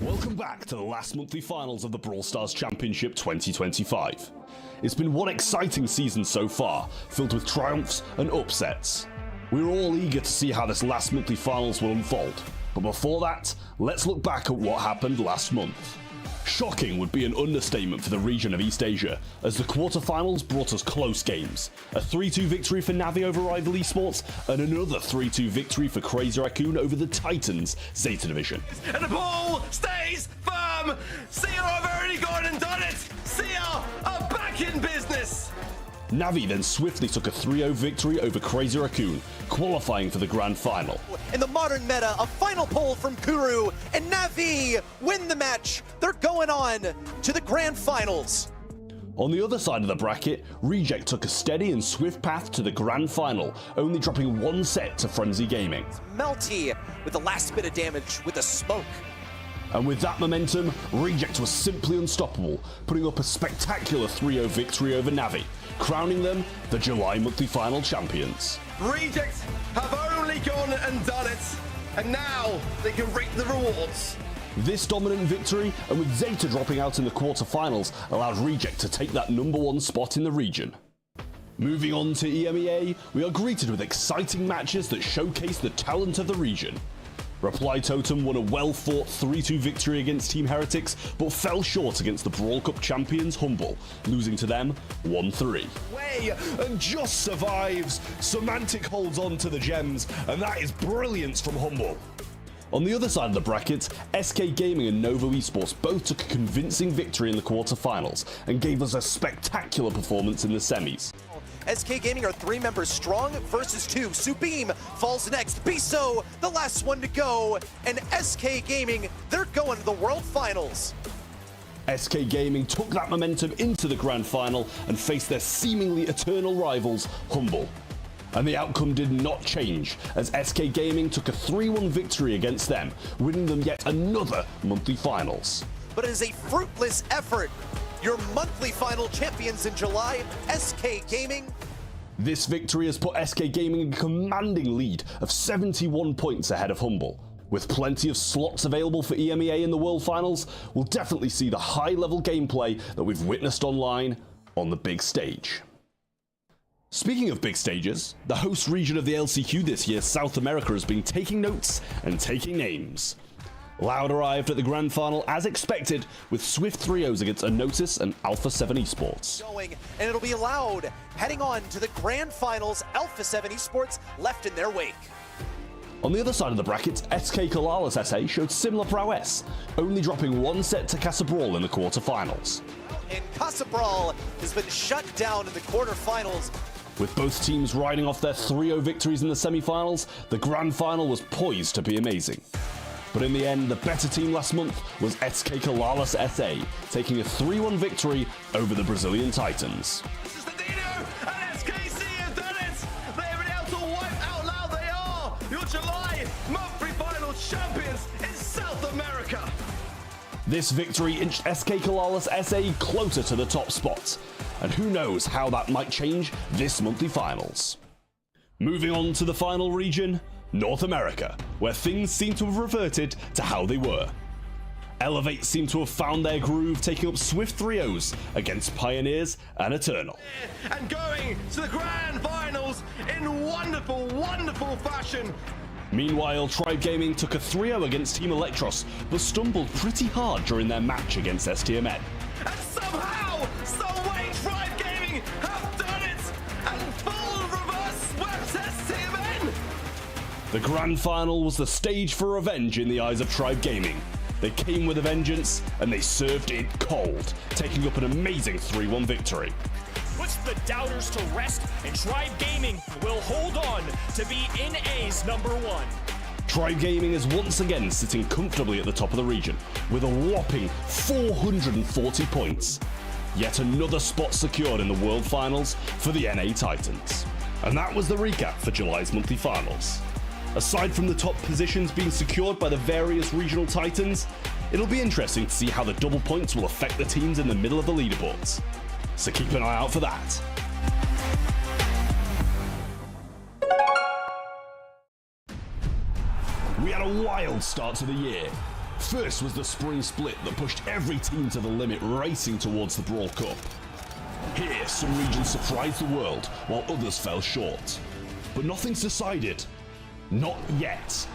Welcome back to the last monthly finals of the Brawl Stars Championship 2025. It's been one exciting season so far, filled with triumphs and upsets. We're all eager to see how this last monthly finals will unfold, but before that, let's look back at what happened last month. Shocking would be an understatement for the region of East Asia, as the quarterfinals brought us close games. A 3-2 victory for Navi over Rival Esports, and another 3-2 victory for Crazy Raccoon over the Titans Zeta Division. And the ball stays firm! Sia have already gone and done it! Sia are back in business! Navi then swiftly took a 3-0 victory over Crazy Raccoon, qualifying for the grand final. In the modern meta, a final pull from Kuru, and Navi win the match. They're going on to the grand finals. On the other side of the bracket, Reject took a steady and swift path to the grand final, only dropping one set to Frenzy Gaming. Melty with the last bit of damage with the smoke. And with that momentum, Reject was simply unstoppable, putting up a spectacular 3-0 victory over Navi, crowning them the July monthly final champions. Reject have only gone and done it, and now they can reap the rewards. This dominant victory, and with Zeta dropping out in the quarterfinals, allowed Reject to take that #1 spot in the region. Moving on to EMEA, we are greeted with exciting matches that showcase the talent of the region. Reply Totem won a well-fought 3-2 victory against Team Heretics, but fell short against the Brawl Cup champions Humble, losing to them 1-3. Way and just survives. Semantic holds on to the gems, and that is brilliance from Humble. On the other side of the bracket, SK Gaming and Novo Esports both took a convincing victory in the quarterfinals and gave us a spectacular performance in the semis. SK Gaming are 3 members strong versus 2. Subeam falls next. Biso, the last one to go. And SK Gaming, they're going to the World Finals. SK Gaming took that momentum into the grand final and faced their seemingly eternal rivals, Humble. And the outcome did not change, as SK Gaming took a 3-1 victory against them, winning them yet another monthly finals. But it is a fruitless effort. Your monthly final champions in July, SK Gaming. This victory has put SK Gaming in a commanding lead of 71 points ahead of Humble. With plenty of slots available for EMEA in the World Finals, we'll definitely see the high-level gameplay that we've witnessed online on the big stage. Speaking of big stages, the host region of the LCQ this year, South America, has been taking notes and taking names. Loud arrived at the grand final as expected, with swift 3-0s against Anotis and Alpha 7 Esports. And it'll be Loud heading on to the grand finals. Alpha 7 Esports left in their wake. On the other side of the bracket, SK Kalalis SA showed similar prowess, only dropping one set to Casa Brawl in the quarterfinals. And Casa Brawl has been shut down in the quarterfinals. With both teams riding off their 3-0 victories in the semi-finals, the grand final was poised to be amazing. But in the end, the better team last month was SK Kalalis SA, taking a 3-1 victory over the Brazilian Titans. This is the Dino, and SKC have done it! They've been able to wipe out Loud. They are your July monthly final champions in South America! This victory inched SK Kalalis SA closer to the top spot, and who knows how that might change this monthly finals. Moving on to the final region, North America, where things seem to have reverted to how they were. Elevate seem to have found their groove, taking up swift 3-0s against Pioneers and Eternal. And going to the grand finals in wonderful, wonderful fashion. Meanwhile, Tribe Gaming took a 3-0 against Team Electros, but stumbled pretty hard during their match against STMN. And somehow, some way, Tribe Gaming have done it! And full reverse swept STMN! The grand final was the stage for revenge in the eyes of Tribe Gaming. They came with a vengeance, and they served it cold, taking up an amazing 3-1 victory. Puts the doubters to rest, and Tribe Gaming will hold on to be NA's #1. Tribe Gaming is once again sitting comfortably at the top of the region, with a whopping 440 points. Yet another spot secured in the World Finals for the NA Titans. And that was the recap for July's monthly finals. Aside from the top positions being secured by the various regional titans, it'll be interesting to see how the double points will affect the teams in the middle of the leaderboards. So keep an eye out for that. We had a wild start to the year. First was the spring split that pushed every team to the limit, racing towards the Brawl Cup. Here, some regions surprised the world, while others fell short. But nothing's decided. Not yet.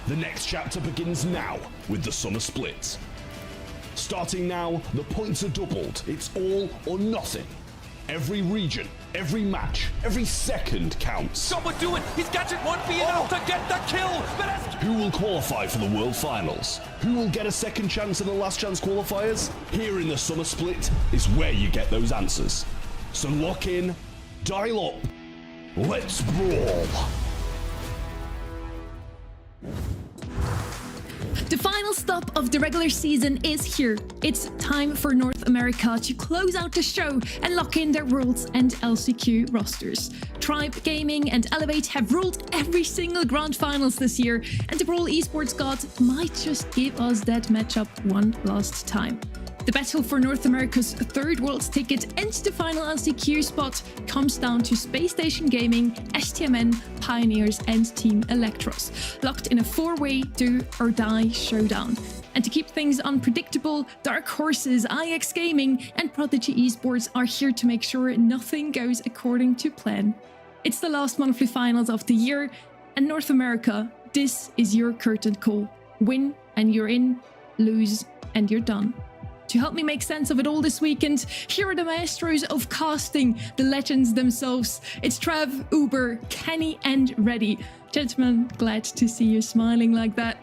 The next chapter begins now with the summer split. Starting now, the points are doubled. It's all or nothing. Every region, every match, every second counts. Someone do it! He's got it! Won't be enough to get the kill! Who will qualify for the World Finals? Who will get a second chance in the last chance qualifiers? Here in the summer split is where you get those answers. So lock in, dial up, let's brawl! The final stop of the regular season is here. It's time for North America to close out the show and lock in their Worlds and LCQ rosters. Tribe Gaming and Elevate have ruled every single grand finals this year, and the Brawl Esports gods might just give us that matchup one last time. The battle for North America's third Worlds ticket and the final LCQ spot comes down to Space Station Gaming, STMN, Pioneers and Team Electros, locked in a four-way do-or-die showdown. And to keep things unpredictable, Dark Horses, IX Gaming and Prodigy Esports are here to make sure nothing goes according to plan. It's the last monthly finals of the year, and North America, this is your curtain call. Win and you're in, lose and you're done. To help me make sense of it all this weekend, here are the maestros of casting, the legends themselves. It's Trev, Uber, Kenny and Reddy. Gentlemen, glad to see you smiling like that.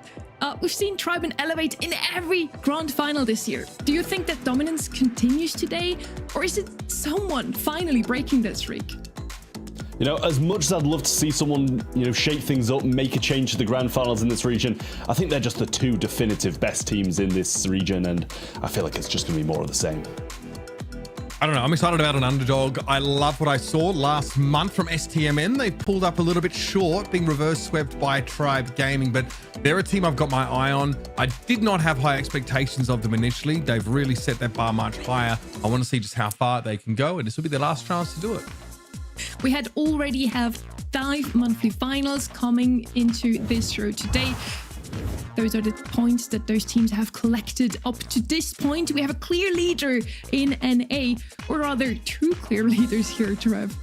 We've seen Tribe and Elevate in every grand final this year. Do you think that dominance continues today? Or is it someone finally breaking that streak? You know, as much as I'd love to see someone, shake things up, make a change to the grand finals in this region, I think they're just the two definitive best teams in this region, and I feel like it's just going to be more of the same. I don't know. I'm excited about an underdog. I love what I saw last month from STMN. They pulled up a little bit short, being reverse swept by Tribe Gaming, but they're a team I've got my eye on. I did not have high expectations of them initially. They've really set that bar much higher. I want to see just how far they can go, and this will be their last chance to do it. We had already have 5 monthly finals coming into this show today. Those are the points that those teams have collected up to this point. We have a clear leader in NA, or rather 2 clear leaders here, Trev.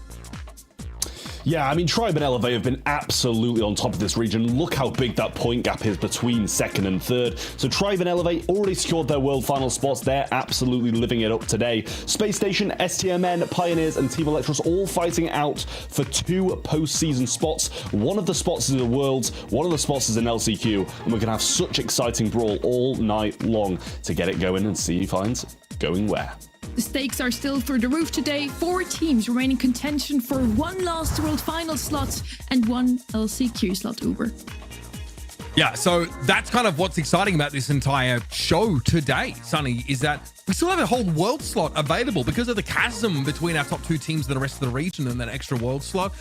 Yeah, I mean, Tribe and Elevate have been absolutely on top of this region. Look how big that point gap is between second and third. So Tribe and Elevate already secured their world final spots. They're absolutely living it up today. Space Station, STMN, Pioneers and Team Electros all fighting out for 2 postseason spots. One of the spots is in the Worlds, one of the spots is in LCQ, and we're going to have such exciting brawl all night long to get it going and see who finds going where. The stakes are still through the roof today. 4 teams remain in contention for 1 last World Final slot and 1 LCQ slot, Uber. Yeah, so that's kind of what's exciting about this entire show today, Sonny, is that we still have a whole world slot available because of the chasm between our top 2 teams and the rest of the region and that extra world slot.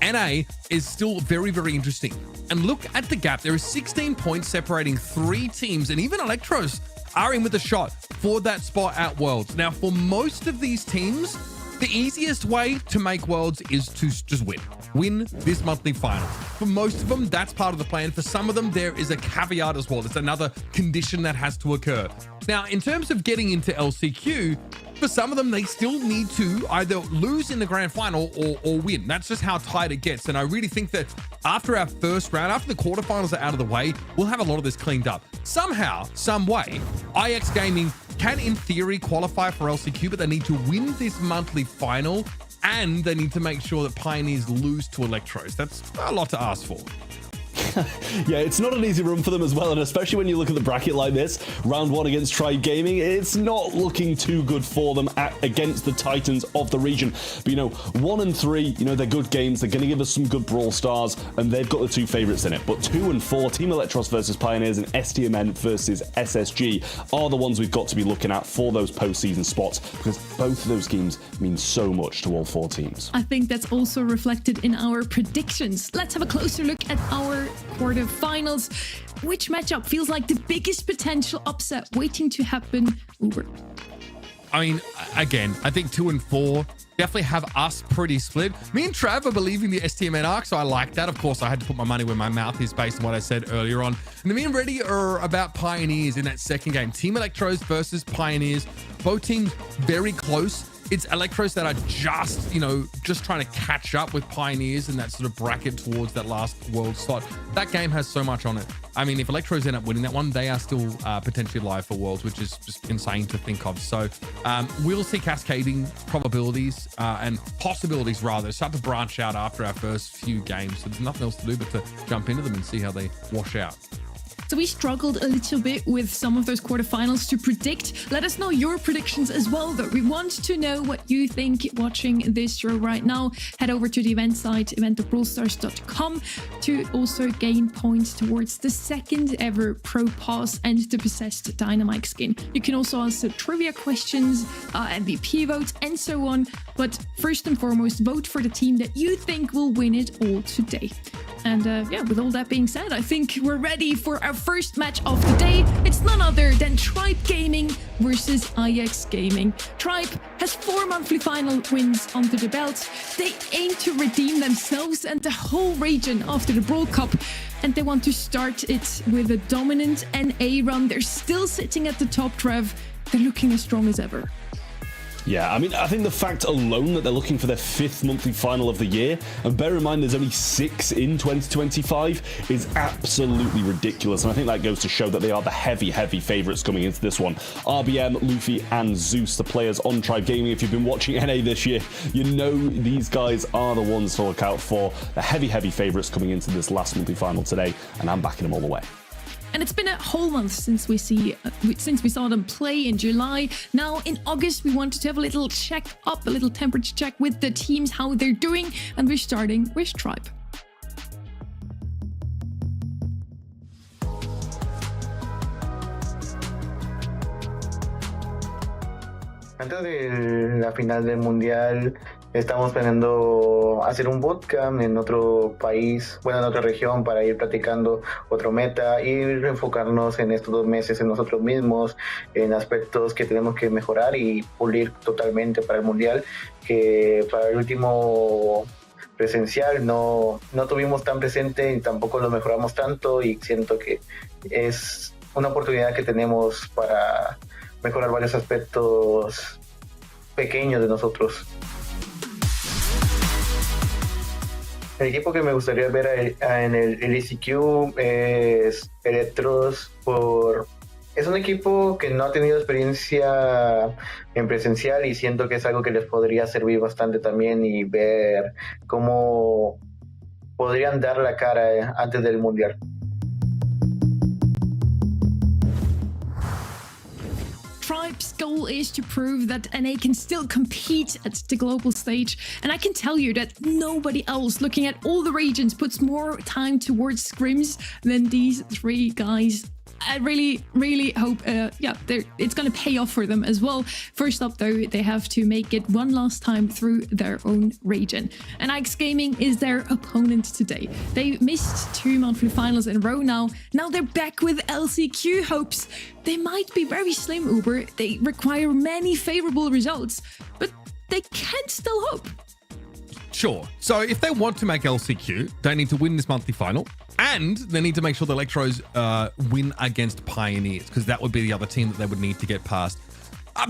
NA is still very, very interesting. And look at the gap. There is 16 points separating 3 teams, and even Electros are in with a shot for that spot at Worlds. Now, for most of these teams, the easiest way to make Worlds is to just win this monthly final. For most of them, that's part of the plan. For some of them, there is a caveat as well. It's another condition that has to occur. Now, in terms of getting into LCQ, for some of them, they still need to either lose in the grand final or win. That's just how tight it gets. And I really think that after our first round, after the quarterfinals are out of the way, we'll have a lot of this cleaned up. Somehow, some way, IX Gaming can, in theory, qualify for LCQ, but they need to win this monthly final, and they need to make sure that Pioneers lose to Electros. That's a lot to ask for. Yeah, it's not an easy run for them as well, and especially when you look at the bracket like this, round 1 against Tribe Gaming, it's not looking too good for them against the Titans of the region. But, 1 and 3, they're good games, they're going to give us some good Brawl Stars, and they've got the 2 favorites in it. But 2 and 4, Team Electros versus Pioneers and STMN versus SSG are the ones we've got to be looking at for those postseason spots, because both of those games mean so much to all 4 teams. I think that's also reflected in our predictions. Let's have a closer look at our quarterfinals. Which matchup feels like the biggest potential upset waiting to happen, Uber? I mean, again, I think 2 and 4 definitely have us pretty split. Me and Trav are believing the STMN arc, so I like that. Of course, I had to put my money where my mouth is based on what I said earlier on. And me and Reddy are about Pioneers in that second game. Team Electros versus Pioneers. Both teams very close. It's Electros that are just trying to catch up with Pioneers in that sort of bracket towards that last world slot. That game has so much on it. I mean, if Electros end up winning that one, they are still potentially live for Worlds, which is just insane to think of. So we'll see cascading probabilities and possibilities rather start to branch out after our first few games. So there's nothing else to do but to jump into them and see how they wash out. So we struggled a little bit with some of those quarterfinals to predict. Let us know your predictions as well, though. We want to know what you think watching this show right now. Head over to the event site, event.brawlstars.com, to also gain points towards the second ever Pro Pass and the Possessed Dynamite skin. You can also answer trivia questions, MVP votes, and so on. But first and foremost, vote for the team that you think will win it all today. And with all that being said, I think we're ready for our first match of the day. It's none other than Tribe Gaming versus IX Gaming. Tribe has 4 monthly final wins under the belt. They aim to redeem themselves and the whole region after the Brawl Cup. And they want to start it with a dominant NA run. They're still sitting at the top, Trev. They're looking as strong as ever. Yeah, I mean, I think the fact alone that they're looking for their 5th monthly final of the year, and bear in mind there's only 6 in 2025, is absolutely ridiculous. And I think that goes to show that they are the heavy favourites coming into this one. RBM, Luffy, and Zeus, the players on Tribe Gaming. If you've been watching NA this year, you know these guys are the ones to look out for. The heavy favourites coming into this last monthly final today, and I'm backing them all the way. And it's been a whole month since we saw them play in July. Now in August, we wanted to have a little a little temperature check with the teams, how they're doing. And we're starting with Tribe. Antes de la final del Mundial, estamos planeando hacer un bootcamp en otro país, en otra región, para ir practicando otro meta y enfocarnos en estos 2 meses en nosotros mismos, en aspectos que tenemos que mejorar y pulir totalmente para el Mundial, que para el último presencial no tuvimos tan presente y tampoco lo mejoramos tanto, y siento que es una oportunidad que tenemos para mejorar varios aspectos pequeños de nosotros. El equipo que me gustaría ver en el ECQ es Electros. Es un equipo que no ha tenido experiencia en presencial y siento que es algo que les podría servir bastante también, y ver cómo podrían dar la cara antes del Mundial. Tribe's goal is to prove that NA can still compete at the global stage, and I can tell you that nobody else looking at all the regions puts more time towards scrims than these 3 guys. I really hope it's going to pay off for them as well. First up, though, they have to make it one last time through their own region. And IX Gaming is their opponent today. They missed 2 monthly finals in a row now. Now they're back with LCQ hopes. They might be very slim, Uber. They require many favorable results, but they can still hope. Sure. So if they want to make LCQ, they need to win this monthly final, and they need to make sure the Electros win against Pioneers, because that would be the other team that they would need to get past.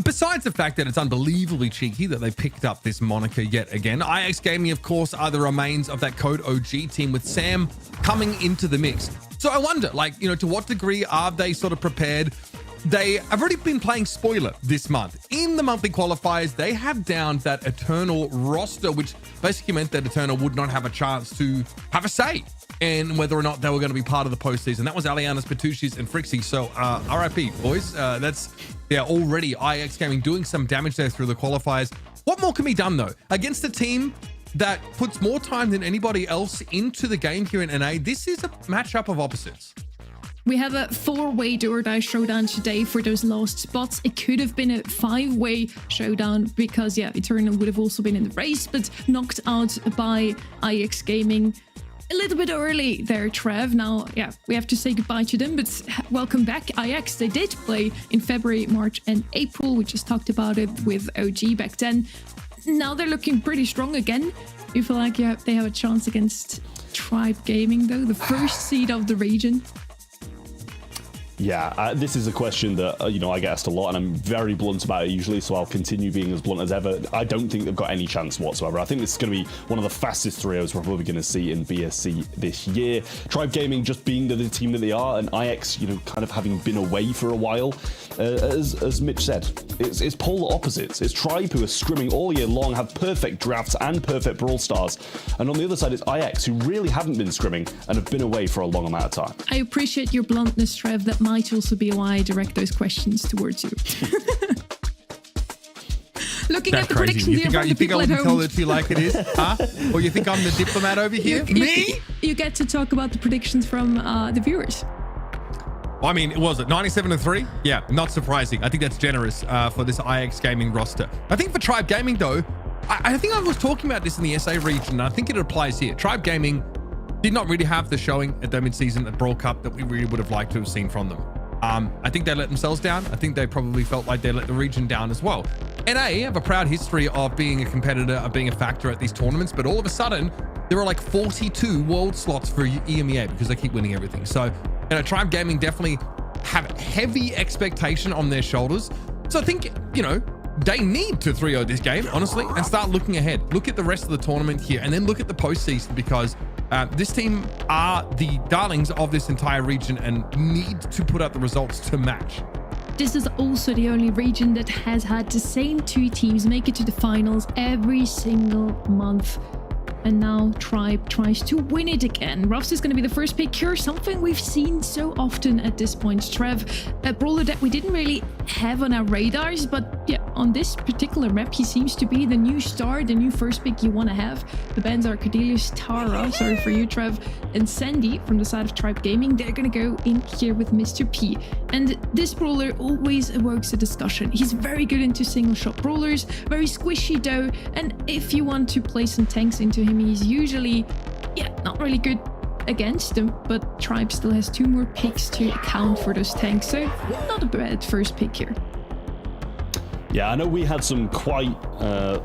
Besides the fact that it's unbelievably cheeky that they picked up this moniker yet again, IX Gaming, of course, are the remains of that Code OG team with Sam coming into the mix. So I wonder, to what degree are they sort of prepared? They have already been playing spoiler this month. In the monthly qualifiers, they have downed that Eternal roster, which basically meant that Eternal would not have a chance to have a say and whether or not they were going to be part of the postseason. That was Alianas, Petushis, and Frixie. So RIP, boys. That's already IX Gaming doing some damage there through the qualifiers. What more can be done, though? Against a team that puts more time than anybody else into the game here in NA, this is a matchup of opposites. We have a 4-way do-or-die showdown today for those lost spots. It could have been a 5-way showdown because, Eternal would have also been in the race, but knocked out by IX Gaming a little bit early there, Trev. Now, we have to say goodbye to them, but welcome back, IX. They did play in February, March, and April. We just talked about it with OG back then. Now they're looking pretty strong again. You feel like they have a chance against Tribe Gaming, though, the first seed of the region? Yeah, this is a question that, I get asked a lot, and I'm very blunt about it usually, so I'll continue being as blunt as ever. I don't think they've got any chance whatsoever. I think this is going to be one of the fastest 3-0s we're probably going to see in BSC this year. Tribe Gaming just being the team that they are, and IX, kind of having been away for a while. As Mitch said, it's polar opposites. It's Tribe, who are scrimming all year long, have perfect drafts and perfect Brawl Stars. And on the other side, it's IX, who really haven't been scrimming and have been away for a long amount of time. I appreciate your bluntness, Trev. That might also be why I direct those questions towards you. Looking at the predictions here from the people at home. You think I wouldn't tell it to you like it is? Huh? Or you think I'm the diplomat over here? Me? You get to talk about the predictions from the viewers. I mean, was it 97-3? Yeah, not surprising. I think that's generous for this IX Gaming roster. I think for Tribe Gaming, though, I think I was talking about this in the SA region, and I think it applies here. Tribe Gaming did not really have the showing at their mid-season at Brawl Cup that we really would have liked to have seen from them. I think they let themselves down. I think they probably felt like they let the region down as well. NA have a proud history of being a competitor, of being a factor at these tournaments, but all of a sudden, there are like 42 world slots for EMEA because they keep winning everything. So, Tribe Gaming definitely have heavy expectation on their shoulders. So I think, they need to 3-0 this game, honestly, and start looking ahead. Look at the rest of the tournament here, and then look at the postseason, because this team are the darlings of this entire region and need to put out the results to match. This is also the only region that has had the same 2 teams make it to the finals every single month. And now Tribe tries to win it again. Ruffs is going to be the first pick here, something we've seen so often at this point. Trev, a brawler that we didn't really have on our radars, but on this particular map, he seems to be the new star, the new first pick you want to have. The bands are Cordelius, Tara, sorry for you, Trev, and Sandy from the side of Tribe Gaming. They're going to go in here with Mr. P. And this brawler always evokes a discussion. He's very good into single shot brawlers, very squishy though, and if you want to play some tanks into him, he's usually, not really good against them, but Tribe still has 2 more picks to account for those tanks, so not a bad first pick here. Yeah, I know we had some quite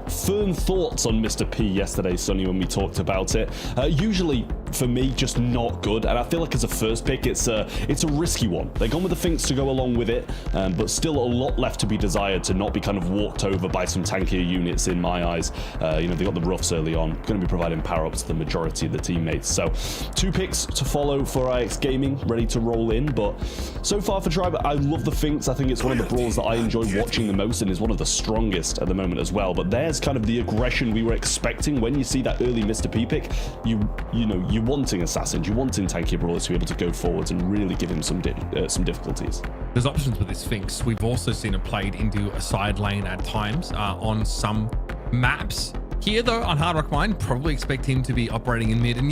firm thoughts on Mr. P yesterday, Sonny, when we talked about it. Usually, for me, just not good, and I feel like as a first pick, it's a risky one. They've gone with the Finks to go along with it, but still a lot left to be desired to not be kind of walked over by some tankier units in my eyes. They got the Ruffs early on, going to be providing power-ups to the majority of the teammates. So 2 picks to follow for IX Gaming, ready to roll in, but so far for Tribe, I love the Finks. I think it's one of the brawls that I enjoy watching the most and is one of the strongest at the moment as well. But there's kind of the aggression we were expecting when you see that early Mr. P pick. You're wanting assassins, you're wanting tanky brawlers to be able to go forwards and really give him some difficulties. There's options with this Finks. We've also seen it played into a side lane at times on some maps. Here though, on Hard Rock Mine, probably expect him to be operating in mid. And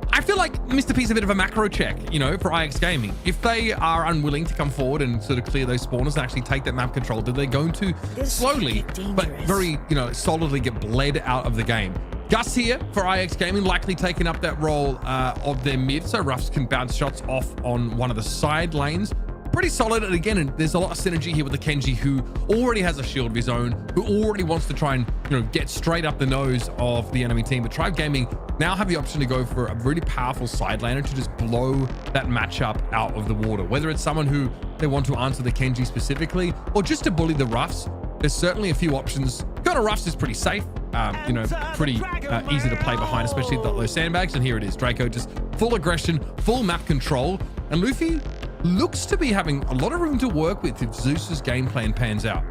I feel like Mr. P's a bit of a macro check, for IX Gaming. If they are unwilling to come forward and sort of clear those spawners and actually take that map control, then they're going to slowly, but very, solidly get bled out of the game. Gus here for IX Gaming, likely taking up that role of their mid, so Ruffs can bounce shots off on one of the side lanes. Pretty solid, and again, there's a lot of synergy here with the Kenji, who already has a shield of his own, who already wants to try and get straight up the nose of the enemy team. But Tribe Gaming now have the option to go for a really powerful side laner to just blow that matchup out of the water. Whether it's someone who they want to answer the Kenji specifically, or just to bully the Ruffs, there's certainly a few options. Going to Ruffs is pretty safe, pretty easy to play behind, especially with those sandbags. And here it is, Draco, just full aggression, full map control, and Luffy looks to be having a lot of room to work with if Zeus's game plan pans out.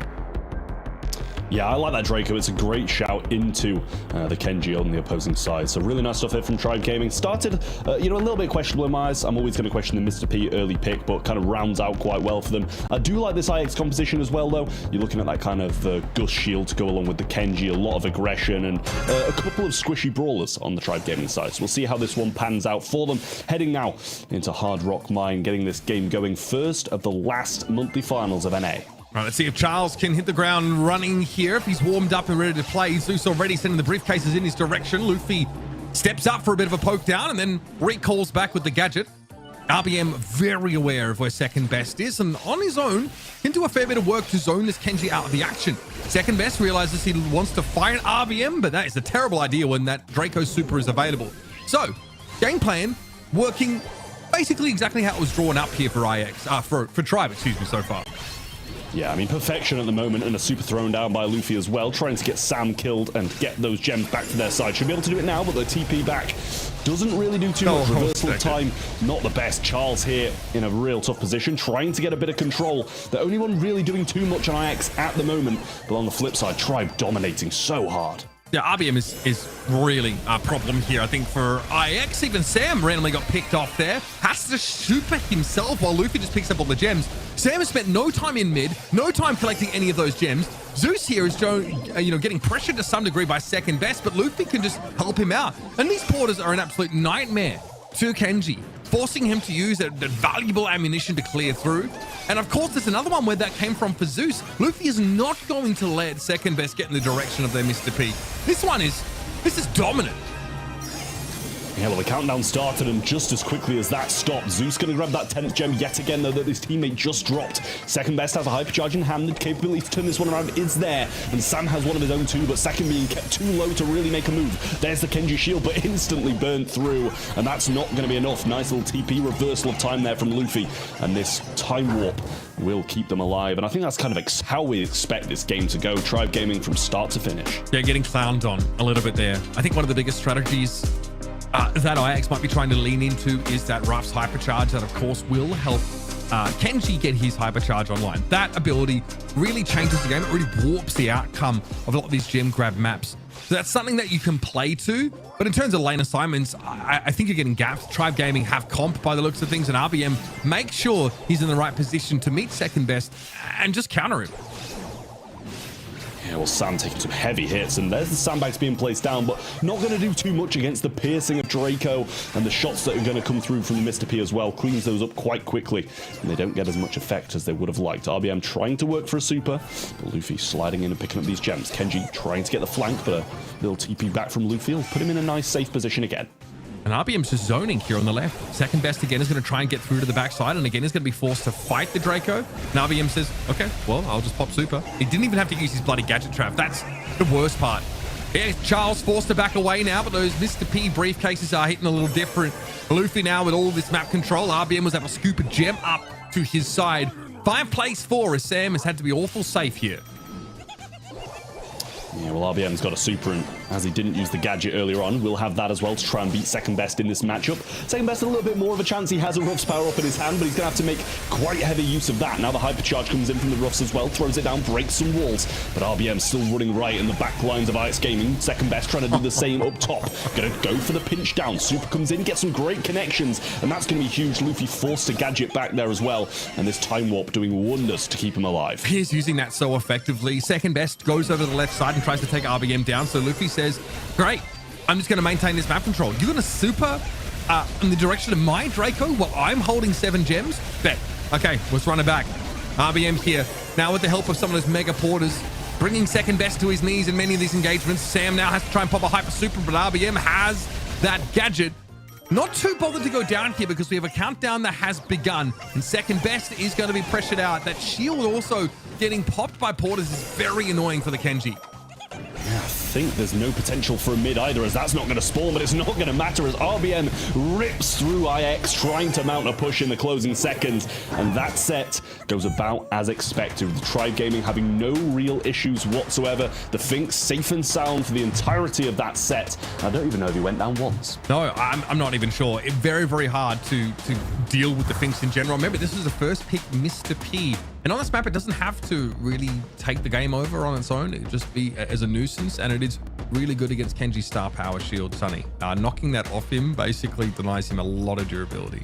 Yeah, I like that Draco. It's a great shout into the Kenji on the opposing side. So really nice stuff here from Tribe Gaming. Started, you know, a little bit questionable in my eyes. I'm always going to question the Mr. P early pick, but kind of rounds out quite well for them. I do like this IX composition as well, though. You're looking at that kind of Gus shield to go along with the Kenji, a lot of aggression, and a couple of squishy brawlers on the Tribe Gaming side. So we'll see how this one pans out for them. Heading now into Hard Rock Mine, getting this game going first of the last monthly finals of NA. All right, let's see if Charles can hit the ground running here. If he's warmed up and ready to play. Zeus already sending the briefcases in his direction. Luffy steps up for a bit of a poke down and then recalls back with the gadget. RBM very aware of where second best is, and on his own can do a fair bit of work to zone this Kenji out of the action. Second best realizes he wants to fight RBM, but that is a terrible idea when that Draco super is available. So, game plan working basically exactly how it was drawn up here for for Tribe, excuse me, so far. Yeah, I mean, perfection at the moment, and a super thrown down by Luffy as well, trying to get Sam killed and get those gems back to their side. Should be able to do it now, but the TP back doesn't really do too much. Reversal of time, not the best. Charles here in a real tough position, trying to get a bit of control. The only one really doing too much on IX at the moment, but on the flip side, Tribe dominating so hard. Yeah, RBM is really a problem here, I think, for IX. Even Sam randomly got picked off there. Has to super himself while Luffy just picks up all the gems. Sam has spent no time in mid, no time collecting any of those gems. Zeus here is getting pressured to some degree by second best, but Luffy can just help him out. And these porters are an absolute nightmare to Kenji, forcing him to use that valuable ammunition to clear through. And of course, there's another one where that came from for Zeus. Luffy is not going to let second best get in the direction of their Mr. P. This is dominant. Yeah, well, the countdown started, and just as quickly as that stopped, Zeus going to grab that 10th gem yet again, though, that his teammate just dropped. Second best has a hypercharge in hand. The capability to turn this one around is there, and Sam has one of his own too, but second being kept too low to really make a move. There's the Kenji shield, but instantly burned through, and that's not going to be enough. Nice little TP reversal of time there from Luffy, and this time warp will keep them alive. And I think that's kind of how we expect this game to go. Tribe Gaming from start to finish. Yeah, getting clowned on a little bit there. I think one of the biggest strategies that IX might be trying to lean into is that Ruff's hypercharge. That, of course, will help Kenji get his hypercharge online. That ability really changes the game. It really warps the outcome of a lot of these gem grab maps. So that's something that you can play to. But in terms of lane assignments, I think you're getting gapped. Tribe Gaming have comp by the looks of things, and RBM make sure he's in the right position to meet second best and just counter him. Yeah, well, Sam taking some heavy hits, and there's the sandbags being placed down, but not going to do too much against the piercing of Draco and the shots that are going to come through from Mr. P as well. Cleans those up quite quickly, and they don't get as much effect as they would have liked. RBM trying to work for a super, but Luffy sliding in and picking up these gems. Kenji trying to get the flank, but a little TP back from Luffy will put him in a nice, safe position again. And RBM's just zoning here on the left. Second best again is going to try and get through to the backside, and again is going to be forced to fight the Draco. And RBM says, okay, well, I'll just pop super. He didn't even have to use his bloody gadget trap. That's the worst part. Yeah, Charles forced to back away now, but those Mr. P briefcases are hitting a little different. Luffy now with all this map control. RBM was able to scoop a gem up to his side. 5 plays 4 as Sam has had to be awful safe here. Yeah, well, RBM's got a super, and as he didn't use the gadget earlier on, we'll have that as well to try and beat second best in this matchup. Second best a little bit more of a chance. He has a Ruff's power up in his hand, but he's going to have to make quite heavy use of that. Now the hypercharge comes in from the Ruffs as well, throws it down, breaks some walls, but RBM still running right in the back lines of IX Gaming. Second best trying to do the same up top. Going to go for the pinch down. Super comes in, gets some great connections, and that's going to be huge. Luffy forced to gadget back there as well, and this time warp doing wonders to keep him alive. He's using that so effectively. Second best goes over the left side and tries to take RBM down, so Luffy says, great, I'm just going to maintain this map control. You're going to super in the direction of my Draco while I'm holding 7 gems? Bet. Okay, let's run it back. RBM here, now with the help of some of those mega porters, bringing second best to his knees in many of these engagements. Sam now has to try and pop a hyper super, but RBM has that gadget. Not too bothered to go down here because we have a countdown that has begun, and second best is going to be pressured out. That shield also getting popped by porters is very annoying for the Kenji. Yeah, I think there's no potential for a mid either, as that's not going to spawn, but it's not going to matter as RBM rips through IX, trying to mount a push in the closing seconds, and that set goes about as expected, with Tribe Gaming having no real issues whatsoever. The Finks safe and sound for the entirety of that set. I don't even know if he went down once. No, I'm not even sure. It's very, very hard to deal with the Finks in general. Remember, this was the first pick Mr. P And on this map, it doesn't have to really take the game over on its own. It would just be as a nuisance, and it is really good against Kenji's star power shield, Sunny. Knocking that off him basically denies him a lot of durability.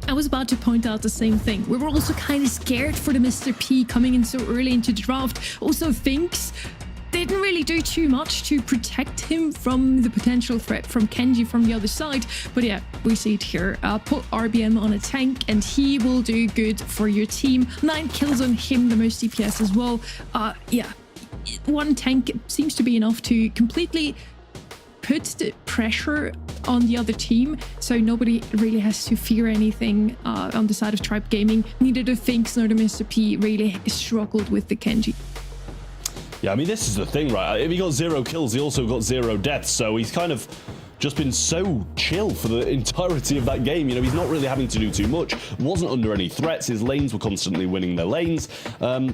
I was about to point out the same thing. We were also kind of scared for the Mr. P coming in so early into the draft. Also, Finks didn't really do too much to protect him from the potential threat from Kenji from the other side. But yeah, we see it here. Put RBM on a tank and he will do good for your team. 9 kills on him, the most DPS as well. Yeah, one tank seems to be enough to completely put the pressure on the other team, so nobody really has to fear anything on the side of Tribe Gaming. Neither the Finks nor the Mr. P really struggled with the Kenji. Yeah, I mean, this is the thing, right? If he got 0 kills, he also got 0 deaths, so he's kind of just been so chill for the entirety of that game. You know, he's not really having to do too much, wasn't under any threats, his lanes were constantly winning their lanes.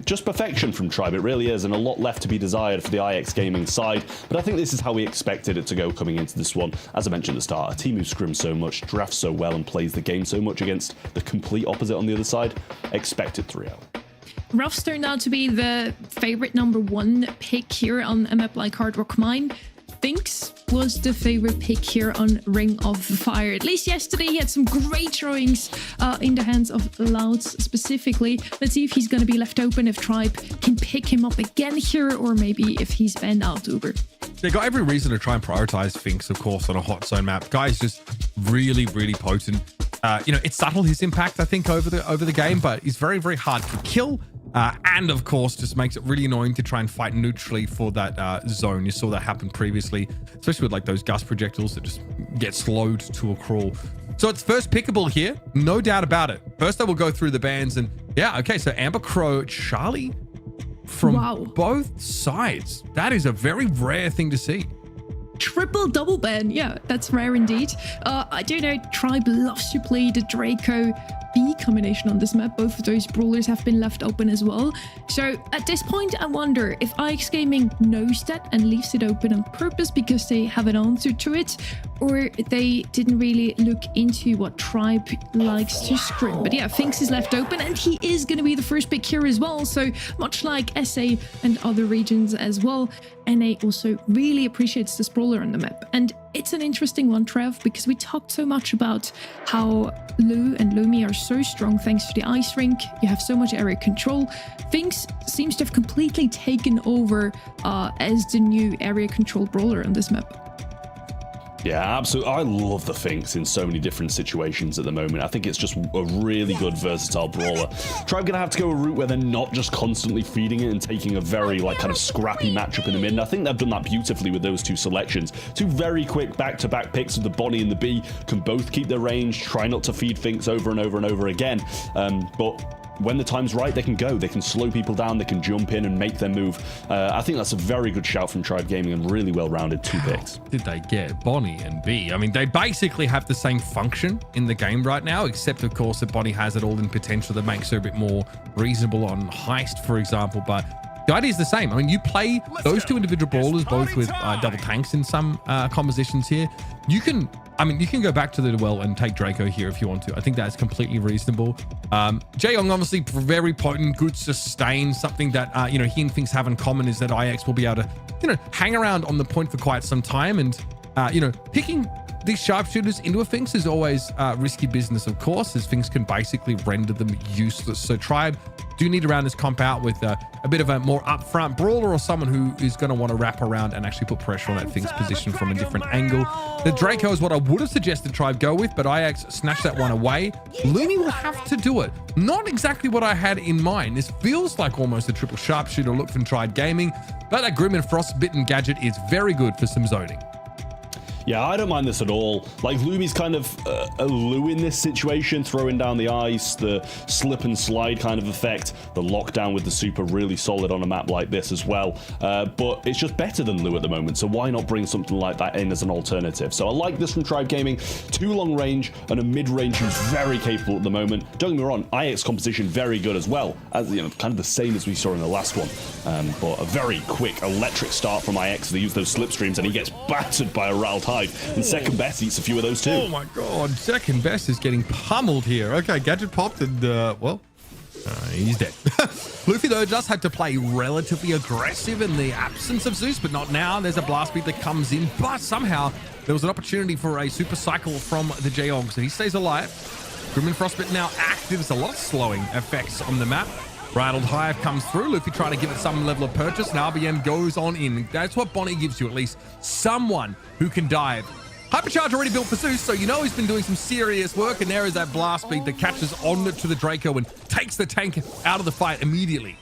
Just perfection from Tribe, it really is, and a lot left to be desired for the IX Gaming side, but I think this is how we expected it to go coming into this one. As I mentioned at the start, a team who scrims so much, drafts so well, and plays the game so much against the complete opposite on the other side, expected 3-0. Ruff's turned out to be the favorite #1 pick here on a map like Hard Rock Mine. Finks was the favorite pick here on Ring of Fire. At least yesterday he had some great drawings in the hands of Louds specifically. Let's see if he's going to be left open, if Tribe can pick him up again here, or maybe if he's banned out Uber. They got every reason to try and prioritize Finks, of course, on a hot zone map. Guy's just really, really potent. You know, it's subtle, his impact, I think, over the game, but he's very, very hard to kill. And of course, just makes it really annoying to try and fight neutrally for that zone. You saw that happen previously, especially with like those gust projectiles that just get slowed to a crawl. So it's first pickable here, no doubt about it. First, I will go through the bans, and yeah, okay, so Amber Crow, Charlie from both sides. That is a very rare thing to see. Triple double ban, yeah, that's rare indeed. I do know Tribe loves to play the Draco B combination on this map. Both of those brawlers have been left open as well. So at this point, I wonder if IX Gaming knows that and leaves it open on purpose because they have an answer to it, or they didn't really look into what Tribe likes to scrim. But yeah, Finks is left open and he is going to be the first pick here as well. So much like SA and other regions as well, NA also really appreciates this brawler on the map. And it's an interesting one, Trev, because we talked so much about how Lu and Lumi are so strong thanks to the ice rink. You have so much area control. Finks seems to have completely taken over as the new area control brawler on this map. Yeah, absolutely. I love the Finks in so many different situations at the moment. I think it's just a really good, versatile brawler. Tribe gonna have to go a route where they're not just constantly feeding it and taking a very, like, kind of scrappy matchup in the mid. And I think they've done that beautifully with those two selections. Two very quick back-to-back picks of the Bonnie and the Bee. Can both keep their range, try not to feed Finks over and over and over again. But when the time's right, they can go. They can slow people down. They can jump in and make their move. I think that's a very good shout from Tribe Gaming and really well-rounded 2 picks. Did they get Bonnie and Bee? I mean, they basically have the same function in the game right now, except, of course, that Bonnie has it all in potential that makes her a bit more reasonable on Heist, for example. But the idea is the same. I mean, you play those two individual brawlers, both with double tanks in some compositions here. You can go back to the well and take Draco here if you want to. I think that's completely reasonable. Jaeyoung, obviously very potent, good sustain. Something that, he and Finks have in common is that IX will be able to, hang around on the point for quite some time. And, picking these sharpshooters into a Finks is always risky business, of course, as Finks can basically render them useless. So Tribe do need to round this comp out with a bit of a more upfront brawler or someone who is going to want to wrap around and actually put pressure on that Finks position from a different angle. The Draco is what I would have suggested Tribe go with, but IX snatched that one away. Lumi will have to do it. Not exactly what I had in mind. This feels like almost a triple sharpshooter look from Tribe Gaming, but that Grim and Frostbitten gadget is very good for some zoning. Yeah, I don't mind this at all. Like, Lumi's kind of a Lu in this situation, throwing down the ice, the slip and slide kind of effect, the lockdown with the super really solid on a map like this as well. But it's just better than Lu at the moment, so why not bring something like that in as an alternative? So I like this from Tribe Gaming. 2 long range and a mid range who's very capable at the moment. Don't get me wrong, IX composition very good as well, as kind of the same as we saw in the last one. But a very quick electric start from IX. They use those slipstreams and he gets battered by a Ralph. And second best eats a few of those too. Oh my god, second best is getting pummeled here. Okay, gadget popped and well, He's dead. Luffy, though, just had to play relatively aggressive in the absence of Zeus, but not now. There's a blast beat that comes in, but somehow there was an opportunity for a super cycle from the Jayong, so he stays alive. Grim and Frostbite now active. There's a lot of slowing effects on the map. Rattled Hive comes through. Luffy trying to give it some level of purchase, and RBM goes on in. That's what Bonnie gives you, at least someone who can dive. Hypercharge already built for Zeus, so you know he's been doing some serious work, and there is that blast beat that catches on to the Draco and takes the tank out of the fight immediately.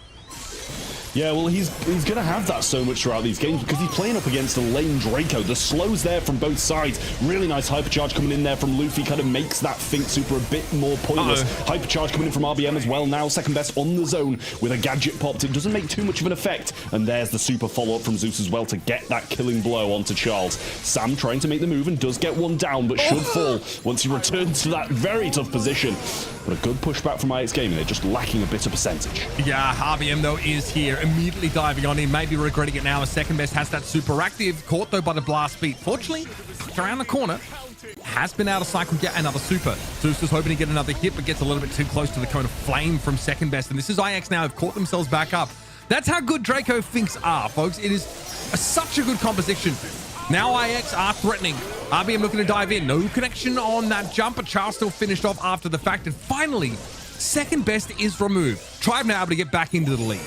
Yeah, well, he's going to have that so much throughout these games because he's playing up against a lane Draco. The slows there from both sides. Really nice hypercharge coming in there from Luffy. Kind of makes that Think Super a bit more pointless. Hypercharge coming in from RBM as well now. Second best on the zone with a gadget popped. It doesn't make too much of an effect. And there's the super follow-up from Zeus as well to get that killing blow onto Charles. Sam trying to make the move and does get one down, but should fall once he returns to that very tough position. But a good pushback from IX Gaming. They're just lacking a bit of percentage. Yeah, RBM, though, is here. Immediately diving on in, maybe regretting it now. A second best has that super active, caught though by the blast beat. Fortunately, around the corner, has been out of cycle yet another super. Zeus was hoping to get another hit, but gets a little bit too close to the cone of flame from second best. And this is IX now have caught themselves back up. That's how good Draco Finks are, folks. It is such a good composition. Now IX are threatening. RBM looking to dive in. No connection on that jump, but Charles still finished off after the fact. And finally, second best is removed. Tribe now able to get back into the lead.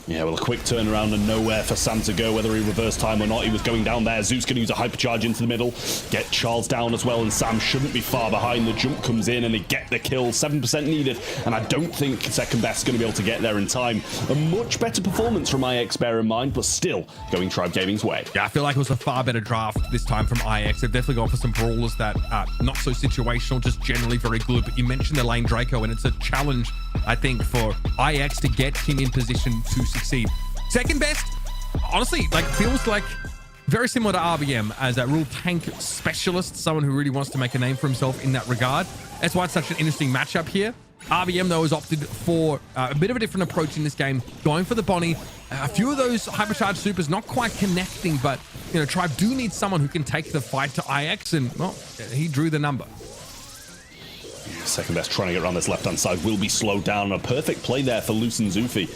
Yeah, well, a quick turnaround and nowhere for Sam to go, whether he reversed time or not. He was going down there. Zeus going to use a hypercharge into the middle, get Charles down as well, and Sam shouldn't be far behind. The jump comes in and they get the kill. 7% needed, and I don't think second best is going to be able to get there in time. A much better performance from IX, bear in mind, but still going Tribe Gaming's way. Yeah, I feel like it was a far better draft this time from IX. They've definitely gone for some brawlers that are not so situational, just generally very good. But you mentioned the lane Draco, and it's a challenge, I think, for IX to get him in position to succeed. Second best, honestly, like feels like very similar to RBM as a real tank specialist, someone who really wants to make a name for himself in that regard. That's why it's such an interesting matchup here. RBM, though, has opted for a bit of a different approach in this game, going for the Bonnie. A few of those hypercharged supers not quite connecting, but, you know, Tribe do need someone who can take the fight to IX, and, well, he drew the number. Second best trying to get around this left-hand side will be slowed down. A perfect play there for Luce and Zufi.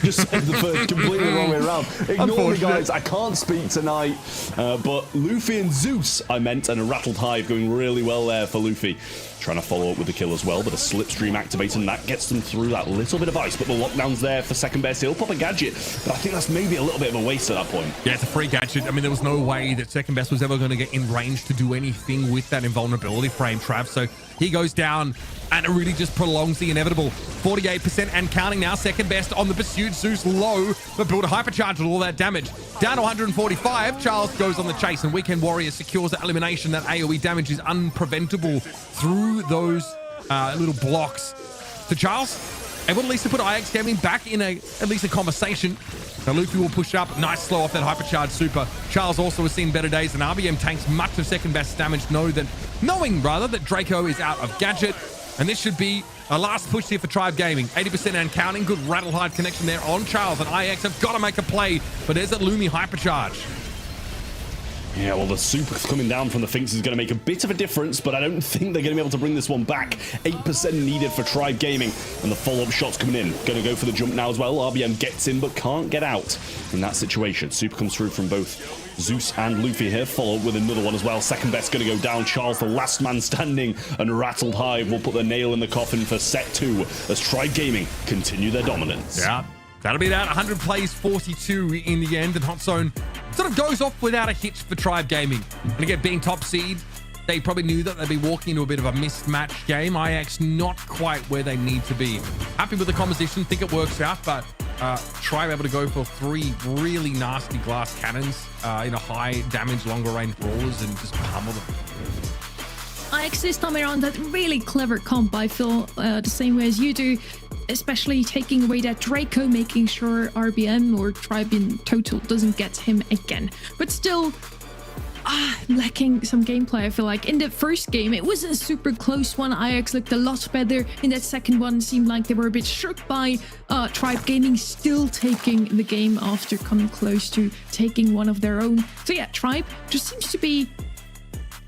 Just said the first completely wrong way around. Ignore me, guys. I can't speak tonight. But Luffy and Zeus, I meant, and a Rattled Hive going really well there for Luffy. Trying to follow up with the kill as well, but a slipstream activated, and that gets them through that little bit of ice. But the lockdown's there for second best. He'll pop a gadget, but I think that's maybe a little bit of a waste at that point. Yeah, it's a free gadget. I mean, there was no way that second best was ever going to get in range to do anything with that invulnerability frame, Trav. So he goes down, and it really just prolongs the inevitable. 48% and counting now. Second best on the pursuit. Zeus low, but build a hypercharge with all that damage. Down to 145. Charles goes on the chase, and Weekend Warrior secures the elimination. That AoE damage is unpreventable through those little blocks. So Charles, able at least to put IX Gaming back in at least a conversation. Now Luffy will push up. Nice slow off that hypercharge super. Charles also has seen better days, and RBM tanks much of second best damage, knowing that Draco is out of gadget. And this should be a last push here for Tribe Gaming. 80% and counting. Good Rattle Hide connection there on Charles, and IX have got to make a play, but there's a Lumi hypercharge. Yeah, well, the super coming down from the Finks is going to make a bit of a difference, but I don't think they're going to be able to bring this one back. 8% needed for Tribe Gaming, and the follow-up shot's coming in. Going to go for the jump now as well. RBM gets in, but can't get out in that situation. Super comes through from both Zeus and Luffy here, followed with another one as well. Second best going to go down. Charles, the last man standing, and Rattled Hive will put the nail in the coffin for set 2 as Tribe Gaming continue their dominance. Yeah, that'll be that. 100 plays, 42 in the end, and Hot Zone sort of goes off without a hitch for Tribe Gaming. And again, being top seed, they probably knew that they'd be walking into a bit of a mismatched game. IX not quite where they need to be. Happy with the composition, think it works out, but Tribe able to go for 3 really nasty glass cannons in a high damage, longer range brawlers, and just pummel them. IX this time around, that really clever comp, I feel the same way as you do, especially taking away that Draco, making sure RBM or Tribe in total doesn't get him again. But still, lacking some gameplay, I feel like. In the first game, it was a super close one. IX looked a lot better. In that second one, seemed like they were a bit shook by Tribe Gaming still taking the game after coming close to taking one of their own. So yeah, Tribe just seems to be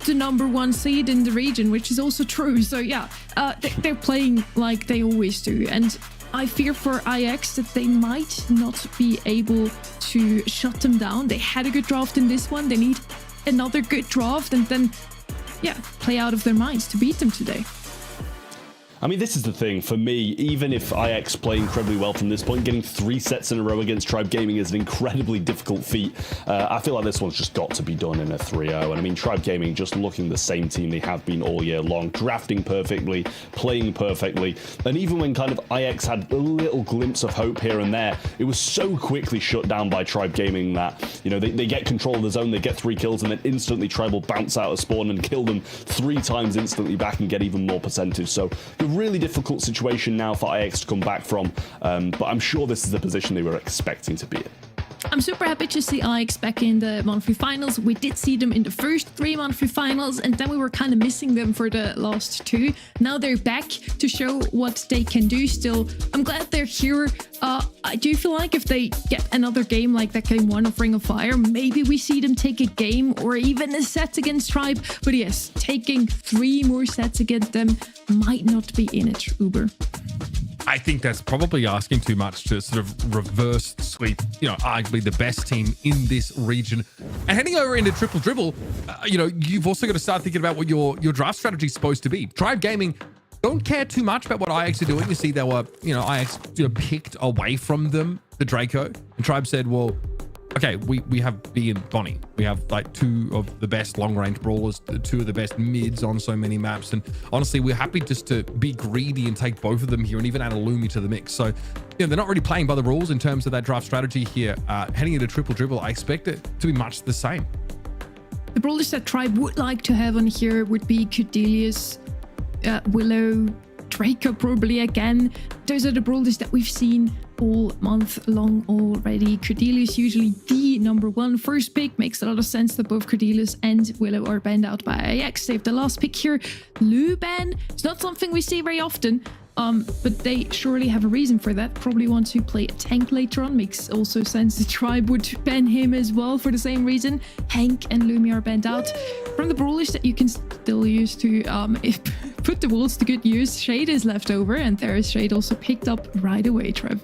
the #1 seed in the region, which is also true. So yeah, they're playing like they always do. And I fear for IX that they might not be able to shut them down. They had a good draft in this one. They need another good draft and then, yeah, play out of their minds to beat them today. I mean, this is the thing. For me, even if IX play incredibly well from this point, getting 3 sets in a row against Tribe Gaming is an incredibly difficult feat. I feel like this one's just got to be done in a 3-0. And I mean, Tribe Gaming just looking the same team they have been all year long, drafting perfectly, playing perfectly. And even when kind of IX had a little glimpse of hope here and there, it was so quickly shut down by Tribe Gaming that, you know, they get control of the zone, they get 3 kills, and then instantly Tribe will bounce out of spawn and kill them 3 times instantly back and get even more percentage. So a really difficult situation now for IX to come back from, but I'm sure this is the position they were expecting to be in. I'm super happy to see IX back in the monthly finals. We did see them in the first 3 monthly finals, and then we were kind of missing them for the last 2. Now they're back to show what they can do still. I'm glad they're here. I do feel like if they get another game like that game 1 of Ring of Fire, maybe we see them take a game or even a set against Tribe. But yes, taking 3 more sets against them might not be in it, Uber. I think that's probably asking too much to sort of reverse sweep, you know, arguably the best team in this region. And heading over into Triple Dribble, you know, you've also got to start thinking about what your draft strategy is supposed to be. Tribe Gaming don't care too much about what IX are doing. You see, they were, you know, IX, you know, picked away from them the Draco, and Tribe said, well, okay, we have B and Bonnie. We have like 2 of the best long-range brawlers, 2 of the best mids on so many maps. And honestly, we're happy just to be greedy and take both of them here and even add a Lumi to the mix. So, you know, they're not really playing by the rules in terms of that draft strategy here. Heading into Triple Dribble, I expect it to be much the same. The brawlers that Tribe would like to have on here would be Cordelius, Willow, Draco probably again. Those are the brawlers that we've seen all month long already. Cordelius usually the #1 first pick. Makes a lot of sense that both Cordelius and Willow are banned out by IX. They have the last pick here. Luban. It's not something we see very often. But they surely have a reason for that. Probably want to play a tank later on. Makes also sense. The Tribe would ban him as well for the same reason. Hank and Lumi are banned out. From the brawlers that you can still use to put the walls to good use, Shade is left over, and there is Shade also picked up right away, Trev.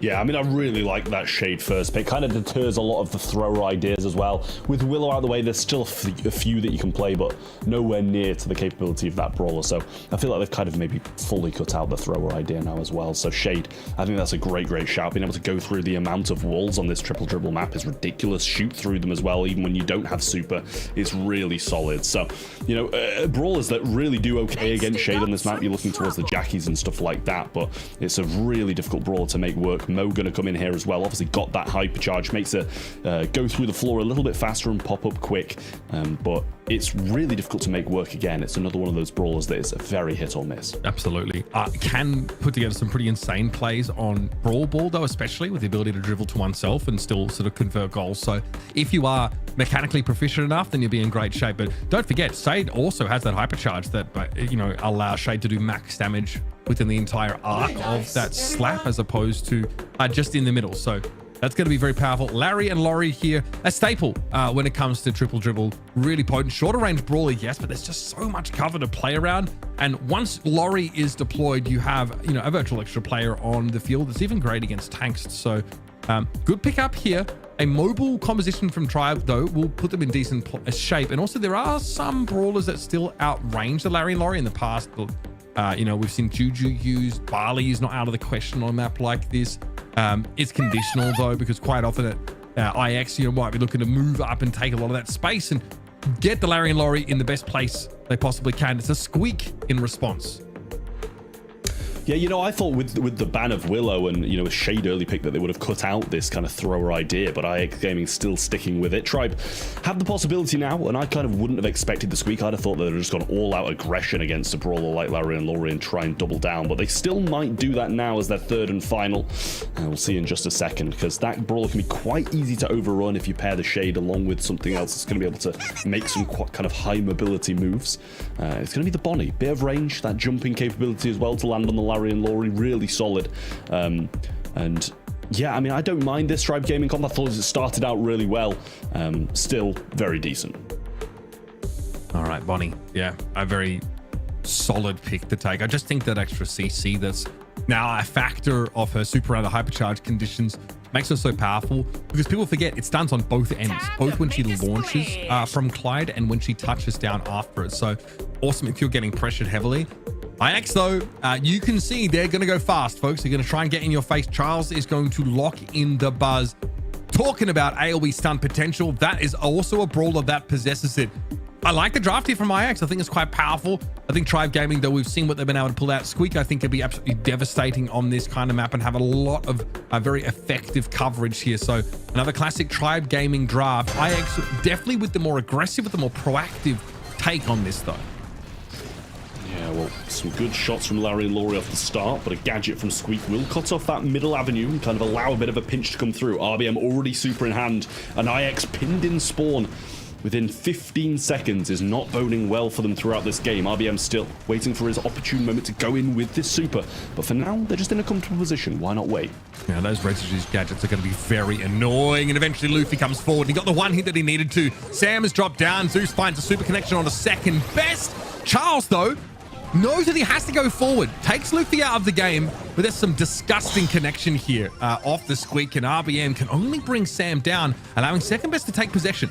Yeah, I mean, I really like that Shade first pick. Kind of deters a lot of the thrower ideas as well. With Willow out of the way, there's still a few that you can play, but nowhere near to the capability of that brawler. So I feel like they've kind of maybe fully cut out the thrower idea now as well. So Shade, I think that's a great shout. Being able to go through the amount of walls on this Triple Dribble map is ridiculous. Shoot through them as well, even when you don't have super, is really solid. So, you know, brawlers that really do okay against Shade on this map, you're looking towards the Jackies and stuff like that, but it's a really difficult brawler to make work. Mo going to come in here as well. Obviously got that hypercharge, makes it go through the floor a little bit faster and pop up quick, but it's really difficult to make work again. It's another one of those brawlers that is a very hit or miss. Absolutely. Can put together some pretty insane plays on Brawl Ball though, especially with the ability to dribble to oneself and still sort of convert goals. So if you are mechanically proficient enough, then you'll be in great shape. But don't forget, Shade also has that hypercharge that, you know, allows Shade to do max damage within the entire arc of that slap, as opposed to just in the middle. So that's going to be very powerful. Larry and Laurie here, a staple when it comes to Triple Dribble. Really potent. Shorter range brawler, yes, but there's just so much cover to play around. And once Laurie is deployed, you have, you know, a virtual extra player on the field that's even great against tanks. So good pickup here. A mobile composition from Tribe, though, will put them in decent shape. And also, there are some brawlers that still outrange the Larry and Laurie in the past. You know, we've seen Juju used. Barley is not out of the question on a map like this. It's conditional, though, because quite often at IX, you know, might be looking to move up and take a lot of that space and get the Larry and Laurie in the best place they possibly can. It's a squeak in response. Yeah, you know, I thought with the ban of Willow and, you know, a Shade early pick that they would have cut out this kind of thrower idea, but IX Gaming still sticking with it. Tribe have the possibility now, and I kind of wouldn't have expected the squeak. I'd have thought they'd have just gone all-out aggression against a brawler like Larry and Laurie and try and double down, but they still might do that now as their third and final. We'll see in just a second, because that brawler can be quite easy to overrun if you pair the Shade along with something else that's going to be able to make some kind of high mobility moves. It's going to be the Bonnie. Bit of range, that jumping capability as well to land on the Larry and Laurie, really solid. And yeah, I mean, I don't mind this Tribe Gaming comp. I thought it started out really well. Still very decent. All right, Bonnie. Yeah, a very solid pick to take. I just think that extra CC that's now a factor of her super under hypercharge conditions makes her so powerful, because people forget it stuns on both ends, both when she launches from Clyde and when she touches down after it. So awesome if you're getting pressured heavily. IX though, you can see they're going to go fast, folks. They're going to try and get in your face. Charles is going to lock in the buzz. Talking about AoE stun potential, that is also a brawler that possesses it. I like the draft here from IX. I think it's quite powerful. I think Tribe Gaming, though, we've seen what they've been able to pull out. Squeak, I think, could be absolutely devastating on this kind of map and have a lot of very effective coverage here. So another classic Tribe Gaming draft. IX definitely with the more aggressive, with the more proactive take on this, though. Yeah, well, some good shots from Larry and Laurie off the start, but a gadget from Squeak will cut off that middle avenue and kind of allow a bit of a pinch to come through. RBM already super in hand, and IX pinned in spawn within 15 seconds is not boding well for them throughout this game. RBM still waiting for his opportune moment to go in with this super, but for now, they're just in a comfortable position. Why not wait? Yeah, those Residues gadgets are going to be very annoying, and eventually Luffy comes forward. He got the one hit that he needed to. Sam has dropped down. Zeus finds a super connection on a second best. Charles, though, knows that he has to go forward, takes Luffy out of the game, but there's some disgusting connection here off the Squeak, and RBM can only bring Sam down, allowing second best to take possession.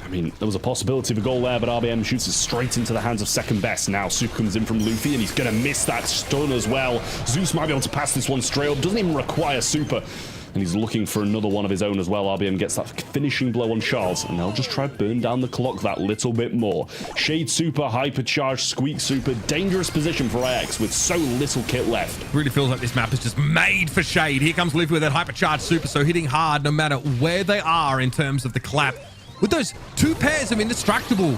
I mean, there was a possibility of a goal there, but RBM shoots it straight into the hands of second best. Now Super comes in from Luffy, and he's going to miss that stun as well. Zeus might be able to pass this one straight up. Doesn't even require Super. And he's looking for another one of his own as well. RBM gets that finishing blow on Charles, and they'll just try to burn down the clock that little bit more. Shade Super, Hypercharge, Squeak Super. Dangerous position for IX with so little kit left. Really feels like this map is just made for Shade. Here comes Luffy with that Hypercharge Super, so hitting hard no matter where they are in terms of the clap. With those two pairs of indestructible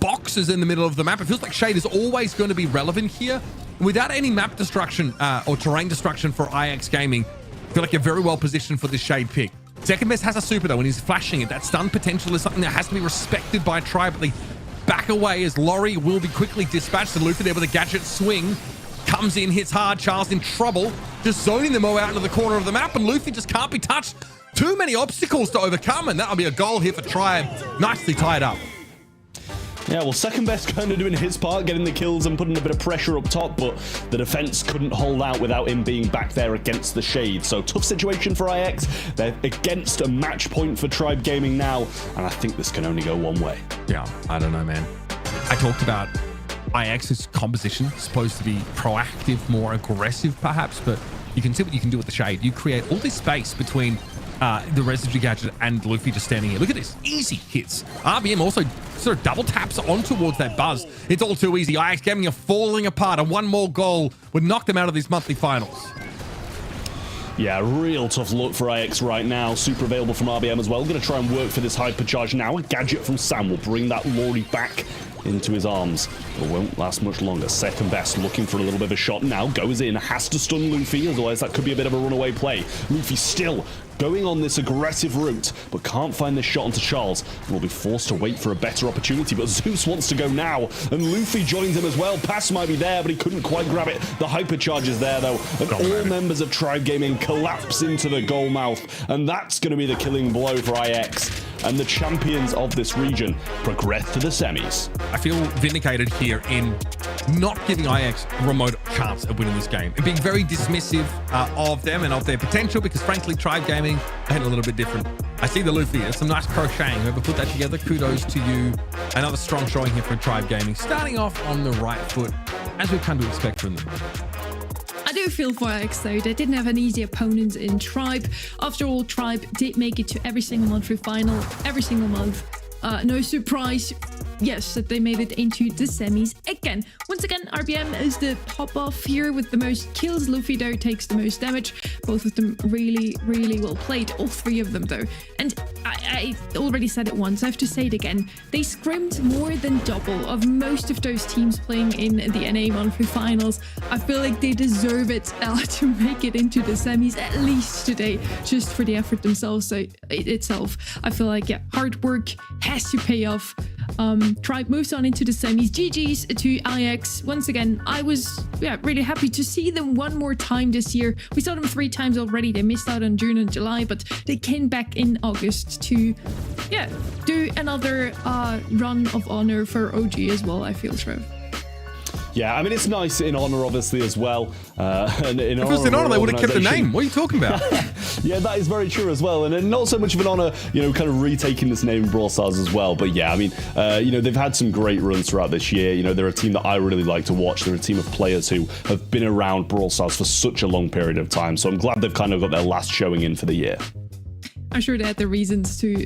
boxes in the middle of the map, it feels like Shade is always going to be relevant here. Without any map destruction or terrain destruction for IX Gaming, I feel like you're very well positioned for this Shade pick. Second best has a super though, when he's flashing it. That stun potential is something that has to be respected by Tribe. But they back away as Laurie will be quickly dispatched. And Luffy there with a gadget swing. Comes in, hits hard. Charles in trouble. Just zoning them all out into the corner of the map. And Luffy just can't be touched. Too many obstacles to overcome, and that'll be a goal here for Tribe. Nicely tied up. Yeah, well, second best kind of doing his part, getting the kills and putting a bit of pressure up top, but the defense couldn't hold out without him being back there against the Shade. So tough situation for IX. They're against a match point for Tribe Gaming now, and I think this can only go one way. Yeah, I don't know, man. I talked about IX's composition, supposed to be proactive, more aggressive perhaps, but you can see what you can do with the Shade. You create all this space between the Residue gadget and Luffy just standing here. Look at this. Easy hits. RBM also sort of double taps on towards that buzz. It's all too easy. IX Gaming are falling apart, and one more goal would knock them out of these monthly finals. Yeah, real tough look for IX right now. Super available from RBM as well. Going to try and work for this hypercharge now. A gadget from Sam will bring that Laurie back into his arms, but won't last much longer. Second best looking for a little bit of a shot now. Goes in, has to stun Luffy, otherwise that could be a bit of a runaway play. Luffy still going on this aggressive route, but can't find this shot onto Charles, and will be forced to wait for a better opportunity. But Zeus wants to go now, and Luffy joins him as well. Pass might be there, but he couldn't quite grab it. The hypercharge is there though, and all members of Tribe Gaming collapse into the goal mouth, and that's going to be the killing blow for IX. And the champions of this region progress to the semis. I feel vindicated here in not giving IX a remote chance of winning this game and being very dismissive of them and of their potential, because frankly, Tribe Gaming had a little bit different. I see the Luffy. There's some nice crocheting. Whoever put that together, kudos to you. Another strong showing here for Tribe Gaming, starting off on the right foot, as we've come to expect from them. I do feel for IX though, they didn't have an easy opponent in Tribe. After all, Tribe did make it to every single monthly final, every single month. No surprise, yes, that they made it into the semis again. Once again, RBM is the top off here with the most kills. Luffy though takes the most damage. Both of them really, really well played. All three of them though. And I already said it once, I have to say it again. They scrimmed more than double of most of those teams playing in the NA monthly finals. I feel like they deserve it to make it into the semis at least today, just for the effort themselves. So itself, I feel like, yeah, hard work has to pay off. Tribe moves on into the semis. GG's to IX. Once again, I was really happy to see them one more time this year. We saw them 3 times already. They missed out on June and July, but they came back in August to do another run of honor for OG as well, I feel, Trev. Yeah, I mean, it's nice in honor, obviously, as well. And if it was in honor, they would have kept the name. What are you talking about? Yeah, that is very true as well. And not so much of an honor, kind of retaking this name in Brawl Stars as well. But yeah, I mean, they've had some great runs throughout this year. They're a team that I really like to watch. They're a team of players who have been around Brawl Stars for such a long period of time. So I'm glad they've kind of got their last showing in for the year. I'm sure they had the reasons to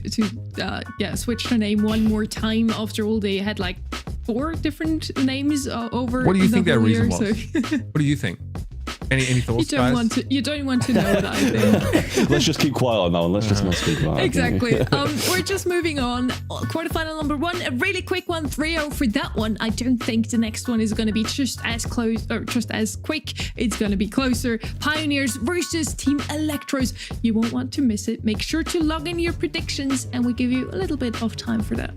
switch their name one more time. After all, they had like 4 different names over. What do you think their reason was? What do you think? Any thoughts, guys? You don't want to know what I think. Let's just keep quiet on that one. Let's just not speak about it. Exactly. We're just moving on. Quarterfinal number 1, a really quick one, 3-0 for that one. I don't think the next one is going to be just as close or just as quick. It's going to be closer. Pioneers versus Team Electros. You won't want to miss it. Make sure to log in your predictions, and we give you a little bit of time for that.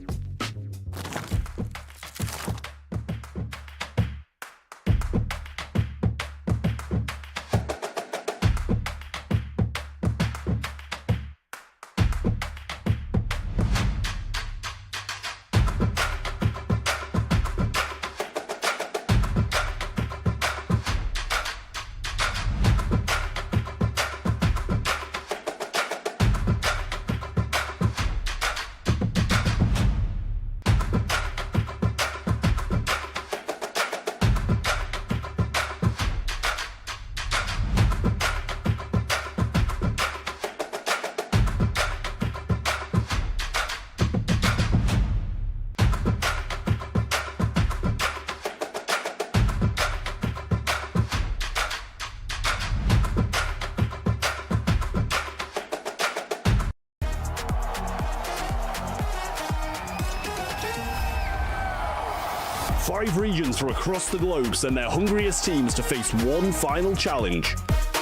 Five regions from across the globe send their hungriest teams to face one final challenge.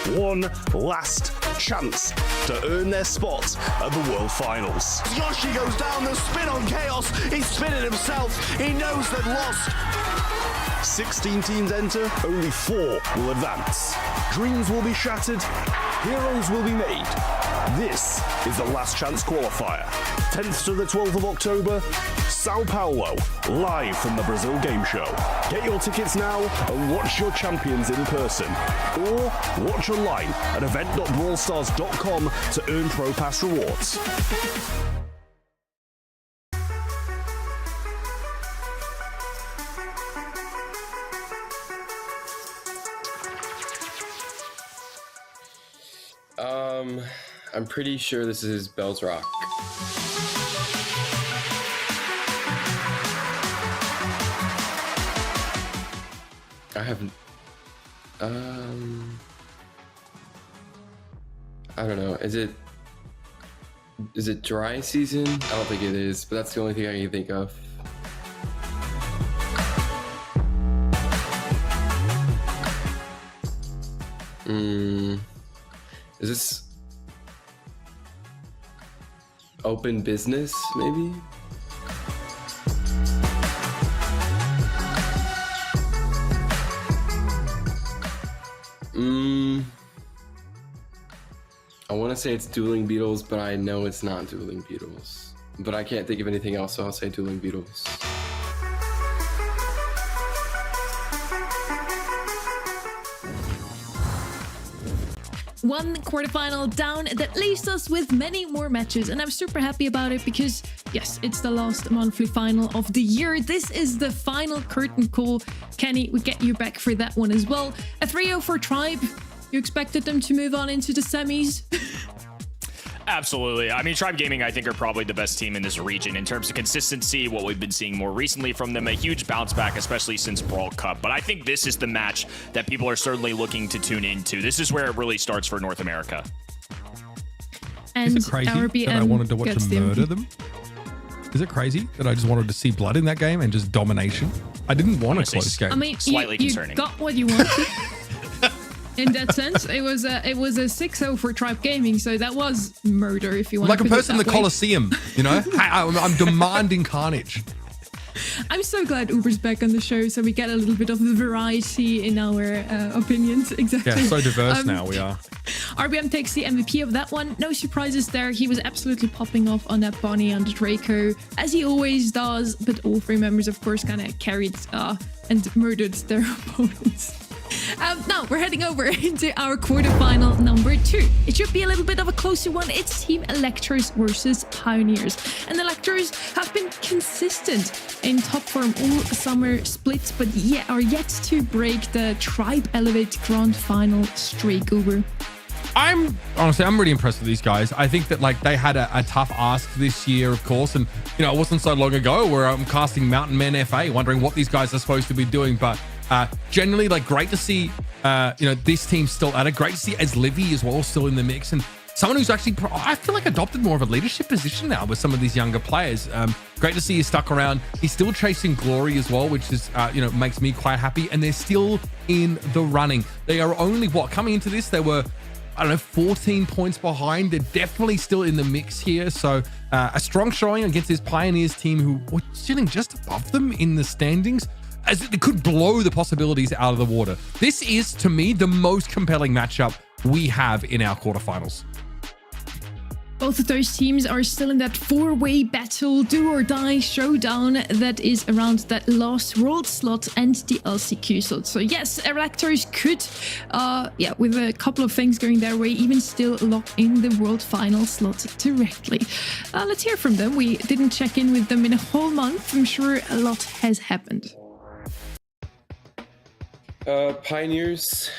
One last chance to earn their spot at the World Finals. Yoshi goes down the spin on Chaos. He's spinning himself. He knows they've lost. 16 teams enter, only 4 will advance. Dreams will be shattered, heroes will be made. This is the last chance qualifier. 10th to the 12th of October, Sao Paulo, live from the Brazil Game Show. Get your tickets now and watch your champions in person. Or watch online at event.brawlstars.com to earn Pro Pass rewards. I'm pretty sure this is Bell's Rock. I haven't. I don't know. Is it dry season? I don't think it is, but that's the only thing I can think of. Is this open business, maybe? I want to say it's Dueling Beetles, but I know it's not Dueling Beetles. But I can't think of anything else, so I'll say Dueling Beetles. One quarterfinal down that leaves us with many more matches, and I'm super happy about it because yes, it's the last monthly final of the year. This is the final curtain call. Kenny, we get you back for that one as well. A 3-0 for Tribe. You expected them to move on into the semis? Absolutely. I mean, Tribe Gaming, I think, are probably the best team in this region in terms of consistency, what we've been seeing more recently from them, a huge bounce back, especially since Brawl Cup. But I think this is the match that people are certainly looking to tune into. This is where it really starts for North America. And is it crazy that I wanted to watch them murder them? Is it crazy that I just wanted to see blood in that game and just domination? I didn't want a close game. I mean, slightly you concerning. got what you wanted. In that sense, it was a 6-0 for Tribe Gaming, so that was murder if you want like to a put person in it the that way. Colosseum, you know? I'm demanding carnage. I'm so glad Uber's back on the show, so we get a little bit of variety in our opinions. Exactly. Yeah, so diverse now we are. RBM takes the MVP of that one. No surprises there. He was absolutely popping off on that Bonnie and the Draco, as he always does. But all three members, of course, kind of carried and murdered their opponents. Now we're heading over into our quarterfinal number 2. It should be a little bit of a closer one. It's Team Electros versus Pioneers. And Electros have been consistent in top form all summer splits, but are yet to break the Tribe Elevate Grand Final streak. Uber. I'm really impressed with these guys. I think that like they had a tough ask this year, of course, and you know it wasn't so long ago where I'm casting Mountain Men FA, wondering what these guys are supposed to be doing. But generally, like great to see this team still at it. Great to see as Livy as well still in the mix, and someone who's actually I feel like adopted more of a leadership position now with some of these younger players. Great to see he's stuck around. He's still chasing glory as well, which is makes me quite happy. And they're still in the running. They are only coming into this. They were 14 points behind. They're definitely still in the mix here. So a strong showing against this Pioneers team who were sitting just above them in the standings, as it could blow the possibilities out of the water. This is, to me, the most compelling matchup we have in our quarterfinals. Both of those teams are still in that 4-way battle, do or die showdown that is around that last world slot and the LCQ slot. So yes, Electros could, with a couple of things going their way, even still lock in the world final slot directly. Let's hear from them. We didn't check in with them in a whole month. I'm sure a lot has happened. Pioneers,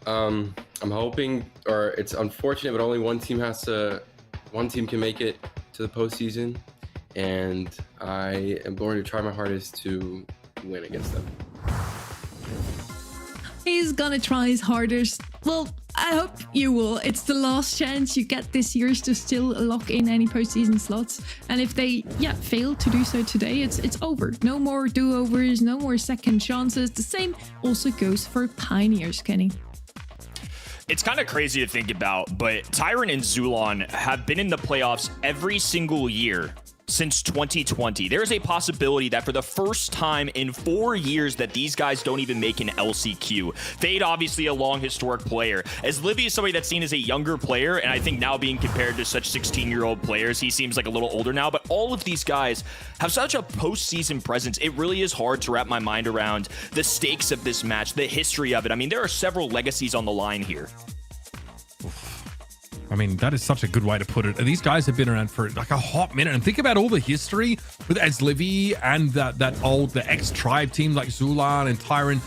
I'm hoping, or it's unfortunate, but only one team can make it to the postseason, and I am going to try my hardest to win against them. He's gonna try his hardest. Well, I hope you will. It's the last chance you get this year to still lock in any postseason slots. And if they, fail to do so today, it's over. No more do-overs, no more second chances. The same also goes for Pioneers, Kenny. It's kind of crazy to think about, but Tyrant and Zulon have been in the playoffs every single year since 2020. There's a possibility that for the first time in 4 years that these guys don't even make an LCQ. Fade, obviously a long historic player. As Livy is somebody that's seen as a younger player, and I think now being compared to such 16-year-old players, he seems like a little older now, but all of these guys have such a postseason presence. It really is hard to wrap my mind around the stakes of this match, the history of it. I mean, there are several legacies on the line here. I mean, that is such a good way to put it. These guys have been around for like a hot minute. And think about all the history with Azlivy and the ex-tribe team like Zulan and Tyron.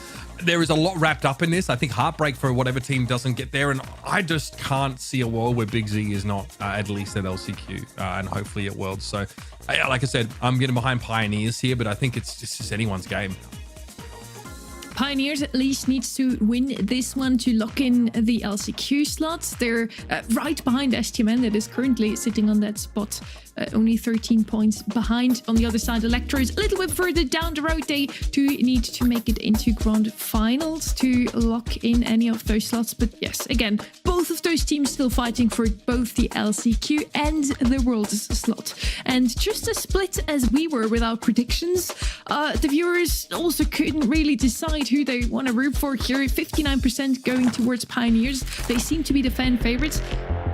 There is a lot wrapped up in this. I think heartbreak for whatever team doesn't get there. And I just can't see a world where Big Z is not at least at LCQ and hopefully at Worlds. So, like I said, I'm getting behind Pioneers here, but I think it's just anyone's game. Pioneers at least needs to win this one to lock in the LCQ slots. They're right behind STMN that is currently sitting on that spot, only 13 points behind. On the other side, Electros a little bit further down the road. They do need to make it into grand finals to lock in any of those slots. But yes, again, both of those teams still fighting for both the LCQ and the Worlds slot. And just as split as we were with our predictions, the viewers also couldn't really decide who they want to root for here. 59% going towards Pioneers. They seem to be the fan favorites.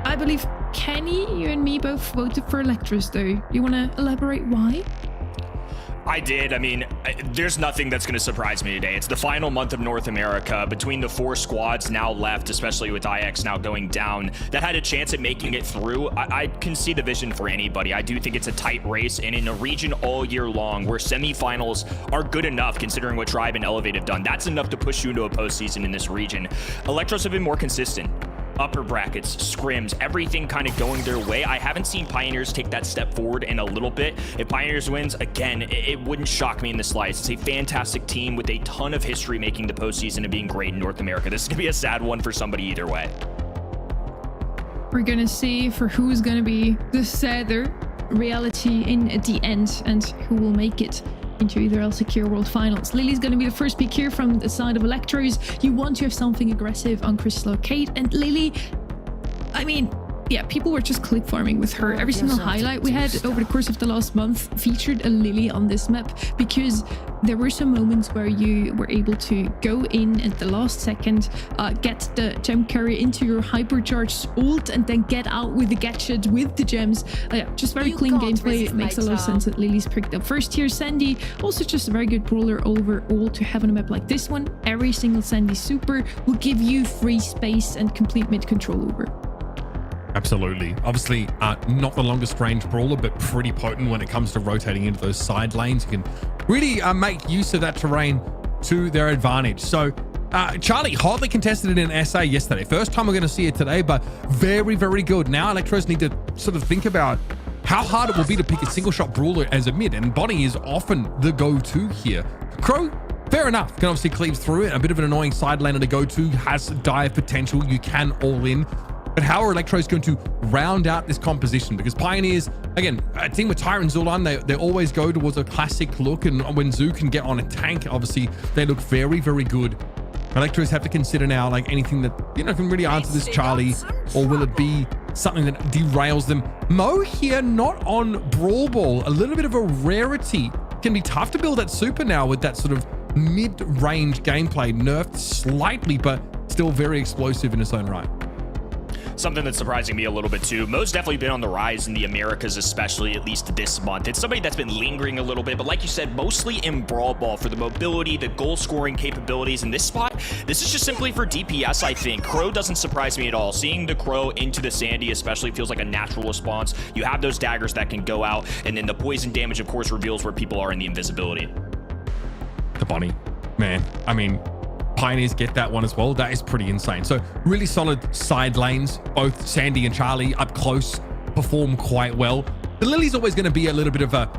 I believe Kenny, you and me both voted for Electros though. You want to elaborate why? I did. I mean, there's nothing that's going to surprise me today. It's the final month of North America. Between the 4 squads now left, especially with IX now going down, that had a chance at making it through. I can see the vision for anybody. I do think it's a tight race, and in a region all year long where semifinals are good enough, considering what Tribe and Elevate have done, that's enough to push you into a postseason in this region. Electros have been more consistent. Upper brackets, scrims, everything kind of going their way. I haven't seen Pioneers take that step forward in a little bit. If Pioneers wins, again, it wouldn't shock me in the slightest. It's a fantastic team with a ton of history making the postseason and being great in North America. This is going to be a sad one for somebody either way. We're going to see for who's going to be the sadder reality in the end and who will make it into either LCQ or World Finals. Lily's going to be the first pick here from the side of Electros. You want to have something aggressive on Crystal Arcade. And Lily, I mean, yeah, people were just clip farming with her. Every single highlight we had over the course of the last month featured a Lily on this map, because there were some moments where you were able to go in at the last second, get the gem carry into your hypercharged ult, and then get out with the gadget with the gems. Yeah, just very clean gameplay. It makes a lot of sense that Lily's picked up first tier. Sandy, also just a very good brawler overall to have on a map like this one. Every single Sandy super will give you free space and complete mid control over. Absolutely. Obviously, not the longest range brawler, but pretty potent when it comes to rotating into those side lanes. You can really make use of that terrain to their advantage. So Charlie hardly contested it in SA yesterday. First time we're going to see it today, but very, very good. Now Electros need to sort of think about how hard it will be to pick a single shot brawler as a mid, and Bonnie is often the go-to here. Crow, fair enough, can obviously cleave through it. A bit of an annoying side laner to go to, has dive potential. You can all in. But how are Electros going to round out this composition? Because Pioneers, again, a team with Tyra and Zulan, they always go towards a classic look. And when Zoo can get on a tank, obviously, they look very, very good. Electros have to consider now, like, anything that, you know, can really answer this Charlie, or will it be something that derails them? Mo here, not on Brawl Ball. A little bit of a rarity. Can be tough to build that super now with that sort of mid-range gameplay. Nerfed slightly, but still very explosive in its own right. Something that's surprising me a little bit too. Mo's definitely been on the rise in the Americas, especially at least this month. It's somebody that's been lingering a little bit, but like you said, mostly in Brawl Ball for the mobility, the goal scoring capabilities. In this spot, this is just simply for DPS, I think. Crow doesn't surprise me at all. Seeing the Crow into the Sandy especially feels like a natural response. You have those daggers that can go out, and then the poison damage, of course, reveals where people are in the invisibility. The Bonnie, man, I mean, Pioneers get that one as well. That is pretty insane. So really solid side lanes. Both Sandy and Charlie up close perform quite well. The Lily's always going to be a little bit of a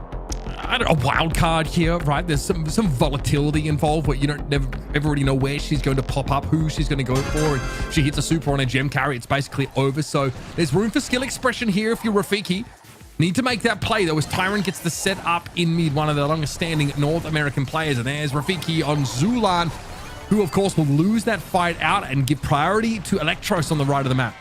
wild card here, right? There's some volatility involved where you don't ever really know where she's going to pop up, who she's going to go for. And if she hits a super on a gem carry, it's basically over. So there's room for skill expression here if you're Rafiki. Need to make that play though, as Tyrant gets the set up in mid, one of the longest standing North American players. And there's Rafiki on Zulan, who of course will lose that fight out and give priority to Electros on the right of the map.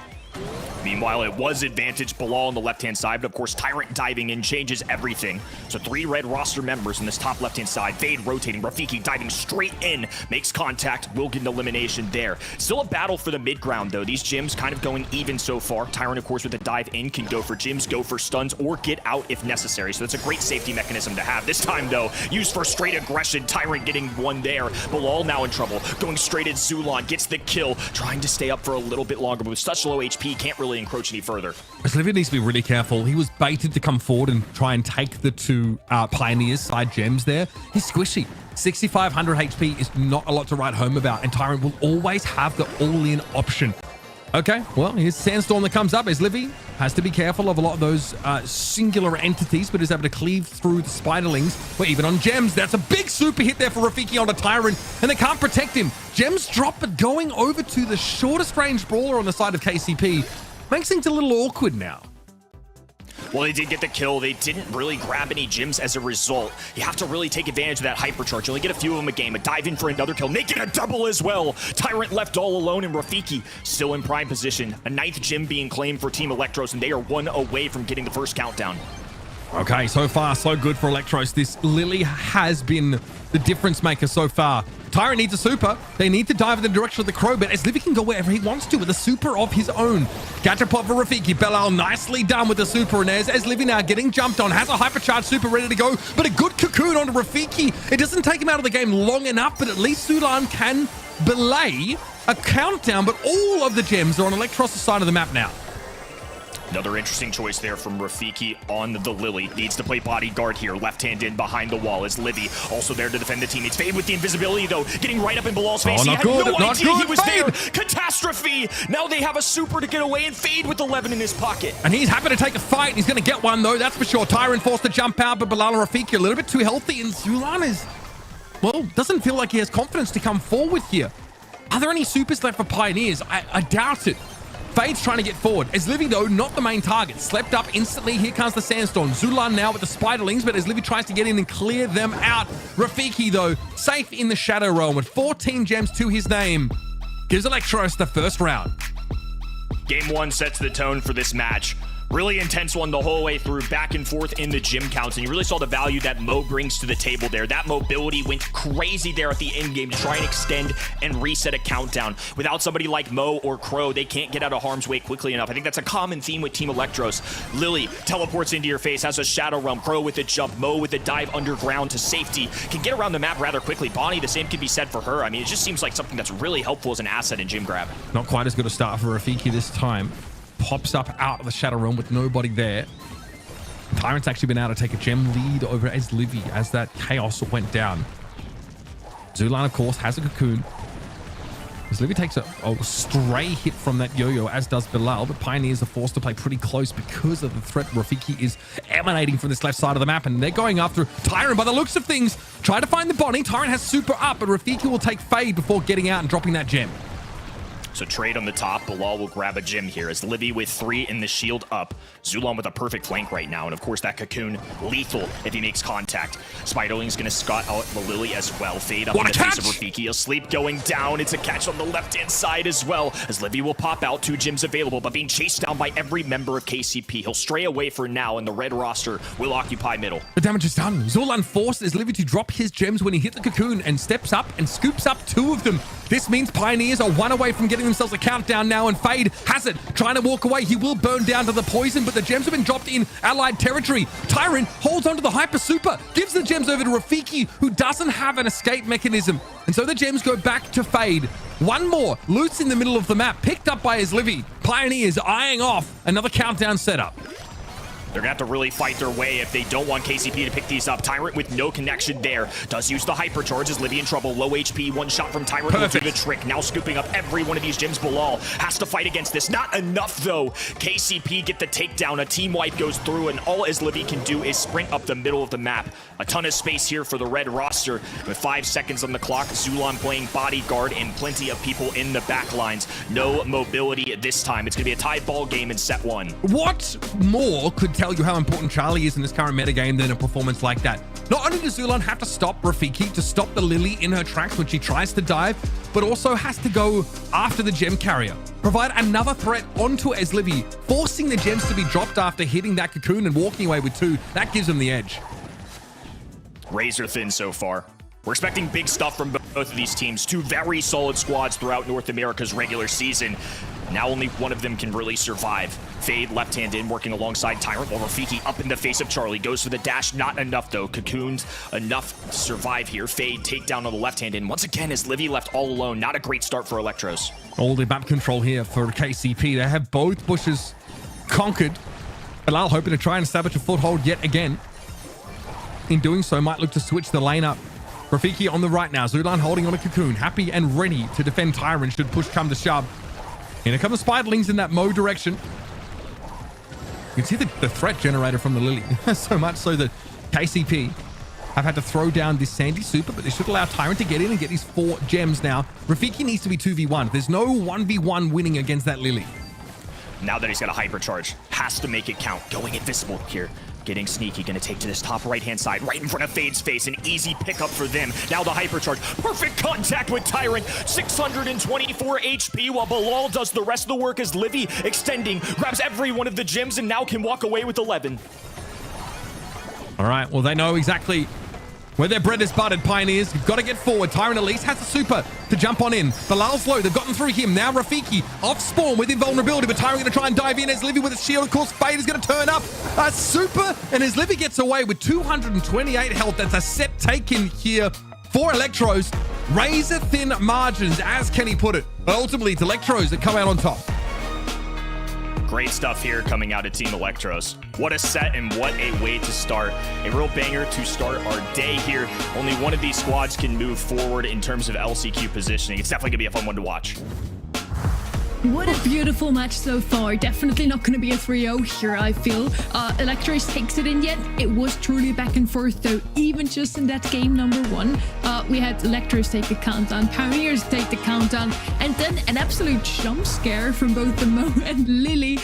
Meanwhile, it was advantage Bilal on the left-hand side, but of course, Tyrant diving in changes everything. So 3 red roster members in this top left-hand side. Vade rotating, Rafiki diving straight in, makes contact, will get an elimination there. Still a battle for the mid-ground, though. These gyms kind of going even so far. Tyrant, of course, with a dive in, can go for gyms, go for stuns, or get out if necessary. So that's a great safety mechanism to have. This time, though, used for straight aggression. Tyrant getting one there. Bilal now in trouble. Going straight at Zulan, gets the kill, trying to stay up for a little bit longer, but with such low HP, can't really encroach any further. Olivia needs to be really careful. He was baited to come forward and try and take the 2 Pioneers side gems there. He's squishy. 6,500 HP is not a lot to write home about, and Tyrant will always have the all-in option. Okay, well, here's Sandstorm that comes up as Livy has to be careful of a lot of those singular entities, but is able to cleave through the spiderlings. We're even on gems. That's a big super hit there for Rafiki on a Tyrant, and they can't protect him. Gems drop, but going over to the shortest range brawler on the side of KCP makes things a little awkward now. Well, they did get the kill. They didn't really grab any gems as a result. You have to really take advantage of that hypercharge. You only get a few of them a game. A dive in for another kill, making a double as well. Tyrant left all alone, and Rafiki still in prime position. A 9th gem being claimed for Team Electros, and they are 1 away from getting the first countdown. Okay, so far, so good for Electros. This Lily has been the difference maker so far. Tyrant needs a super. They need to dive in the direction of the Crow, but as Livy can go wherever he wants to with a super of his own. Gotcha pop for Rafiki. Belal nicely done with the super, and as Livy now getting jumped on, has a hypercharged super ready to go, but a good cocoon onto Rafiki. It doesn't take him out of the game long enough, but at least Sulan can belay a countdown, but all of the gems are on Electros' side of the map now. Another interesting choice there from Rafiki on the Lily. Needs to play bodyguard here. Left hand in behind the wall is Livy. Also there to defend the teammates. Fade with the invisibility, though. Getting right up in Bilal's face. He had no idea he was there. Catastrophe. Now they have a super to get away, and Fade with 11 in his pocket. And he's happy to take a fight. He's going to get one, though. That's for sure. Tyrant forced to jump out, but Bilal and Rafiki a little bit too healthy. And Zulan is, well, doesn't feel like he has confidence to come forward here. Are there any supers left for Pioneers? I doubt it. Fade's trying to get forward. As Livy, though, not the main target. Slept up instantly. Here comes the Sandstorm. Zulan now with the Spiderlings, but as Livy tries to get in and clear them out. Rafiki, though, safe in the Shadow Realm with 14 gems to his name. Gives Electros the first round. Game 1 sets the tone for this match. Really intense one the whole way through, back and forth in the gym counts, and you really saw the value that Mo brings to the table there. That mobility went crazy there at the end game to try and extend and reset a countdown. Without somebody like Mo or Crow, they can't get out of harm's way quickly enough. I think that's a common theme with Team Electros. Lily teleports into your face, has a Shadow Realm. Crow with a jump, Mo with a dive underground to safety. Can get around the map rather quickly. Bonnie, the same could be said for her. I mean, it just seems like something that's really helpful as an asset in gym grab. Not quite as good a start for Rafiki this time. Pops up out of the Shadow Realm with nobody there. Tyrant's actually been able to take a gem lead over Livy as that chaos went down. Zulan, of course, has a cocoon. Livy takes a stray hit from that yo-yo, as does Bilal, but Pioneers are forced to play pretty close because of the threat Rafiki is emanating from this left side of the map, and they're going after Tyrant by the looks of things. Try to find the Bonnie. Tyrant has super up, but Rafiki will take Fade before getting out and dropping that gem. So trade on the top. Bilal will grab a gem here as Livy with 3 in the shield up. Zulan with a perfect flank right now. And of course that cocoon lethal if he makes contact. Spiderling's going to scot out the Lily as well. Fade up in the face of Rafiki. A sleep going down. It's a catch on the left-hand side as well as Livy will pop out. 2 gems available, but being chased down by every member of KCP. He'll stray away for now, and the red roster will occupy middle. The damage is done. Zulan forces Livy to drop his gems when he hit the cocoon and steps up and scoops up 2 of them. This means Pioneers are 1 away from getting themselves a countdown now, and Fade has it. Trying to walk away. He will burn down to the poison, but the gems have been dropped in allied territory. Tyrant holds onto the hyper super, gives the gems over to Rafiki, who doesn't have an escape mechanism. And so the gems go back to Fade. 1 more. Loot's in the middle of the map, picked up by Livy. Pioneers eyeing off another countdown setup. They're going to have to really fight their way if they don't want KCP to pick these up. Tyrant with no connection there. Does use the hypercharge as Livy in trouble. Low HP, 1 shot from Tyrant will do the trick. Now scooping up every one of these gems. Bilal has to fight against this. Not enough though. KCP get the takedown. A team wipe goes through, and all as Livy can do is sprint up the middle of the map. A ton of space here for the red roster. With 5 seconds on the clock, Zulan playing bodyguard and plenty of people in the back lines. No mobility this time. It's going to be a tie ball game in set 1. What more could tell you how important Charlie is in this current metagame than a performance like that? Not only does Zulan have to stop Rafiki, to stop the Lily in her tracks when she tries to dive, but also has to go after the gem carrier. Provide another threat onto Livy, forcing the gems to be dropped after hitting that cocoon and walking away with 2. That gives them the edge. Razor thin so far. We're expecting big stuff from both of these teams. 2 very solid squads throughout North America's regular season. Now only one of them can really survive. Fade left hand in, working alongside Tyrant, while Rafiki up in the face of Charlie. Goes for the dash, not enough though. Cocooned enough to survive here. Fade takedown on the left hand in. Once again, as Livy left all alone. Not a great start for Electros. All the map control here for KCP. They have both bushes conquered. Bilal hoping to try and establish a foothold yet again. In doing so, might look to switch the lane up. Rafiki on the right now. Zulan holding on a cocoon, happy and ready to defend Tyrant should push come to shove. Here come the Spiderlings in that Mo direction. You can see the threat generator from the Lily. So much so that KCP have had to throw down this Sandy Super, but they should allow Tyrant to get in and get his 4 gems now. Rafiki needs to be 2v1. There's no 1v1 winning against that Lily. Now that he's got a hypercharge, has to make it count. Going invisible here. Getting sneaky, gonna take to this top right-hand side, right in front of Fade's face. An easy pickup for them. Now the hypercharge. Perfect contact with Tyrant. 624 HP while Bilal does the rest of the work as Livy extending, grabs every one of the gems and now can walk away with 11. All right, well, they know exactly where their bread is buttered, Pioneers. You've got to get forward. Tyrant at least has the super to jump on in. Bilal's low. They've gotten through him. Now Rafiki off spawn with invulnerability, but Tyrant going to try and dive in as Livy with a shield. Of course, Fade is going to turn up. A super, and as Livy gets away with 228 health. That's a set taken here for Electros. Razor thin margins, as Kenny put it. But ultimately, it's Electros that come out on top. Great stuff here coming out of Team Electros. What a set and what a way to start. A real banger to start our day here. Only one of these squads can move forward in terms of LCQ positioning. It's definitely going to be a fun one to watch. What a beautiful match so far. Definitely not going to be a 3-0 here, I feel. Electros takes it in yet. It was truly back and forth, though. Even just in that game number 1, we had Electros take the countdown, Pioneers take the countdown, and then an absolute jump scare from both the Mo and Lily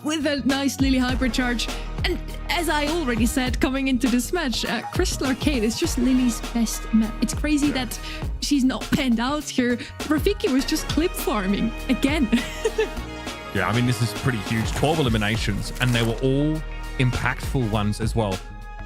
with a nice Lily hypercharge. And as I already said, coming into this match, Crystal Arcade is just Lily's best map. It's crazy that she's not panned out here. Rafiki was just clip farming again. Yeah, I mean, this is pretty huge. 12 eliminations, and they were all impactful ones as well.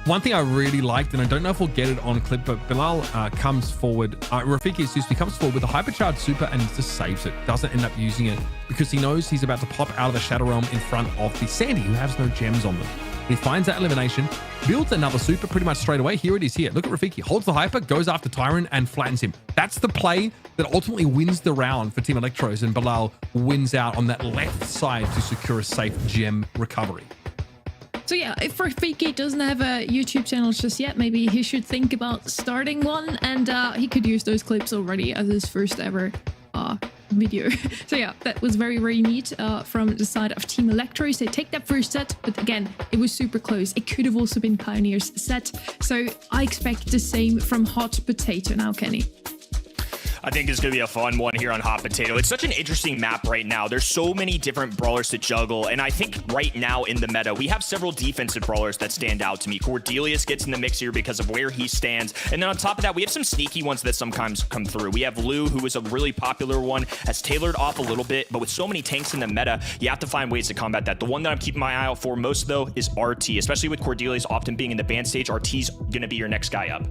One thing I really liked, and I don't know if we'll get it on clip, but Bilal comes forward, Rafiki, excuse me, comes forward with a hypercharged super and just saves it. Doesn't end up using it because he knows he's about to pop out of the Shadow Realm in front of the Sandy, who has no gems on them. He finds that elimination, builds another super pretty much straight away. Here it is here. Look at Rafiki. Holds the hyper, goes after Tyrant, and flattens him. That's the play that ultimately wins the round for Team Electros, and Bilal wins out on that left side to secure a safe gem recovery. So yeah, if Rafiki doesn't have a YouTube channel just yet, maybe he should think about starting one, and he could use those clips already as his first ever video. So yeah, that was very, very neat from the side of Team Electros. They take that first set, but again, it was super close. It could have also been Pioneer's set. So I expect the same from Hot Potato now, Kenny. I think it's going to be a fun one here on Hot Potato. It's such an interesting map right now. There's so many different brawlers to juggle, and I think right now in the meta, we have several defensive brawlers that stand out to me. Cordelius gets in the mix here because of where he stands, and then on top of that, we have some sneaky ones that sometimes come through. We have Lou, who is a really popular one, has tailored off a little bit, but with so many tanks in the meta, you have to find ways to combat that. The one that I'm keeping my eye out for most, though, is RT, especially with Cordelius often being in the ban stage. RT's going to be your next guy up.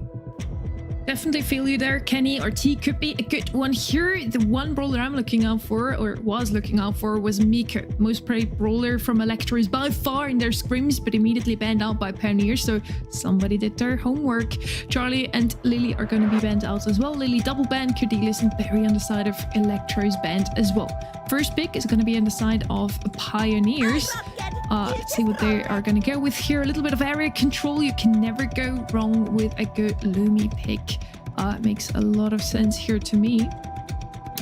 Definitely feel you there, Kenny. RT could be a good one here. The one brawler I'm looking out for, or was looking out for, was Miko. Most played brawler from Electros by far in their scrims, but immediately banned out by Pioneer, so somebody did their homework. Charlie and Lily are going to be banned out as well. Lily double banned, Cordelius and Barry on the side of Electros banned as well. First pick is going to be on the side of Pioneers. Let's see what they are going to go with here. A little bit of area control. You can never go wrong with a good Lumi pick. Makes a lot of sense here to me.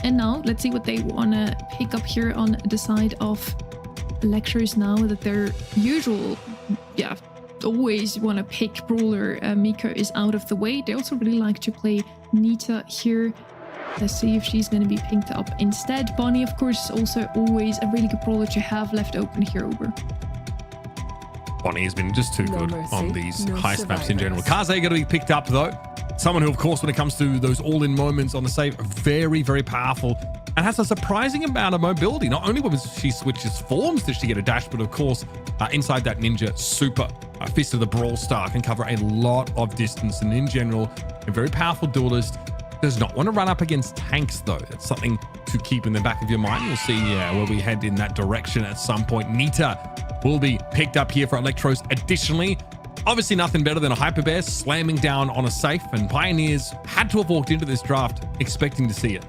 And now let's see what they want to pick up here on the side of Electros now that their usual, always want to pick brawler. Miko is out of the way. They also really like to play Nita here. Let's see if she's going to be picked up instead. Bonnie, of course, also always a really good brawler to have left open here, Uber. Bonnie has been just too good on these heist maps in general. Kaze going to be picked up, though. Someone who, of course, when it comes to those all-in moments on the save, very, very powerful and has a surprising amount of mobility. Not only when she switches forms does she get a dash, but of course, inside that ninja super Fist of the Brawl Star can cover a lot of distance. And in general, a very powerful duelist. Does not want to run up against tanks, though. That's something to keep in the back of your mind. We'll see where we head in that direction at some point. Nita will be picked up here for Electros. Additionally, obviously nothing better than a Hyper Bear slamming down on a safe, and Pioneers had to have walked into this draft expecting to see it.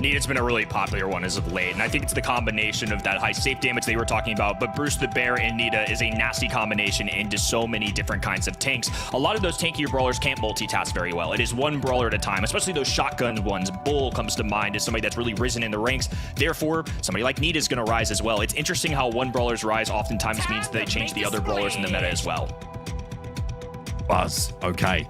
Nita's been a really popular one as of late, and I think it's the combination of that high safe damage they were talking about, but Bruce the Bear and Nita is a nasty combination into so many different kinds of tanks. A lot of those tankier brawlers can't multitask very well. It is one brawler at a time, especially those shotgun ones. Bull comes to mind as somebody that's really risen in the ranks. Therefore, somebody like Nita is going to rise as well. It's interesting how one brawler's rise oftentimes means they change the other brawlers in the meta as well. Buzz, okay.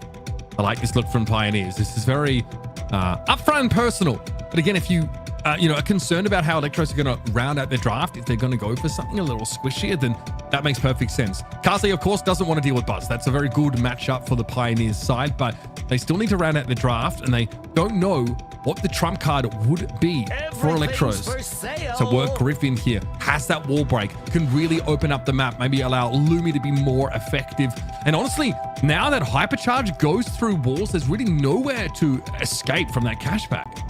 I like this look from Pioneers. This is very upfront and personal. But again, if you are concerned about how Electros are going to round out their draft, if they're going to go for something a little squishier, then that makes perfect sense. Kaze, of course, doesn't want to deal with Buzz. That's a very good matchup for the Pioneers side, but they still need to round out the draft, and they don't know what the trump card would be for Electros. So work Griffin here, has that wall break, can really open up the map, maybe allow Lumi to be more effective. And honestly, now that Hypercharge goes through walls, there's really nowhere to escape from that cashback.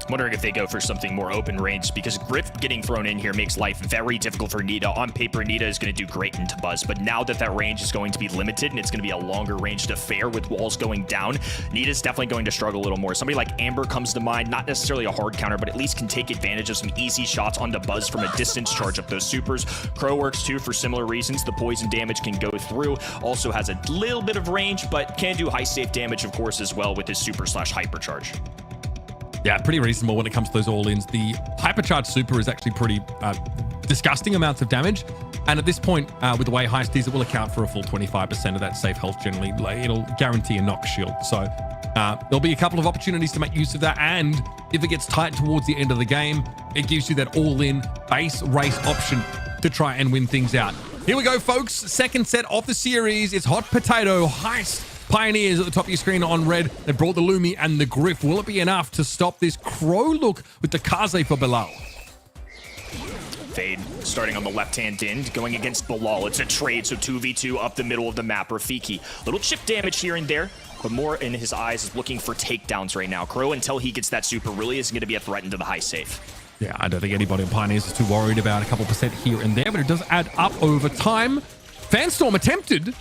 Wondering if they go for something more open range, because Griff getting thrown in here makes life very difficult for Nita. On paper, Nita is going to do great into Buzz, but now that that range is going to be limited and it's going to be a longer ranged affair with walls going down, Nita's definitely going to struggle a little more. Somebody like Amber comes to mind, not necessarily a hard counter, but at least can take advantage of some easy shots onto Buzz from a distance, charge up those supers. Crow works too for similar reasons. The poison damage can go through, also has a little bit of range, but can do high safe damage, of course, as well with his super / hypercharge. Yeah, pretty reasonable when it comes to those all-ins. The hypercharged super is actually pretty disgusting amounts of damage. And at this point, with the way heist is, it will account for a full 25% of that safe health generally. It'll guarantee a knock shield. So there'll be a couple of opportunities to make use of that. And if it gets tight towards the end of the game, it gives you that all-in base race option to try and win things out. Here we go, folks. Second set of the series. It's Hot Potato Heist. Pioneers at the top of your screen on red. They brought the Lumi and the Griff. Will it be enough to stop this Crow look with the Kaze for Bilal? Fade starting on the left-hand end, going against Bilal. It's a trade, so 2v2 up the middle of the map. Rafiki, little chip damage here and there, but more in his eyes is looking for takedowns right now. Crow, until he gets that super, really isn't going to be a threat into the high safe. Yeah, I don't think anybody on Pioneers is too worried about a couple percent here and there, but it does add up over time. Fanstorm attempted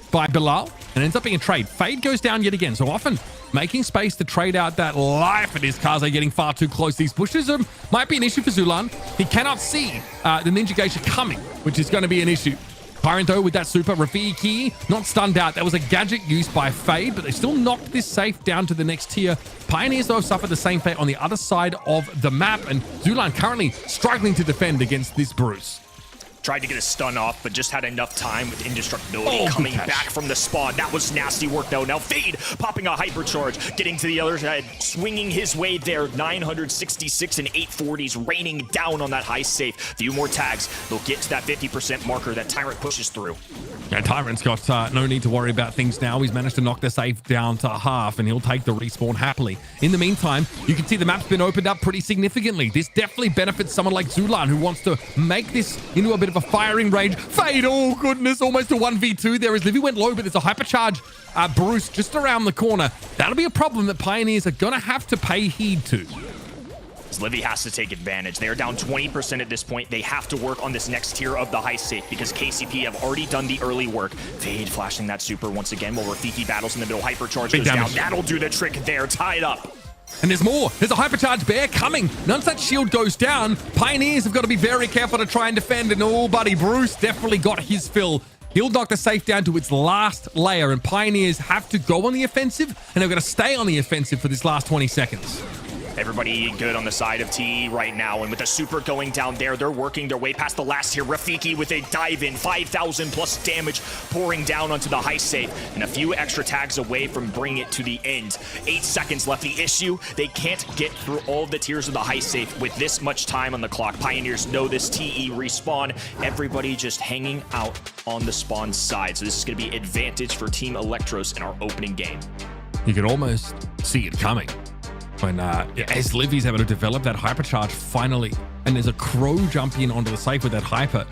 by Bilal and ends up being a trade. Fade goes down yet again, so often making space to trade out that life. It is Kaze getting far too close. These bushes might be an issue for Zulan. He cannot see the Ninja Geisha coming, which is going to be an issue. Tyrant, though, with that super. Rafiki not stunned out. That was a gadget used by Fade, but they still knocked this safe down to the next tier. Pioneers, though, have suffered the same fate on the other side of the map, and Zulan currently struggling to defend against this Bruce. Tried to get a stun off, but just had enough time with indestructibility coming back from the spawn. That was nasty work, though. Now Fade popping a hypercharge, getting to the other side, swinging his way there. 966 and 840s raining down on that high safe. Few more tags. They'll get to that 50% marker that Tyrant pushes through. Yeah, Tyrant's got no need to worry about things now. He's managed to knock the safe down to half, and he'll take the respawn happily. In the meantime, you can see the map's been opened up pretty significantly. This definitely benefits someone like Zulan, who wants to make this into a bit of a firing range. Fade, oh goodness, almost a 1v2 there as Livy went low, but there's a hypercharge Bruce just around the corner. That'll be a problem that Pioneers are going to have to pay heed to. Livy has to take advantage. They are down 20% at this point. They have to work on this next tier of the high safe because KCP have already done the early work. Fade flashing that super once again while Rafiki battles in the middle. Hypercharge goes down. That'll do the trick there. Tie it up. And there's more. There's a hypercharge bear coming. Once that shield goes down, Pioneers have got to be very careful to try and defend. And oh, buddy, Bruce definitely got his fill. He'll knock the safe down to its last layer, and Pioneers have to go on the offensive, and they're going to stay on the offensive for this last 20 seconds. Everybody good on the side of TE right now, and with the super going down there, they're working their way past the last tier. Rafiki with a dive in, 5,000 plus damage pouring down onto the high safe, and a few extra tags away from bringing it to the end. 8 seconds left. The issue, they can't get through all of the tiers of the high safe with this much time on the clock. Pioneers know this. TE respawn. Everybody just hanging out on the spawn side. So this is going to be advantage for Team Electros in our opening game. You can almost see it coming. When as Livy's able to develop that hypercharge finally, and there's a Crow jump in onto the safe with that hyper,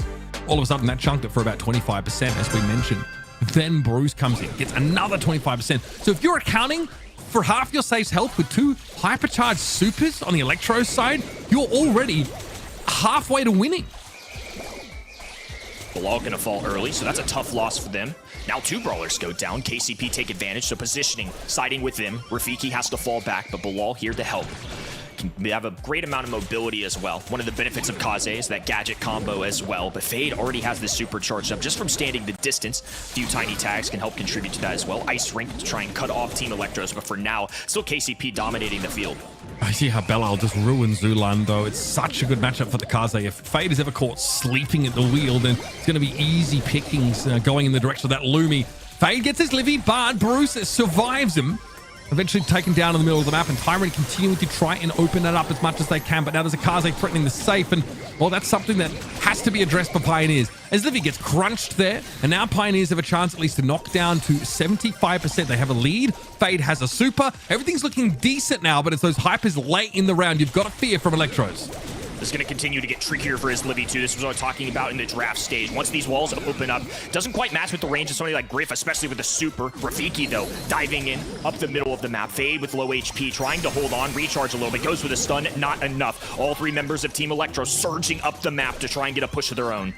all of a sudden that chunked it for about 25%, as we mentioned. Then Bruce comes in, gets another 25%. So if you're accounting for half your safe's health with 2 hypercharged supers on the Electros side, you're already halfway to winning. Bilal gonna fall early, so that's a tough loss for them. Now 2 brawlers go down. KCP take advantage, so positioning, siding with them. Rafiki has to fall back, but Bilal here to help. Can have a great amount of mobility as well. One of the benefits of Kaze is that gadget combo as well, but Fade already has this super charged up just from standing the distance. A few tiny tags can help contribute to that as well. Ice Rink to try and cut off Team Electros, but for now, still KCP dominating the field. I see how Belal just ruins Zulan, though. It's such a good matchup for the Kaze. If Fade is ever caught sleeping at the wheel, then it's going to be easy pickings going in the direction of that Lumi. Fade gets his Livy, but Bruce survives him. Eventually taken down in the middle of the map, and Tyrant continuing to try and open it up as much as they can. But now there's a Kaze threatening the safe, and well, that's something that has to be addressed by Pioneers. As Livy gets crunched there, and now Pioneers have a chance at least to knock down to 75%. They have a lead. Fade has a super. Everything's looking decent now, but it's those hypers late in the round you've got to fear from Electros. This is going to continue to get trickier for his Livy too. This was what I was talking about in the draft stage. Once these walls open up, doesn't quite match with the range of somebody like Griff, especially with the super. Rafiki, though, diving in up the middle of the map. Fade with low HP, trying to hold on, recharge a little bit. Goes with a stun, not enough. All 3 members of Team Electro surging up the map to try and get a push of their own.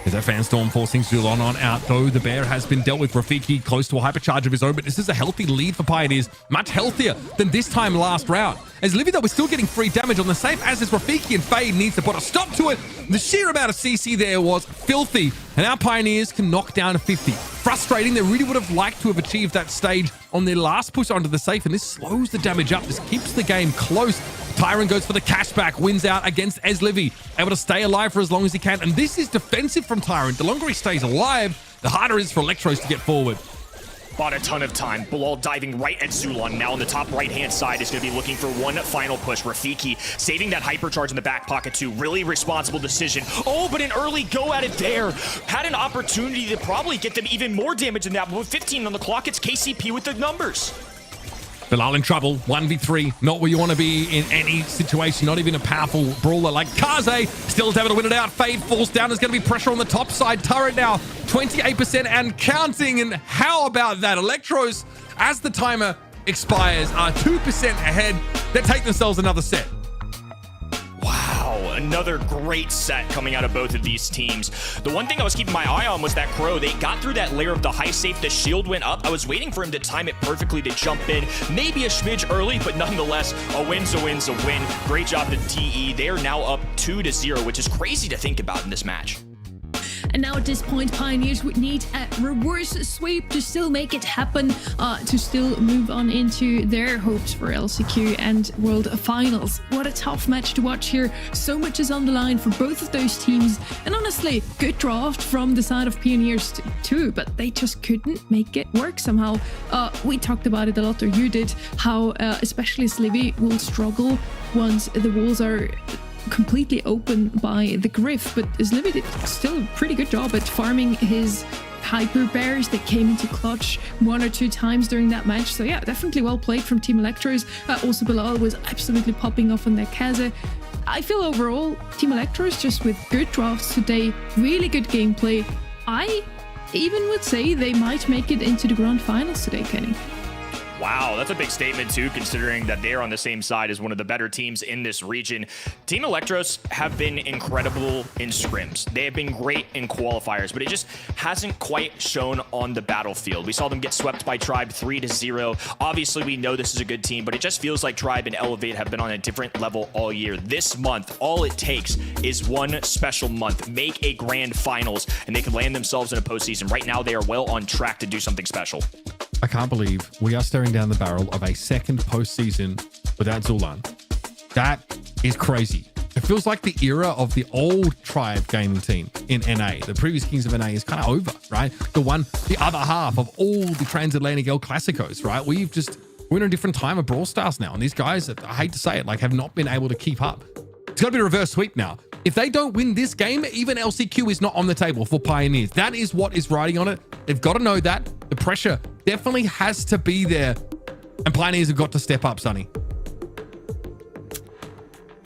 Is that Fanstorm forcing Zulan on out, though the bear has been dealt with. Rafiki close to a hypercharge of his own, but this is a healthy lead for Pioneers. Much healthier than this time last round. As Livy, though, we're still getting free damage on the safe, as is Rafiki, and Fade needs to put a stop to it. The sheer amount of CC there was filthy, and our Pioneers can knock down to 50. Frustrating. They really would have liked to have achieved that stage on their last push onto the safe, and this slows the damage up. This keeps the game close. Tyrant goes for the cashback, wins out against Livy, able to stay alive for as long as he can. And this is defensive from Tyrant. The longer he stays alive, the harder it is for Electros to get forward. Bought a ton of time. Bilal diving right at Zulan. Now on the top right-hand side is going to be looking for one final push. Rafiki saving that hypercharge in the back pocket too. Really responsible decision. Oh, but an early go at it there. Had an opportunity to probably get them even more damage than that. But with 15 on the clock, it's KCP with the numbers. Bilal in trouble, 1v3, not where you want to be in any situation, not even a powerful brawler like Kaze. Still able to win it out. Fade falls down. There's going to be pressure on the top side. Turret now, 28% and counting. And how about that? Electros, as the timer expires, are 2% ahead. They take themselves another set. Wow, another great set coming out of both of these teams. The one thing I was keeping my eye on was that Crow. They got through that layer of the high safe. The shield went up. I was waiting for him to time it perfectly to jump in. Maybe a smidge early, but nonetheless, a win's a win's a win. Great job to TE. They are now up 2-0, which is crazy to think about in this match. And now at this point, Pioneers would need a reverse sweep to still make it happen, to still move on into their hopes for LCQ and World Finals. What a tough match to watch here. So much is on the line for both of those teams. And honestly, good draft from the side of Pioneers too, but they just couldn't make it work somehow. We talked about it a lot, or you did, how especially Slivy will struggle once the walls are completely open by the Griff, but Slivy did still a pretty good job at farming his hyper bears that came into clutch 1 or 2 times during that match. So yeah, definitely well played from Team Electros. Also Bilal was absolutely popping off on their Kaze. I feel overall Team Electros just with good drafts today, really good gameplay. I even would say they might make it into the grand finals today, Kenny. Wow, that's a big statement too, considering that they're on the same side as one of the better teams in this region. Team Electros have been incredible in scrims. They have been great in qualifiers, but it just hasn't quite shown on the battlefield. We saw them get swept by Tribe 3-0. Obviously, we know this is a good team, but it just feels like Tribe and Elevate have been on a different level all year. This month, all it takes is one special month. Make a grand finals, and they can land themselves in a postseason. Right now, they are well on track to do something special. I can't believe we are staring down the barrel of a second postseason without Zulan. That is crazy. It feels like the era of the old Tribe gaming team in NA. The previous Kings of NA is kind of over, right? The other half of all the transatlantic El Clasicos, right? We're in a different time of Brawl Stars now. And these guys, I hate to say it, have not been able to keep up. It's got to be a reverse sweep now. If they don't win this game, even LCQ is not on the table for Pioneers. That is what is riding on it. They've got to know that. The pressure definitely has to be there. And Pioneers have got to step up, Sonny.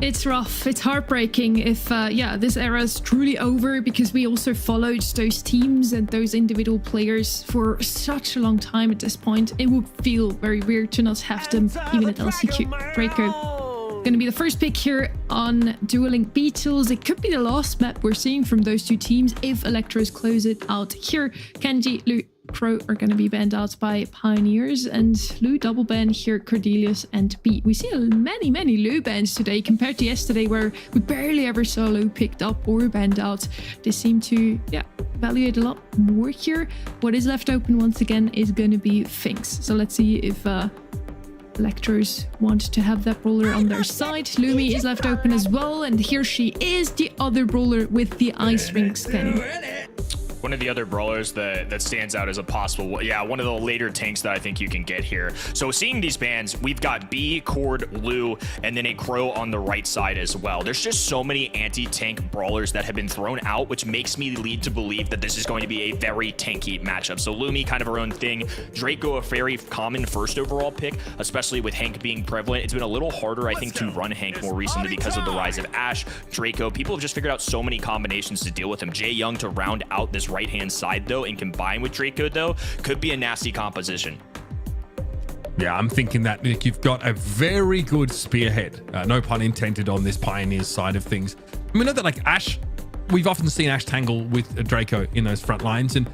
It's rough. It's heartbreaking if, this era is truly over, because we also followed those teams and those individual players for such a long time at this point. It would feel very weird to not have them even at LCQ. Draco going to be the first pick here on Dueling Beetles. It could be the last map we're seeing from those two teams if Electros close it out here. Kenji, Lu, Crow are going to be banned out by Pioneers, and Lu double ban here, Cordelius and B. We see many Lu bans today compared to yesterday, where we barely ever saw Lu picked up or banned out. They seem to evaluate a lot more here. What is left open once again is going to be Finks. So let's see if Electros want to have that brawler on their side. Lumi is left open as well, and here she is, the other brawler with the ice ring skin. One of the other brawlers that stands out as a possible, one of the later tanks that I think you can get here. So seeing these bans, we've got B, Cord, Lu, and then a Crow on the right side as well. There's just so many anti-tank brawlers that have been thrown out, which makes me lead to believe that this is going to be a very tanky matchup. So Lumi, kind of her own thing. Draco, a very common first overall pick, especially with Hank being prevalent. It's been a little harder, I think, to run Hank more recently because of the rise of Ashe. Draco, people have just figured out so many combinations to deal with him. Jay Young to round out this right-hand side, though, and combine with Draco, though, could be a nasty composition. Yeah, I'm thinking that you've got a very good spearhead, no pun intended, on this Pioneers side of things. We know that Ashe, we've often seen Ashe tangle with Draco in those front lines, and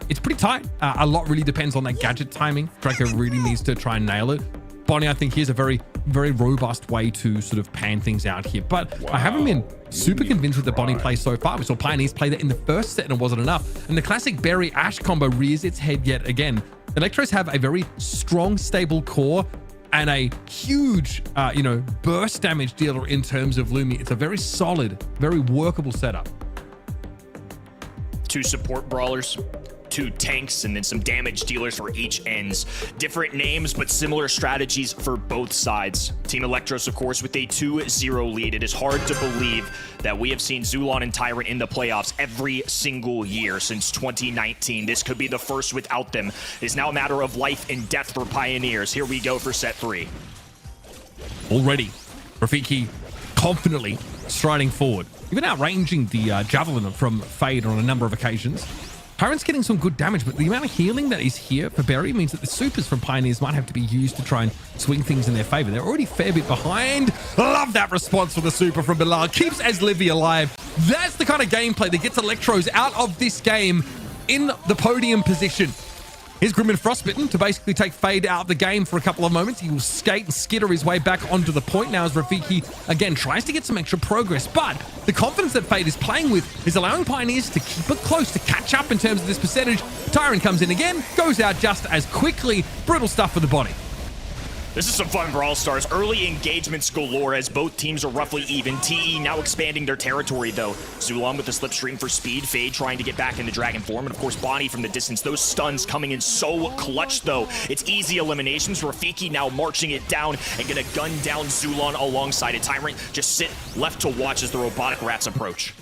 it's pretty tight. A lot really depends on that gadget timing. Draco really needs to try and nail it. Bonnie, I think here's a very robust way to sort of pan things out here. But I haven't been super convinced with the Bonnie play so far. We saw Pioneers play that in the first set and it wasn't enough. And the classic Berry Ashe combo rears its head yet again. Electros have a very strong, stable core and a huge, burst damage dealer in terms of Lumi. It's a very solid, very workable setup. Two support brawlers. 2 tanks, and then some damage dealers for each ends. Different names, but similar strategies for both sides. Team Electros, of course, with a 2-0 lead. It is hard to believe that we have seen Zulon and Tyrant in the playoffs every single year since 2019. This could be the first without them. It is now a matter of life and death for Pioneers. Here we go for set 3. Already, Rafiki confidently striding forward, even outranging the Javelin from Fade on a number of occasions. Tyrant's getting some good damage, but the amount of healing that is here for Berry means that the supers from Pioneers might have to be used to try and swing things in their favor. They're already a fair bit behind. Love that response from the super from Bilal. Keeps Livy alive. That's the kind of gameplay that gets Electros out of this game in the podium position. Here's Grim and Frostbitten to basically take Fade out of the game for a couple of moments. He will skate and skitter his way back onto the point now as Rafiki, again, tries to get some extra progress. But the confidence that Fade is playing with is allowing Pioneers to keep it close, to catch up in terms of this percentage. Tyrant comes in again, goes out just as quickly. Brutal stuff for the body. This is some fun Brawl Stars. Early engagements galore as both teams are roughly even. TE now expanding their territory, though. Zulon with the slipstream for speed. Fade trying to get back into Dragon form. And, of course, Bonnie from the distance. Those stuns coming in so clutch, though. It's easy eliminations. Rafiki now marching it down and going to gun down Zulon alongside it. Tyrant just sit left to watch as the robotic rats approach.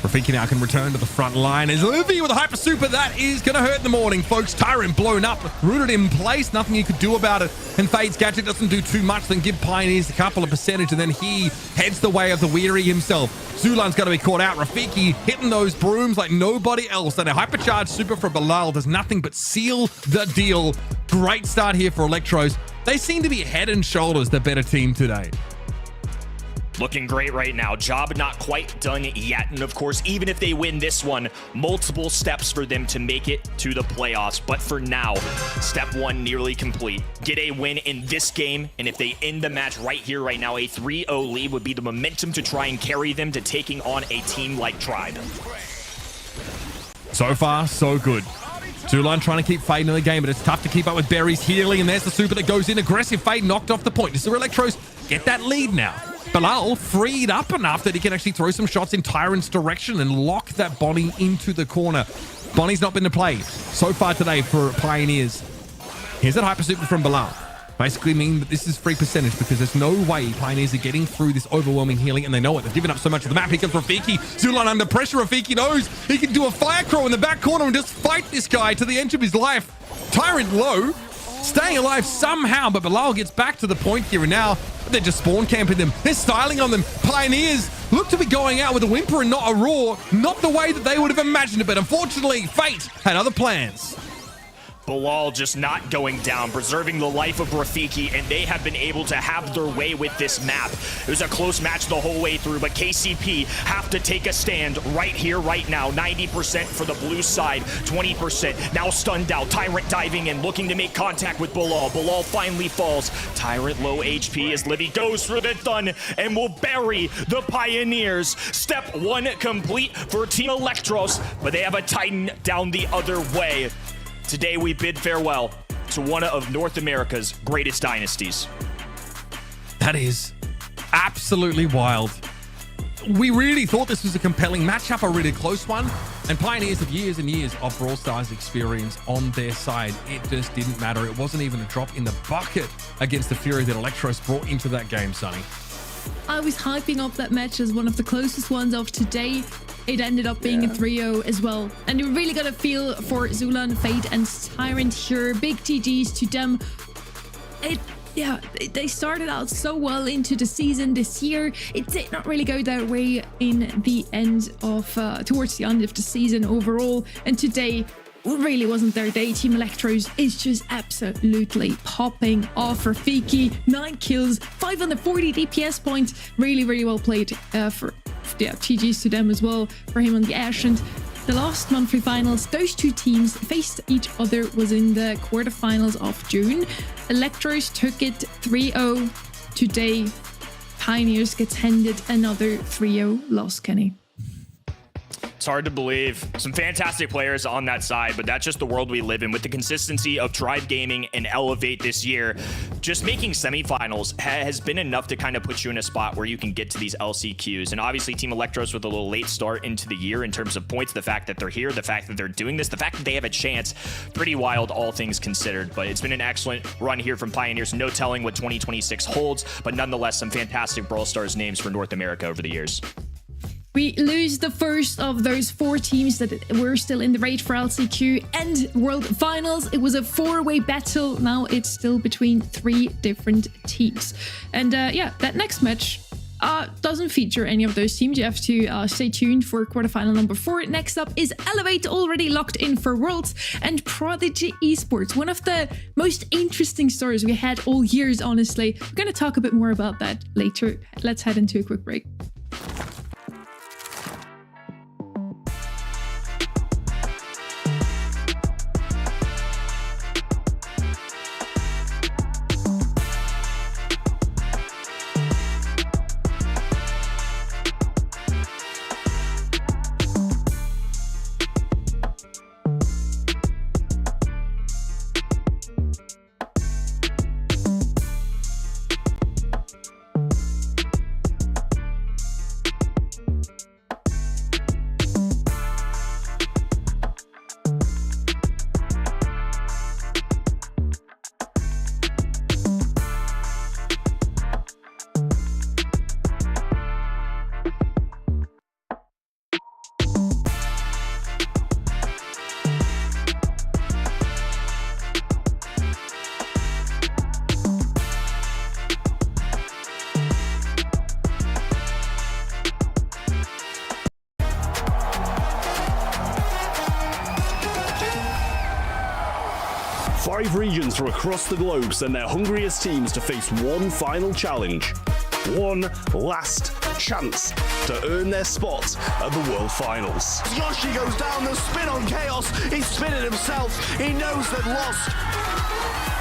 Rafiki now can return to the front line as Livy with a hyper super. That is going to hurt in the morning, folks. Tyrant blown up, rooted in place. Nothing you could do about it. And Fade's gadget doesn't do too much than give Pioneers a couple of percentage, and then he heads the way of the Weary himself. Zulon's got to be caught out. Rafiki hitting those brooms like nobody else. And a hypercharged super for Bilal does nothing but seal the deal. Great start here for Electros. They seem to be head and shoulders the better team today. Looking great right now. Job not quite done yet. And of course, even if they win this one, multiple steps for them to make it to the playoffs. But for now, step 1 nearly complete. Get a win in this game. And if they end the match right here, right now, a 3-0 lead would be the momentum to try and carry them to taking on a team like Tribe. So far, so good. Zulon trying to keep Fade in the game, but it's tough to keep up with Berry's healing. And there's the super that goes in. Aggressive Fade knocked off the point. This is where Electros get that lead now. Bilal freed up enough that he can actually throw some shots in Tyrant's direction and lock that Bonnie into the corner. Bonnie's not been to play so far today for Pioneers. Here's that hyper super from Bilal. Basically meaning that this is free percentage because there's no way Pioneers are getting through this overwhelming healing, and they know it. They've given up so much of the map. Here comes Rafiki. Zulon under pressure. Rafiki knows he can do a fire crow in the back corner and just fight this guy to the end of his life. Tyrant low, staying alive somehow, but Bilal gets back to the point here and now. They're just spawn camping them. They're styling on them. Pioneers look to be going out with a whimper and not a roar. Not the way that they would have imagined it, but unfortunately, fate had other plans. Bilal just not going down, preserving the life of Rafiki, and they have been able to have their way with this map. It was a close match the whole way through, but KCP have to take a stand right here, right now. 90% for the blue side, 20% now stunned out. Tyrant diving in, looking to make contact with Bilal. Bilal finally falls. Tyrant low HP as Livy goes for the stun and will bury the Pioneers. Step 1 complete for Team Electros, but they have a Titan down the other way. Today we bid farewell to one of North America's greatest dynasties. That is absolutely wild. We really thought this was a compelling matchup, a really close one, and Pioneers have years and years of Brawl Stars experience on their side. It just didn't matter. It wasn't even a drop in the bucket against the Fury that Electros brought into that game, Sonny. I was hyping up that match as one of the closest ones of today. It ended up being a 3-0 as well. And you really got a feel for Zulon, Fade, and Tyrant here. Big GGs to them. They started out so well into the season this year. It did not really go their way in the end of, towards the end of the season overall. And today really wasn't their day. Team Electros is just absolutely popping off. Rafiki, 9 kills, 540 DPS points. Really, really well played GGs to them as well for him on the Ash. And the last monthly finals, those two teams faced each other was in the quarterfinals of June. Electros took it 3-0. Today, Pioneers gets handed another 3-0 loss, Kenny. It's hard to believe. Some fantastic players on that side, but that's just the world we live in. With the consistency of Tribe Gaming and Elevate this year, just making semifinals has been enough to kind of put you in a spot where you can get to these LCQs. And obviously Team Electros with a little late start into the year in terms of points, the fact that they're here, the fact that they're doing this, the fact that they have a chance, pretty wild, all things considered. But it's been an excellent run here from Pioneers. No telling what 2026 holds, but nonetheless, some fantastic Brawl Stars names for North America over the years. We lose the first of those 4 teams that were still in the race for LCQ and World Finals. It was a 4-way battle. Now it's still between 3 different teams. And yeah, that next match doesn't feature any of those teams. You have to stay tuned for quarterfinal number 4. Next up is Elevate, already locked in for Worlds, and Prodigy Esports, one of the most interesting stories we had all years, honestly. We're going to talk a bit more about that later. Let's head into a quick break. Five regions from across the globe send their hungriest teams to face one final challenge. One last chance to earn their spot at the World Finals. Yoshi goes down the spin on Chaos. He's spinning himself. He knows they've lost.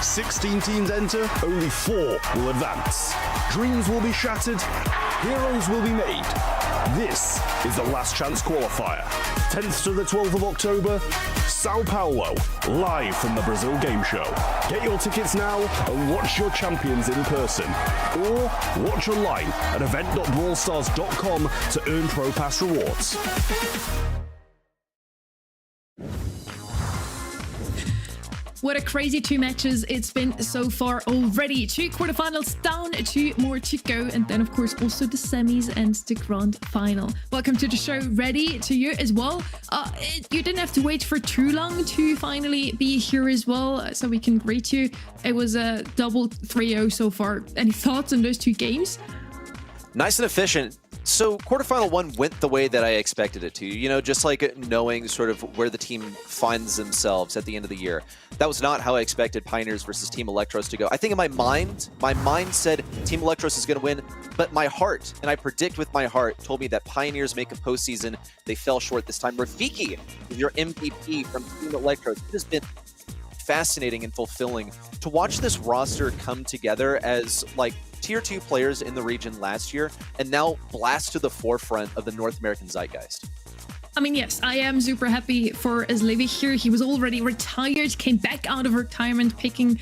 16 teams enter, only 4 will advance. Dreams will be shattered, heroes will be made. This is the last chance qualifier. 10th to the 12th of October, Sao Paulo, live from the Brazil Game Show. Get your tickets now and watch your champions in person. Or watch online at event.brawlstars.com to earn Pro Pass rewards. What a crazy 2 matches it's been so far already. 2 quarterfinals down, 2 more to go, and then of course also the semis and the grand final. Welcome to the show, ready to you as well. You didn't have to wait for too long to finally be here as well, so we can greet you. It was a double 3-0 so far. Any thoughts on those 2 games? Nice and efficient. So quarterfinal 1 went the way that I expected it to. You know, just like knowing sort of where the team finds themselves at the end of the year. That was not how I expected Pioneers versus Team Electros to go. I think in my mind said Team Electros is going to win, but my heart, and I predict with my heart, told me that Pioneers make a postseason. They fell short this time. Rafiki is your MVP from Team Electros. It has been fascinating and fulfilling to watch this roster come together as like tier 2 players in the region last year and now blast to the forefront of the North American zeitgeist. I mean, yes, I am super happy for Aslevi here. He was already retired, came back out of retirement, picking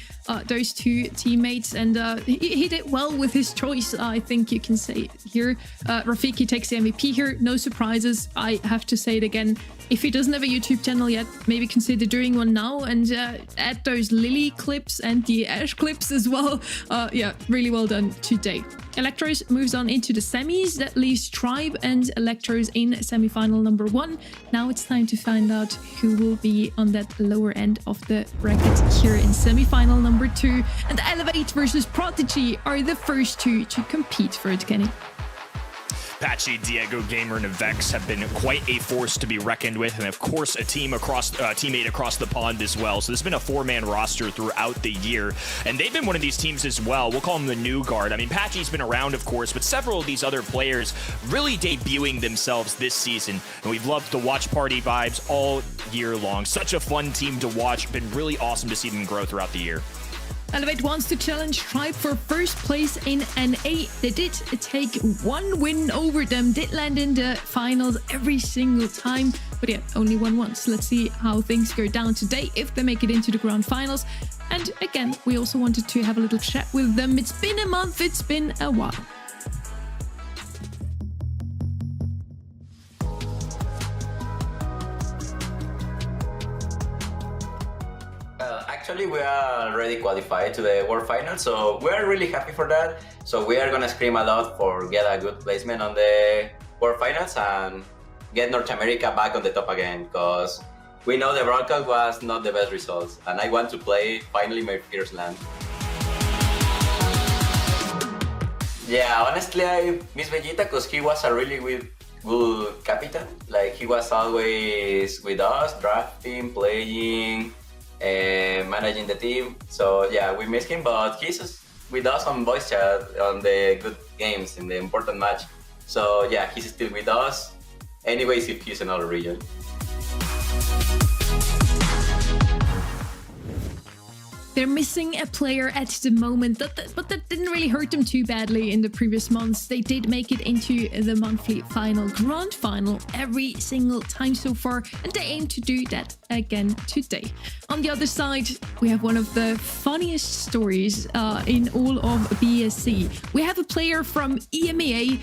those 2 teammates, and he did well with his choice, I think you can say here. Rafiki takes the MVP here, no surprises. I have to say it again. If he doesn't have a YouTube channel yet, maybe consider doing one now and add those Lily clips and the Ash clips as well. Yeah, really well done today. Electros moves on into the semis. That leaves Tribe and Electros in semifinal number 1. Now it's time to find out who will be on that lower end of the bracket here in semifinal number 2. And Elevate versus Prodigy are the first 2 to compete for it, Kenny. Patchy, Diego Gamer, and Avex have been quite a force to be reckoned with, and of course a teammate across the pond as well. So there's been a 4-man roster throughout the year, and they've been one of these teams as well. We'll call them the new guard. I mean, Patchy's been around, of course, but several of these other players really debuting themselves this season, and we've loved to watch party vibes all year long. Such a fun team to watch. Been really awesome to see them grow throughout the year. Elevate wants to challenge Tribe for first place in NA. They did take one win over them, did land in the finals every single time, but yeah, only won once. Let's see how things go down today if they make it into the grand finals. And again, we also wanted to have a little chat with them. It's been a month, it's been a while. Actually, we are already qualified to the World Final, so we are really happy for that. So we are gonna scream a lot for get a good placement on the World Finals and get North America back on the top again, because we know the Brawl Cup was not the best results, and I want to play finally my first land. Yeah, honestly, I miss Vegeta because he was a really good captain. Like, he was always with us, drafting, playing, managing the team. So yeah, we miss him, but he's with us on voice chat on the good games in the important match. So yeah, he's still with us. Anyways, if he's in another region. They're missing a player at the moment, but that didn't really hurt them too badly in the previous months. They did make it into the monthly final, grand final, every single time so far, and they aim to do that again today. On the other side, we have one of the funniest stories in all of BSC. We have a player from EMEA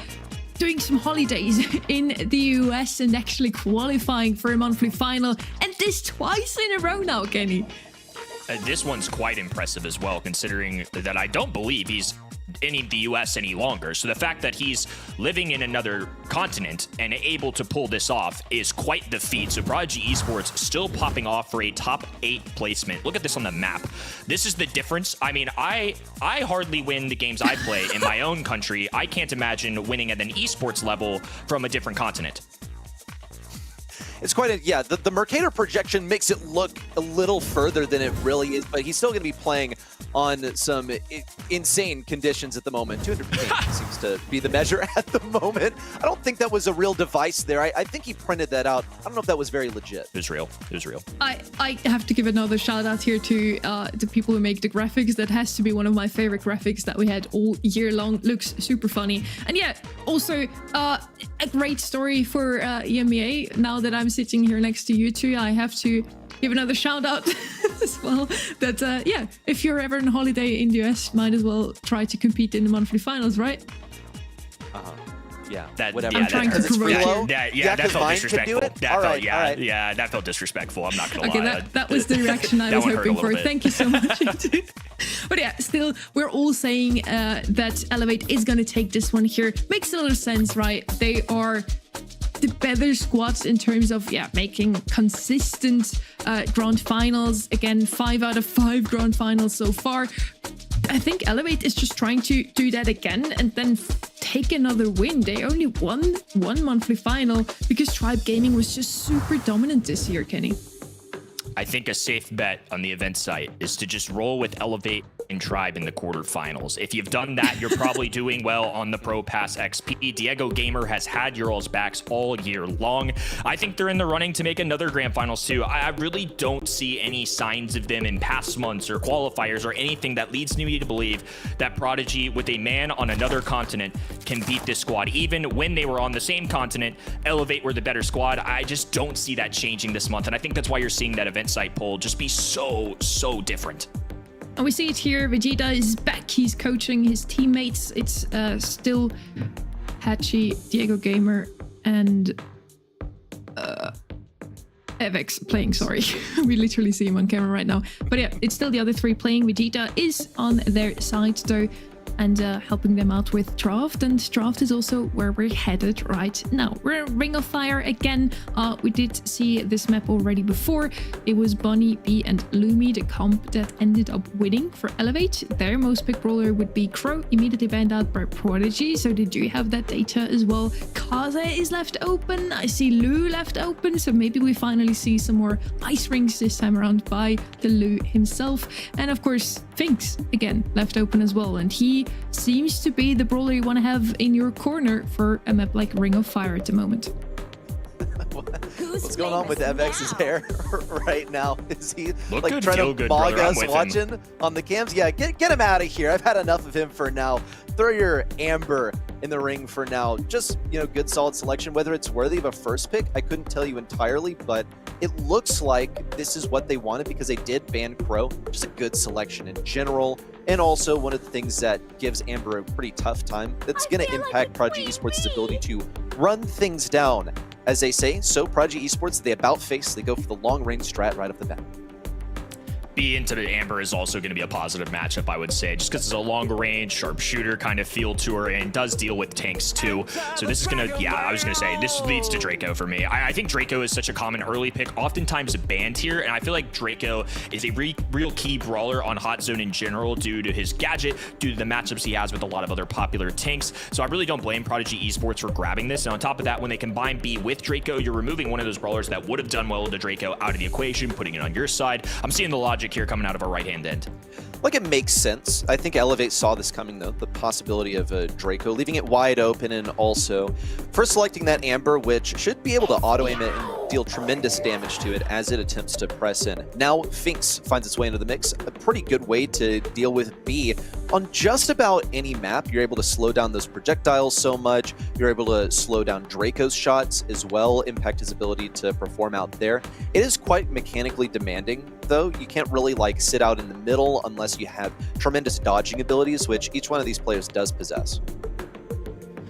doing some holidays in the US and actually qualifying for a monthly final, and this twice in a row now, Kenny. This one's quite impressive as well, considering that I don't believe he's in the US any longer. So the fact that he's living in another continent and able to pull this off is quite the feat. So Prodigy Esports still popping off for a top 8 placement. Look at this on the map. This is the difference. I mean, I hardly win the games I play in my own country. I can't imagine winning at an esports level from a different continent. It's quite a, yeah, the Mercator projection makes it look a little further than it really is, but he's still going to be playing on some insane conditions at the moment. 200 ping seems to be the measure at the moment. I don't think that was a real device there. I think he printed that out. I don't know if that was very legit. It was real. It was real. I have to give another shout out here to the people who make the graphics. That has to be one of my favorite graphics that we had all year long. Looks super funny. And yeah, also a great story for EMEA. Now that I'm sitting here next to you two, I have to give another shout out as well that yeah, if you're ever on holiday in the US, might as well try to compete in the monthly finals, right? Yeah, whatever. I'm trying to provoke you. That felt disrespectful. Yeah, that felt disrespectful. I'm not gonna lie. That was the reaction I was hoping for. Thank you so much. But yeah, still, we're all saying that Elevate is gonna take this one here. Makes a lot of sense, right? They are the better squads in terms of making consistent grand finals. Again, 5 out of 5 grand finals so far. I think Elevate is just trying to do that again and then take another win. They only won one monthly final because Tribe Gaming was just super dominant this year, Kenny. I think a safe bet on the event site is to just roll with Elevate and Tribe in the quarterfinals. If you've done that, you're probably doing well on the Pro Pass XP. Diego Gamer has had your all's backs all year long. I think they're in the running to make another grand finals too. I really don't see any signs of them in past months or qualifiers or anything that leads me to believe that Prodigy, with a man on another continent, can beat this squad. Even when they were on the same continent, Elevate were the better squad. I just don't see that changing this month, and I think that's why you're seeing that event site poll just be so different. And we see it here. Vegeta is back. He's coaching his teammates. It's still Hachi, Diego Gamer, and Avex playing, sorry. We literally see him on camera right now. But yeah, it's still the other 3 playing. Vegeta is on their side though, and helping them out with draft, and draft is also where we're headed right now. We're in Ring of Fire again. We did see this map already before. It was Bunny, B, and Lumi, the comp that ended up winning for Elevate. Their most pick brawler would be Crow, immediately banned out by Prodigy, so they do have that data as well. Kaze is left open. I see Lu left open, so maybe we finally see some more ice rings this time around by the Lu himself. And of course, Finks again left open as well, and he seems to be the brawler you want to have in your corner for a map like Ring of Fire at the moment. What's going on with FX's hair right now? Is he Look like good, trying feel to good, mog brother. I'm us with him. watching on the cams? Yeah, get him out of here. I've had enough of him for now. Throw your Amber in the ring for now. Just, good solid selection. Whether it's worthy of a first pick, I couldn't tell you entirely, but it looks like this is what they wanted because they did ban Crow. Just a good selection in general. And also one of the things that gives Amber a pretty tough time that's going to impact Prodigy Esports' ability to run things down. As they say, so Prodigy Esports, they about face, they go for the long range strat right off the bat. B into the Amber is also going to be a positive matchup, I would say, just because it's a longer range, sharpshooter kind of feel to her, and does deal with tanks too. So this is going to, I was going to say, this leads to Draco for me. I think Draco is such a common early pick, oftentimes banned here, and I feel like Draco is a real key brawler on Hot Zone in general due to his gadget, due to the matchups he has with a lot of other popular tanks. So I really don't blame Prodigy Esports for grabbing this. And on top of that, when they combine B with Draco, you're removing one of those brawlers that would have done well to Draco out of the equation, putting it on your side. I'm seeing the logic here coming out of our right-hand end. Like, it makes sense. I think Elevate saw this coming, though, the possibility of Draco, leaving it wide open, and also first selecting that Amber, which should be able to auto-aim it and deal tremendous damage to it as it attempts to press in. Now, Finks finds its way into the mix. A pretty good way to deal with B. On just about any map, you're able to slow down those projectiles so much. You're able to slow down Draco's shots as well, impact his ability to perform out there. It is quite mechanically demanding, though. You can't really, sit out in the middle unless you have tremendous dodging abilities, which each one of these players does possess.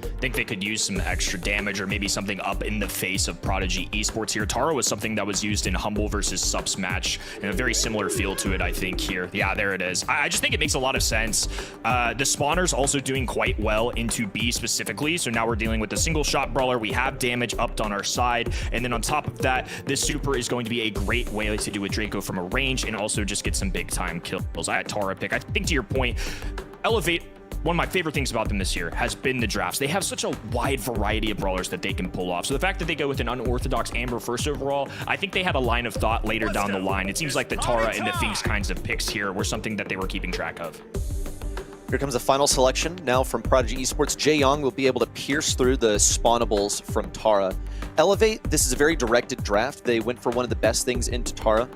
I think they could use some extra damage or maybe something up in the face of Prodigy Esports here. Tara was something that was used in Humble versus Subs match, and a very similar feel to it, I think, here. Yeah, there it is. I just think it makes a lot of sense. The spawner's also doing quite well into B specifically, so now we're dealing with the single shot brawler. We have damage upped on our side, and then on top of that, this super is going to be a great way to do with Draco from a range and also just get some big time kills. I had Tara pick. I think to your point, Elevate, one of my favorite things about them this year has been the drafts. They have such a wide variety of brawlers that they can pull off. So the fact that they go with an unorthodox Amber first overall, I think they had a line of thought later down the line. It seems like the Tara and the Finks kinds of picks here were something that they were keeping track of. Here comes a final selection now from Prodigy Esports. Jae-Young will be able to pierce through the spawnables from Tara. Elevate, this is a very directed draft. They went for one of the best things into Tara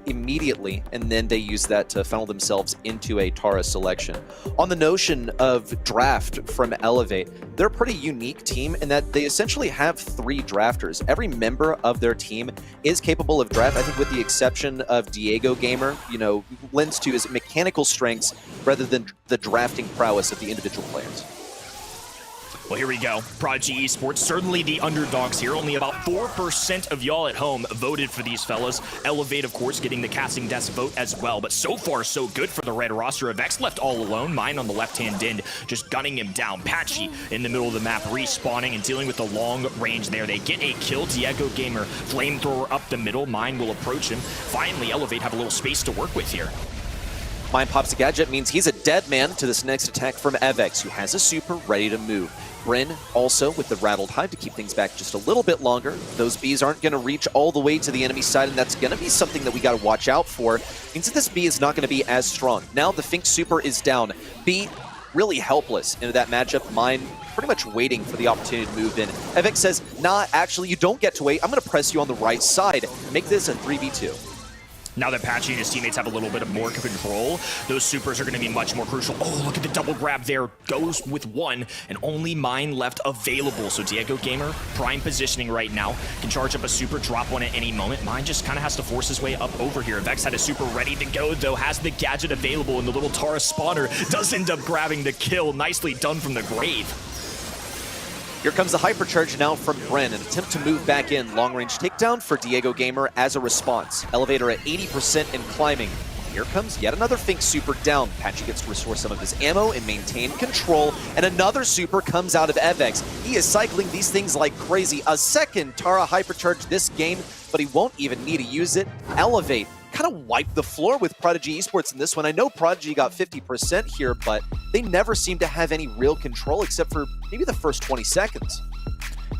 immediately, and then they use that to funnel themselves into a Tara selection. On the notion of draft from Elevate, they're a pretty unique team in that they essentially have 3 drafters. Every member of their team is capable of draft, I think with the exception of Diego Gamer, lends to his mechanical strengths rather than the drafting prowess of the individual players. Well, here we go. Prodigy Esports, certainly the underdogs here. Only about 4% of y'all at home voted for these fellas. Elevate, of course, getting the casting desk vote as well. But so far, so good for the red roster. Of X left all alone. Mine on the left-hand end, just gunning him down. Patchy in the middle of the map, respawning and dealing with the long range there. They get a kill. Diego Gamer, flamethrower up the middle. Mine will approach him. Finally, Elevate have a little space to work with here. Mine pops a gadget, means he's a dead man to this next attack from Evex, who has a super ready to move. Bryn also with the Rattled Hive to keep things back just a little bit longer. Those bees aren't going to reach all the way to the enemy side, and that's going to be something that we got to watch out for. Means that this bee is not going to be as strong. Now the Finks super is down. Bee really helpless into that matchup. Mine pretty much waiting for the opportunity to move in. Evex says, nah, actually, you don't get to wait. I'm going to press you on the right side. Make this a 3v2. Now that Patchy and his teammates have a little bit of more control, those supers are going to be much more crucial. Oh, look at the double grab there. Goes with one, and only Mine left available. So Diego Gamer, prime positioning right now. Can charge up a super, drop one at any moment. Mine just kind of has to force his way up over here. Vex had a super ready to go, though. Has the gadget available, and the little Tara spawner does end up grabbing the kill. Nicely done from the grave. Here comes the hypercharge now from Bren, an attempt to move back in. Long-range takedown for Diego Gamer as a response. Elevator at 80% and climbing. Here comes yet another Fink super down. Patchy gets to restore some of his ammo and maintain control, and another super comes out of Evex. He is cycling these things like crazy. A second Tara hypercharge this game, but he won't even need to use it. Elevate kind of wiped the floor with Prodigy Esports in this one. I know Prodigy got 50% here, but they never seem to have any real control except for maybe the first 20 seconds.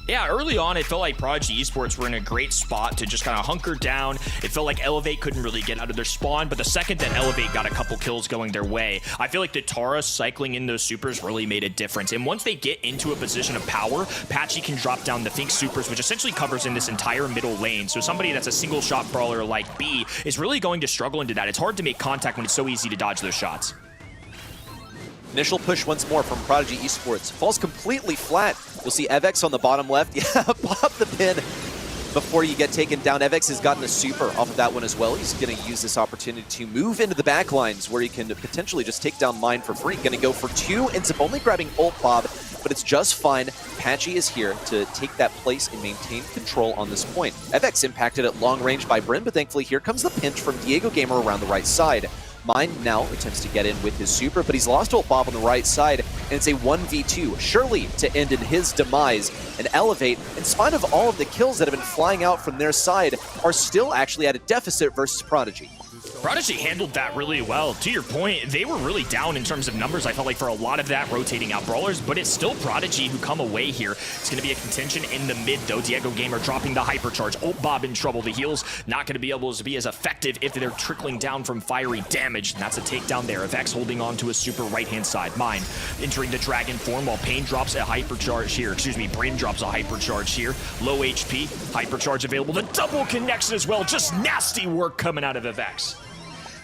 Yeah, early on, it felt like Prodigy Esports were in a great spot to just kind of hunker down. It felt like Elevate couldn't really get out of their spawn, but the second that Elevate got a couple kills going their way, I feel like the Tara cycling in those supers really made a difference. And once they get into a position of power, Patchy can drop down the Fink supers, which essentially covers in this entire middle lane. So somebody that's a single shot brawler like B is really going to struggle into that. It's hard to make contact when it's so easy to dodge those shots. Initial push once more from Prodigy Esports. Falls completely flat. You'll see Evex on the bottom left. Yeah, pop the pin before you get taken down. Evex has gotten a super off of that one as well. He's going to use this opportunity to move into the back lines where he can potentially just take down Mine for free. Going to go for 2, ends up only grabbing Ult Bob, but it's just fine. Patchy is here to take that place and maintain control on this point. Evex impacted at long range by Bryn, but thankfully here comes the pinch from Diego Gamer around the right side. Mine now attempts to get in with his super, but he's lost Ult Bob on the right side, and it's a 1v2, surely to end in his demise. And Elevate, in spite of all of the kills that have been flying out from their side, are still actually at a deficit versus Prodigy. Prodigy handled that really well. To your point, they were really down in terms of numbers, I felt like, for a lot of that, rotating out brawlers, but it's still Prodigy who come away here. It's going to be a contention in the mid, though. Diego Gamer dropping the hypercharge. Ult Bob in trouble. The heals not going to be able to be as effective if they're trickling down from fiery damage, and that's a takedown there. Vex holding on to a super right-hand side. Mine entering the dragon form while Pain drops a hypercharge here. Excuse me, Brain drops a hypercharge here. Low HP, hypercharge available. The double connection as well. Just nasty work coming out of Vex.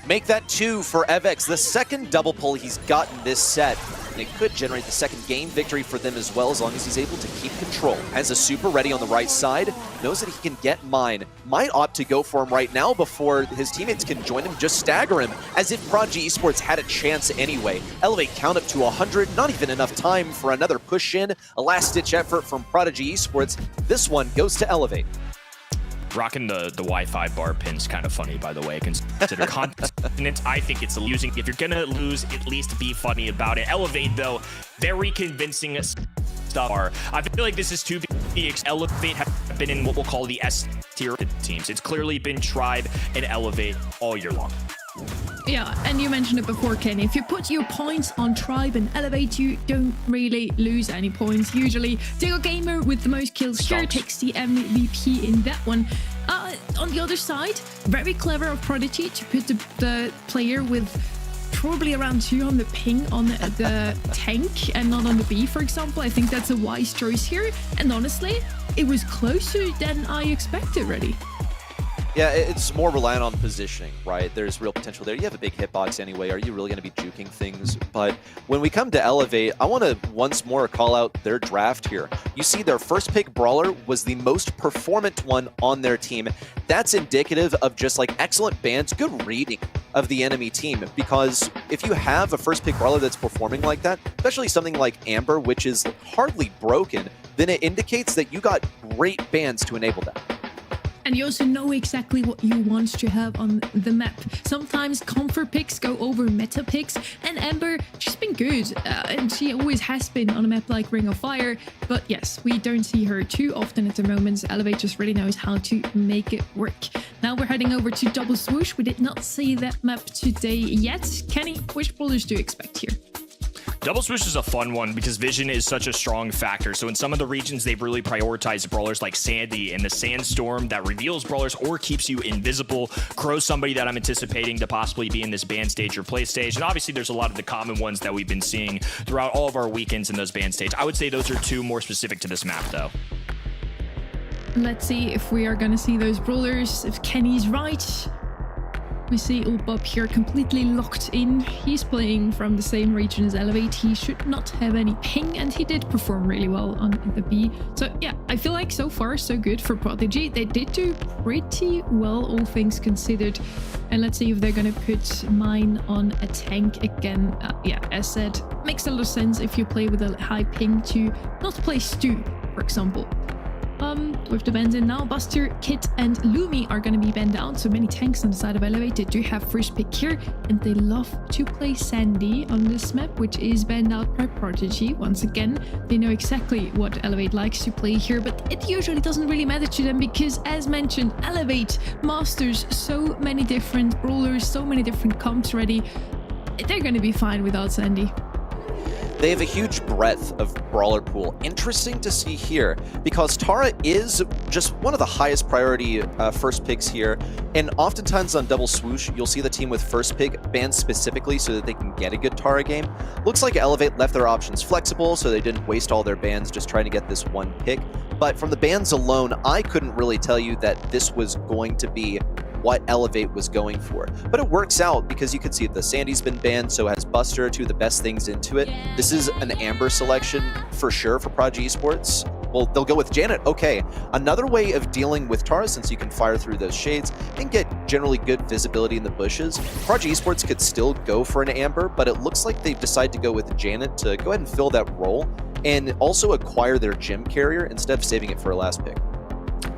Make that 2 for Evex, the second double pull he's gotten this set. And it could generate the second game victory for them as well, as long as he's able to keep control. Has a super ready on the right side, knows that he can get Mine. Might opt to go for him right now before his teammates can join him, just stagger him, as if Prodigy Esports had a chance anyway. Elevate count up to 100, not even enough time for another push in. A last-ditch effort from Prodigy Esports. This one goes to Elevate. Rocking the Wi-Fi bar pin's kind of funny, by the way. Consider continent. I think it's losing. If you're gonna lose, at least be funny about it. Elevate, though, very convincing stuff. I feel like this is 2v. Elevate have been in what we'll call the S tier teams. It's clearly been Tribe and Elevate all year long. Yeah, and you mentioned it before, Kenny. If you put your points on Tribe and Elevate, you don't really lose any points. Usually, Diego Gamer with the most kills sure takes the MVP in that one. On the other side, very clever of Prodigy to put the player with probably around 200 ping on the tank and not on the B, for example. I think that's a wise choice here. And honestly, it was closer than I expected already. Yeah, it's more reliant on positioning, right? There's real potential there. You have a big hitbox anyway. Are you really going to be juking things? But when we come to Elevate, I want to once more call out their draft here. You see their first pick brawler was the most performant one on their team. That's indicative of just like excellent bans, good reading of the enemy team. Because if you have a first pick brawler that's performing like that, especially something like Amber, which is hardly broken, then it indicates that you got great bans to enable that. And you also know exactly what you want to have on the map. Sometimes comfort picks go over meta picks, and Amber, she's been good, and she always has been on a map like Ring of Fire. But yes, we don't see her too often at the moment. Elevate just really knows how to make it work. Now we're heading over to Double Swoosh. We did not see that map today yet. Kenny, which brawlers do you expect here? Double Swoosh is a fun one because vision is such a strong factor. So in some of the regions, they've really prioritized brawlers like Sandy and the Sandstorm that reveals brawlers or keeps you invisible. Crow's somebody that I'm anticipating to possibly be in this ban stage or play stage. And obviously, there's a lot of the common ones that we've been seeing throughout all of our weekends in those ban stage. I would say those are 2 more specific to this map, though. Let's see if we are going to see those brawlers. If Kenny's right, we see Ult Bob here completely locked in. He's playing from the same region as Elevate. He should not have any ping, and he did perform really well on the B. So yeah, I feel like so far so good for Prodigy. They did do pretty well, all things considered. And let's see if they're gonna put Mine on a tank again. Yeah, as said, makes a lot of sense if you play with a high ping to not play Stu, for example. With the bans in now, Buster, Kit, and Lumi are going to be banned out. So many tanks on the side of Elevate. They do have first pick here, and they love to play Sandy on this map, which is banned out by Prodigy. Once again, they know exactly what Elevate likes to play here, but it usually doesn't really matter to them because, as mentioned, Elevate masters so many different brawlers, so many different comps already. They're going to be fine without Sandy. They have a huge breadth of brawler pool. Interesting to see here, because Tara is just one of the highest priority first picks here, and oftentimes on double swoosh, you'll see the team with first pick banned specifically so that they can get a good Tara game. Looks like Elevate left their options flexible, so they didn't waste all their bans just trying to get this one pick. But from the bans alone, I couldn't really tell you that this was going to be what Elevate was going for. But it works out because you can see the Sandy's been banned, so has Buster, two of the best things into it. This is an Amber selection for sure for Prodigy Esports. Well, they'll go with Janet. Okay, another way of dealing with Tara, since you can fire through those shades and get generally good visibility in the bushes. Prodigy Esports could still go for an Amber, but it looks like they've decided to go with Janet to go ahead and fill that role and also acquire their gym carrier instead of saving it for a last pick.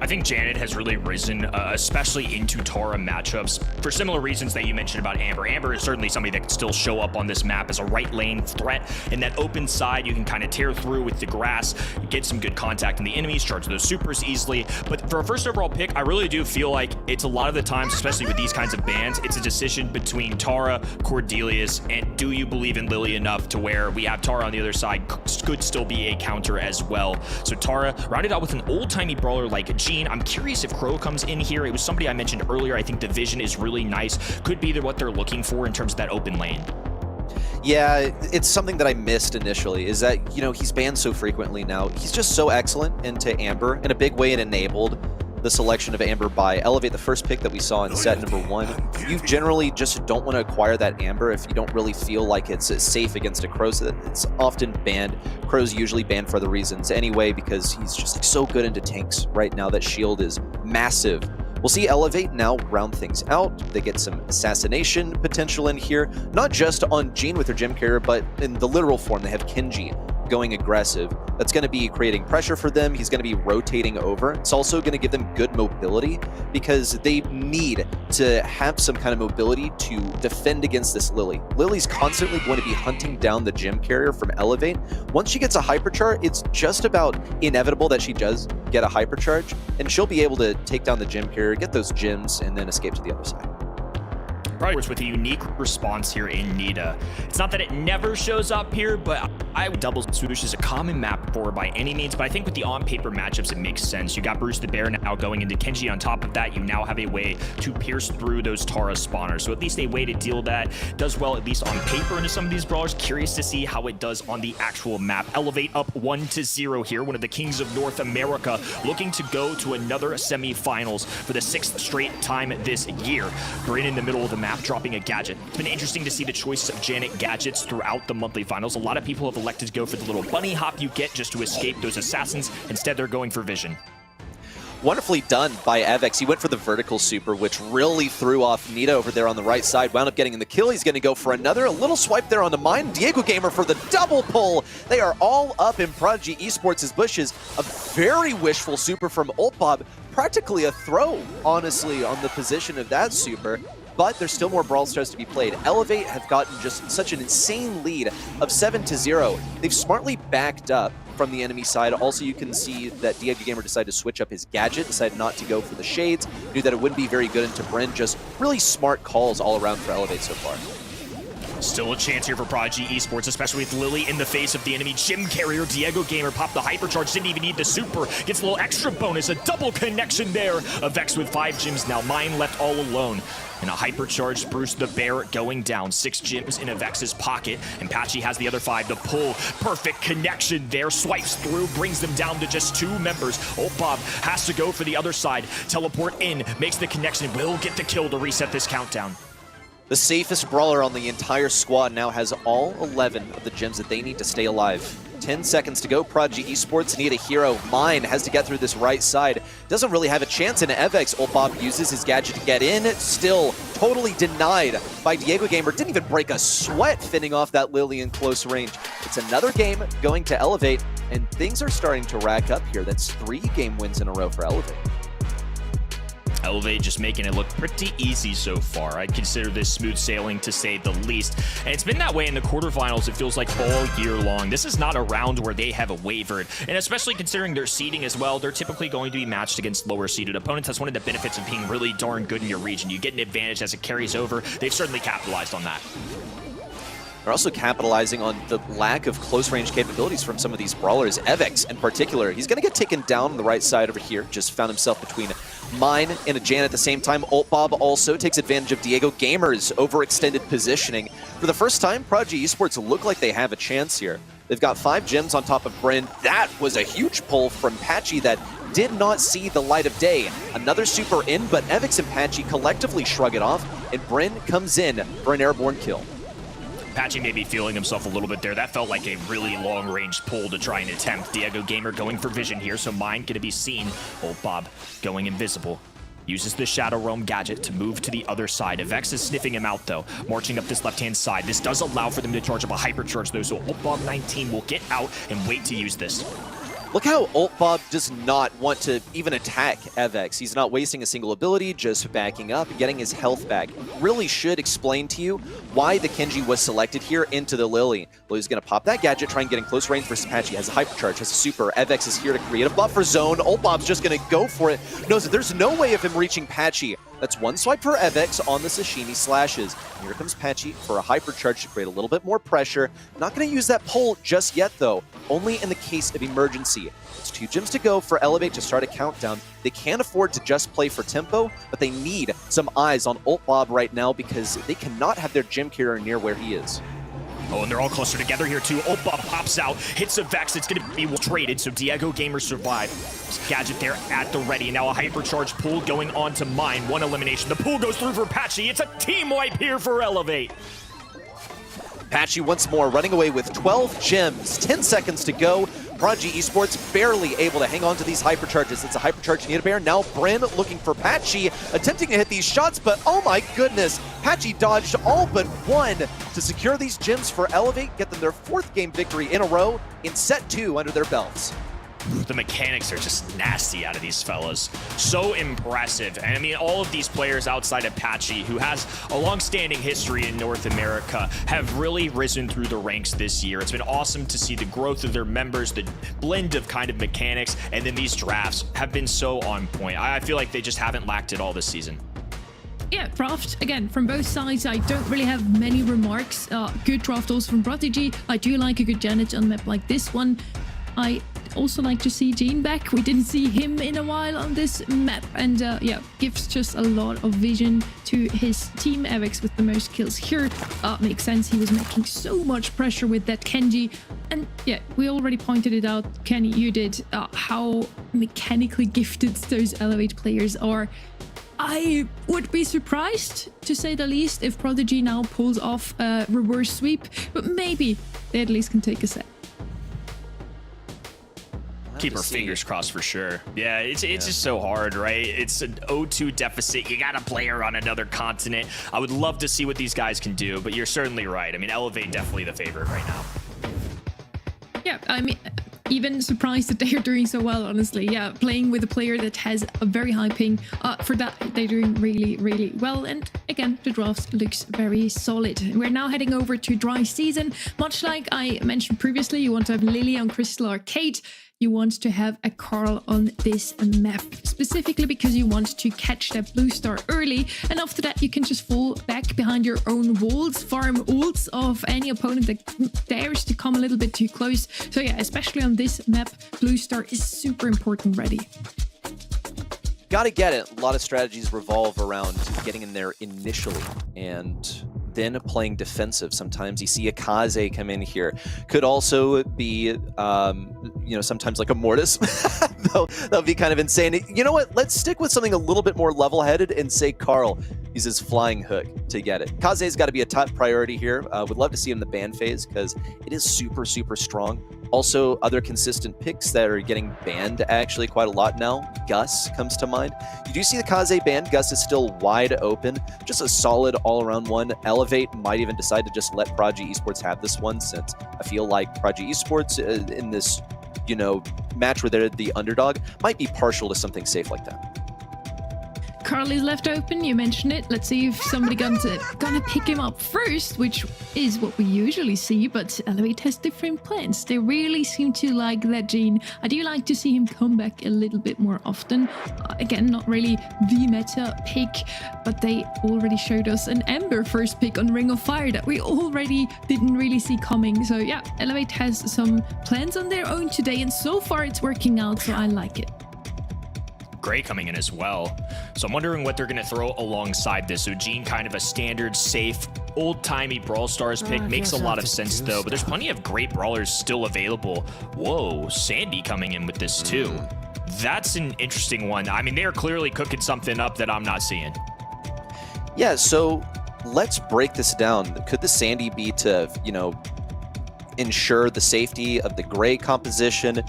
I think Janet has really risen, especially into Tara matchups, for similar reasons that you mentioned about Amber. Amber is certainly somebody that can still show up on this map as a right lane threat. In that open side, you can kind of tear through with the grass, get some good contact in the enemies, charge those supers easily. But for a first overall pick, I really do feel like it's a lot of the times, especially with these kinds of bans, it's a decision between Tara, Cordelius, and do you believe in Lily enough to where we have Tara on the other side could still be a counter as well. So Tara rounded out with an old-timey brawler like Gene. I'm curious if Crow comes in here. It was somebody I mentioned earlier. I think the vision is really nice. Could be what they're looking for in terms of that open lane. Yeah, it's something that I missed initially, is that, you know, he's banned so frequently now. He's just so excellent into Amber. In a big way, it enabled the selection of Amber by Elevate, the first pick that we saw in set number 1. You generally just don't want to acquire that Amber if you don't really feel like it's safe against a Crow, so it's often banned. Crow's usually banned for other reasons anyway, because he's just so good into tanks right now. That shield is massive. We'll see Elevate now round things out. They get some assassination potential in here, not just on Jean with her gym carrier, but in the literal form, they have Kenji going aggressive. That's going to be creating pressure for them. He's going to be rotating over. It's also going to give them good mobility because they need to have some kind of mobility to defend against this Lily. Lily's constantly going to be hunting down the gym carrier from Elevate. Once she gets a hypercharge, it's just about inevitable that she does get a hypercharge, and she'll be able to take down the gym carrier, get those gems, and then escape to the other side. With a unique response here in Nita. It's not that it never shows up here, but I would double swoosh is a common map for by any means, but I think with the on-paper matchups, it makes sense. You got Bruce the Bear now going into Kenji. On top of that, you now have a way to pierce through those Tara spawners. So at least a way to deal that. Does well, at least on paper, into some of these brawlers. Curious to see how it does on the actual map. Elevate up 1-0 here. One of the kings of North America looking to go to another semifinals for the 6th straight time this year. Right in the middle of the map, dropping a gadget. It's been interesting to see the choice of Janet gadgets throughout the monthly finals. A lot of people have elected to go for the little bunny hop you get just to escape those assassins. Instead, they're going for vision. Wonderfully done by Avex. He went for the vertical super, which really threw off Nita over there on the right side. Wound up getting the kill. He's going to go for another. A little swipe there on the mine. Diego Gamer for the double pull. They are all up in Prodigy Esports' bushes. A very wishful super from Ultbob. Practically a throw, honestly, on the position of that super. But there's still more Brawl Stars to be played. Elevate have gotten just such an insane lead of 7-0. They've smartly backed up from the enemy side. Also, you can see that Diego Gamer decided to switch up his gadget, decided not to go for the shades, knew that it wouldn't be very good into Bryn. Just really smart calls all around for Elevate so far. Still a chance here for Prodigy Esports, especially with Lily in the face of the enemy gym carrier. Diego Gamer popped the hypercharge, didn't even need the super. Gets a little extra bonus, a double connection there. A Vex with 5 gyms now, mine left all alone. And a hypercharged Bruce the Bear going down. 6 gyms in a Vex's pocket, and Patchy has the other 5 to pull. Perfect connection there, swipes through, brings them down to just 2 members. Bob has to go for the other side. Teleport in, makes the connection, will get the kill to reset this countdown. The safest brawler on the entire squad now has all 11 of the gems that they need to stay alive. 10 seconds to go. Prodigy Esports need a hero. Mine has to get through this right side. Doesn't really have a chance in Evex. Ultbob uses his gadget to get in. Still totally denied by Diego Gamer. Didn't even break a sweat fending off that Lily in close range. It's another game going to Elevate, and things are starting to rack up here. That's 3 game wins in a row for Elevate. Elevate just making it look pretty easy so far. I'd consider this smooth sailing to say the least. And it's been that way in the quarterfinals, it feels like all year long. This is not a round where they have wavered. And especially considering their seeding as well, they're typically going to be matched against lower seeded opponents. That's one of the benefits of being really darn good in your region. You get an advantage as it carries over. They've certainly capitalized on that. They're also capitalizing on the lack of close-range capabilities from some of these brawlers. Evex, in particular, he's going to get taken down on the right side over here. Just found himself between Mine and a Jan at the same time. Ultbob also takes advantage of Diego Gamer's overextended positioning. For the first time, Prodigy Esports look like they have a chance here. They've got 5 gems on top of Bryn. That was a huge pull from Patchy that did not see the light of day. Another super in, but Evex and Patchy collectively shrug it off, and Bryn comes in for an airborne kill. Patchy may be feeling himself a little bit there. That felt like a really long-range pull to try and attempt. Diego Gamer going for vision here, so Mine gonna be seen. Bob going invisible. Uses the Shadow Realm gadget to move to the other side. Evex is sniffing him out, though, marching up this left-hand side. This does allow for them to charge up a Hypercharge, though, so Bob 19 will get out and wait to use this. Look how Ultbob does not want to even attack Evex. He's not wasting a single ability, just backing up, getting his health back. Really should explain to you why the Kenji was selected here into the Lily. Lily's going to pop that gadget, try and get in close range versus Patchy. Has a Hypercharge, has a super. Evex is here to create a buffer zone. Ultbob's just going to go for it. Knows that there's no way of him reaching Patchy. That's one swipe for Evex on the Sashimi slashes. And here comes Patchy for a Hypercharge to create a little bit more pressure. Not going to use that pull just yet, though. Only in the case of emergency. It's 2 gems to go for Elevate to start a countdown. They can't afford to just play for tempo, but they need some eyes on Ultbob right now because they cannot have their gem carrier near where he is. Oh, and they're all closer together here, too. Ultbob pops out, hits a Vex. It's going to be traded, so Diego Gamer survived. Gadget there at the ready. Now a Hypercharge pull going on to Mine. 1 elimination. The pull goes through for Patchy. It's a team wipe here for Elevate. Patchy once more running away with 12 gems. 10 seconds to go. Prodigy Esports barely able to hang on to these Hypercharges. It's a Hypercharge near bear. Now Bryn looking for Patchy, attempting to hit these shots, but oh my goodness, Patchy dodged all but one to secure these gems for Elevate, get them their 4th game victory in a row in set 2 under their belts. The mechanics are just nasty out of these fellas. So impressive. And I mean, all of these players outside of Patchy, who has a long-standing history in North America, have really risen through the ranks this year. It's been awesome to see the growth of their members, the blend of kind of mechanics, and then these drafts have been so on point. I feel like they just haven't lacked it all this season. Yeah, draft, again, from both sides, I don't really have many remarks. Good draft also from Prodigy. I do like a good Janet on a map like this one. I also like to see Gene back. We didn't see him in a while on this map, and yeah, gives just a lot of vision to his team. Evex with the most kills here. Makes sense, he was making so much pressure with that Kenji, and yeah, we already pointed it out, Kenny, you did, how mechanically gifted those Elevate players are. I would be surprised, to say the least, if Prodigy now pulls off a reverse sweep, but maybe they at least can take a set. Keep our fingers crossed for sure. Yeah, it's just so hard, right? It's an 0-2 deficit. You got a player on another continent. I would love to see what these guys can do, but you're certainly right. I mean, Elevate definitely the favorite right now. Yeah, I mean, even surprised that they're doing so well, honestly. Yeah, playing with a player that has a very high ping. For that, they're doing really, really well. And again, the draft looks very solid. We're now heading over to dry season. Much like I mentioned previously, you want to have Lily on Crystal Arcade. You want to have a Carl on this map, specifically because you want to catch that blue star early, and after that you can just fall back behind your own walls, farm ults of any opponent that dares to come a little bit too close. So yeah, especially on this map, blue star is super important ready. Gotta get it. A lot of strategies revolve around getting in there initially and then playing defensive. Sometimes you see a Kaze come in here. Could also be, you know, sometimes like a Mortis. That would be kind of insane. You know what? Let's stick with something a little bit more level-headed and say Carl uses Flying Hook to get it. Kaze's got to be a top priority here. Would love to see him in the ban phase because it is super, super strong. Also, other consistent picks that are getting banned actually quite a lot now. Gus comes to mind. You do see the Kaze ban. Gus is still wide open. Just a solid all-around one. Elevate might even decide to just let Prodigy Esports have this one, since I feel like Prodigy Esports in this, you know, match where they're the underdog might be partial to something safe like that. Carl is left open. You mentioned it. Let's see if somebody gonna pick him up first, which is what we usually see. But Elevate has different plans. They really seem to like that Gene. I do like to see him come back a little bit more often. Again, not really the meta pick, but they already showed us an Ember first pick on Ring of Fire that we already didn't really see coming. So yeah, Elevate has some plans on their own today, and so far it's working out, so I like it. Gray coming in as well. So I'm wondering what they're going to throw alongside this. So Gene, kind of a standard, safe, old-timey Brawl Stars pick. Makes a lot of sense, though. But there's plenty of great brawlers still available. Whoa, Sandy coming in with this, too. That's an interesting one. I mean, they're clearly cooking something up that I'm not seeing. Yeah, so let's break this down. Could the Sandy be to, ensure the safety of the Gray composition?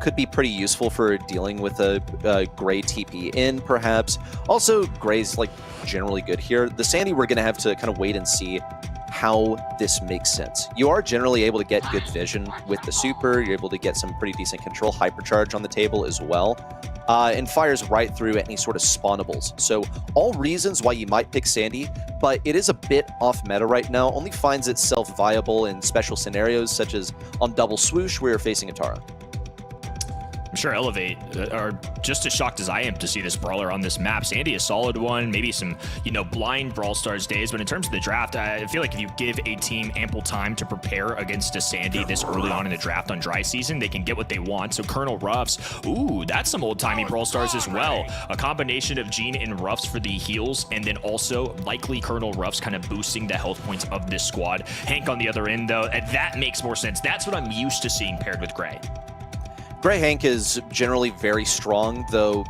Could be pretty useful for dealing with a Gray TP in, perhaps. Also, Gray's generally good here. The Sandy, we're going to have to kind of wait and see how this makes sense. You are generally able to get good vision with the super. You're able to get some pretty decent control, hypercharge on the table as well, and fires right through any sort of spawnables. So all reasons why you might pick Sandy, but it is a bit off meta right now. Only finds itself viable in special scenarios, such as on double swoosh where you're facing a Tara. I'm sure Elevate are just as shocked as I am to see this brawler on this map. Sandy, a solid one, maybe some, blind Brawl Stars days. But in terms of the draft, I feel like if you give a team ample time to prepare against a Sandy this early on in the draft on dry season, they can get what they want. So Colonel Ruffs, ooh, that's some old-timey Brawl Stars as well. A combination of Gene and Ruffs for the heals, and then also likely Colonel Ruffs kind of boosting the health points of this squad. Hank on the other end, though, and that makes more sense. That's what I'm used to seeing paired with Gray. Gray Hank is generally very strong, though,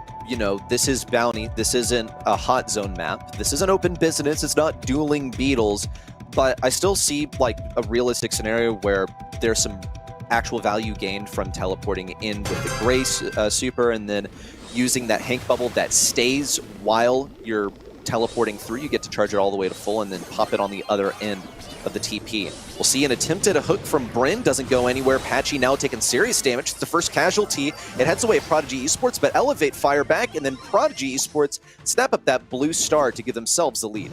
this is Bounty. This isn't a hot zone map. This isn't open business. It's not dueling beetles. But I still see, a realistic scenario where there's some actual value gained from teleporting in with the Gray super and then using that Hank bubble that stays while you're teleporting through. You get to charge it all the way to full and then pop it on the other end of the TP. We'll see an attempt at a hook from Bryn. Doesn't go anywhere. Patchy now taking serious damage. It's the first casualty. It heads away at Prodigy Esports, but Elevate fire back, and then Prodigy Esports snap up that blue star to give themselves the lead.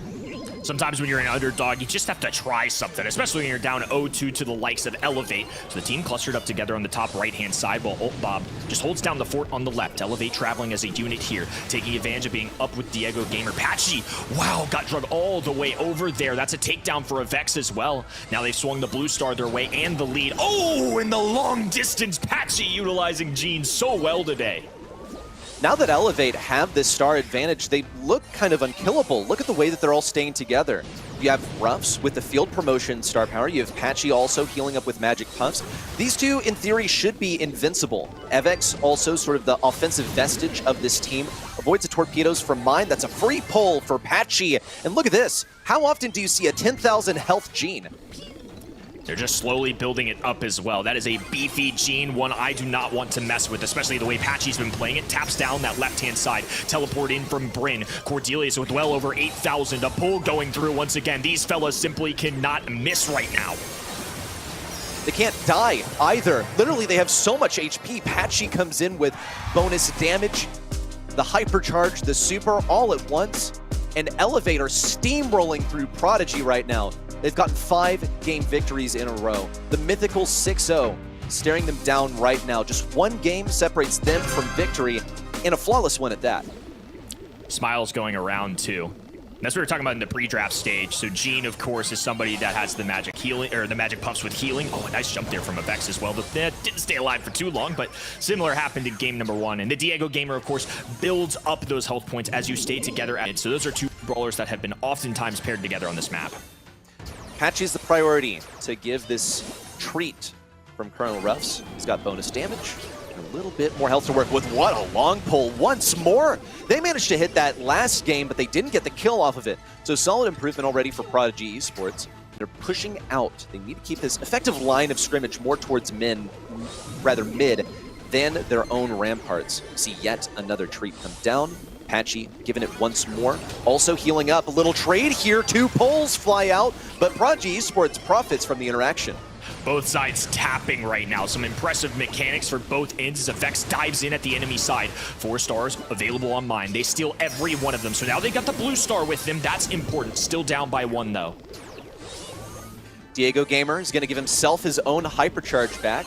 Sometimes when you're an underdog, you just have to try something, especially when you're down 0-2 to the likes of Elevate. So the team clustered up together on the top right-hand side while Ult Bob just holds down the fort on the left. Elevate traveling as a unit here, taking advantage of being up with Diego Gamer. Patchy, wow, got drugged all the way over there. That's a takedown for a Vex as well. Now they've swung the blue star their way and the lead. Oh, in the long distance, Patchy utilizing Gene so well today. Now that Elevate have this star advantage, they look kind of unkillable. Look at the way that they're all staying together. You have Ruffs with the field promotion star power. You have Patchy also healing up with magic puffs. These two, in theory, should be invincible. Evex, also sort of the offensive vestige of this team, avoids the torpedoes from mine. That's a free pull for Patchy. And look at this. How often do you see a 10,000 health Gene? They're just slowly building it up as well. That is a beefy Gene, one I do not want to mess with, especially the way Patchy's been playing it. Taps down that left-hand side. Teleport in from Bryn. Cordelius with well over 8,000. A pull going through once again. These fellas simply cannot miss right now. They can't die either. Literally, they have so much HP. Patchy comes in with bonus damage, the hypercharge, the super, all at once. And Elevate are steamrolling through Prodigy right now. They've gotten 5 game victories in a row. The mythical 6-0 staring them down right now. Just one game separates them from victory, and a flawless win at that. Smiles going around too. That's what we were talking about in the pre-draft stage. So Gene, of course, is somebody that has the magic healing, or the magic puffs with healing. Oh, a nice jump there from a Vex as well. But that didn't stay alive for too long, but similar happened in game number 1. And the Diego Gamer, of course, builds up those health points as you stay together at it. So those are two brawlers that have been oftentimes paired together on this map. Patchy's the priority to give this treat from Colonel Ruffs. He's got bonus damage and a little bit more health to work with. What a long pull once more. They managed to hit that last game, but they didn't get the kill off of it. So solid improvement already for Prodigy Esports. They're pushing out. They need to keep this effective line of scrimmage more towards mid than their own ramparts. See yet another treat come down. Patchy giving it once more. Also healing up. A little trade here. 2 pulls fly out, but Prodigy Esports profits from the interaction. Both sides tapping right now. Some impressive mechanics for both ends as Vex dives in at the enemy side. 4 stars available on mine. They steal every one of them. So now they got the blue star with them. That's important. Still down by 1 though. Diego Gamer is going to give himself his own hypercharge back.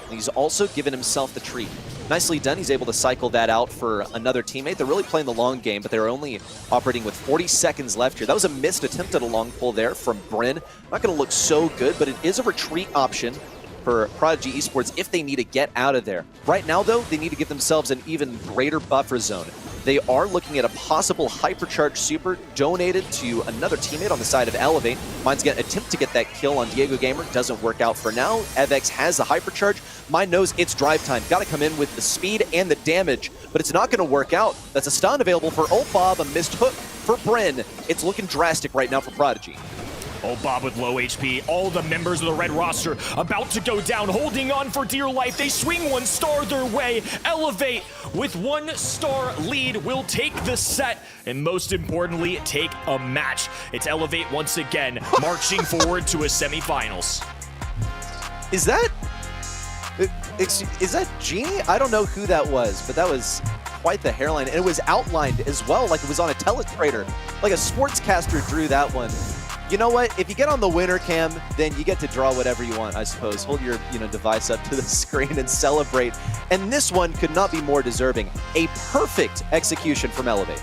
And he's also given himself the tree. Nicely done. He's able to cycle that out for another teammate. They're really playing the long game, but they're only operating with 40 seconds left here. That was a missed attempt at a long pull there from Bryn. Not going to look so good, but it is a retreat option for Prodigy Esports if they need to get out of there. Right now, though, they need to give themselves an even greater buffer zone. They are looking at a possible hypercharge super donated to another teammate on the side of Elevate. Mine's going to attempt to get that kill on Diego Gamer. Doesn't work out for now. Evex has the hypercharge. Mine knows it's drive time. Got to come in with the speed and the damage, but it's not going to work out. That's a stun available for Old Bob, a missed hook for Bryn. It's looking drastic right now for Prodigy. Oh, Bob with low HP. All the members of the red roster about to go down, holding on for dear life. They swing 1 star their way. Elevate with 1 star lead will take the set, and most importantly, take a match. It's Elevate once again, marching forward to a semifinals. Is that Genie? I don't know who that was, but that was quite the hairline. And it was outlined as well, like it was on a teletrader. Like a sportscaster drew that one. You know what? If you get on the winner cam, then you get to draw whatever you want, I suppose. Hold your device up to the screen and celebrate. And this one could not be more deserving. A perfect execution from Elevate.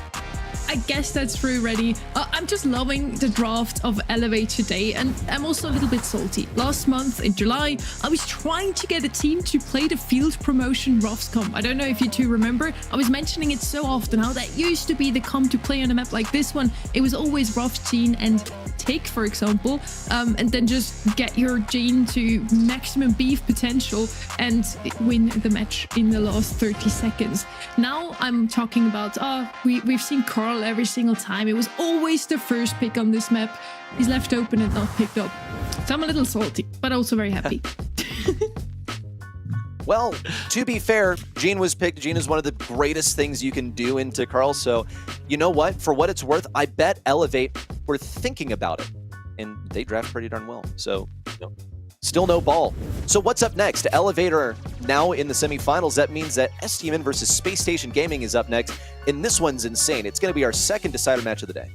I guess that's true, Reddy. I'm just loving the draft of Elevate today, and I'm also a little bit salty. Last month in July, I was trying to get a team to play the field promotion Rofs comp. I don't know if you two remember. I was mentioning it so often, how that used to be the comp to play on a map like this one. It was always Rofs, Gene, and Tick, for example, and then just get your Gene to maximum beef potential and win the match in the last 30 seconds. Now I'm talking about, we've seen Carl every single time. It was always the first pick on this map. He's left open and not picked up. So I'm a little salty, but also very happy. Well, to be fair, Gene was picked. Gene is one of the greatest things you can do into Carl. So, you know what? For what it's worth, I bet Elevate were thinking about it. And they draft pretty darn well. So, still no ball. So what's up next? Elevator now in the semifinals. That means that STMN versus Space Station Gaming is up next. And this one's insane. It's going to be our second decider match of the day.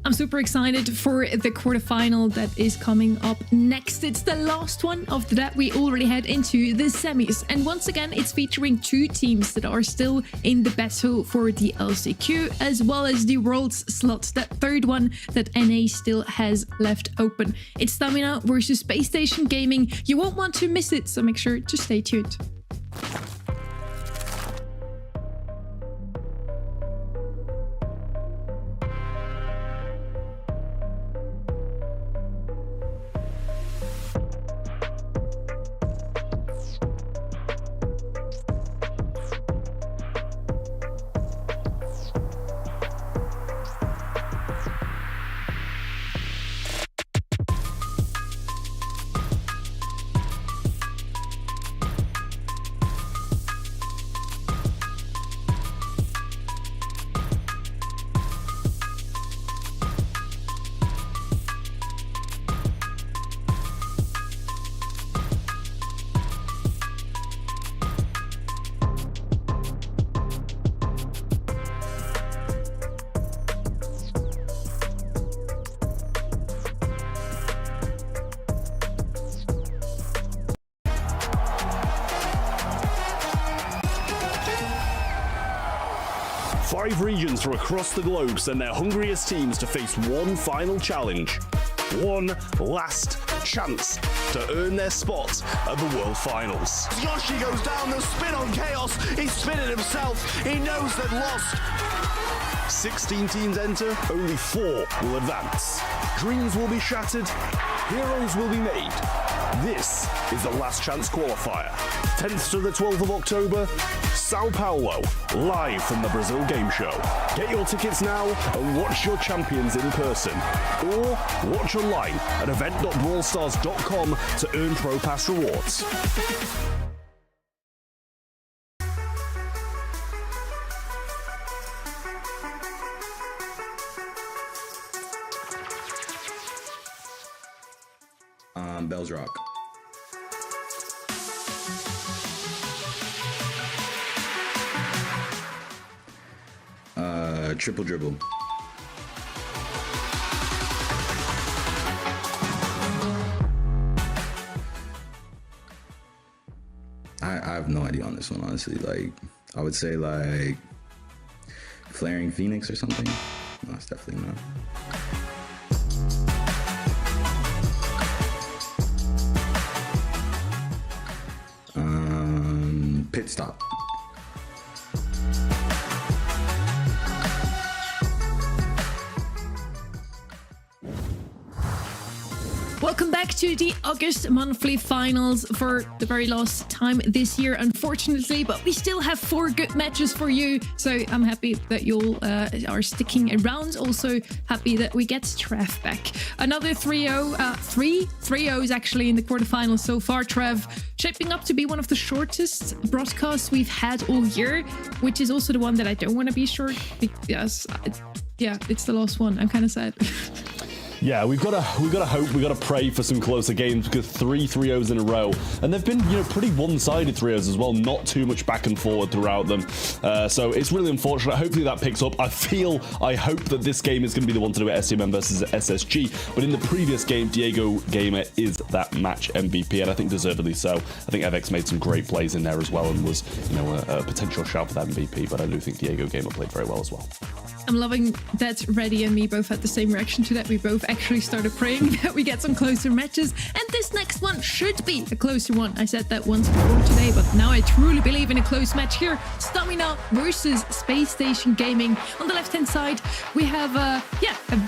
I'm super excited for the quarterfinal that is coming up next. It's the last one after that. We already head into the semis. And once again, it's featuring 2 teams that are still in the battle for the LCQ, as well as the Worlds slot, that third one that NA still has left open. It's Stamina versus Space Station Gaming. You won't want to miss it, so make sure to stay tuned. Five regions from across the globe send their hungriest teams to face one final challenge. One last chance to earn their spot at the World Finals. Yoshi goes down, the spin on Chaos. He's spinning himself. He knows they've lost. 16 teams enter, only 4 will advance. Dreams will be shattered, heroes will be made. This is the last chance qualifier. 10th to the 12th of October, Sao Paulo, live from the Brazil Game Show. Get your tickets now and watch your champions in person. Or watch online at event.brawlstars.com to earn Pro Pass rewards. Bells Rock. Triple dribble. I have no idea on this one, honestly. Like, I would say like Flaring Phoenix or something. No, it's definitely not. Pit stop. Welcome back to the August monthly finals for the very last time this year, unfortunately, but we still have 4 good matches for you. So I'm happy that you all are sticking around. Also happy that we get Trev back. Another 3-0, 3 3-0s actually in the quarterfinals so far. Trev shaping up to be one of the shortest broadcasts we've had all year, which is also the one that I don't want to be short because, yeah, it's the last one. I'm kind of sad. Yeah, we've got to hope, we've got to pray for some closer games because 3 3-0s in a row, and they've been, you know, pretty one-sided 3-0s as well, not too much back and forward throughout them. So it's really unfortunate. Hopefully that picks up. I hope that this game is going to be the one to do it, STMN versus SSG. But in the previous game, Diego Gamer is that match MVP, and I think deservedly so. I think Evx made some great plays in there as well and was, you know, a potential shout for that MVP. But I do think Diego Gamer played very well as well. I'm loving that Reddy and me both had the same reaction to that. We both actually started praying that we get some closer matches. And this next one should be a closer one. I said that once before today, but now I truly believe in a close match here. Stamina versus Space Station Gaming. On the left-hand side, we have a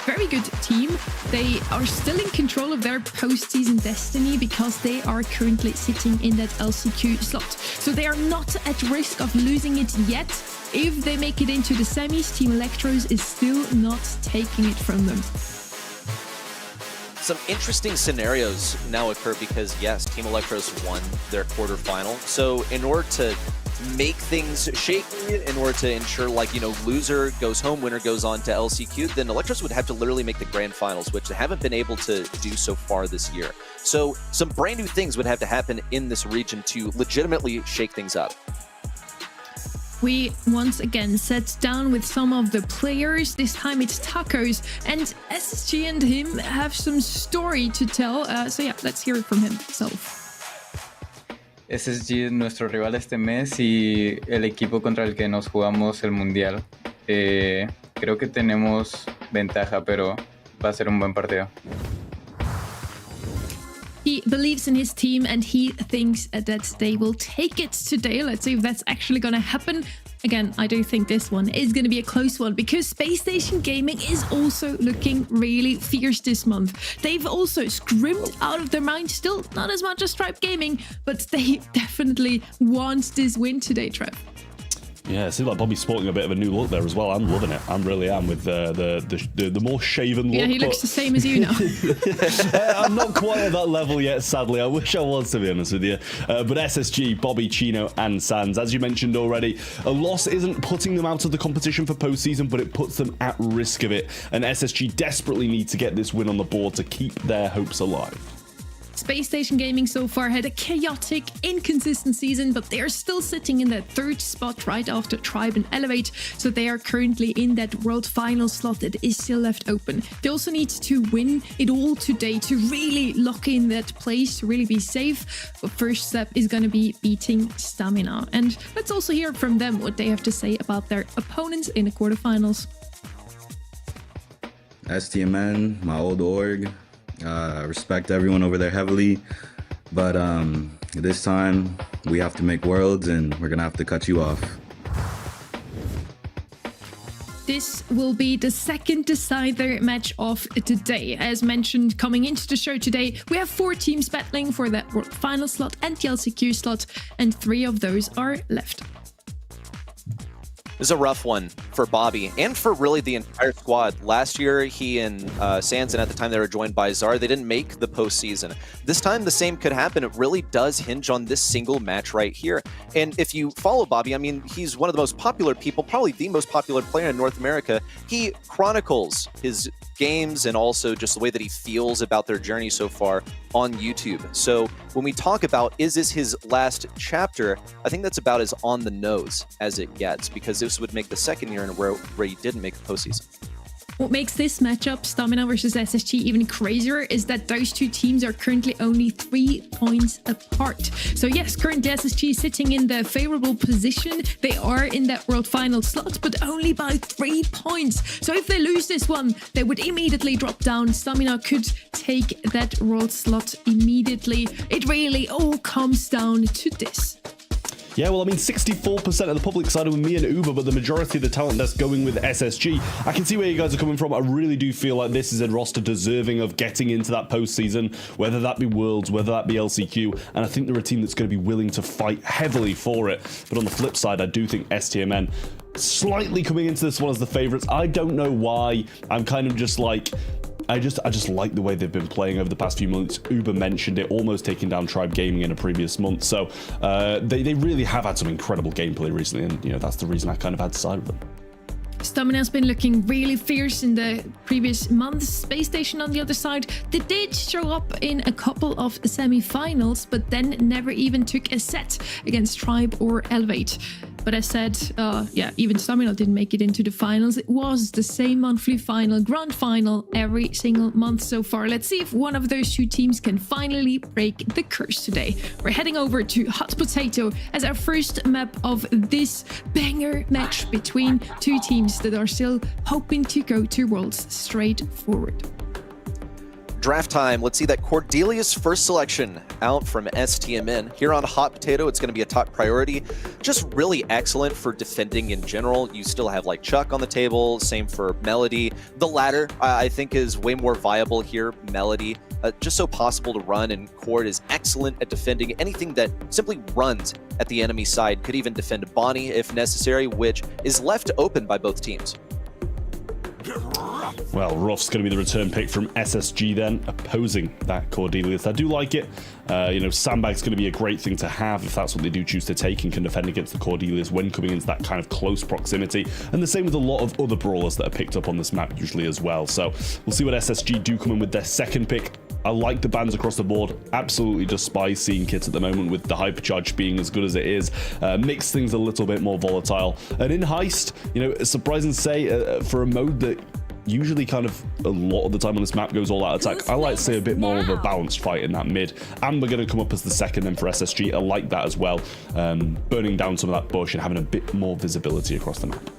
very good team. They are still in control of their postseason destiny because they are currently sitting in that LCQ slot. So they are not at risk of losing it yet. If they make it into the semis, Team Electros is still not taking it from them. Some interesting scenarios now occur because, yes, Team Electros won their quarterfinal. So in order to make things shaky, in order to ensure, like, you know, loser goes home, winner goes on to LCQ, then Electros would have to literally make the grand finals, which they haven't been able to do so far this year. So some brand new things would have to happen in this region to legitimately shake things up. We once again sat down with some of the players. This time it's Tacos, and SSG and him have some story to tell. So yeah, let's hear it from himself. SSG es nuestro rival este mes y el equipo contra el que nos jugamos el mundial. Creo que tenemos ventaja, pero va a ser un buen partido. He believes in his team and he thinks that they will take it today. Let's see if that's actually going to happen. Again, I do think this one is going to be a close one because Space Station Gaming is also looking really fierce this month. They've also scrimmed out of their mind, still not as much as Stripe Gaming, but they definitely want this win today, Trev. Yeah, it seems like Bobby's sporting a bit of a new look there as well. I'm loving it. I really am with the more shaven look. Yeah, he looks the same as you now. I'm not quite at that level yet, sadly. I wish I was, to be honest with you. But SSG, Bobby, Chino, and Sans, as you mentioned already, a loss isn't putting them out of the competition for postseason, but it puts them at risk of it. And SSG desperately need to get this win on the board to keep their hopes alive. Space Station Gaming so far had a chaotic, inconsistent season, but they are still sitting in that 3rd spot right after Tribe and Elevate, so they are currently in that World Final slot that is still left open. They also need to win it all today to really lock in that place, to really be safe. But first step is going to be beating Stamina. And let's also hear from them what they have to say about their opponents in the quarterfinals. STMN, my old org. Respect everyone over there heavily, but this time we have to make worlds and we're gonna have to cut you off. This will be the second decider match of today. As mentioned, coming into the show today, we have 4 teams battling for that World Final slot and the LCQ slot, and 3 of those are left. This is a rough one for Bobby and for really the entire squad. Last year, he and Sans, and at the time they were joined by Zar, they didn't make the postseason. This time, the same could happen. It really does hinge on this single match right here. And if you follow Bobby, I mean, he's one of the most popular people, probably the most popular player in North America. He chronicles his games and also just the way that he feels about their journey so far on YouTube. So when we talk about, is this his last chapter, I think that's about as on the nose as it gets, because this would make the second year in a row where he didn't make the postseason. What makes this matchup, Stamina versus SSG, even crazier is that those two teams are currently only 3 points apart. So yes, currently SSG is sitting in the favorable position. They are in that World Final slot, but only by 3 points. So if they lose this one, they would immediately drop down. Stamina could take that World slot immediately. It really all comes down to this. Yeah, well, I mean, 64% of the public sided with me and Uber, but the majority of the talent that's going with SSG. I can see where you guys are coming from. I really do feel like this is a roster deserving of getting into that postseason, whether that be Worlds, whether that be LCQ, and I think they're a team that's going to be willing to fight heavily for it. But on the flip side, I do think STMN slightly coming into this one as the favorites. I don't know why. I'm kind of just like... I just like the way they've been playing over the past few months. Uber mentioned it, almost taking down Tribe Gaming in a previous month. So they really have had some incredible gameplay recently, and you know that's the reason I kind of had to side with them. Stamina's been looking really fierce in the previous months. Space Station on the other side, they did show up in a couple of semi-finals, but then never even took a set against Tribe or Elevate. But as said, yeah, even Stamina didn't make it into the finals. It was the same monthly final, grand final, every single month so far. Let's see if one of those two teams can finally break the curse today. We're heading over to Hot Potato as our first map of this banger match between two teams that are still hoping to go to Worlds straight forward. Draft time. Let's see that Cordelia's first selection out from STMN. Here on Hot Potato, it's going to be a top priority. Just really excellent for defending in general. You still have like Chuck on the table, same for Melody. The latter, I think, is way more viable here. Melody, just so possible to run, and Cord is excellent at defending anything that simply runs at the enemy side. Could even defend Bonnie if necessary, which is left open by both teams. Well, Ruff's going to be the return pick from SSG then, opposing that Cordelius. I do like it. You know, Sandbag's going to be a great thing to have if that's what they do choose to take and can defend against the Cordelius when coming into that kind of close proximity. And the same with a lot of other brawlers that are picked up on this map usually as well. So we'll see what SSG do come in with their second pick. I like the bans across the board. Absolutely despise seeing kits at the moment with the hypercharge being as good as it is. Makes things a little bit more volatile. And in Heist, you know, it's surprising to say for a mode that usually kind of a lot of the time on this map goes all out attack, I like to see a bit more of a balanced fight in that mid. And we're going to come up as the second then for SSG. I like that as well. Burning down some of that bush and having a bit more visibility across the map.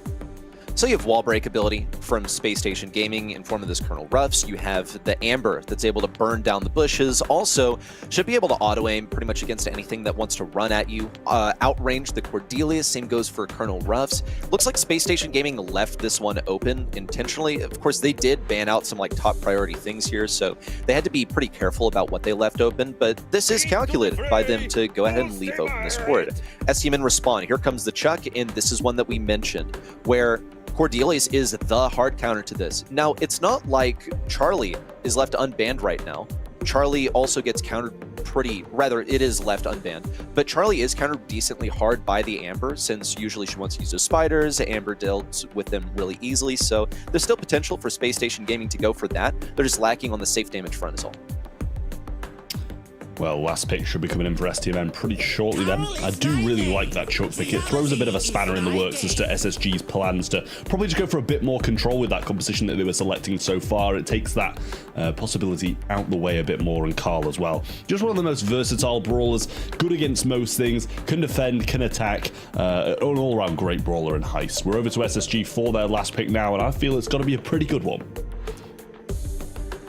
So you have wall break ability from Space Station Gaming in form of this Colonel Ruffs. You have the Amber that's able to burn down the bushes. Also, should be able to auto-aim pretty much against anything that wants to run at you. Outrange the Cordelius, same goes for Colonel Ruffs. Looks like Space Station Gaming left this one open intentionally. Of course, they did ban out some like top priority things here, so they had to be pretty careful about what they left open, but this is calculated by them to go ahead and leave open this board. STMN Respawn, here comes the Chuck, and this is one that we mentioned, where Cordelius is the hard counter to this. Now, it's not like Charlie is left unbanned right now. Charlie also gets countered it is left unbanned, but Charlie is countered decently hard by the Amber, since usually she wants to use those spiders. Amber deals with them really easily, so there's still potential for Space Station Gaming to go for that. They're just lacking on the safe damage front as well. Well, last pick should be coming in for STMN pretty shortly then. I do really like that Chuck pick. It throws a bit of a spanner in the works as to SSG's plans to probably just go for a bit more control with that composition that they were selecting so far. It takes that possibility out the way a bit more, and Carl as well. Just one of the most versatile brawlers, good against most things, can defend, can attack, an all-around great brawler in Heist. We're over to SSG for their last pick now, and I feel it's got to be a pretty good one.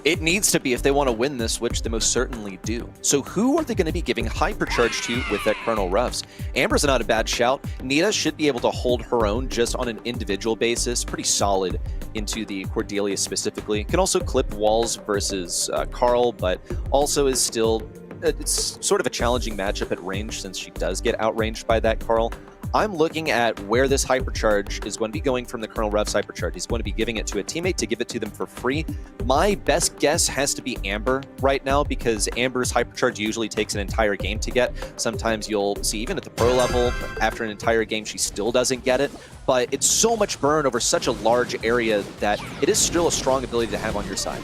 It needs to be if they want to win this, which they most certainly do. So who are they going to be giving hypercharge to with that Colonel Ruffs? Amber's not a bad shout. Nita should be able to hold her own just on an individual basis. Pretty solid into the Cordelia specifically. Can also clip walls versus Carl, but also is still... It's sort of a challenging matchup at range since she does get outranged by that Carl. I'm looking at where this hypercharge is going to be going from the Colonel Rev's hypercharge. He's going to be giving it to a teammate to give it to them for free. My best guess has to be Amber right now, because Amber's hypercharge usually takes an entire game to get. Sometimes you'll see even at the pro level, after an entire game, she still doesn't get it. But it's so much burn over such a large area that it is still a strong ability to have on your side.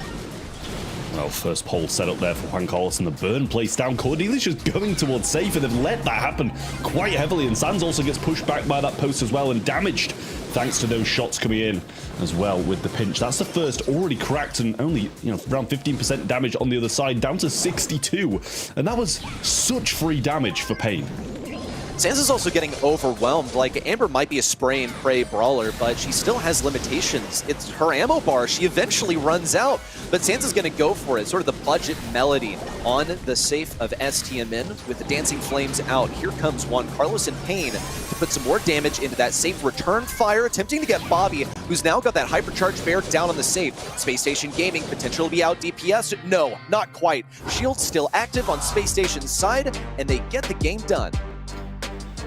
Well, first pole set up there for Juan Carlos, and the burn placed down. Cordelia's just going towards safe, and they've let that happen quite heavily. And Sans also gets pushed back by that post as well and damaged thanks to those shots coming in as well with the pinch. That's the first already cracked, and only around 15% damage on the other side, down to 62. And that was such free damage for Pain. Sans is also getting overwhelmed. Like, Amber might be a spray and pray brawler, but she still has limitations. It's her ammo bar. She eventually runs out, but Sans is going to go for it. Sort of the budget melody on the safe of STMN with the Dancing Flames out. Here comes Juan Carlos and Pain to put some more damage into that safe. Return fire, attempting to get Bobby, who's now got that hypercharged bear down on the safe. Space Station Gaming potential to be out DPS. No, not quite. Shield's still active on Space Station's side, and they get the game done.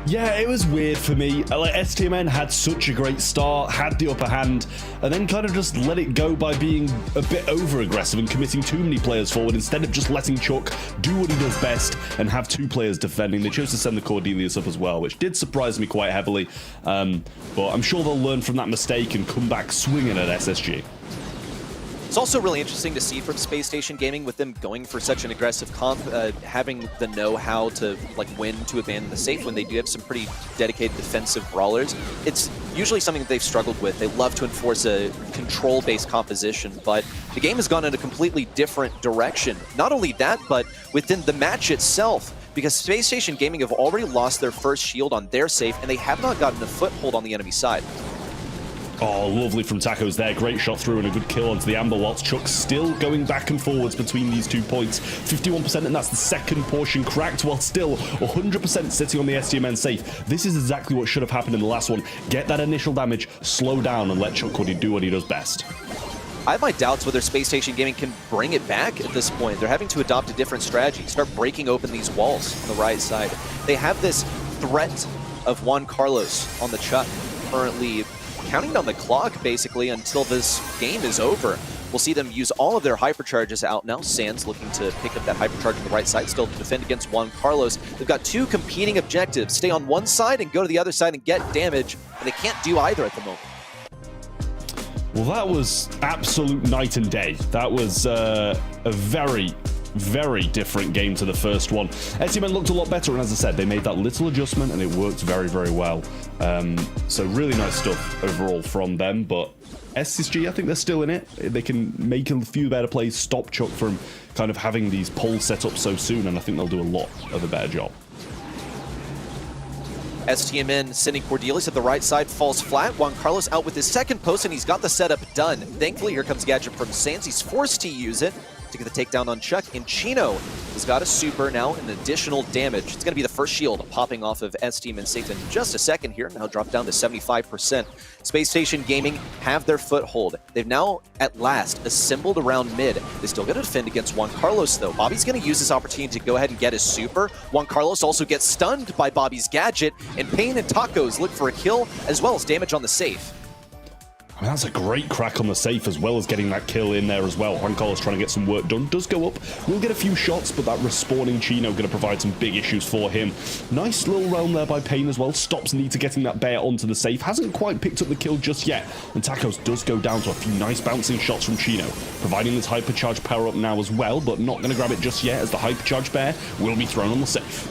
Yeah, it was weird for me. Like, STMN had such a great start, had the upper hand, and then kind of just let it go by being a bit over-aggressive and committing too many players forward instead of just letting Chuck do what he does best and have two players defending. They chose to send the Cordelius up as well, which did surprise me quite heavily, but I'm sure they'll learn from that mistake and come back swinging at SSG. It's also really interesting to see from Space Station Gaming, with them going for such an aggressive comp, having the know-how to when to abandon the safe when they do have some pretty dedicated defensive brawlers. It's usually something that they've struggled with. They love to enforce a control-based composition, but the game has gone in a completely different direction. Not only that, but within the match itself, because Space Station Gaming have already lost their first shield on their safe, and they have not gotten a foothold on the enemy side. Oh, lovely from Tacos there. Great shot through and a good kill onto the Amber, whilst Chuck's still going back and forwards between these 2 points. 51%, and that's the second portion cracked, while still 100% sitting on the STMN safe. This is exactly what should have happened in the last one. Get that initial damage, slow down, and let Chuck do what he does best. I have my doubts whether Space Station Gaming can bring it back at this point. They're having to adopt a different strategy, start breaking open these walls on the right side. They have this threat of Juan Carlos on the Chuck, currently counting down the clock basically until this game is over. We'll see them use all of their hypercharges out now. Sans looking to pick up that hypercharge on the right side, still to defend against Juan Carlos. They've got two competing objectives: stay on one side and go to the other side and get damage, and they can't do either at the moment. Well, that was absolute night and day. That was a very different game to the first one. STMN looked a lot better, and as I said, they made that little adjustment and it worked very well. So really nice stuff overall from them, but SSG, I think they're still in it. They can make a few better plays, stop Chuck from kind of having these poles set up so soon, and I think they'll do a lot of a better job. STMN sending Cordelius at the right side, falls flat. Juan Carlos out with his second post, and he's got the setup done. Thankfully, here comes Gadget from Sans. He's forced to use it to get the takedown on Chuck, and Chino has got a super now and additional damage. It's going to be the first shield popping off of STMN safe in just a second here, now dropped down to 75%. Space Station Gaming have their foothold. They've now, at last, assembled around mid. They still got to defend against Juan Carlos, though. Bobby's going to use this opportunity to go ahead and get his super. Juan Carlos also gets stunned by Bobby's gadget, and Pain and Tacos look for a kill, as well as damage on the safe. I mean, that's a great crack on the safe, as well as getting that kill in there as well. Juan Carlos trying to get some work done. Does go up. Will get a few shots, but that respawning Chino going to provide some big issues for him. Nice little realm there by Pain as well. Stops Nita getting that bear onto the safe. Hasn't quite picked up the kill just yet. And Tacos does go down to a few nice bouncing shots from Chino. Providing this hypercharge power up now as well, but not going to grab it just yet, as the hypercharge bear will be thrown on the safe.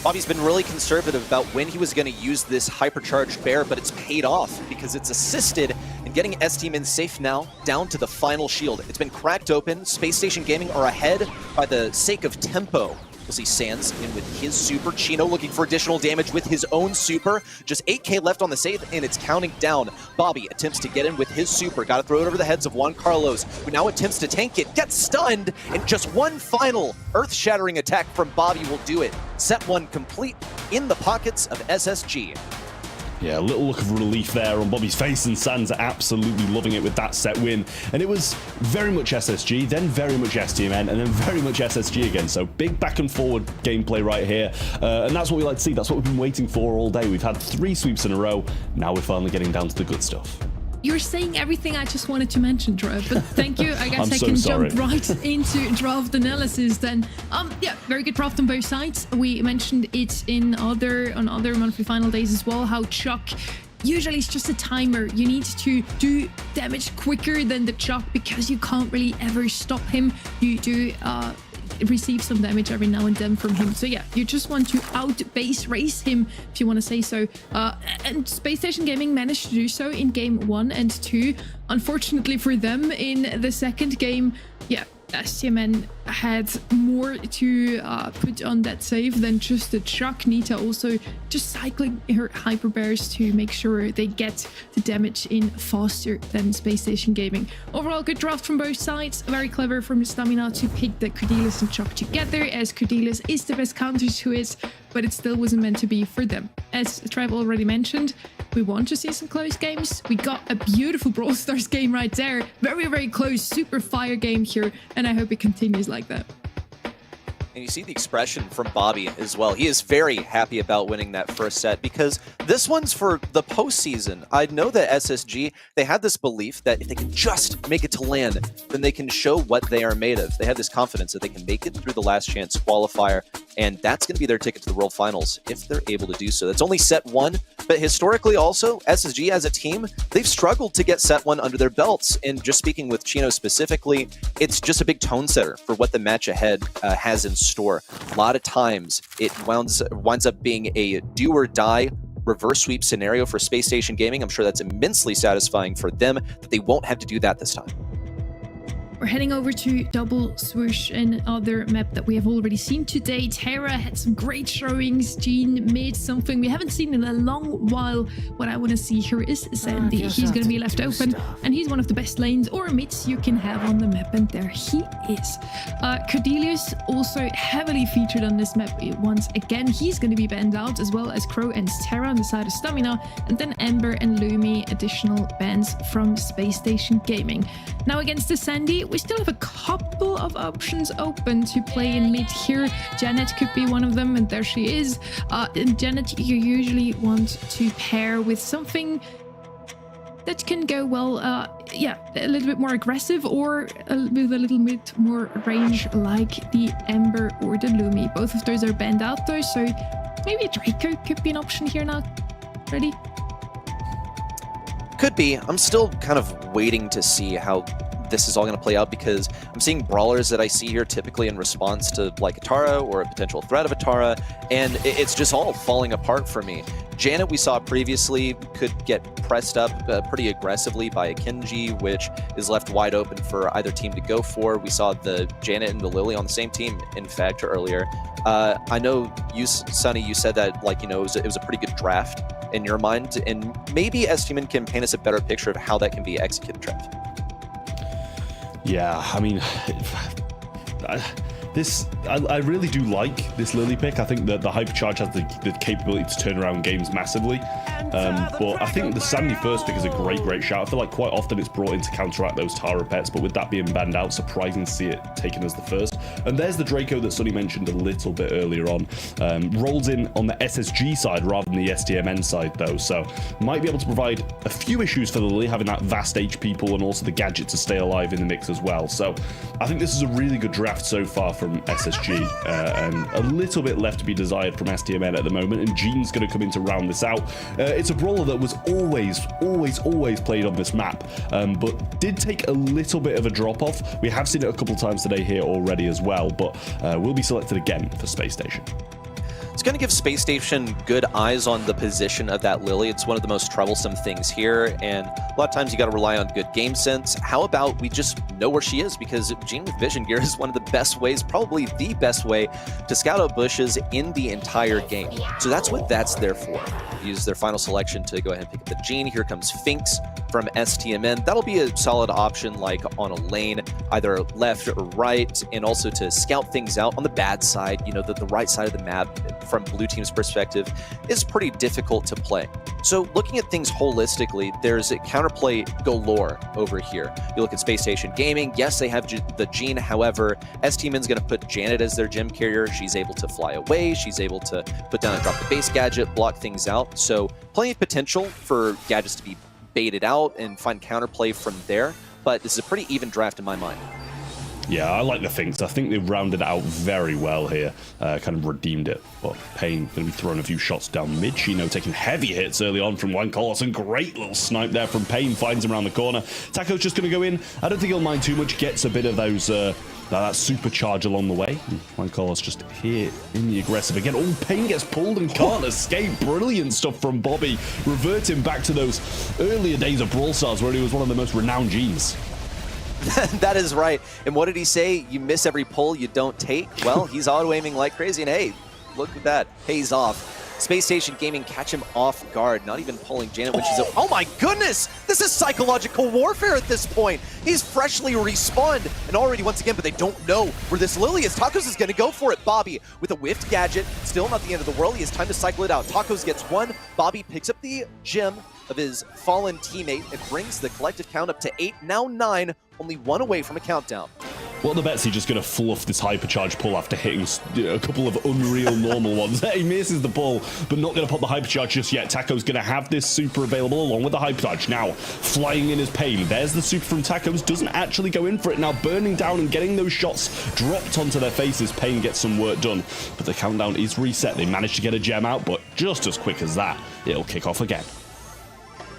Bobby's been really conservative about when he was going to use this hypercharged bear, but it's paid off because it's assisted in getting STMN safe now down to the final shield. It's been cracked open. Space Station Gaming are ahead by the sake of tempo. We'll see Sans in with his super. Chino looking for additional damage with his own super. Just 8k left on the safe, and it's counting down. Bobby attempts to get in with his super. Got to throw it over the heads of Juan Carlos, who now attempts to tank it. Gets stunned, and just one final earth-shattering attack from Bobby will do it. Set one complete in the pockets of SSG. Yeah, a little look of relief there on Bobby's face, and Sans are absolutely loving it with that set win. And it was very much SSG, then very much STMN, and then very much SSG again. So big back and forward gameplay right here. And that's what we like to see. That's what we've been waiting for all day. We've had 3 sweeps in a row. Now we're finally getting down to the good stuff. You're saying everything I just wanted to mention, Trev, but thank you. I guess I can jump right into draft analysis then. Yeah, very good draft on both sides. We mentioned it on other monthly final days as well, how Chuck usually it's just a timer. You need to do damage quicker than the Chuck because you can't really ever stop him. You do receive some damage every now and then from him. So yeah, you just want to out base race him, if you want to say so. And Space Station Gaming managed to do so in game 1 and 2. Unfortunately for them, in the second game, yeah, STMN had more to put on that save than just the Chuck. Nita also just cycling her hyper bears to make sure they get the damage in faster than Space Station Gaming. Overall, good draft from both sides. Very clever from Stamina to pick the Cordelius and Chuck together, as Cordelius is the best counter to it, but it still wasn't meant to be for them. As Trev already mentioned, we want to see some close games. We got a beautiful Brawl Stars game right there. Very, very close, super fire game here, and I hope it continues like that. And you see the expression from Bobby as well. He is very happy about winning that first set because this one's for the postseason. I know that SSG, they had this belief that if they can just make it to LAN, then they can show what they are made of. They had this confidence that they can make it through the last chance qualifier, and that's going to be their ticket to the World Finals if they're able to do so. That's only set 1, but historically also, SSG as a team, they've struggled to get set 1 under their belts. And just speaking with Chino specifically, it's just a big tone setter for what the match ahead has in store. A lot of times it winds up being a do or die reverse sweep scenario for Space Station Gaming. I'm sure that's immensely satisfying for them that they won't have to do that this time. We're heading over to Double Swoosh, another map that we have already seen today. Terra had some great showings. Jean made something we haven't seen in a long while. What I want to see here is Sandy. He's going to be left open, and he's one of the best lanes or mids you can have on the map, and there he is. Cordelius also heavily featured on this map once again. He's going to be banned out, as well as Crow and Terra on the side of Stamina, and then Ember and Lumi, additional bans from Space Station Gaming. Now against the Sandy, we still have a couple of options open to play in mid here. Janet could be one of them, and there she is. And Janet, you usually want to pair with something that can go well, yeah, a little bit more aggressive, or with a little bit more range, like the Ember or the Lumi. Both of those are banned out though, so maybe Draco could be an option here now. Ready? Could be. I'm still kind of waiting to see how this is all going to play out, because I'm seeing brawlers that I see here typically in response to like a Tara or a potential threat of a Tara, and it's just all falling apart for me. Janet, we saw previously, could get pressed up pretty aggressively by a Kenji, which is left wide open for either team to go for. We saw the Janet and the Lily on the same team, in fact, earlier. I know you, Sonny, you said that, like, you know, it was a pretty good draft in your mind, and maybe STMN can paint us a better picture of how that can be executed, Trev. Yeah, I mean, I really do like this Lily pick. I think that the Hypercharge has the capability to turn around games massively. But I think the Sandy first pick is a great shout. I feel like quite often it's brought in to counteract those Tara pets, but with that being banned out, surprising to see it taken as the first. And there's the Draco that Sonny mentioned a little bit earlier on. Rolls in on the SSG side rather than the STMN side though, so might be able to provide a few issues for the Lily, having that vast HP pool and also the gadget to stay alive in the mix as well. So I think this is a really good draft so far from SSG, and a little bit left to be desired from STMN at the moment, and Jean's going to come in to round this out. It's a brawler that was always played on this map, but did take a little bit of a drop-off. We have seen it a couple times today here already as well, but will be selected again for Space Station. It's going to give Space Station good eyes on the position of that Lily. It's one of the most troublesome things here, and a lot of times you got to rely on good game sense. How about we just know where she is, because Jean with Vision Gear is one of the best ways, probably the best way, to scout out bushes in the entire game. So that's what that's there for. Use their final selection to go ahead and pick up the Jean. Here comes Finks from STMN. That'll be a solid option, like on a lane, either left or right, and also to scout things out on the bad side, you know, the right side of the map from Blue Team's perspective is pretty difficult to play. So looking at things holistically, there's a counterplay galore over here. You look at Space Station Gaming, yes, they have the Gene, however, STMN's going to put Janet as their gem carrier. She's able to fly away, she's able to put down and drop the base gadget, block things out. So plenty of potential for gadgets to be baited out and find counterplay from there, but this is a pretty even draft in my mind. Yeah, I like the things. I think they've rounded it out very well here. Kind of redeemed it. But Payne going to be throwing a few shots down mid. Chino taking heavy hits early on from Juan Carlos. And great little snipe there from Payne. Finds him around the corner. Taco's just going to go in. I don't think he'll mind too much. Gets a bit of those... that supercharge along the way. Juan Carlos just here in the aggressive again. Oh, Payne gets pulled and can't escape. Brilliant stuff from Bobby. Reverting back to those earlier days of Brawl Stars where he was one of the most renowned G's. That is right. And what did he say? You miss every pull you don't take? Well, he's auto-aiming like crazy, and hey, look at that. Pays off. Space Station Gaming catch him off guard, not even pulling Janet when she's... Oh my goodness! This is psychological warfare at this point! He's freshly respawned, and already once again, but they don't know where this Lily is. Tacos is going to go for it. Bobby with a whiffed gadget. Still not the end of the world. He has time to cycle it out. Tacos gets one. Bobby picks up the gem of his fallen teammate. It brings the collective count up to 8, now 9, only 1 away from a countdown. What the bet's he just going to fluff this hypercharge pull after hitting a couple of unreal normal ones? He misses the pull, but not going to pop the hypercharge just yet. Taco's going to have this super available along with the hypercharge. Now, flying in his Payne. There's the super from Tacos. Doesn't actually go in for it. Now, burning down and getting those shots dropped onto their faces. Payne gets some work done, but the countdown is reset. They managed to get a gem out, but just as quick as that, it'll kick off again.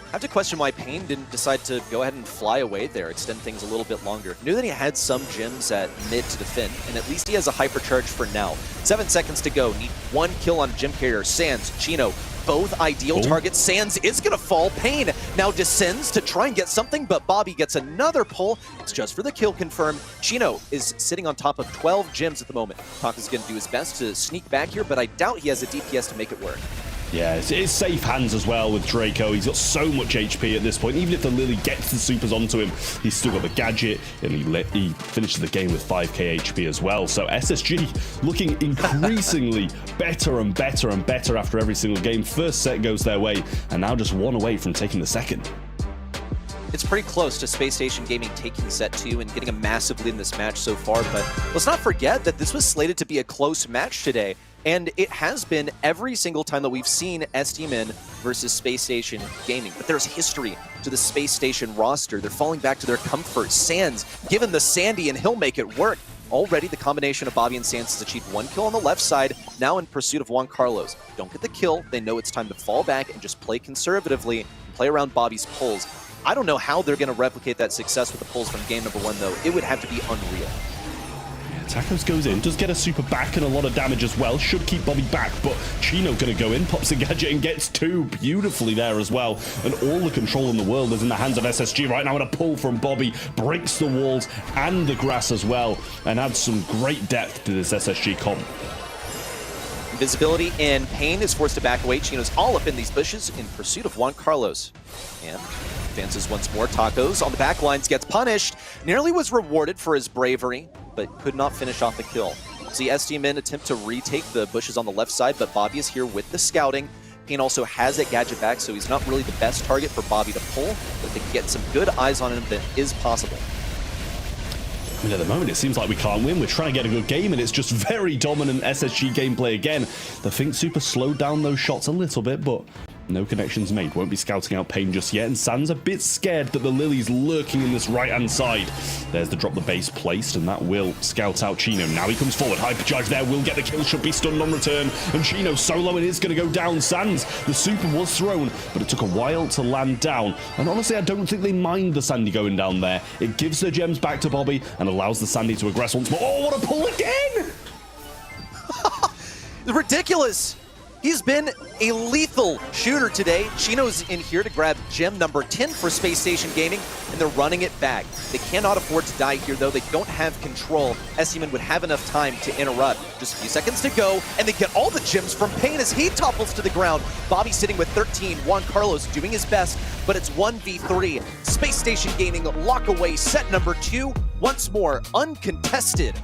I have to question why Payne didn't decide to go ahead and fly away there, extend things a little bit longer. Knew that he had some gems at mid to defend, and at least he has a hypercharge for now. 7 seconds to go. Need 1 kill on gem carrier. Sans, Chino, both ideal targets. Sans is going to fall. Payne now descends to try and get something, but Bobby gets another pull. It's just for the kill confirm. Chino is sitting on top of 12 gems at the moment. Taka's going to do his best to sneak back here, but I doubt he has a DPS to make it work. Yeah, it's safe hands as well with Draco. He's got so much HP at this point. Even if the Lily gets the supers onto him, he's still got the gadget, and he finishes the game with 5k HP as well. So SSG looking increasingly better and better and better after every single game. First set goes their way, and now just 1 away from taking the second. It's pretty close to Space Station Gaming taking set 2 and getting a massive lead in this match so far, but let's not forget that this was slated to be a close match today. And it has been every single time that we've seen STMN versus Space Station Gaming. But there's history to the Space Station roster. They're falling back to their comfort. Sans, given the Sandy, and he'll make it work. Already the combination of Bobby and Sans has achieved 1 kill on the left side, now in pursuit of Juan Carlos. Don't get the kill, they know it's time to fall back and just play conservatively and play around Bobby's pulls. I don't know how they're going to replicate that success with the pulls from game number 1, though. It would have to be unreal. Tacos goes in, does get a super back and a lot of damage as well. Should keep Bobby back, but Chino gonna go in, pops a gadget and gets 2 beautifully there as well. And all the control in the world is in the hands of SSG right now. And a pull from Bobby breaks the walls and the grass as well, and adds some great depth to this SSG comp. Invisibility and Payne is forced to back away. Chino's all up in these bushes in pursuit of Juan Carlos. And advances once more. Tacos on the back lines, gets punished. Nearly was rewarded for his bravery, but could not finish off the kill. See STMN attempt to retake the bushes on the left side, but Bobby is here with the scouting. Payne also has that gadget back, so he's not really the best target for Bobby to pull, but if they can get some good eyes on him, that is possible. I mean, at the moment, it seems like we can't win. We're trying to get a good game, and it's just very dominant SSG gameplay again. The Think Super slowed down those shots a little bit, but no connections made. Won't be scouting out Payne just yet, and Sans a bit scared that the Lily's lurking in this right-hand side. There's the drop the base placed, and that will scout out Chino. Now he comes forward. Hypercharge there, will get the kill, should be stunned on return, and Chino solo, and is going to go down. Sans, the super was thrown, but it took a while to land down, and honestly, I don't think they mind the Sandy going down there. It gives their gems back to Bobby, and allows the Sandy to aggress once more. Oh, what a pull again! Ridiculous! He's been a lethal shooter today. Chino's in here to grab gem number 10 for Space Station Gaming, and they're running it back. They cannot afford to die here, though. They don't have control. STMN would have enough time to interrupt. Just a few seconds to go, and they get all the gems from Payne as he topples to the ground. Bobby sitting with 13. Juan Carlos doing his best, but it's 1v3. Space Station Gaming lock away set number 2. Once more, uncontested.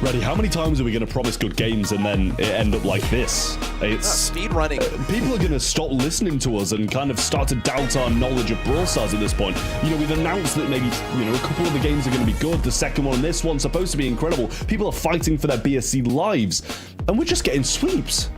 Reddy, how many times are we going to promise good games and then it end up like this? It's speed running. People are going to stop listening to us and kind of start to doubt our knowledge of Brawl Stars at this point. You know, we've announced that maybe, you know, a couple of the games are going to be good. The second one and this one's supposed to be incredible. People are fighting for their BSC lives, and we're just getting sweeps.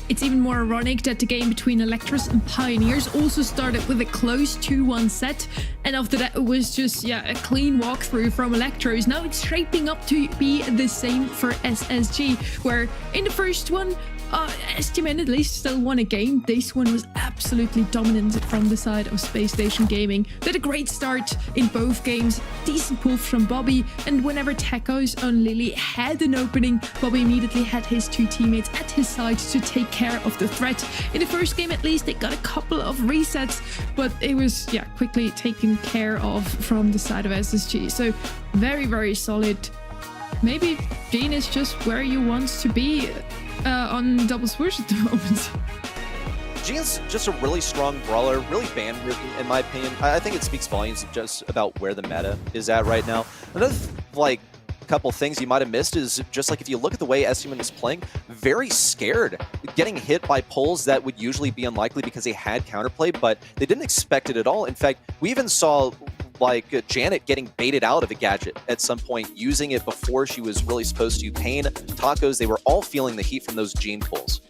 It's even more ironic that the game between Electros and Pioneers also started with a close 2-1 set, and after that it was just, yeah, a clean walkthrough from Electros. Now it's shaping up to be the same for SSG, where in the first one, STMN at least still won a game. This one was absolutely dominant from the side of Space Station Gaming. They had a great start in both games, decent pull from Bobby, and whenever Tecos on Lily had an opening, Bobby immediately had his two teammates at his side to take care of the threat. In the first game at least, they got a couple of resets, but it was, yeah, quickly taken care of from the side of SSG. So very, very solid. Maybe Dean is just where you want to be on Double Swoosh at the moment. Jean's just a really strong brawler, really ban-ridden in my opinion. I think it speaks volumes just about where the meta is at right now. Another couple things you might have missed is just like if you look at the way STMN is playing, very scared, getting hit by pulls that would usually be unlikely because they had counterplay, but they didn't expect it at all. In fact, we even saw like Janet getting baited out of a gadget at some point, using it before she was really supposed to. Pain, Tacos, they were all feeling the heat from those Jean pulls.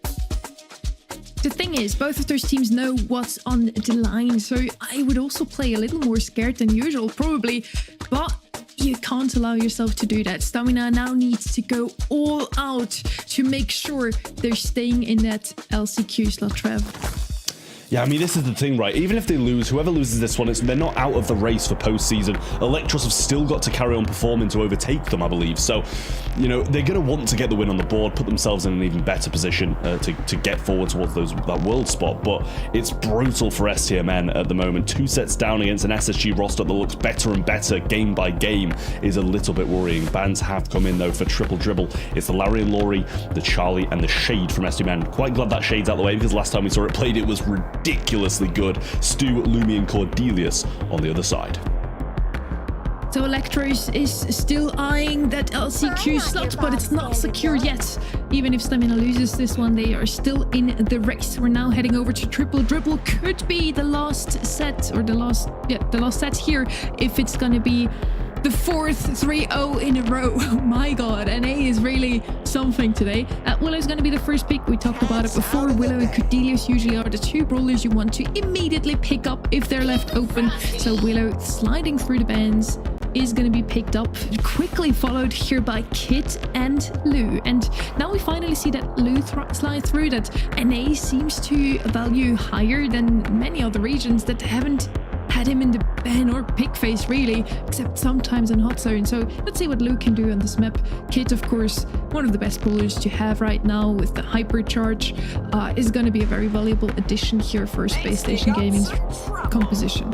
The thing is, both of those teams know what's on the line, so I would also play a little more scared than usual, probably, but you can't allow yourself to do that. Stamina now needs to go all out to make sure they're staying in that LCQ slot, Trev. Yeah, I mean, this is the thing, right? Even if they lose, whoever loses this one, they're not out of the race for postseason. Electros have still got to carry on performing to overtake them, I believe. So, you know, they're going to want to get the win on the board, put themselves in an even better position to get forward towards that world spot. But it's brutal for STMN at the moment. 2 sets down against an SSG roster that looks better and better game by game is a little bit worrying. Bans have come in, though, for triple dribble. It's the Larry and Laurie, the Charlie, and the Shade from STMN. Quite glad that Shade's out of the way, because last time we saw it played, it was ridiculously good. Stu, Lumi, and Cordelius on the other side. So Electros is still eyeing that LCQ slot, but it's not secure yet. Even if Stamina loses this one, they are still in the race. We're now heading over to triple dribble. Could be the last set, or the last set here, if it's gonna be the 4th 3-0 in a row. Oh my god, NA is really something today. Willow's going to be the first pick. We talked about it before. Willow and Cordelius usually are the 2 brawlers you want to immediately pick up if they're left open. So Willow sliding through the bans is going to be picked up, quickly followed here by Kit and Lou. And now we finally see that Lou slide through, that NA seems to value higher than many other regions that haven't had him in the ban or pick phase really, except sometimes in hot zone. So let's see what Luke can do on this map. Kit, of course, one of the best bowlers to have right now with the hypercharge, is going to be a very valuable addition here for Space Station Gaming's composition.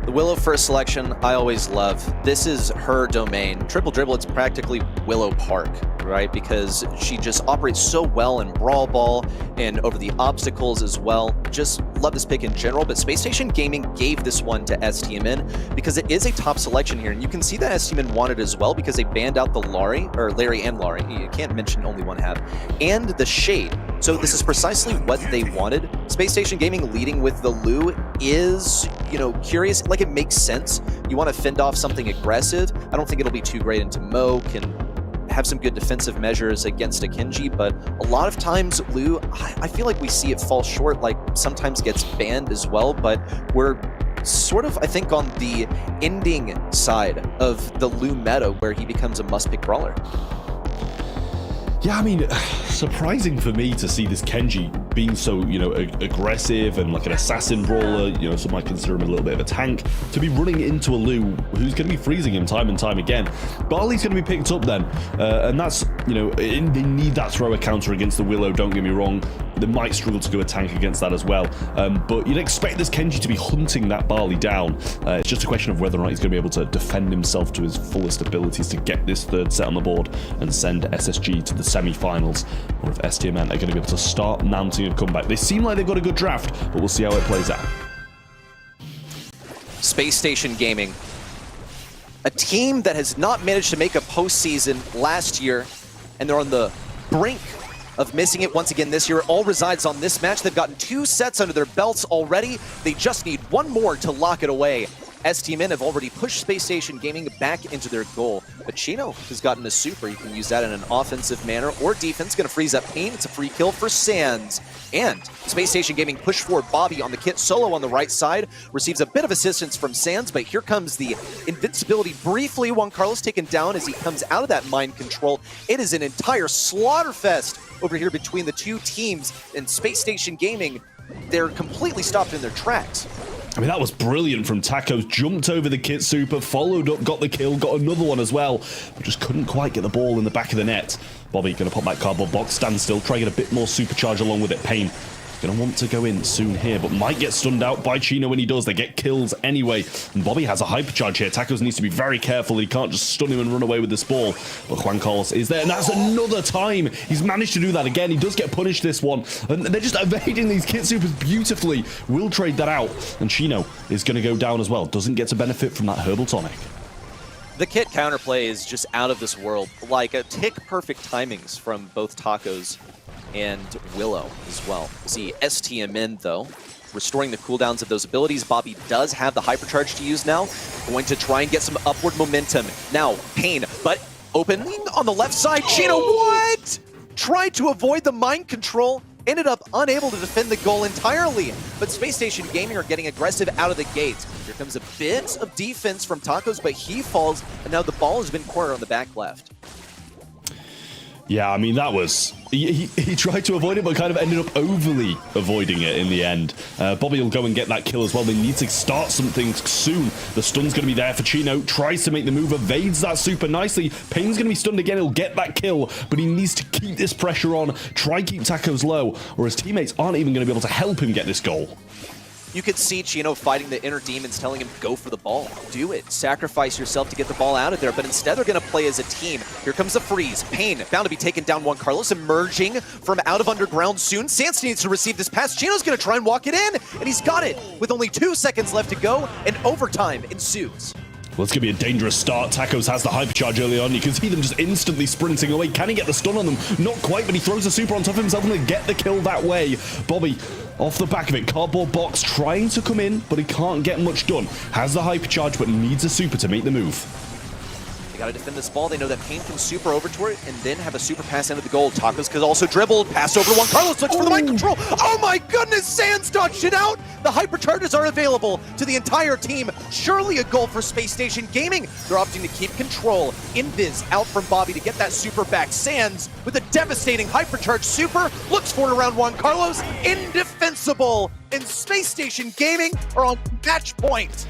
The Willow first selection, I always love. This is her domain. Triple dribble, it's practically Willow Park, right? Because she just operates so well in Brawl Ball and over the obstacles as well. Just love this pick in general, but Space Station Gaming gave this one to STMN because it is a top selection here, and you can see that STMN wanted as well because they banned out the Larry and Laurie. You can't mention only one half, and the Shade. So this is precisely what they wanted. Space Station Gaming leading with the Lou is, you know, curious. Like, it makes sense. You want to fend off something aggressive. I don't think it'll be too great into Mo. Can have some good defensive measures against a Kenji, but a lot of times Lou, I feel like we see it fall short, like sometimes gets banned as well, but we're sort of, I think, on the ending side of the Lou meta where he becomes a must-pick brawler. Yeah, I mean, surprising for me to see this Kenji being so, you know, aggressive and like an assassin brawler. You know, some might consider him a little bit of a tank. To be running into a Lou who's going to be freezing him time and time again. Barley's going to be picked up then. And that's, you know, they need that thrower counter against the Willow, don't get me wrong. They might struggle to go a tank against that as well. But you'd expect this Kenji to be hunting that Barley down. It's just a question of whether or not he's going to be able to defend himself to his fullest abilities to get this 3rd set on the board and send SSG to the semi-finals, or if STMN are going to be able to start mounting a comeback. They seem like they've got a good draft, but we'll see how it plays out. Space Station Gaming. a team that has not managed to make a postseason last year, and they're on the brink of missing it once again this year. It all resides on this match. They've gotten 2 sets under their belts already. They just need 1 more to lock it away. STMN have already pushed Space Station Gaming back into their goal, but Chino has gotten a super. You can use that in an offensive manner or defense. Going to freeze up Pain. It's a free kill for Sands. And Space Station Gaming push forward Bobby on the kit solo on the right side. Receives a bit of assistance from Sands, but here comes the invincibility briefly. Juan Carlos taken down as he comes out of that mind control. It is an entire slaughterfest over here between the 2 teams, and Space Station Gaming, they're completely stopped in their tracks. I mean, that was brilliant from Tacos. Jumped over the kit super, followed up, got the kill, got another one as well, but just couldn't quite get the ball in the back of the net. Bobby going to pop that cardboard box, stand still, try to get a bit more supercharge along with it. Pain going to want to go in soon here, but might get stunned out by Chino when he does. They get kills anyway, and Bobby has a hypercharge here. Tacos needs to be very careful. He can't just stun him and run away with this ball, but Juan Carlos is there, and that's another time he's managed to do that again. He does get punished this one, and they're just evading these kit supers beautifully. Will trade that out, and Chino is going to go down as well. Doesn't get to benefit from that herbal tonic. The kit counterplay is just out of this world. Like a tick-perfect timings from both Tacos and Willow as well. See STMN, though, restoring the cooldowns of those abilities. Bobby does have the hypercharge to use now. Going to try and get some upward momentum. Now, Pain, but opening on the left side. Chino, what? Tried to avoid the mind control. Ended up unable to defend the goal entirely. But Space Station Gaming are getting aggressive out of the gates. Here comes a bit of defense from Tacos, but he falls, and now the ball has been cornered on the back left. Yeah, I mean, that was... He tried to avoid it, but kind of ended up overly avoiding it in the end. Bobby will go and get that kill as well. They need to start something soon. The stun's going to be there for Chino. Tries to make the move, evades that super nicely. Pain's going to be stunned again. He'll get that kill, but he needs to keep this pressure on. Try keep Tacos low, or his teammates aren't even going to be able to help him get this goal. You could see Chino fighting the inner demons, telling him, go for the ball. Do it. Sacrifice yourself to get the ball out of there. But instead, they're going to play as a team. Here comes the freeze. Pain, bound to be taken down. Juan Carlos emerging from out of underground soon. Sans needs to receive this pass. Chino's going to try and walk it in, and he's got it. With only 2 seconds left to go, and overtime ensues. Well, it's going to be a dangerous start. Tacos has the hypercharge early on. You can see them just instantly sprinting away. Can he get the stun on them? Not quite, but he throws a super on top of himself and they get the kill that way. Bobby, off the back of it, cardboard box trying to come in, but he can't get much done. Has the hypercharge, but needs a super to make the move. They got to defend this ball. They know that Pain can super over to it and then have a super pass into the goal. Tacos could also dribble, pass over to Juan Carlos, looks for the mind control. Oh my goodness, Sands dodged it out. The hypercharges are available to the entire team. Surely a goal for Space Station Gaming. They're opting to keep control. Invis out from Bobby to get that super back. Sands with a devastating hypercharge super, looks for it around Juan Carlos. Indefensible. And Space Station Gaming are on match point.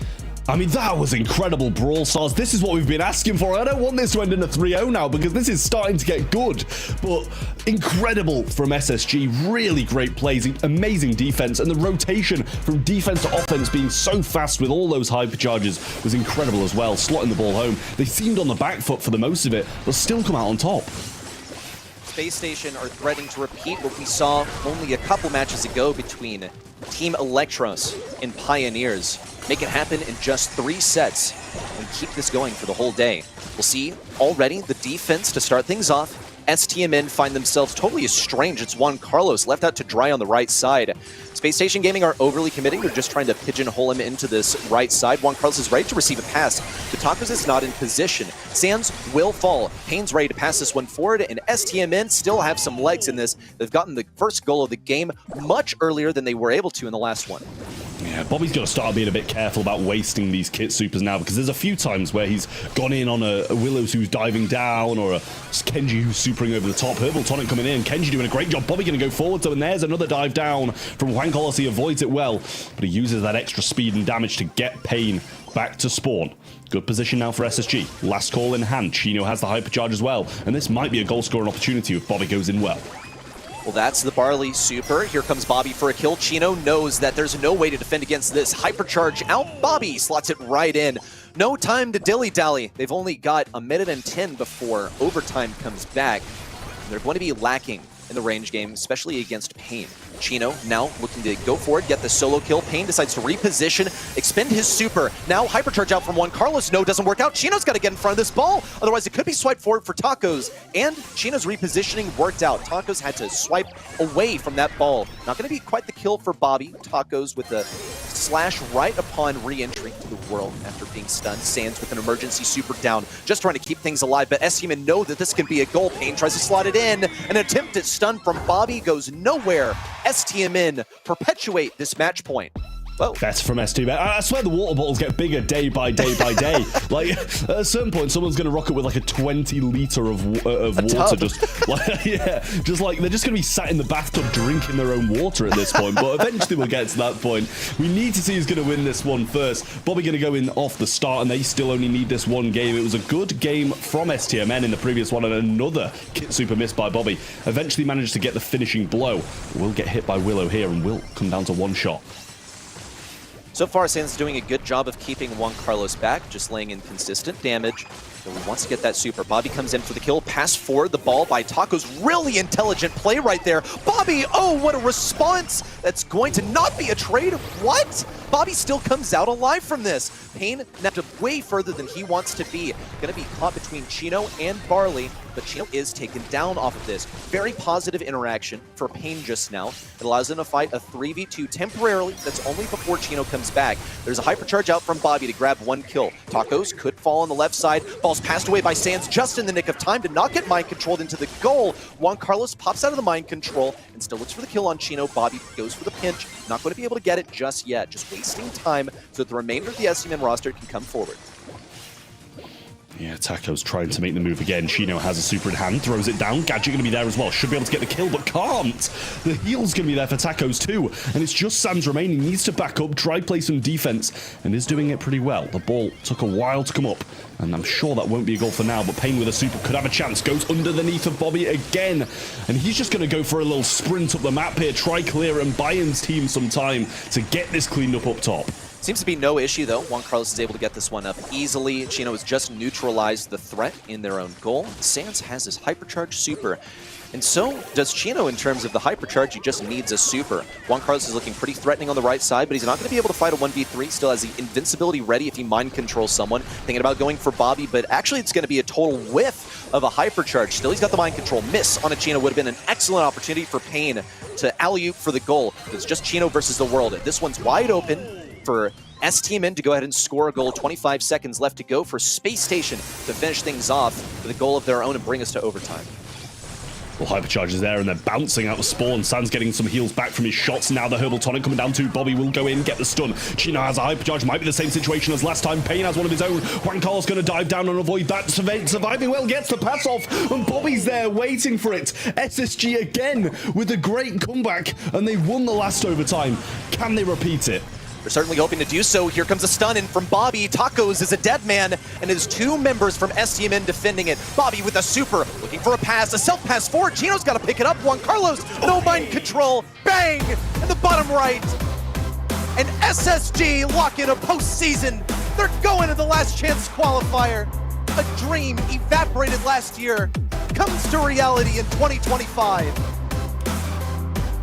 I mean, that was incredible, Brawl Stars. This is what we've been asking for. I don't want this to end in a 3-0 now because this is starting to get good. But incredible from SSG. Really great plays, amazing defense, and the rotation from defense to offense being so fast with all those hypercharges was incredible as well. Slotting the ball home. They seemed on the back foot for the most of it, but still come out on top. Space Station are threatening to repeat what we saw only a couple matches ago between Team Electros and Pioneers. Make it happen in just 3 sets and keep this going for the whole day. We'll see already the defense to start things off. STMN find themselves totally estranged. It's Juan Carlos left out to dry on the right side. Space Station Gaming are overly committing. They're just trying to pigeonhole him into this right side. Juan Carlos is ready to receive a pass. The Tacos is not in position. Sands will fall. Pain's ready to pass this one forward, and STMN still have some legs in this. They've gotten the first goal of the game much earlier than they were able to in the last one. Yeah, Bobby's got to start being a bit careful about wasting these kit supers now because there's a few times where he's gone in on a Willows who's diving down or a Kenji who's supering over the top. Herbal Tonic coming in. Kenji doing a great job. Bobby going to go forward, so and there's another dive down from Juan Carlos. He avoids it well, but he uses that extra speed and damage to get Pain back to spawn. Good position now for SSG. Last call in hand. Chino has the hypercharge as well, and this might be a goal scoring opportunity if Bobby goes in well. Well, that's the Barley super. Here comes Bobby for a kill. Chino knows that there's no way to defend against this. Hypercharge out. Bobby slots it right in. No time to dilly-dally. They've only got 1:10 before overtime comes back. They're going to be lacking in the range game, especially against Pain. Chino now looking to go forward, get the solo kill. Pain decides to reposition, expend his super. Now hypercharge out from Juan Carlos. No, doesn't work out. Chino's got to get in front of this ball. Otherwise, it could be swiped forward for Tacos. And Chino's repositioning worked out. Tacos had to swipe away from that ball. Not going to be quite the kill for Bobby. Tacos with the slash right upon re-entry to the world after being stunned. Sands with an emergency super down, just trying to keep things alive. But STMN know that this can be a goal. Pain tries to slot it in. An attempt at stun from Bobby goes nowhere. STMN perpetuate this match point. Whoa. Better from STMN. I swear the water bottles get bigger day by day by day. Like, at a certain point, someone's going to rock it with like a 20 liter of water. Just like, yeah, just like they're just going to be sat in the bathtub drinking their own water at this point. But eventually we'll get to that point. We need to see who's going to win this one first. Bobby going to go in off the start, and they still only need this one game. It was a good game from STMN in the previous one, and another kit super miss by Bobby. Eventually managed to get the finishing blow. Will get hit by Willow here, and will come down to one shot. So far, Sands doing a good job of keeping Juan Carlos back, just laying in consistent damage. But he wants to get that super. Bobby comes in for the kill, pass forward, the ball by Tacos. Really intelligent play right there. Bobby, oh, what a response. That's going to not be a trade. What? Bobby still comes out alive from this. Pain napped way further than he wants to be. Going to be caught between Chino and Barley, but Chino is taken down off of this. Very positive interaction for Pain just now. It allows him to fight a 3v2 temporarily. That's only before Chino comes back. There's a hypercharge out from Bobby to grab one kill. Tacos could fall on the left side. Ball's passed away by Sands just in the nick of time to not get mind controlled into the goal. Juan Carlos pops out of the mind control and still looks for the kill on Chino. Bobby goes for the pinch. Not going to be able to get it just yet. Just wasting time so that the remainder of the STMN roster can come forward. Yeah, Taco's trying to make the move again. Chino has a super in hand, throws it down. Gadget going to be there as well. Should be able to get the kill, but can't. The heal's going to be there for Tacos too. And it's just Sam's remaining. He needs to back up, try play some defense, and is doing it pretty well. The ball took a while to come up, and I'm sure that won't be a goal for now, but Pain with a super could have a chance. Goes underneath of Bobby again, and he's just going to go for a little sprint up the map here, try clear and buy his team some time to get this cleaned up top. Seems to be no issue, though. Juan Carlos is able to get this one up easily. Chino has just neutralized the threat in their own goal. Sands has his hypercharge super. And so does Chino in terms of the hypercharge. He just needs a super. Juan Carlos is looking pretty threatening on the right side, but he's not going to be able to fight a 1v3. Still has the invincibility ready if he mind controls someone. Thinking about going for Bobby, but actually it's going to be a total whiff of a hypercharge. Still, he's got the mind control. Miss on a Chino would have been an excellent opportunity for Pain to alley-oop for the goal. It's just Chino versus the world. This one's wide open for STMN to go ahead and score a goal. 25 seconds left to go for Space Station to finish things off with a goal of their own and bring us to overtime. Well, hypercharge is there, and they're bouncing out of spawn. Sands getting some heals back from his shots. Now the herbal tonic coming down to Bobby will go in, get the stun. Chino has a hypercharge, might be the same situation as last time. Pain has one of his own. Juan Carlos going to dive down and avoid that. Surviving well, gets the pass off, and Bobby's there waiting for it. SSG again with a great comeback, and they won the last overtime. Can they repeat it? They're certainly hoping to do so. Here comes a stun in from Bobby. Tacos is a dead man, and his two members from STMN defending it. Bobby with a super, looking for a pass, a self-pass forward. Chino's got to pick it up. Juan Carlos, no mind control. Bang! In the bottom right. And SSG lock in a postseason. They're going to the last chance qualifier. A dream evaporated last year comes to reality in 2025.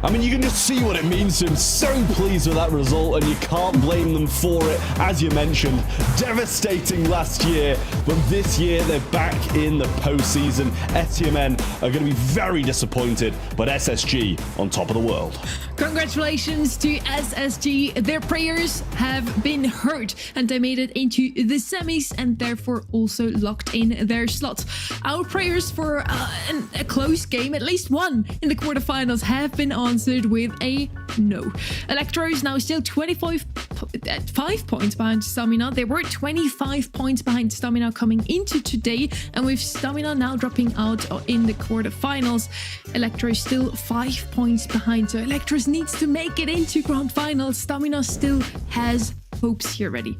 I mean, you can just see what it means to him. So pleased with that result, and you can't blame them for it. As you mentioned, devastating last year, but this year they're back in the postseason. STMN are going to be very disappointed, but SSG on top of the world. Congratulations to SSG. Their prayers have been heard, and they made it into the semis, and therefore also locked in their slots. Our prayers for a close game, at least one in the quarterfinals, have been answered with a no. Electros now still 5 points behind Stamina. They were 25 points behind Stamina coming into today, and with Stamina now dropping out in the quarterfinals, Electros still 5 points behind. So Electros needs to make it into grand finals. Stamina still has hopes here ready.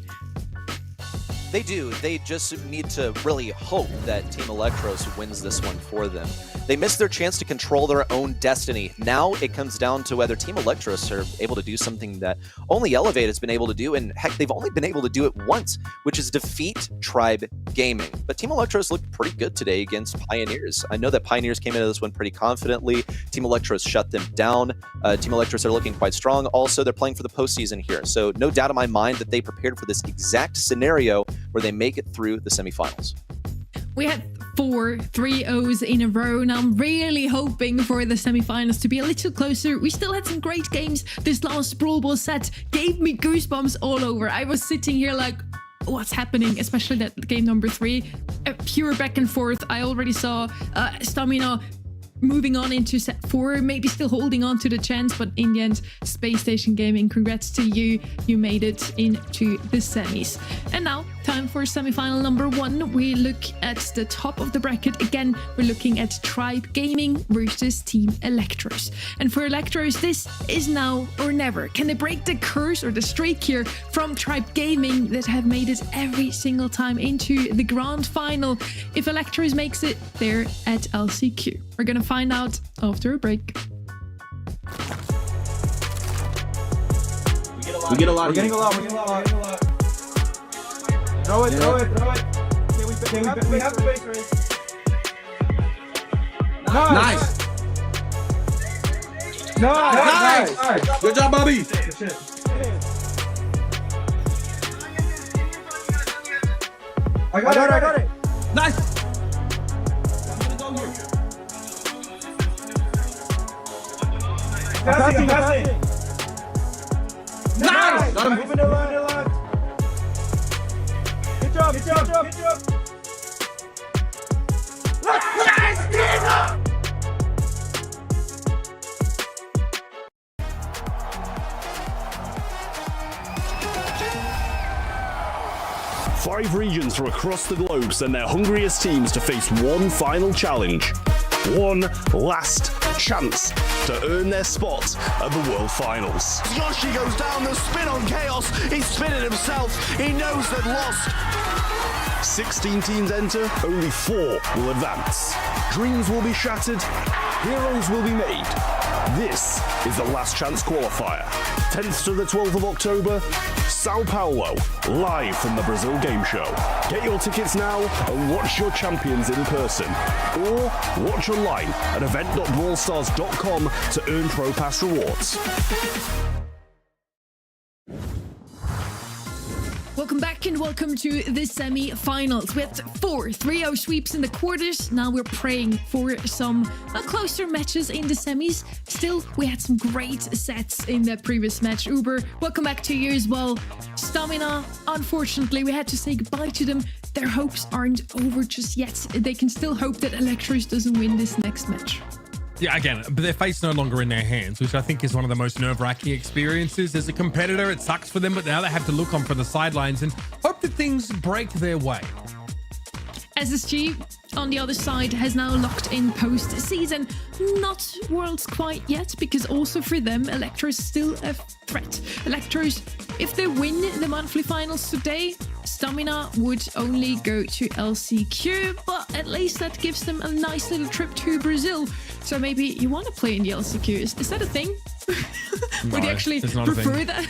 They do. They just need to really hope that Team Electros wins this one for them. They missed their chance to control their own destiny. Now it comes down to whether Team Electros are able to do something that only Elevate has been able to do, and heck, they've only been able to do it once, which is defeat Tribe Gaming. But Team Electros looked pretty good today against Pioneers. I know that Pioneers came into this one pretty confidently. Team Electros shut them down. Team Electros are looking quite strong. Also, they're playing for the postseason here, so no doubt in my mind that they prepared for this exact scenario where they make it through the semifinals. We had 4 3-0s in a row, and I'm really hoping for the semifinals to be a little closer. We still had some great games. This last Brawl Ball set gave me goosebumps all over. I was sitting here like, what's happening? Especially that game number 3, a pure back and forth. I already saw Stamina moving on into set 4, maybe still holding on to the chance, but in the end, Space Station Gaming, congrats to you. You made it into the semis. And now, time for semifinal number 1. We look at the top of the bracket. Again, we're looking at Tribe Gaming versus Team Electros. And for Electros, this is now or never. Can they break the curse or the streak here from Tribe Gaming that have made it every single time into the grand final? If Electros makes it, they're at LCQ. We're gonna find out after a break. We get a lot. We're getting a lot. Throw it. We have the base race. Nice. Good job, Bobby. I got it. Nice. Passing. Nice. Got him. Moving it left. Good job. Nice. Get 5 regions from across the globe send their hungriest teams to face one final challenge. One last chance to earn their spot at the World Finals. Yoshi goes down the spin on Chaos. He's spinning himself. He knows they've lost. 16 teams enter, only 4 will advance. Dreams will be shattered, heroes will be made. This is the last chance qualifier. 10th to the 12th of October, Sao Paulo, live from the Brazil Game Show. Get your tickets now and watch your champions in person. Or watch online at event.brawlstars.com to earn Pro Pass rewards. Welcome back and welcome to the semi-finals. We had 4 3-0 sweeps in the quarters. Now we're praying for some closer matches in the semis. Still, we had some great sets in the previous match. Uber, welcome back to you as well. Stamina, unfortunately, we had to say goodbye to them. Their hopes aren't over just yet. They can still hope that Electros doesn't win this next match. Yeah, again, but their fate's no longer in their hands, which I think is one of the most nerve-wracking experiences. As a competitor, it sucks for them, but now they have to look on from the sidelines and hope that things break their way. SSG, on the other side, has now locked in post-season. Not Worlds quite yet, because also for them, Electros is still a threat. Electros, if they win the monthly finals today, Stamina would only go to LCQ, but at least that gives them a nice little trip to Brazil. So maybe you want to play in the LCQ. Is that a thing? Would you actually prefer that?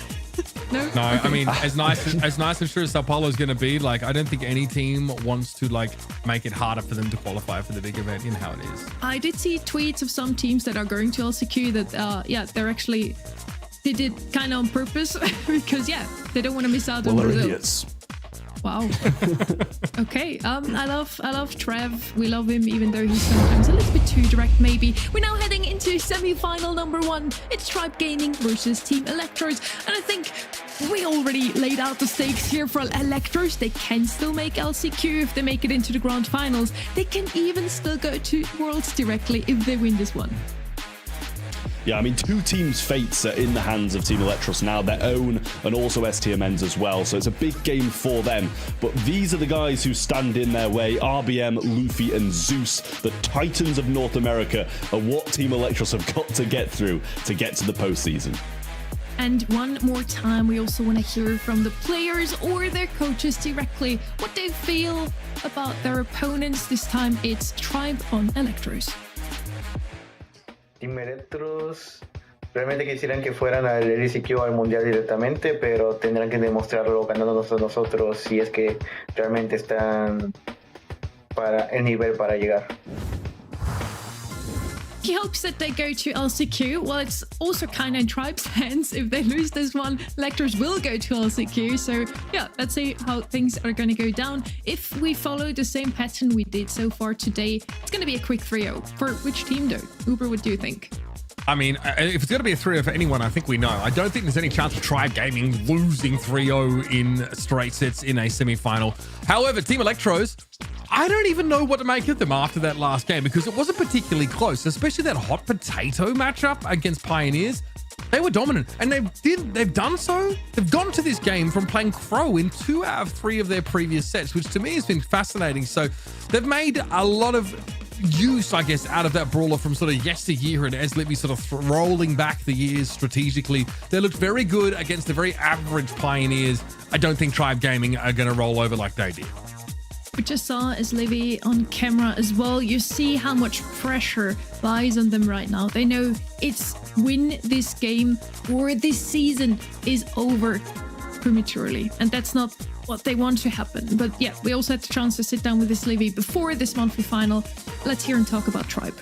No, okay. Okay. I mean, as nice as sure as Sao Paulo is going to be, like, I don't think any team wants to like make it harder for them to qualify for the big event. In how it is. I did see tweets of some teams that are going to LCQ that they're actually, they did kind of on purpose because they don't want to miss out on Brazil. Idiots. Wow. Okay. I love Trev. We love him, even though he's sometimes a little bit too direct, maybe. We're now heading into semi-final number 1. It's Tribe Gaming versus Team Electros. And I think we already laid out the stakes here for Electros. They can still make LCQ if they make it into the grand finals. They can even still go to Worlds directly if they win this one. Yeah, I mean, 2 teams' fates are in the hands of Team Electros now, their own and also STMN's as well, so it's a big game for them. But these are the guys who stand in their way. RBM, Luffy and Zeus, the titans of North America, are what Team Electros have got to get through to get to the postseason. And one more time, we also want to hear from the players or their coaches directly what they feel about their opponents. This time it's Tribe on Electros. Team Electros realmente quisieran que fueran al LCQ al Mundial directamente, pero tendrán que demostrarlo ganándonos a nosotros si es que realmente están para el nivel para llegar. He hopes that they go to LCQ. Well, it's also kind of in Tribe's hands. If they lose this one, Electros will go to LCQ. So yeah, let's see how things are going to go down. If we follow the same pattern we did so far today, it's going to be a quick 3-0. For which team though? Uber, what do you think? I mean, if it's going to be a 3-0 for anyone, I think we know. I don't think there's any chance of Tribe Gaming losing 3-0 in straight sets in a semi-final. However, Team Electros, I don't even know what to make of them after that last game because it wasn't particularly close, especially that hot potato matchup against Pioneers. They were dominant, and they've done so. They've gone to this game from playing Crow in 2 out of 3 of their previous sets, which to me has been fascinating. So they've made a lot of use, I guess, out of that brawler from sort of yesteryear, and as Libby sort of rolling back the years strategically. They looked very good against the very average Pioneers. I don't think Tribe Gaming are going to roll over like they did. We just saw as Livy on camera as well. You see how much pressure lies on them right now. They know it's win this game or this season is over prematurely. And that's not what they want to happen. But yeah, we also had the chance to sit down with this Livy before this monthly final. Let's hear him talk about Tribe.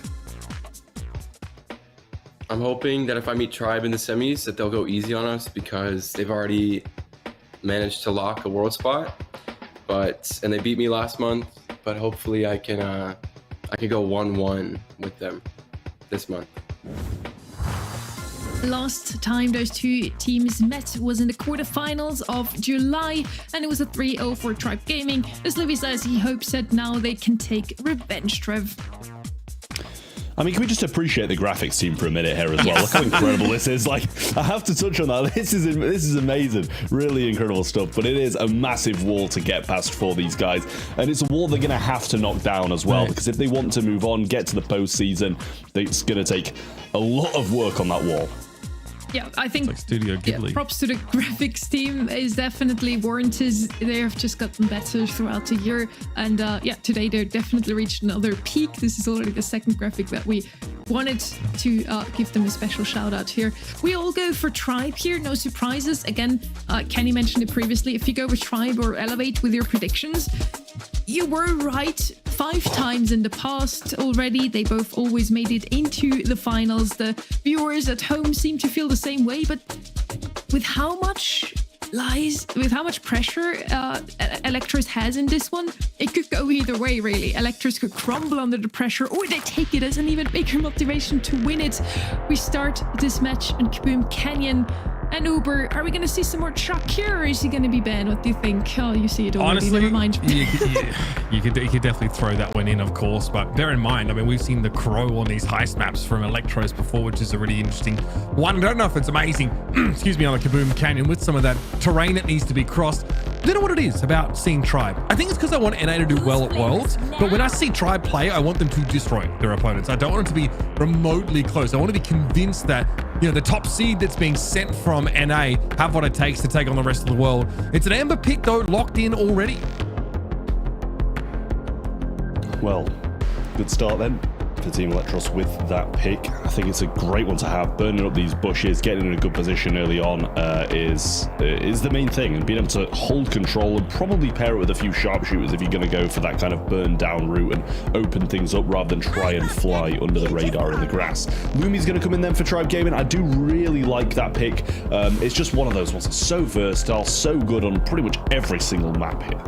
I'm hoping that if I meet Tribe in the semis, that they'll go easy on us because they've already managed to lock a world spot. And they beat me last month, but hopefully I can go 1-1 with them this month. Last time those two teams met was in the quarterfinals of July, and it was a 3-0 for Tribe Gaming. As Livy says, he hopes that now they can take revenge, Trev. I mean, can we just appreciate the graphics team for a minute here as well? Look how incredible this is. Like, I have to touch on that. This is amazing. Really incredible stuff. But it is a massive wall to get past for these guys. And it's a wall they're going to have to knock down as well. Because if they want to move on, get to the postseason, it's going to take a lot of work on that wall. Yeah, I think it's like Studio Ghibli. Yeah, props to the graphics team is definitely warranted. They have just gotten better throughout the year. And yeah, today they definitely reached another peak. This is already the second graphic that we wanted to give them a special shout out here. We all go for Tribe here, no surprises. Again, Kenny mentioned it previously. If you go with Tribe or Elevate with your predictions, you were right 5 times in the past already. They both always made it into the finals. The viewers at home seem to feel the same way, but with how much pressure Electros has in this one, it could go either way, really. Electros could crumble under the pressure, or they take it as an even bigger motivation to win it. We start this match in Kaboom Canyon. And Uber, are we going to see some more Chuck here, or is he going to be banned? What do you think? Oh, you see it already. Honestly, never mind. you could definitely throw that one in, of course. But bear in mind, I mean, we've seen the Crow on these heist maps from Electros before, which is a really interesting one. I don't know if it's amazing, excuse me, on the Kaboom Canyon with some of that terrain that needs to be crossed. I don't know what it is about seeing Tribe. I think it's because I want NA to do well at Worlds, but when I see Tribe play, I want them to destroy their opponents. I don't want it to be remotely close. I want to be convinced that, you know, the top seed that's being sent from NA have what it takes to take on the rest of the world. It's an Amber pick, though, locked in already. Well, good start then for Team Electros with that pick. I think it's a great one to have. Burning up these bushes, getting in a good position early on is the main thing, and being able to hold control and probably pair it with a few sharpshooters if you're going to go for that kind of burn down route and open things up rather than try and fly under the radar in the grass. Lumi's going to come in then for Tribe Gaming. I do really like that pick. It's just one of those ones that's so versatile, so good on pretty much every single map here.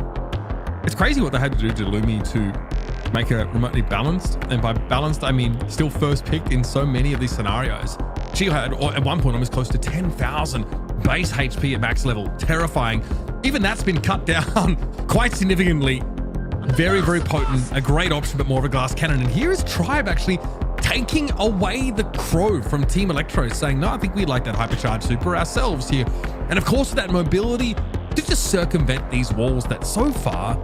It's crazy what they had to do to Lumi to make her remotely balanced, and by balanced I mean still first pick in so many of these scenarios. She had at one point almost close to 10,000 base HP at max level. Terrifying. Even that's been cut down quite significantly. Very, very potent, a great option, but more of a glass cannon. And here is Tribe actually taking away the Crow from Team Electros, saying, no, I think we'd like that hypercharged super ourselves here. And of course, that mobility to just circumvent these walls that so far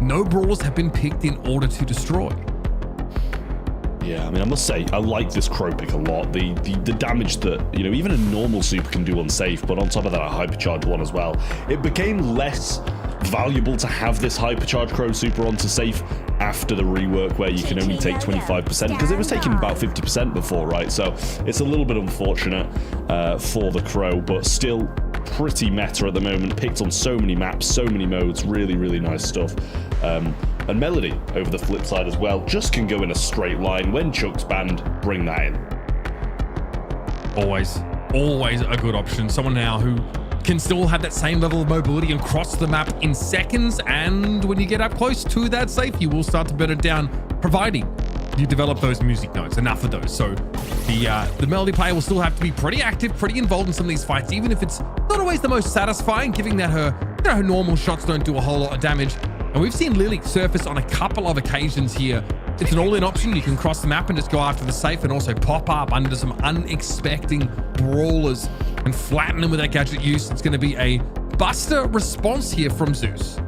no brawlers have been picked in order to destroy. Yeah, I mean, I must say, I like this Crow pick a lot. The damage that, you know, even a normal super can do on safe, but on top of that, a hypercharged one as well. It became less valuable to have this hypercharged Crow super onto safe after the rework where you can only take 25%, because it was taking about 50% before, right? So it's a little bit unfortunate for the Crow, but still pretty meta at the moment. Picked on so many maps, so many modes. Really, really nice stuff. And Melody, over the flip side as well, just can go in a straight line. When Chuck's banned, bring that in. Always a good option. Someone now who can still have that same level of mobility and cross the map in seconds. And when you get up close to that safe, you will start to bet it down, providing you develop those music notes, enough of those. So the Melody player will still have to be pretty active, pretty involved in some of these fights, even if it's not always the most satisfying, given that her normal shots don't do a whole lot of damage. And we've seen Lily surface on a couple of occasions here. It's an all-in option. You can cross the map and just go after the safe and also pop up under some unexpected brawlers and flatten them with that gadget use. It's going to be a buster response here from Zeus.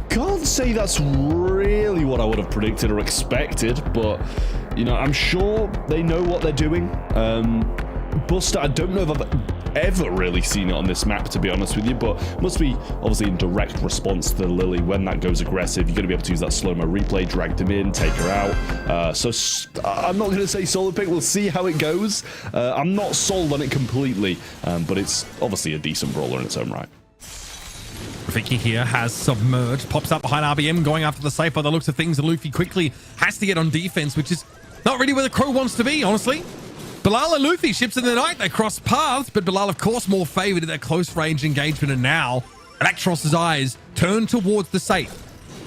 Can't say that's really what I would have predicted or expected, but, you know, I'm sure they know what they're doing. Buster, I don't know if I've ever really seen it on this map, to be honest with you, but must be obviously in direct response to the Lily. When that goes aggressive, you're going to be able to use that slow-mo replay, drag them in, take her out. So I'm not going to say solo pick. We'll see how it goes. I'm not sold on it completely, but it's obviously a decent brawler in its own right. Rafiki here has submerged, pops up behind RBM, going after the safe by the looks of things, and Luffy quickly has to get on defense, which is not really where the Crow wants to be, honestly. Bilal and Luffy, ships in the night, they cross paths, but Bilal, of course, more favored at that close range engagement, and now Electros' eyes turn towards the safe.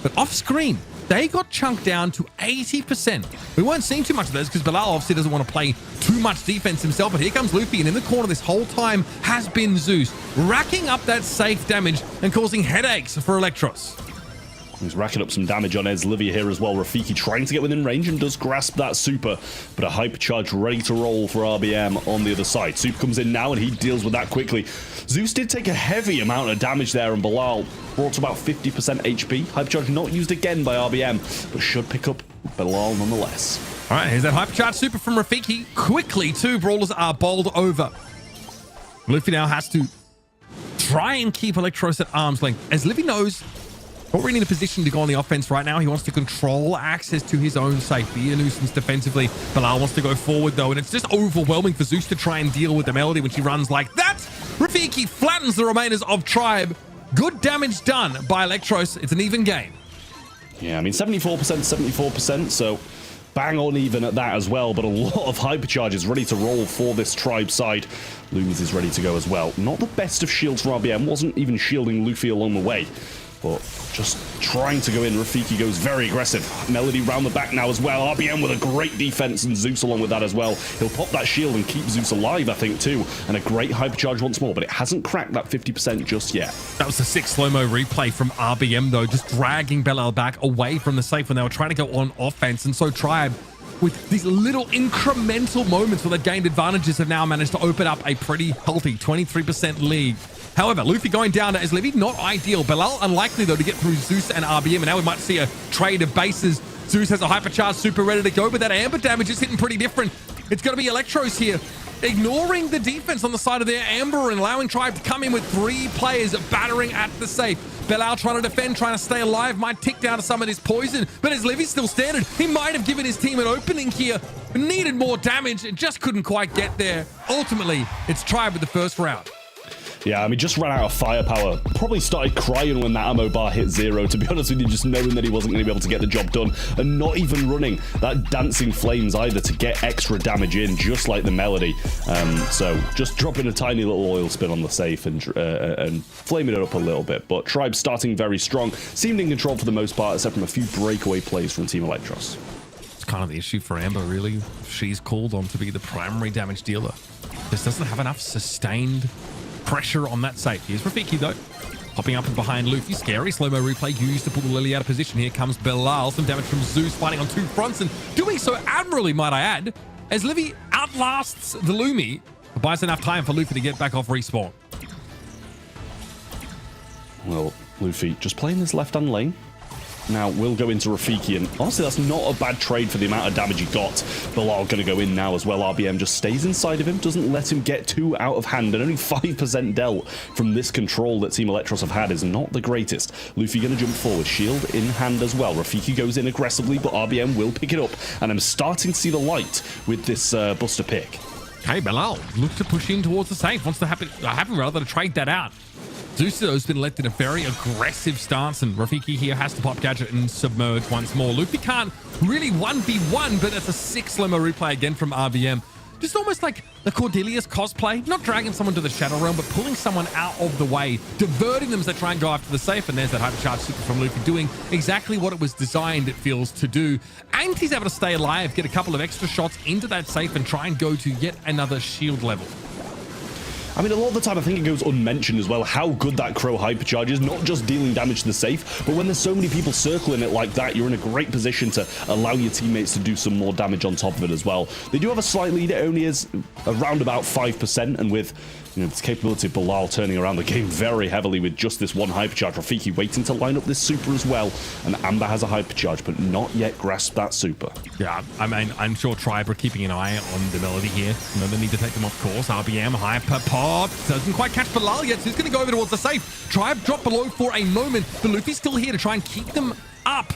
But off screen, they got chunked down to 80%. We weren't seeing too much of this because Bilal obviously doesn't want to play too much defense himself, but here comes Luffy, and in the corner this whole time has been Zeus, racking up that safe damage and causing headaches for Electros. He's racking up some damage on Livia here as well. Rafiki trying to get within range and does grasp that super, but a hypercharge ready to roll for RBM on the other side. Super comes in now and he deals with that quickly. Zeus did take a heavy amount of damage there, and Bilal brought to about 50% HP. Hypercharge not used again by RBM, but should pick up Bilal nonetheless. All right, here's that hypercharge super from Rafiki. Quickly, two brawlers are bowled over. Luffy now has to try and keep Electros at arm's length, as Livy knows not really in a position to go on the offense right now. He wants to control access to his own safe, be a nuisance defensively. Bilal wants to go forward though, and it's just overwhelming for Zeus to try and deal with the Melody when she runs like that. Rafiki flattens the remainers of Tribe. Good damage done by Electros. It's an even game. Yeah, I mean 74%, so bang on even at that as well, but a lot of hypercharges ready to roll for this Tribe side. Loomis is ready to go as well. Not the best of shields for RBM, wasn't even shielding Luffy along the way, but just trying to go in. Rafiki goes very aggressive. Melody round the back now as well. RBM with a great defense, and Zeus along with that as well. He'll pop that shield and keep Zeus alive, I think, too. And a great hypercharge once more, but it hasn't cracked that 50% just yet. That was the 6 slow-mo replay from RBM, though, just dragging Bilal back away from the safe when they were trying to go on offense. And so Tribe, with these little incremental moments where they gained advantages, have now managed to open up a pretty healthy 23% lead. However, Luffy going down as Livy, not ideal. Bilal unlikely, though, to get through Zeus and RBM, and now we might see a trade of bases. Zeus has a hypercharge super ready to go, but that amber damage is hitting pretty different. It's going to be Electros here, ignoring the defense on the side of their amber and allowing Tribe to come in with 3 players battering at the safe. Bilal trying to defend, trying to stay alive, might tick down to some of this poison, but as Livy's still standing, he might have given his team an opening here. Needed more damage and just couldn't quite get there. Ultimately, it's Tribe with the first round. Yeah, I mean, just ran out of firepower. Probably started crying when that ammo bar hit 0, to be honest with you, just knowing that he wasn't going to be able to get the job done, and not even running that dancing flames either to get extra damage in, just like the Melody. So just dropping a tiny little oil spin on the safe and flaming it up a little bit. But Tribe starting very strong, seemed in control for the most part, except from a few breakaway plays from Team Electros. It's kind of the issue for Amber, really. She's called on to be the primary damage dealer. Just doesn't have enough sustained pressure on that safe. Here's Rafiki, though. Hopping up and behind Luffy. Scary slow-mo replay used to pull the Lily out of position. Here comes Bilal. Some damage from Zeus, fighting on 2 fronts and doing so admirably, might I add, as Livy outlasts the Lumi. Buys enough time for Luffy to get back off respawn. Well, Luffy just playing this left-hand lane. now will go into Rafiki, and honestly, that's not a bad trade for the amount of damage he got. Bilal going to go in now as well. RBM just stays inside of him, doesn't let him get too out of hand, and only 5% dealt from this control that Team Electros have had is not the greatest. Luffy going to jump forward, shield in hand as well. Rafiki goes in aggressively, but RBM will pick it up, and I'm starting to see the light with this Buster pick. Okay, Bilal looks to push in towards the safe, wants to happen rather to trade that out. Zeus has been left in a very aggressive stance, and Rafiki here has to pop gadget and submerge once more. Luffy can't really 1v1, but it's a 6 slow-mo replay again from RBM. Just almost like the Cordelius cosplay, not dragging someone to the Shadow Realm, but pulling someone out of the way, diverting them as they try and go after the safe, and there's that hypercharge super from Luffy doing exactly what it was designed, it feels, to do. And he's able to stay alive, get a couple of extra shots into that safe, and try and go to yet another shield level. I mean, a lot of the time, I think it goes unmentioned as well how good that Crow hypercharge is, not just dealing damage to the safe, but when there's so many people circling it like that, you're in a great position to allow your teammates to do some more damage on top of it as well. They do have a slight lead. It only is around about 5%, and with this capability of Bilal turning around the game very heavily with just this one hypercharge, Rafiki waiting to line up this super as well, and Amber has a hypercharge, but not yet grasped that super. Yeah, I mean, I'm sure Tribe are keeping an eye on the Melody here. They need to take them off course. RBM, hyper pop. Doesn't quite catch Bilal yet, so he's going to go over towards the safe. Tribe drop below for a moment, but Luffy's still here to try and keep them up.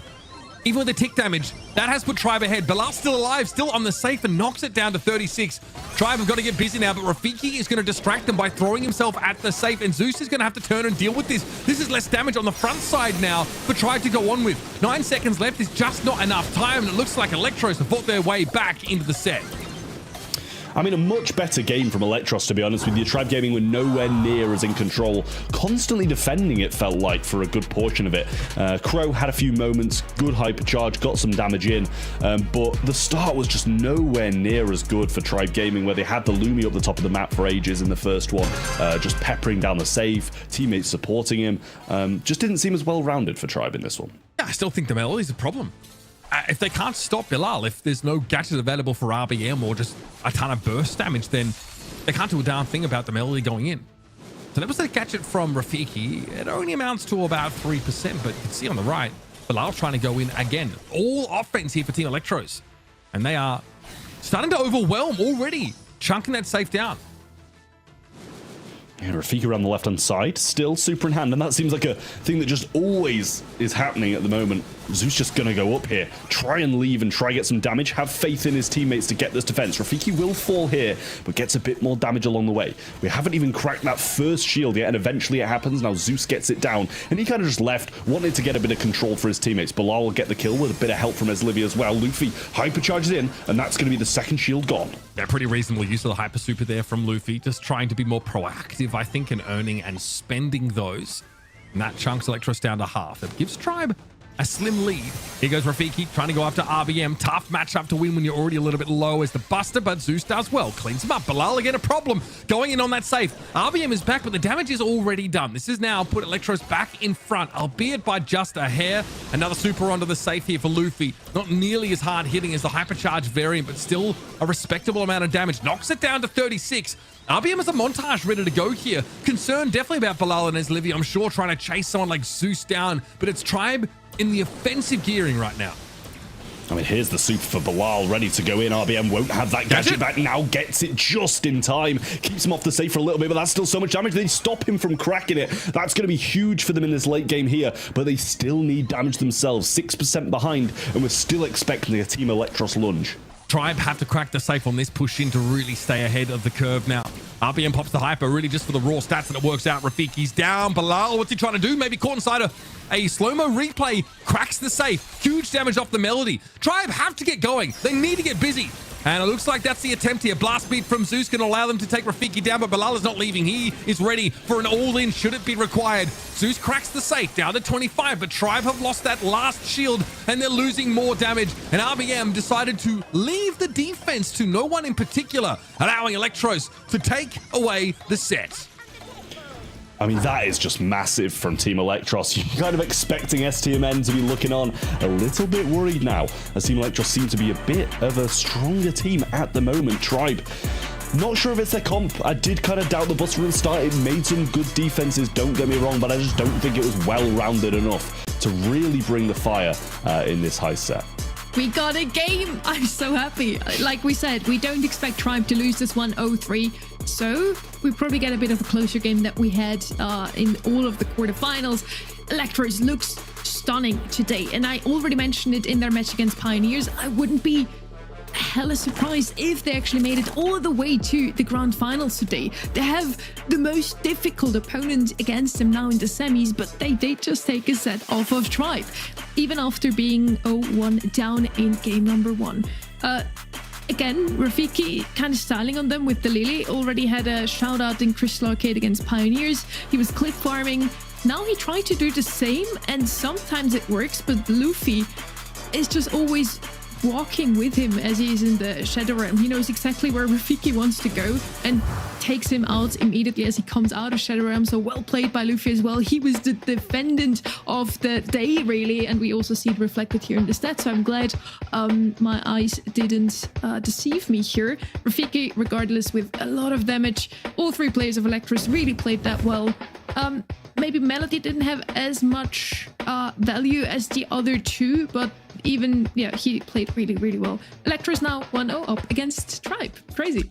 Even with the tick damage, that has put Tribe ahead. Bilal's still alive, still on the safe, and knocks it down to 36. Tribe have got to get busy now, but Rafiki is going to distract them by throwing himself at the safe, and Zeus is going to have to turn and deal with this. This is less damage on the front side now for Tribe to go on with. 9 seconds left is just not enough time, and it looks like Electros have fought their way back into the set. I mean, a much better game from Electros, to be honest with you. Tribe Gaming were nowhere near as in control, constantly defending, it felt like, for a good portion of it. Crow had a few moments, good hypercharge, got some damage in, but the start was just nowhere near as good for Tribe Gaming, where they had the Lumi up the top of the map for ages in the first one, just peppering down the save, teammates supporting him. Just didn't seem as well-rounded for Tribe in this one. Yeah, I still think the Melody's a problem. If they can't stop Bilal, if there's no gadget available for RBM or just a ton of burst damage, then they can't do a darn thing about the Melody going in. So that was the gadget from Rafiki. It only amounts to about 3%, but you can see on the right, Bilal trying to go in again. All offense here for Team Electros. And they are starting to overwhelm already, chunking that safe down. Yeah, Rafiki around the left-hand side, still super in hand, and that seems like a thing that just always is happening at the moment. Zeus just gonna go up here, try and leave and try get some damage, have faith in his teammates to get this defense. Rafiki will fall here, but gets a bit more damage along the way. We haven't even cracked that first shield yet, and eventually it happens. Now Zeus gets it down, and he kind of just left, wanted to get a bit of control for his teammates. Bilal will get the kill with a bit of help from Eslivia as well. Luffy hypercharges in, and that's gonna be the second shield gone. Yeah, pretty reasonable use of the hyper super there from Luffy, just trying to be more proactive, I think, in earning and spending those. And that chunks Electros down to half. It gives Tribe a slim lead. Here goes Rafiki trying to go after RBM. Tough matchup to win when you're already a little bit low as the Buster, but Zeus does well. Cleans him up. Bilal again a problem. Going in on that safe. RBM is back, but the damage is already done. This has now put Electros back in front, albeit by just a hair. Another super onto the safe here for Luffy. Not nearly as hard hitting as the hypercharge variant, but still a respectable amount of damage. Knocks it down to 36. RBM has a montage ready to go here. Concerned definitely about Bilal and Eslivia, I'm sure, trying to chase someone like Zeus down, but it's Tribe in the offensive gearing right now. I mean, here's the super for Bilal, ready to go in. RBM won't have that gadget back now, gets it just in time. Keeps him off the safe for a little bit, but that's still so much damage. They stop him from cracking it. That's going to be huge for them in this late game here, but they still need damage themselves. 6% behind, and we're still expecting a Team Electros lunge. Tribe have to crack the safe on this push in to really stay ahead of the curve now. RBM pops the hyper really just for the raw stats, and it works out. Rafiki's down. Bilal, what's he trying to do? Maybe caught inside a slow-mo replay. Cracks the safe. Huge damage off the Melody. Tribe have to get going. They need to get busy. And it looks like that's the attempt here. Blast beat from Zeus can allow them to take Rafiki down, but Bilal is not leaving. He is ready for an all-in should it be required. Zeus cracks the safe down to 25, but Tribe have lost that last shield, and they're losing more damage. And RBM decided to leave the defense to no one in particular, allowing Electros to take away the set. I mean, that is just massive from Team Electros. You're kind of expecting STMN to be looking on a little bit worried now, as Team Electros seem to be a bit of a stronger team at the moment. Tribe, not sure if it's their comp. I did kind of doubt the Buster at the start. It made some good defenses, don't get me wrong, but I just don't think it was well-rounded enough to really bring the fire in this high set. We got a game. I'm so happy. Like we said, we don't expect Tribe to lose this one 0-3. So we probably get a bit of a closer game that we had in all of the quarterfinals. Electros looks stunning today. And I already mentioned it in their match against Pioneers. I wouldn't be hella surprised if they actually made it all the way to the grand finals today. They have the most difficult opponent against them now in the semis, but they did just take a set off of Tribe, even after being 0-1 down in game number 1. Again, Rafiki kind of styling on them with the Lily. Already had a shout out in Crystal Arcade against Pioneers. He was clip farming. Now he tried to do the same, and sometimes it works, but Luffy is just always walking with him as he is in the Shadow Realm. He knows exactly where Rafiki wants to go and takes him out immediately as he comes out of Shadow Realm. So well played by Luffy as well. He was the defendant of the day, really, and we also see it reflected here in the stats. So I'm glad my eyes didn't deceive me here. Rafiki, regardless, with a lot of damage. All three players of Electros really played that well. Maybe Melody didn't have as much value as the other two, but even, yeah, he played really, really well. Electros now 1-0 up against Tribe. Crazy.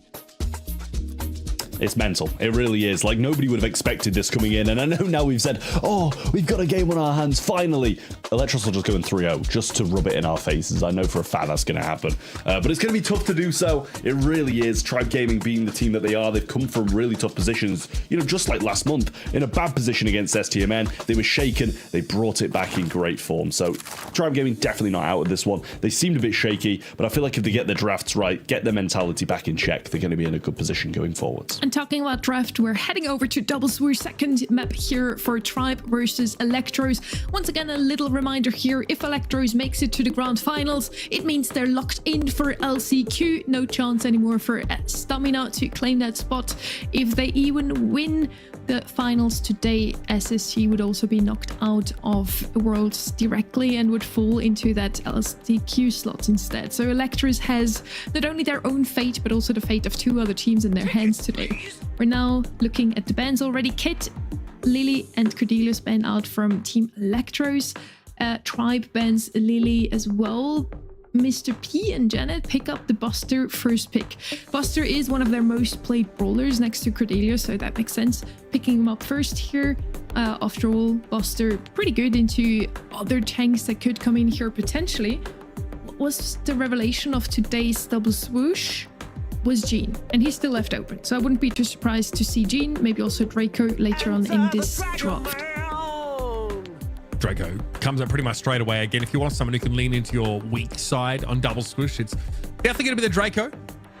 It's mental. It really is. Like, nobody would have expected this coming in. And I know now we've said, oh, we've got a game on our hands, finally. Electros will just go in 3-0 just to rub it in our faces. I know for a fact that's going to happen. But it's going to be tough to do so. It really is. Tribe Gaming being the team that they are, they've come from really tough positions. You know, just like last month, in a bad position against STMN. They were shaken. They brought it back in great form. So Tribe Gaming definitely not out of this one. They seemed a bit shaky, but I feel like if they get their drafts right, get their mentality back in check, they're going to be in a good position going forwards. And talking about draft, we're heading over to Double Swoosh, second map here for Tribe versus Electros. Once again, a little reminder here, if Electros makes it to the grand finals, it means they're locked in for LCQ. No chance anymore for Stamina to claim that spot. If they even win the finals today, SSG would also be knocked out of Worlds directly and would fall into that LCQ slot instead. So Electros has not only their own fate, but also the fate of two other teams in their hands today. We're now looking at the bans already. Kit, Lily, and Cordelius ban out from Team Electros. Tribe bans Lily as well. Mr. P and Janet pick up the Buster first pick. Buster is one of their most played brawlers next to Cordelius, so that makes sense. Picking him up first here. After all, Buster pretty good into other tanks that could come in here potentially. What was the revelation of today's Double Swoosh? Was Jean, and he's still left open, so I wouldn't be too surprised to see Jean, maybe also Draco later on in this draft. Draco comes up pretty much straight away. Again, if you want someone who can lean into your weak side on Double Swoosh, it's definitely going to be the Draco.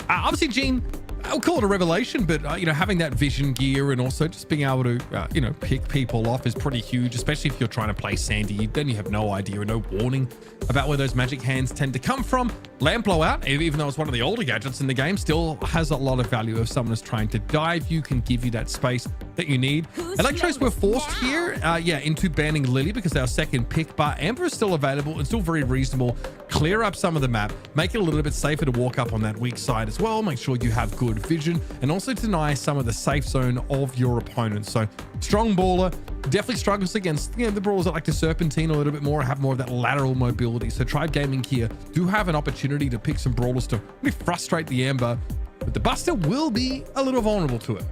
Obviously, Jean, I'll call it a revelation, but, you know, having that vision gear and also just being able to, you know, pick people off is pretty huge, especially if you're trying to play Sandy. Then you have no idea and no warning about where those magic hands tend to come from. Lamp Blowout, even though it's one of the older gadgets in the game, still has a lot of value. If someone is trying to dive, you can give you that space that you need. Electros were forced here, into banning Lily because they are second pick, but Amber is still available and still very reasonable. Clear up some of the map, make it a little bit safer to walk up on that weak side as well. Make sure you have good vision and also deny some of the safe zone of your opponent. So strong baller, definitely struggles against, you know, the brawlers that like to serpentine a little bit more, have more of that lateral mobility. So Tribe Gaming here do have an opportunity to pick some brawlers to really frustrate the Amber, but the Buster will be a little vulnerable to it.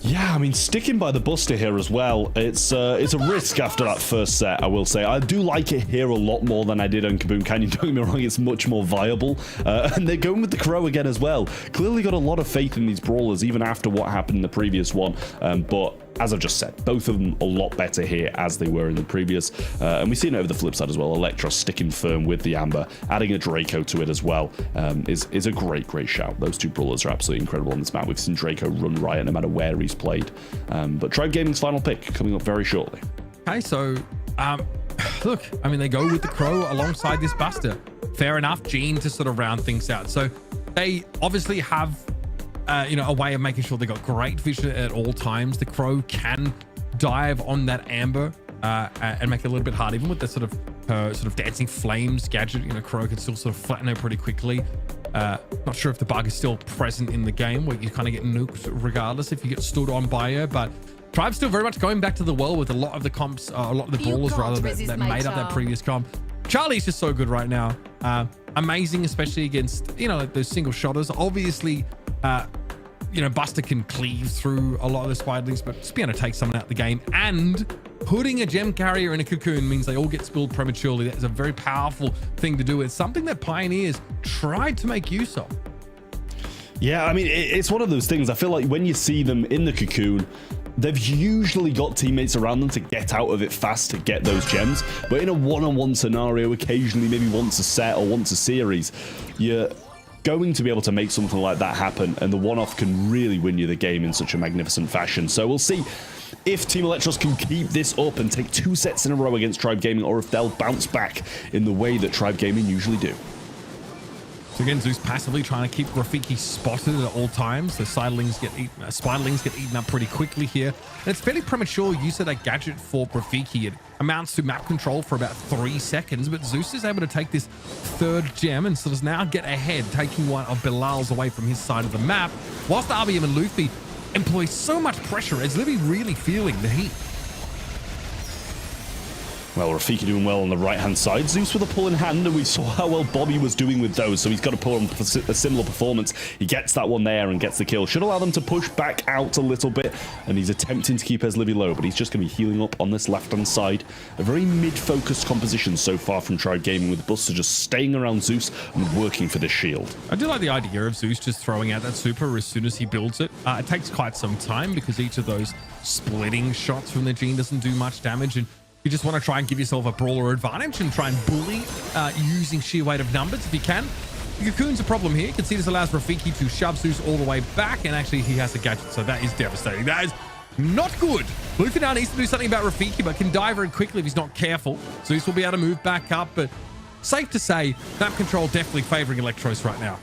Yeah, I mean, sticking by the Buster here as well, it's a risk after that first set, I will say. I do like it here a lot more than I did on Kaboom Canyon. Don't get me wrong, it's much more viable. And they're going with the Crow again as well. Clearly got a lot of faith in these brawlers, even after what happened in the previous one. But as I've just said, both of them a lot better here as they were in the previous. And we've seen it over the flip side as well. Electros sticking firm with the Amber, adding a Draco to it as well is a great, great shout. Those two brawlers are absolutely incredible on this map. We've seen Draco run riot no matter where he's played. But Tribe Gaming's final pick coming up very shortly. Okay, so look, I mean, they go with the Crow alongside this Buster. Fair enough, Jean to sort of round things out. So they obviously have a way of making sure they got great vision at all times. The Crow can dive on that Amber and make it a little bit hard, even with the sort of dancing flames gadget. You know, Crow can still sort of flatten her pretty quickly. Not sure if the bug is still present in the game where you kind of get nuked regardless if you get stood on by her, but Tribe still very much going back to the well with a lot of the comps, a lot of the brawlers rather that made up that previous comp. Charlie's just so good right now. Amazing, especially against, you know, like those single shotters. Obviously, you know, Buster can cleave through a lot of the spiderlings, but just being able to take someone out of the game and putting a gem carrier in a cocoon means they all get spilled prematurely. That is a very powerful thing to do. It's something that Pioneers tried to make use of. Yeah, I mean, it's one of those things. I feel like when you see them in the cocoon, they've usually got teammates around them to get out of it fast to get those gems. But in a one-on-one scenario, occasionally, maybe once a set or once a series, you're going to be able to make something like that happen, and the one-off can really win you the game in such a magnificent fashion. So we'll see if Team Electros can keep this up and take 2 sets in a row against Tribe Gaming, or if they'll bounce back in the way that Tribe Gaming usually do. So again, Zeus passively trying to keep Rafiki spotted at all times. The spiderlings get eaten up pretty quickly here. And it's fairly premature use of that gadget for Rafiki. It amounts to map control for about 3 seconds, but Zeus is able to take this 3rd gem and so does now get ahead, taking one of Bilal's away from his side of the map, whilst RBM and Luffy employ so much pressure. It's Luffy really feeling the heat. Well, Rafiki doing well on the right-hand side. Zeus with a pull in hand, and we saw how well Bobby was doing with those, so he's got to pull on a similar performance. He gets that one there and gets the kill. Should allow them to push back out a little bit, and he's attempting to keep Eslivy low, but he's just going to be healing up on this left-hand side. A very mid-focused composition so far from Tribe Gaming, with Buster just staying around Zeus and working for this shield. I do like the idea of Zeus just throwing out that super as soon as he builds it. It takes quite some time because each of those splitting shots from the Gene doesn't do much damage, and you just want to try and give yourself a brawler advantage and try and bully using sheer weight of numbers if you can. The cocoon's a problem here. You can see this allows Rafiki to shove Zeus all the way back, and actually he has a gadget, so that is devastating. That is not good. Luffy now needs to do something about Rafiki, but can die very quickly if he's not careful. Zeus will be able to move back up, but safe to say, map control definitely favoring Electros right now.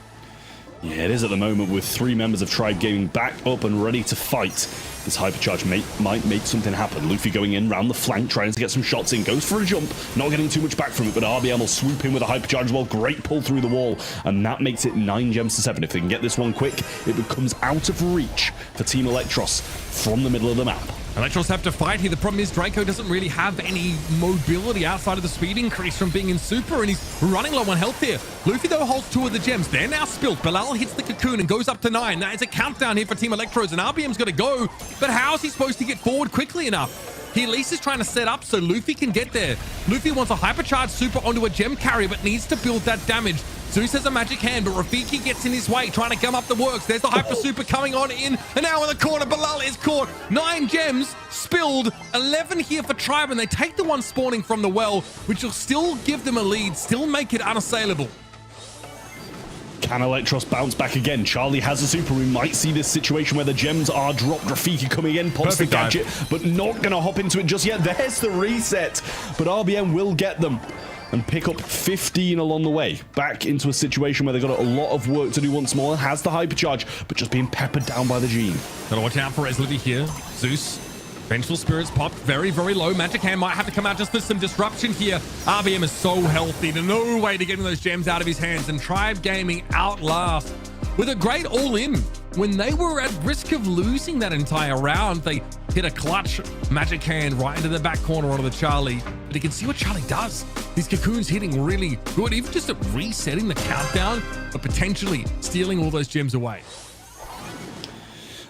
Yeah, it is at the moment, with 3 members of Tribe Gaming back up and ready to fight. This hypercharge might make something happen. Luffy going in round the flank, trying to get some shots in, goes for a jump, not getting too much back from it, but RBM will swoop in with a hypercharge as well. Great pull through the wall, and that makes it 9 gems to 7. If they can get this one quick, it becomes out of reach for Team Electros from the middle of the map. Electros have to fight here. The problem is Draco doesn't really have any mobility outside of the speed increase from being in super, and he's running low on health here. Luffy, though, holds 2 of the gems. They're now spilled. Bilal hits the cocoon and goes up to 9. That is a countdown here for Team Electros, and RBM's got to go. But how is he supposed to get forward quickly enough? He at least is trying to set up so Luffy can get there. Luffy wants a hypercharged super onto a gem carrier, but needs to build that damage. Zeus has a magic hand, but Rafiki gets in his way, trying to gum up the works. There's the hyper super coming on in, and now in the corner, Bilal is caught. 9 gems spilled, 11 here for Tribe, and they take the one spawning from the well, which will still give them a lead, still make it unassailable. Can Electros bounce back again? Charlie has a super. We might see this situation where the gems are dropped. Rafiki coming in, pops the gadget, but not going to hop into it just yet. There's the reset, but RBM will get them and pick up 15 along the way. Back into a situation where they've got a lot of work to do once more. Has the hypercharge, but just being peppered down by the Gene. Gotta watch out for Eslivy here. Zeus. Vengeful Spirits popped very, very low. Magic Hand might have to come out just for some disruption here. RBM is so healthy. There's no way to get those gems out of his hands. And Tribe Gaming outlast with a great all-in. When they were at risk of losing that entire round, they hit a clutch Magic Hand right into the back corner onto the Charlie. But you can see what Charlie does. These cocoons hitting really good, even just at resetting the countdown, but potentially stealing all those gems away.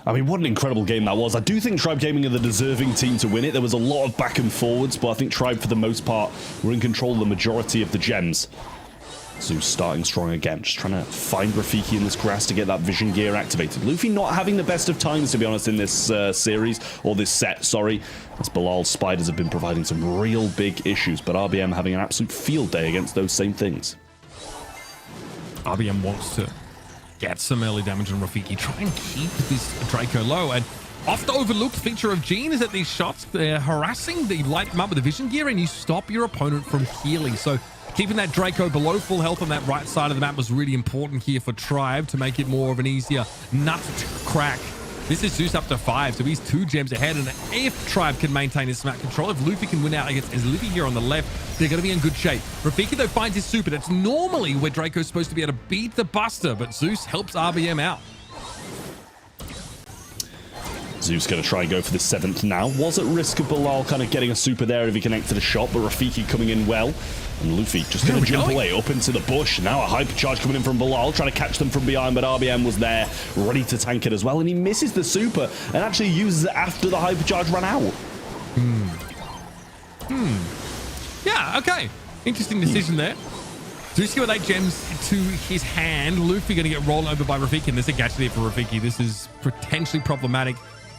I mean, what an incredible game that was. I do think Tribe Gaming are the deserving team to win it. There was a lot of back and forwards, but I think Tribe, for the most part, were in control of the majority of the gems. Zeus starting strong again, just trying to find Rafiki in this grass to get that vision gear activated. Luffy not having the best of times, to be honest, in this series, or this set, sorry, as Bilal's spiders have been providing some real big issues, but RBM having an absolute field day against those same things. RBM wants to get some early damage on Rafiki, try and keep this Draco low, and oft overlooked feature of Gene is that these shots, they're harassing, they light them up with the vision gear, and you stop your opponent from healing. So keeping that Draco below full health on that right side of the map was really important here for Tribe to make it more of an easier nut to crack. This is Zeus up to 5, so he's 2 gems ahead, and if Tribe can maintain his map control, if Luffy can win out against Eslivy here on the left, they're going to be in good shape. Rafiki, though, finds his super. That's normally where Draco's supposed to be able to beat the Buster, but Zeus helps RBM out. Zeus going to try and go for the 7th now. Was at risk of Bilal kind of getting a super there if he connected a shot, but Rafiki coming in well. And Luffy just going to jump away up into the bush. Now a hypercharge coming in from Bilal, trying to catch them from behind, but RBM was there, ready to tank it as well. And he misses the super and actually uses it after the hypercharge ran out. Yeah, okay. Interesting decision there. Zeus with 8 gems to his hand. Luffy going to get rolled over by Rafiki, and there's a gadget there for Rafiki. This is potentially problematic.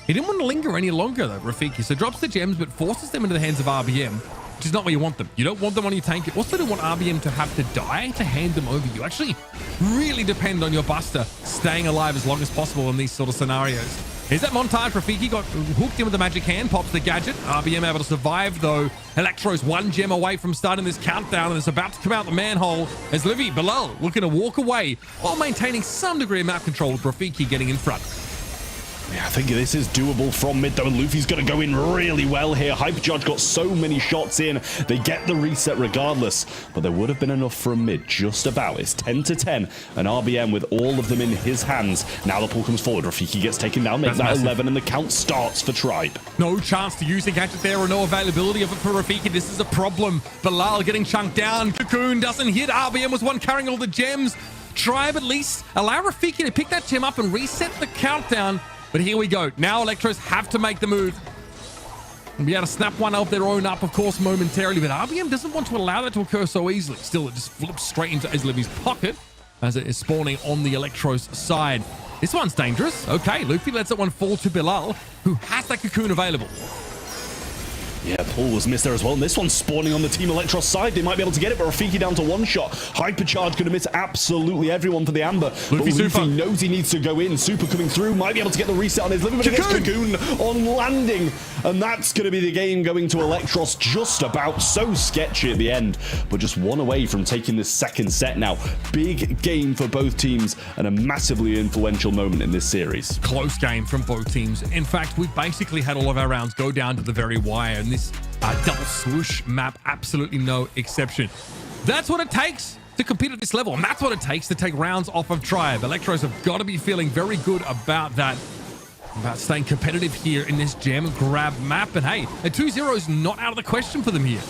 He didn't want to linger any longer, though, Rafiki. So drops the gems, but forces them into the hands of RBM, which is not where you want them. You don't want them on your tank. You also don't want RBM to have to die to hand them over. You actually really depend on your Buster staying alive as long as possible in these sort of scenarios. Here's that montage. Rafiki got hooked in with the magic hand, pops the gadget. RBM able to survive, though. Electros 1 gem away from starting this countdown, and it's about to come out the manhole as Livy Bilal looking to walk away while maintaining some degree of map control with Rafiki getting in front. Yeah, I think this is doable from mid, though, and Luffy's going to go in really well here. Hypercharge got so many shots in. They get the reset regardless, but there would have been enough from mid, just about. It's 10-10, and RBM with all of them in his hands. Now the pull comes forward. Rafiki gets taken down, makes that 11, and the count starts for Tribe. No chance to use the gadget there, or no availability of it for Rafiki. This is a problem. Bilal getting chunked down. Cocoon doesn't hit. RBM was one carrying all the gems. Tribe at least allow Rafiki to pick that gem up and reset the countdown. But here we go. Now Electros have to make the move and be able to snap one of their own up, of course, momentarily. But RBM doesn't want to allow that to occur so easily. Still, it just flips straight into Livy's pocket as it is spawning on the Electros side. This one's dangerous. Okay, Luffy lets that one fall to Bilal, who has that cocoon available. Yeah, pull was missed there as well. And this one's spawning on the Team Electros side. They might be able to get it, but Rafiki down to 1 shot. Hypercharge going to miss absolutely everyone for the Amber. Luffy knows he needs to go in. Super coming through. Might be able to get the reset on his Livy, but it gets Cocoon on landing. And that's going to be the game going to Electros just about. So sketchy at the end, but just 1 away from taking this 2nd set now. Big game for both teams and a massively influential moment in this series. Close game from both teams. In fact, we basically had all of our rounds go down to the very wire, and this double swoosh map, absolutely no exception. That's what it takes to compete at this level, and that's what it takes to take rounds off of Tribe. Electros have got to be feeling very good about that, about staying competitive here in this gem grab map. And hey, a 2-0 is not out of the question for them here.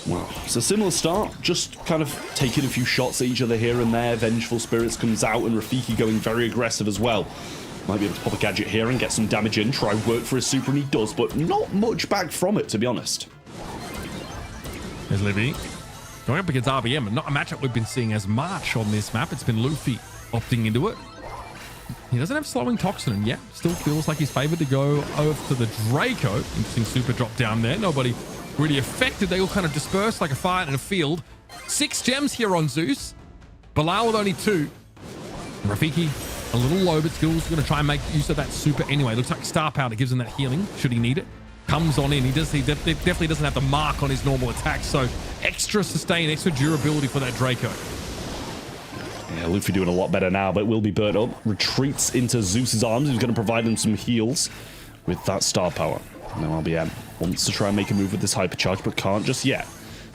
Well, it's a similar start, just kind of taking a few shots at each other here and there. Vengeful Spirits comes out, and Rafiki going very aggressive as well. Might be able to pop a gadget here and get some damage in, try work for his super, and he does, but not much back from it, to be honest. There's Livy going up against RBM, and not a matchup we've been seeing as much on this map. It's been Luffy opting into it. He doesn't have slowing toxin, and yeah, still feels like he's favored to go over to the Draco. Interesting super drop down there. Nobody really affected. They all kind of disperse like a fire in a field. 6 gems here on Zeus. Bilal with only 2. Rafiki a little low, but still going to try and make use of that super anyway. Looks like Star Powder gives him that healing, should he need it. Comes on in. He definitely doesn't have the mark on his normal attack, so extra sustain, extra durability for that Draco. Yeah, Luffy doing a lot better now, but will be burnt up. Retreats into Zeus's arms, who's going to provide him some heals with that Star Power. Now RBM wants to try and make a move with this Hypercharge, but can't just yet.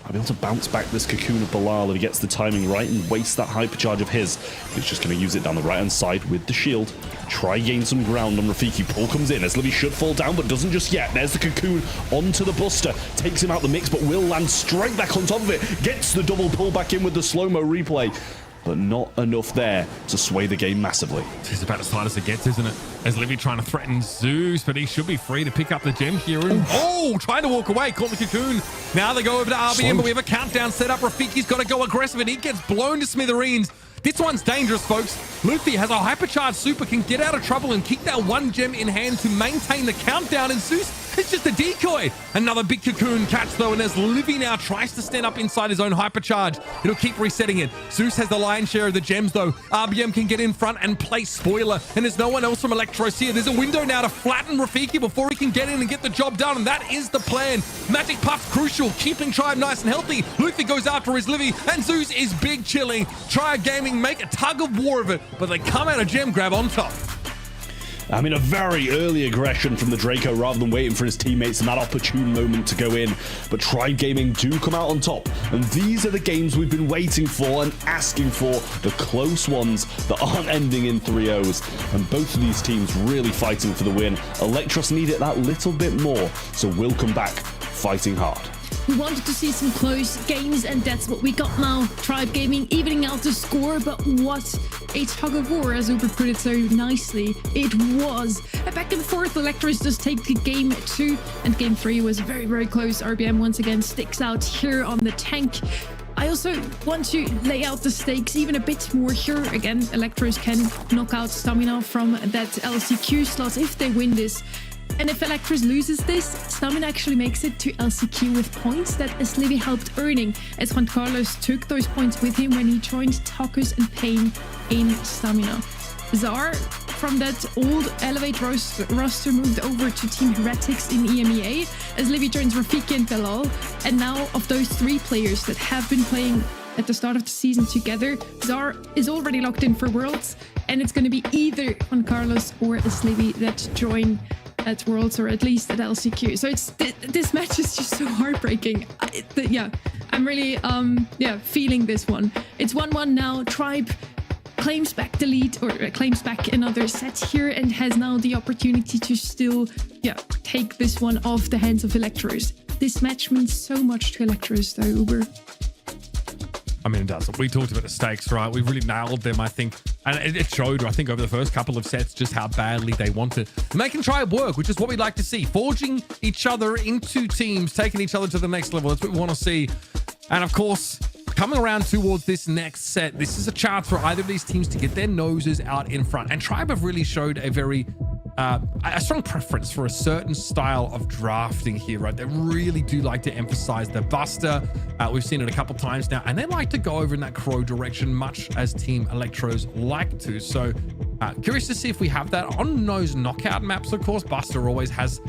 I'll be able to bounce back this Cocoon of Bilal if he gets the timing right and waste that Hypercharge of his. He's just going to use it down the right-hand side with the shield. Try gain some ground on Rafiki. Pull comes in as Livy should fall down, but doesn't just yet. There's the Cocoon onto the Buster. Takes him out the mix, but will land straight back on top of it. Gets the double pull back in with the slow-mo replay. But not enough there to sway the game massively. It's about as tight as it gets, isn't it? As Livy trying to threaten Zeus, but he should be free to pick up the gem here. And, trying to walk away, caught the Cocoon. Now they go over to RBM, but we have a countdown set up. Rafiki's got to go aggressive, and he gets blown to smithereens. This one's dangerous, folks. Luffy has a hypercharged super, can get out of trouble and keep that 1 gem in hand to maintain the countdown. And Zeus, it's just a decoy. Another big Cocoon catch, though, and as Livy now tries to stand up inside his own hypercharge, it'll keep resetting it. Zeus has the lion's share of the gems, though. RBM can get in front and play spoiler, and there's no one else from Electros here. There's a window now to flatten Rafiki before he can get in and get the job done, and that is the plan. Magic Puff's crucial, keeping Tribe nice and healthy. Luffy goes after his Livy, and Zeus is big chilling. Tribe Gaming make a tug of war of it, but they come out a gem grab on top. I mean, a very early aggression from the Draco rather than waiting for his teammates in that opportune moment to go in. But Tribe Gaming do come out on top. And these are the games we've been waiting for and asking for, the close ones that aren't ending in 3-0s. And both of these teams really fighting for the win. Electros need it that little bit more, so we'll come back fighting hard. We wanted to see some close games, and that's what we got now. Tribe Gaming evening out the score, but what a tug of war, as Uber put it so nicely. It was a back and forth. Electros just take the game 2, and game 3 was very, very close. RBM once again sticks out here on the tank. I also want to lay out the stakes even a bit more here. Again, Electros can knock out Stamina from that LCQ slot if they win this. And if Electros loses this, Stamina actually makes it to LCQ with points that Slivy helped earning, as Juan Carlos took those points with him when he joined Tacos and Pain in Stamina. Zar, from that old Elevate roster, moved over to Team Heretics in EMEA, as Livy joins Rafiki and Belal. And now, of those 3 players that have been playing at the start of the season together, Zar is already locked in for Worlds, and it's going to be either Juan Carlos or Slivy that join at Worlds, or at least at LCQ. So it's this match is just so heartbreaking. I'm really feeling this one. It's 1-1 now. Tribe claims back the lead, or claims back another set here, and has now the opportunity to still take this one off the hands of Electros. This match means so much to Electros though, Uber. I mean, it does. We talked about the stakes, right? We really nailed them, I think. And it showed, I think, over the first couple of sets just how badly they want it. And they can try it work, which is what we'd like to see. Forging each other into teams, taking each other to the next level. That's what we want to see. And of course, coming around towards this next set, this is a chance for either of these teams to get their noses out in front. And Tribe have really showed a very a strong preference for a certain style of drafting here, right? They really do like to emphasize the Buster. We've seen it a couple times now, and they like to go over in that Crow direction, much as Team Electros like to. So curious to see if we have that on those knockout maps. Of course, Buster always has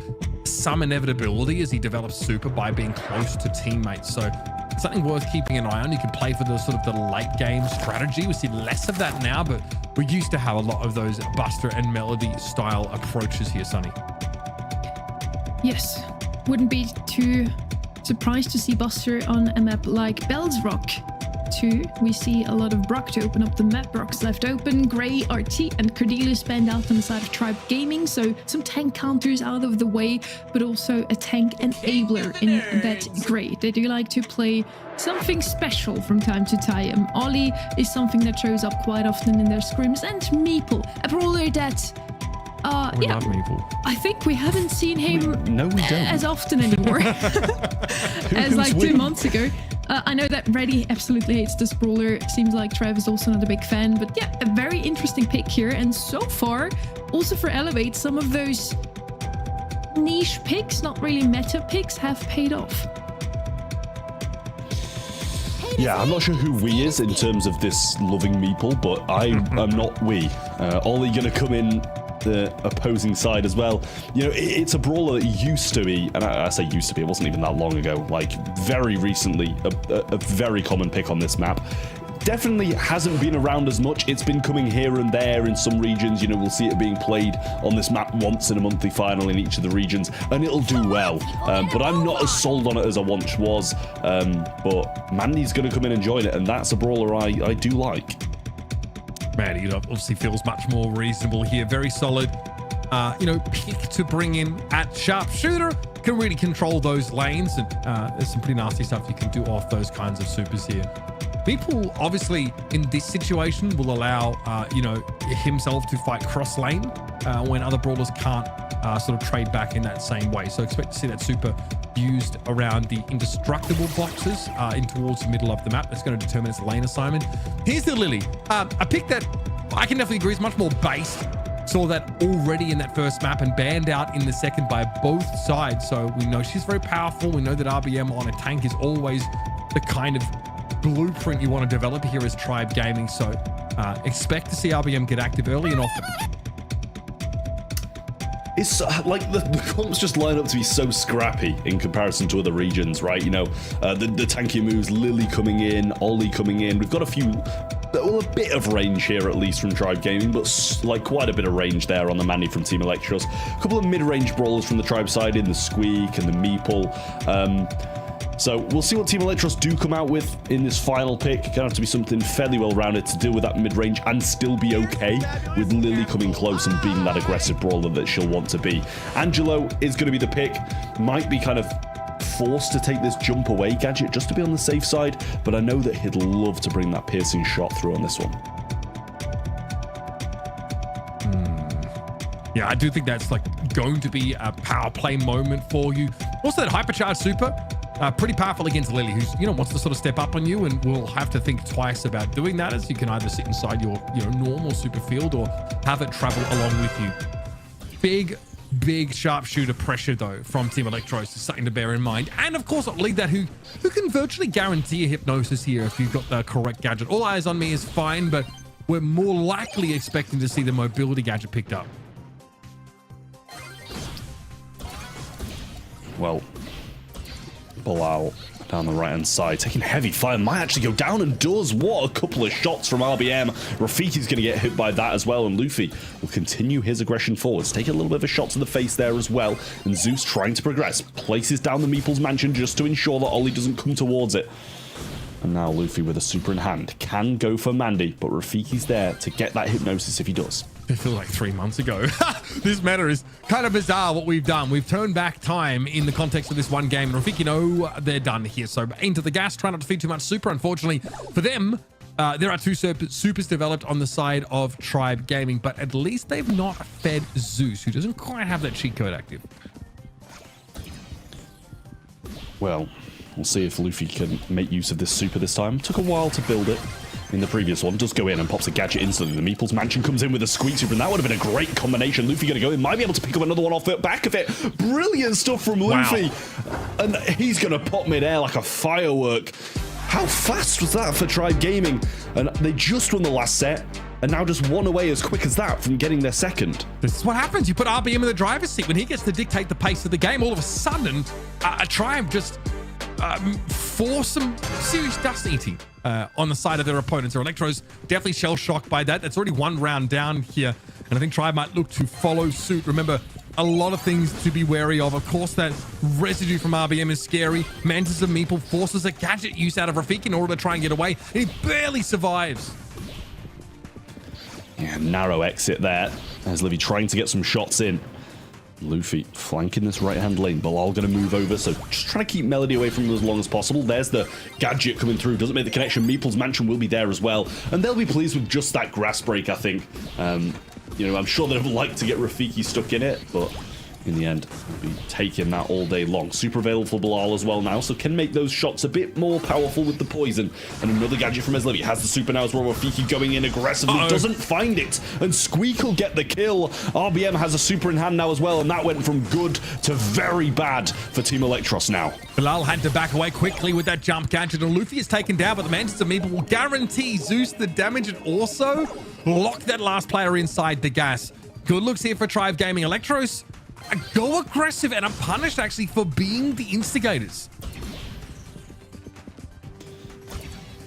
some inevitability as he develops super by being close to teammates. So something worth keeping an eye on. You can play for the sort of the late game strategy. We see less of that now, but we used to have a lot of those Buster and Melody style approaches here, Sonny. Yes, wouldn't be too surprised to see Buster on a map like Bell's Rock 2. We see a lot of Brock to open up the map. Brock's left open. Gray, RT, and Cordelia spanned out on the side of Tribe Gaming, so some tank counters out of the way, but also a tank enabler in that Gray. They do like to play something special from time to time. Ollie is something that shows up quite often in their scrims, and Meeple, a brawler that We love Meeple. I think we haven't seen him as often anymore as like 2 months ago. I know that Reddy absolutely hates this brawler. Seems like Trev is also not a big fan, but yeah, a very interesting pick here. And so far, also for Elevate, some of those niche picks, not really meta picks, have paid off. Yeah, I'm not sure who we is in terms of this loving Meeple, but I'm not we. Ollie gonna come in the opposing side as well. You know, it's a brawler that used to be, and I say used to be, it wasn't even that long ago, like very recently, a very common pick on this map. Definitely hasn't been around as much. It's been coming here and there in some regions. You know, we'll see it being played on this map once in a monthly final in each of the regions, and it'll do well. But I'm not as sold on it as I once was. But Mandy's going to come in and join it, and that's a brawler I do like. Mandy obviously feels much more reasonable here. Very solid, pick to bring in at sharpshooter. Can really control those lanes, and there's some pretty nasty stuff you can do off those kinds of supers here. People obviously in this situation will allow himself to fight cross lane when other brawlers can't sort of trade back in that same way. So expect to see that super used around the indestructible boxes in towards the middle of the map. That's going to determine its lane assignment. Here's the Lily. A pick that I can definitely agree is much more based. Saw that already in that first map and banned out in the second by both sides. So we know she's very powerful. We know that RBM on a tank is always the kind of blueprint you want to develop here as Tribe Gaming. So expect to see RBM get active early and often. It's like the comps just line up to be so scrappy in comparison to other regions, right? You know, the tanky moves, Lily coming in, Ollie coming in. We've got a few well, a bit of range here at least from Tribe Gaming, but like quite a bit of range there on the Manny from Team Electros. A couple of mid-range brawlers from the Tribe side in the Squeak and the Meeple. So we'll see what Team Electros do come out with in this final pick. Gonna have to be something fairly well-rounded to deal with that mid-range and still be okay with Lily coming close and being that aggressive brawler that she'll want to be. Angelo is going to be the pick. Might be kind of forced to take this jump away gadget just to be on the safe side, but I know that he'd love to bring that piercing shot through on this one. Yeah, I do think that's like going to be a power play moment for you. Also, that hypercharge super, pretty powerful against Lily, who's, you know, wants to sort of step up on you and will have to think twice about doing that, as you can either sit inside your, you know, normal super field or have it travel along with you. Big sharpshooter pressure though from Team Electros is something to bear in mind. And of course, lead that who can virtually guarantee a hypnosis here if you've got the correct gadget. All eyes on me is fine, but we're more likely expecting to see the mobility gadget picked up. Well, Bilal down the right-hand side, taking heavy fire, might actually go down and does. What a couple of shots from RBM. Rafiki's going to get hit by that as well, and Luffy will continue his aggression forwards, taking a little bit of a shot to the face there as well, and Zeus trying to progress, places down the Meeple's mansion just to ensure that Ollie doesn't come towards it. And now Luffy with a super in hand can go for Mandy, but Rafiki's there to get that hypnosis if he does. It feels like 3 months ago. This meta is kind of bizarre what we've done. We've turned back time in the context of this one game. And Rafiki, know they're done here. So into the gas, try not to feed too much super. Unfortunately for them, there are two supers developed on the side of Tribe Gaming, but at least they've not fed Zeus, who doesn't quite have that cheat code active. Well, we'll see if Luffy can make use of this super this time. Took a while to build it. In the previous one, does go in and pops a gadget instantly. The Meeple's mansion comes in with a squeak super, and that would have been a great combination. Luffy going to go in, might be able to pick up another one off the back of it. Brilliant stuff from Luffy. Wow. And he's going to pop mid-air like a firework. How fast was that for Tribe Gaming? And they just won the last set, and now just one away as quick as that from getting their second. This is what happens. You put RBM in the driver's seat. When he gets to dictate the pace of the game, all of a sudden, Tribe just force some serious dust eating on the side of their opponents. Or Electros definitely shell-shocked by that. That's already one round down here, and I think Tribe might look to follow suit. Remember, a lot of things to be wary of. Of course, that residue from RBM is scary. Mantis of Meeple forces a gadget use out of Rafiki in order to try and get away, and he barely survives. Yeah, narrow exit there as Livy trying to get some shots in. Luffy flanking this right-hand lane. Bilal going to move over, so just trying to keep Melody away from him as long as possible. There's the gadget coming through. Doesn't make the connection. Meeple's mansion will be there as well, and they'll be pleased with just that grass break, I think. You know, I'm sure they'd like to get Rafiki stuck in it, but in the end, we'll be taking that all day long. Super available for Bilal as well now, so can make those shots a bit more powerful with the poison. And another gadget from Eslevi. Has the super now as well. Rafiki going in aggressively. Doesn't find it, and Squeak will get the kill. RBM has a super in hand now as well, and that went from good to very bad for Team Electros now. Bilal had to back away quickly with that jump gadget, and Luffy is taken down, but the Mantis of Meeple will guarantee Zeus the damage and also lock that last player inside the gas. Good looks here for Tribe Gaming. Electros go aggressive and are punished actually for being the instigators.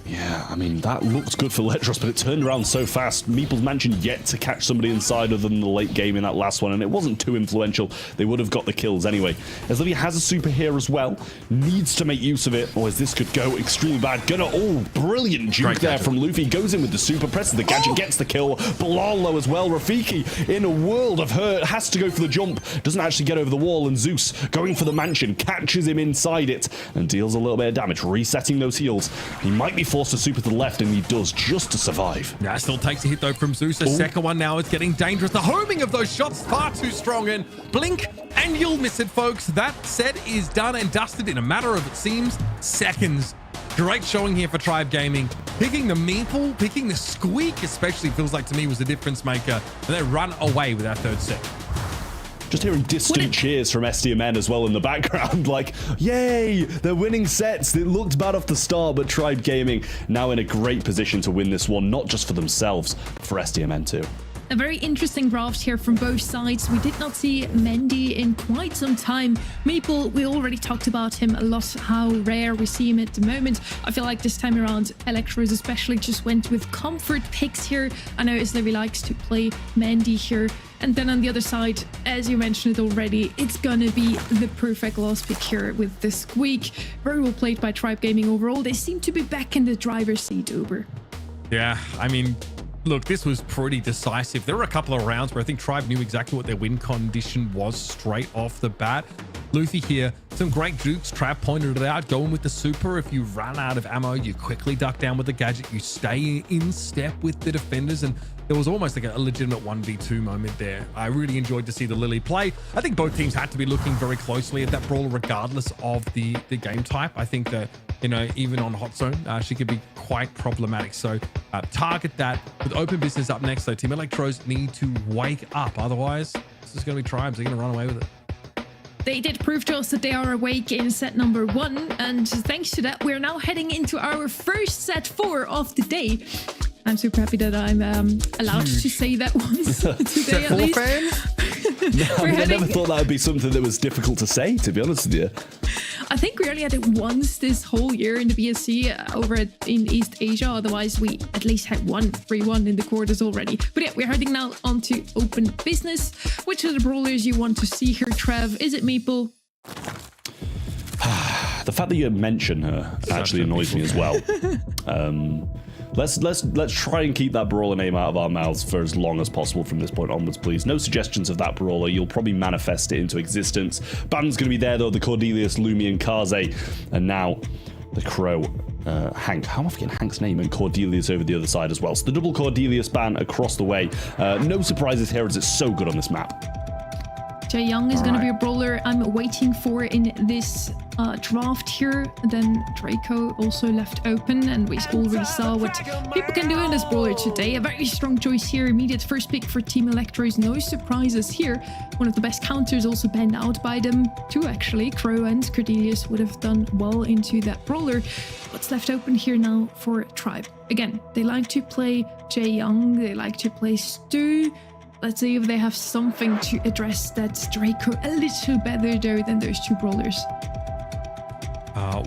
Yeah, I mean, that looked good for Electros, but it turned around so fast. Meeple's mansion yet to catch somebody inside other than the late game in that last one, and it wasn't too influential. They would have got the kills anyway. As Livia has a super here as well, needs to make use of it, or as this could go extremely bad. Brilliant juke there from Luffy. Goes in with the super, presses the gadget, gets the kill. Bilal low as well. Rafiki, in a world of hurt, has to go for the jump. Doesn't actually get over the wall, and Zeus, going for the mansion, catches him inside it, and deals a little bit of damage, resetting those heals. He might be forced to super to the left, and he does just to survive. Yeah, still takes a hit though from Zeus. The second one now is getting dangerous. The homing of those shots far too strong, and blink and you'll miss it, folks. That set is done and dusted in a matter of, it seems, seconds. Great showing here for Tribe Gaming. Picking the Meeple, picking the Squeak especially feels like to me was the difference maker, and they run away with that third set. Just hearing distant cheers from STMN as well in the background, like, yay, they're winning sets. It looked bad off the start, but Tribe Gaming now in a great position to win this one, not just for themselves, but for STMN too. A very interesting draft here from both sides. We did not see Mendy in quite some time. Maple, we already talked about him a lot, how rare we see him at the moment. I feel like this time around, Electros especially just went with comfort picks here. I know Islevi likes to play Mendy here. And then on the other side, as you mentioned it already, it's gonna be the perfect last pick here with the Squeak. Very well played by Tribe Gaming overall. They seem to be back in the driver's seat, Uber. Yeah, I mean, look, this was pretty decisive. There were a couple of rounds where I think Tribe knew exactly what their win condition was straight off the bat. Luffy here, some great jukes. Trav pointed it out, going with the super. If you run out of ammo, you quickly duck down with the gadget. You stay in step with the defenders, and there was almost like a legitimate 1v2 moment there. I really enjoyed to see the Lily play. I think both teams had to be looking very closely at that Brawler regardless of the game type. I think that, you know, even on Hot Zone, she could be quite problematic. So target that. With open business up next, though, Team Electros need to wake up. Otherwise, this is going to be Tribes. They're going to run away with it. They did prove to us that they are awake in set number 1, and thanks to that, we're now heading into our first set 4 of the day. I'm super happy that I'm allowed to say that once today at least. I never thought that would be something that was difficult to say, to be honest with you. I think we only had it once this whole year in the BSC over in East Asia. Otherwise, we at least had 3-1 in the quarters already. But yeah, we're heading now on to open business. Which of the brawlers you want to see here, Trev? Is it Maple? The fact that you mention her actually annoys me as well. Let's try and keep that brawler name out of our mouths for as long as possible from this point onwards, please. No suggestions of that brawler. You'll probably manifest it into existence. Ban's going to be there, though. The Cordelius, Lumi, and Kaze. And now the Crow, Hank. How am I forgetting Hank's name? And Cordelius over the other side as well. So the double Cordelius ban across the way. No surprises here as it's so good on this map. Jae Young is going to be a brawler I'm waiting for in this draft here. Then Draco also left open, and we already saw what people can do in this brawler today. A very strong choice here. Immediate first pick for Team Electros. No surprises here. One of the best counters also banned out by them too, actually. Crow and Cordelius would have done well into that brawler. What's left open here now for Tribe? Again, they like to play Jae Young. They like to play Stu. Let's see if they have something to address that Draco a little better though than those two brawlers.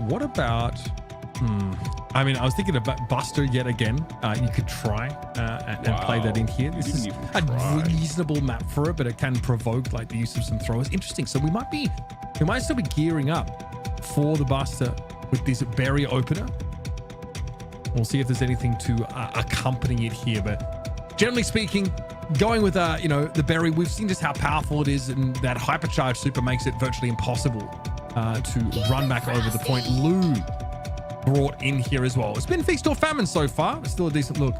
What about... I mean, I was thinking about Buster yet again. You could try and play that in here. This is a reasonable map for it, but it can provoke like the use of some throwers. Interesting. So we might still be gearing up for the Buster with this berry opener. We'll see if there's anything to accompany it here, but generally speaking, going with the berry, we've seen just how powerful it is, and that hypercharge super makes it virtually impossible to run back over the point. Lou brought in here as well. It's been feast or famine so far. It's still a decent look.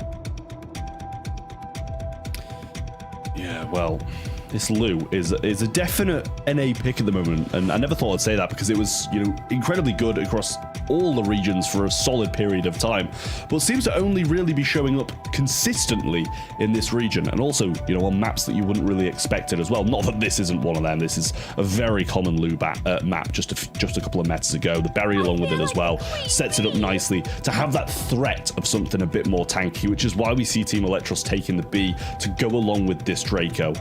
Yeah, well, this Lou is a definite NA pick at the moment, and I never thought I'd say that because it was, incredibly good across all the regions for a solid period of time, but seems to only really be showing up consistently in this region, and also, on maps that you wouldn't really expect it as well. Not that this isn't one of them. This is a very common Lou map just a couple of metas ago. The berry along with it as well sets it up nicely to have that threat of something a bit more tanky, which is why we see Team Electros taking the B to go along with this Draco,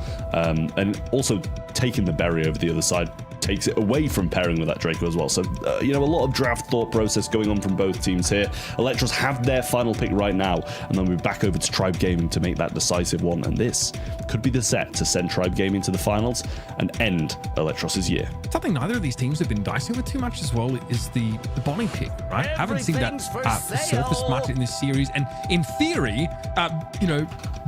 and also taking the berry over the other side takes it away from pairing with that Draco as well. So, a lot of draft thought process going on from both teams here. Electros have their final pick right now, and then we're back over to Tribe Gaming to make that decisive one. And this could be the set to send Tribe Gaming to the finals and end Electros' year. Something neither of these teams have been dicing with too much as well is the Bonnie pick, right? Haven't seen that surface much in this series. And in theory,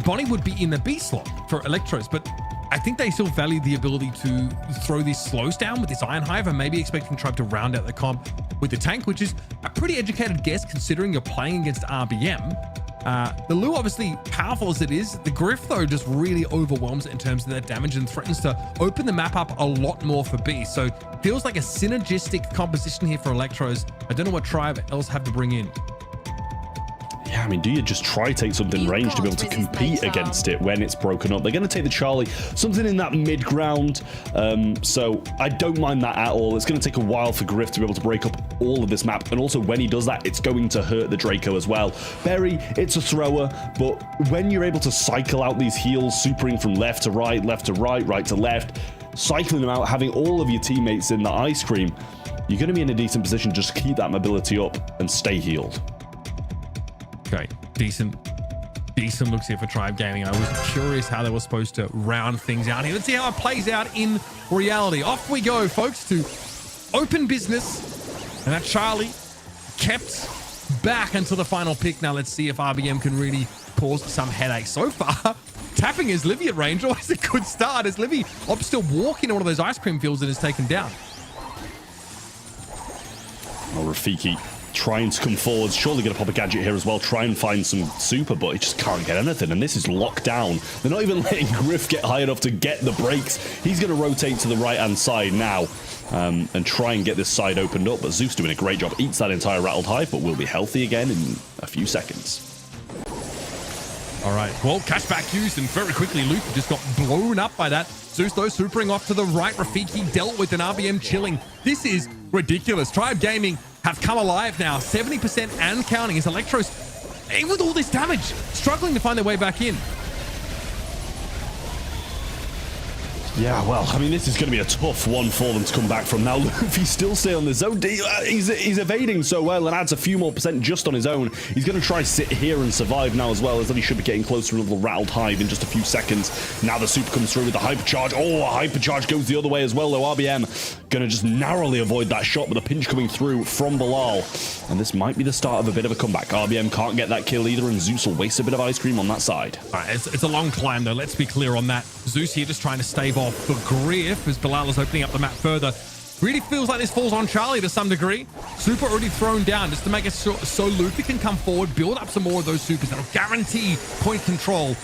Bonnie would be in the B slot for Electros, but I think they still value the ability to throw these slows down with this Iron Hive, and maybe expecting Tribe to round out the comp with the tank, which is a pretty educated guess considering you're playing against RBM. The Lou, obviously powerful as it is, the Griff though just really overwhelms it in terms of that damage and threatens to open the map up a lot more for B. So feels like a synergistic composition here for Electros. I don't know what Tribe else have to bring in. Yeah, yeah, I mean, do you just try take something range to be able to compete against it when it's broken up? They're going to take the Charlie, something in that mid ground. So I don't mind that at all. It's going to take a while for Griff to be able to break up all of this map. And also when he does that, it's going to hurt the Draco as well. Berry, it's a thrower, but when you're able to cycle out these heals, supering from left to right, right to left, cycling them out, having all of your teammates in the ice cream, you're going to be in a decent position. Just keep that mobility up and stay healed. Okay, decent looks here for Tribe Gaming. I was curious how they were supposed to round things out here. Let's see how it plays out in reality. Off we go, folks, to open business. And that Charlie kept back until the final pick. Now let's see if RBM can really cause some headaches. So far, tapping his Livy at range always a good start, as Livy opts to walk into one of those ice cream fields and is taken down. Oh, Rafiki trying to come forward, surely going to pop a gadget here as well, try and find some super, but he just can't get anything, and this is locked down. They're not even letting Griff get high enough to get the breaks. He's going to rotate to the right-hand side now and try and get this side opened up, but Zeus doing a great job, eats that entire rattled hive, but will be healthy again in a few seconds. All right, well, cashback used, and very quickly Luke just got blown up by that. Zeus, though, supering off to the right. Rafiki dealt with an RBM chilling. This is ridiculous. Tribe Gaming have come alive now, 70% and counting, as Electros, even with all this damage, struggling to find their way back in. Yeah, well, I mean, this is going to be a tough one for them to come back from. Now, Luffy's still stay on the zone. He's evading so well and adds a few more percent just on his own. He's going to try sit here and survive now as well, as though he should be getting close to a little rattled hive in just a few seconds. Now the super comes through with the hypercharge. Oh, a hypercharge goes the other way as well, though. RBM going to just narrowly avoid that shot, with a pinch coming through from Bilal. And this might be the start of a bit of a comeback. RBM can't get that kill either, and Zeus will waste a bit of ice cream on that side. All right, it's a long climb, though. Let's be clear on that. Zeus here just trying to stave off the Griff as Bilal is opening up the map further. Really feels like this falls on Charlie to some degree. Super already thrown down just to make it so Luffy can come forward, build up some more of those supers. That'll guarantee point control.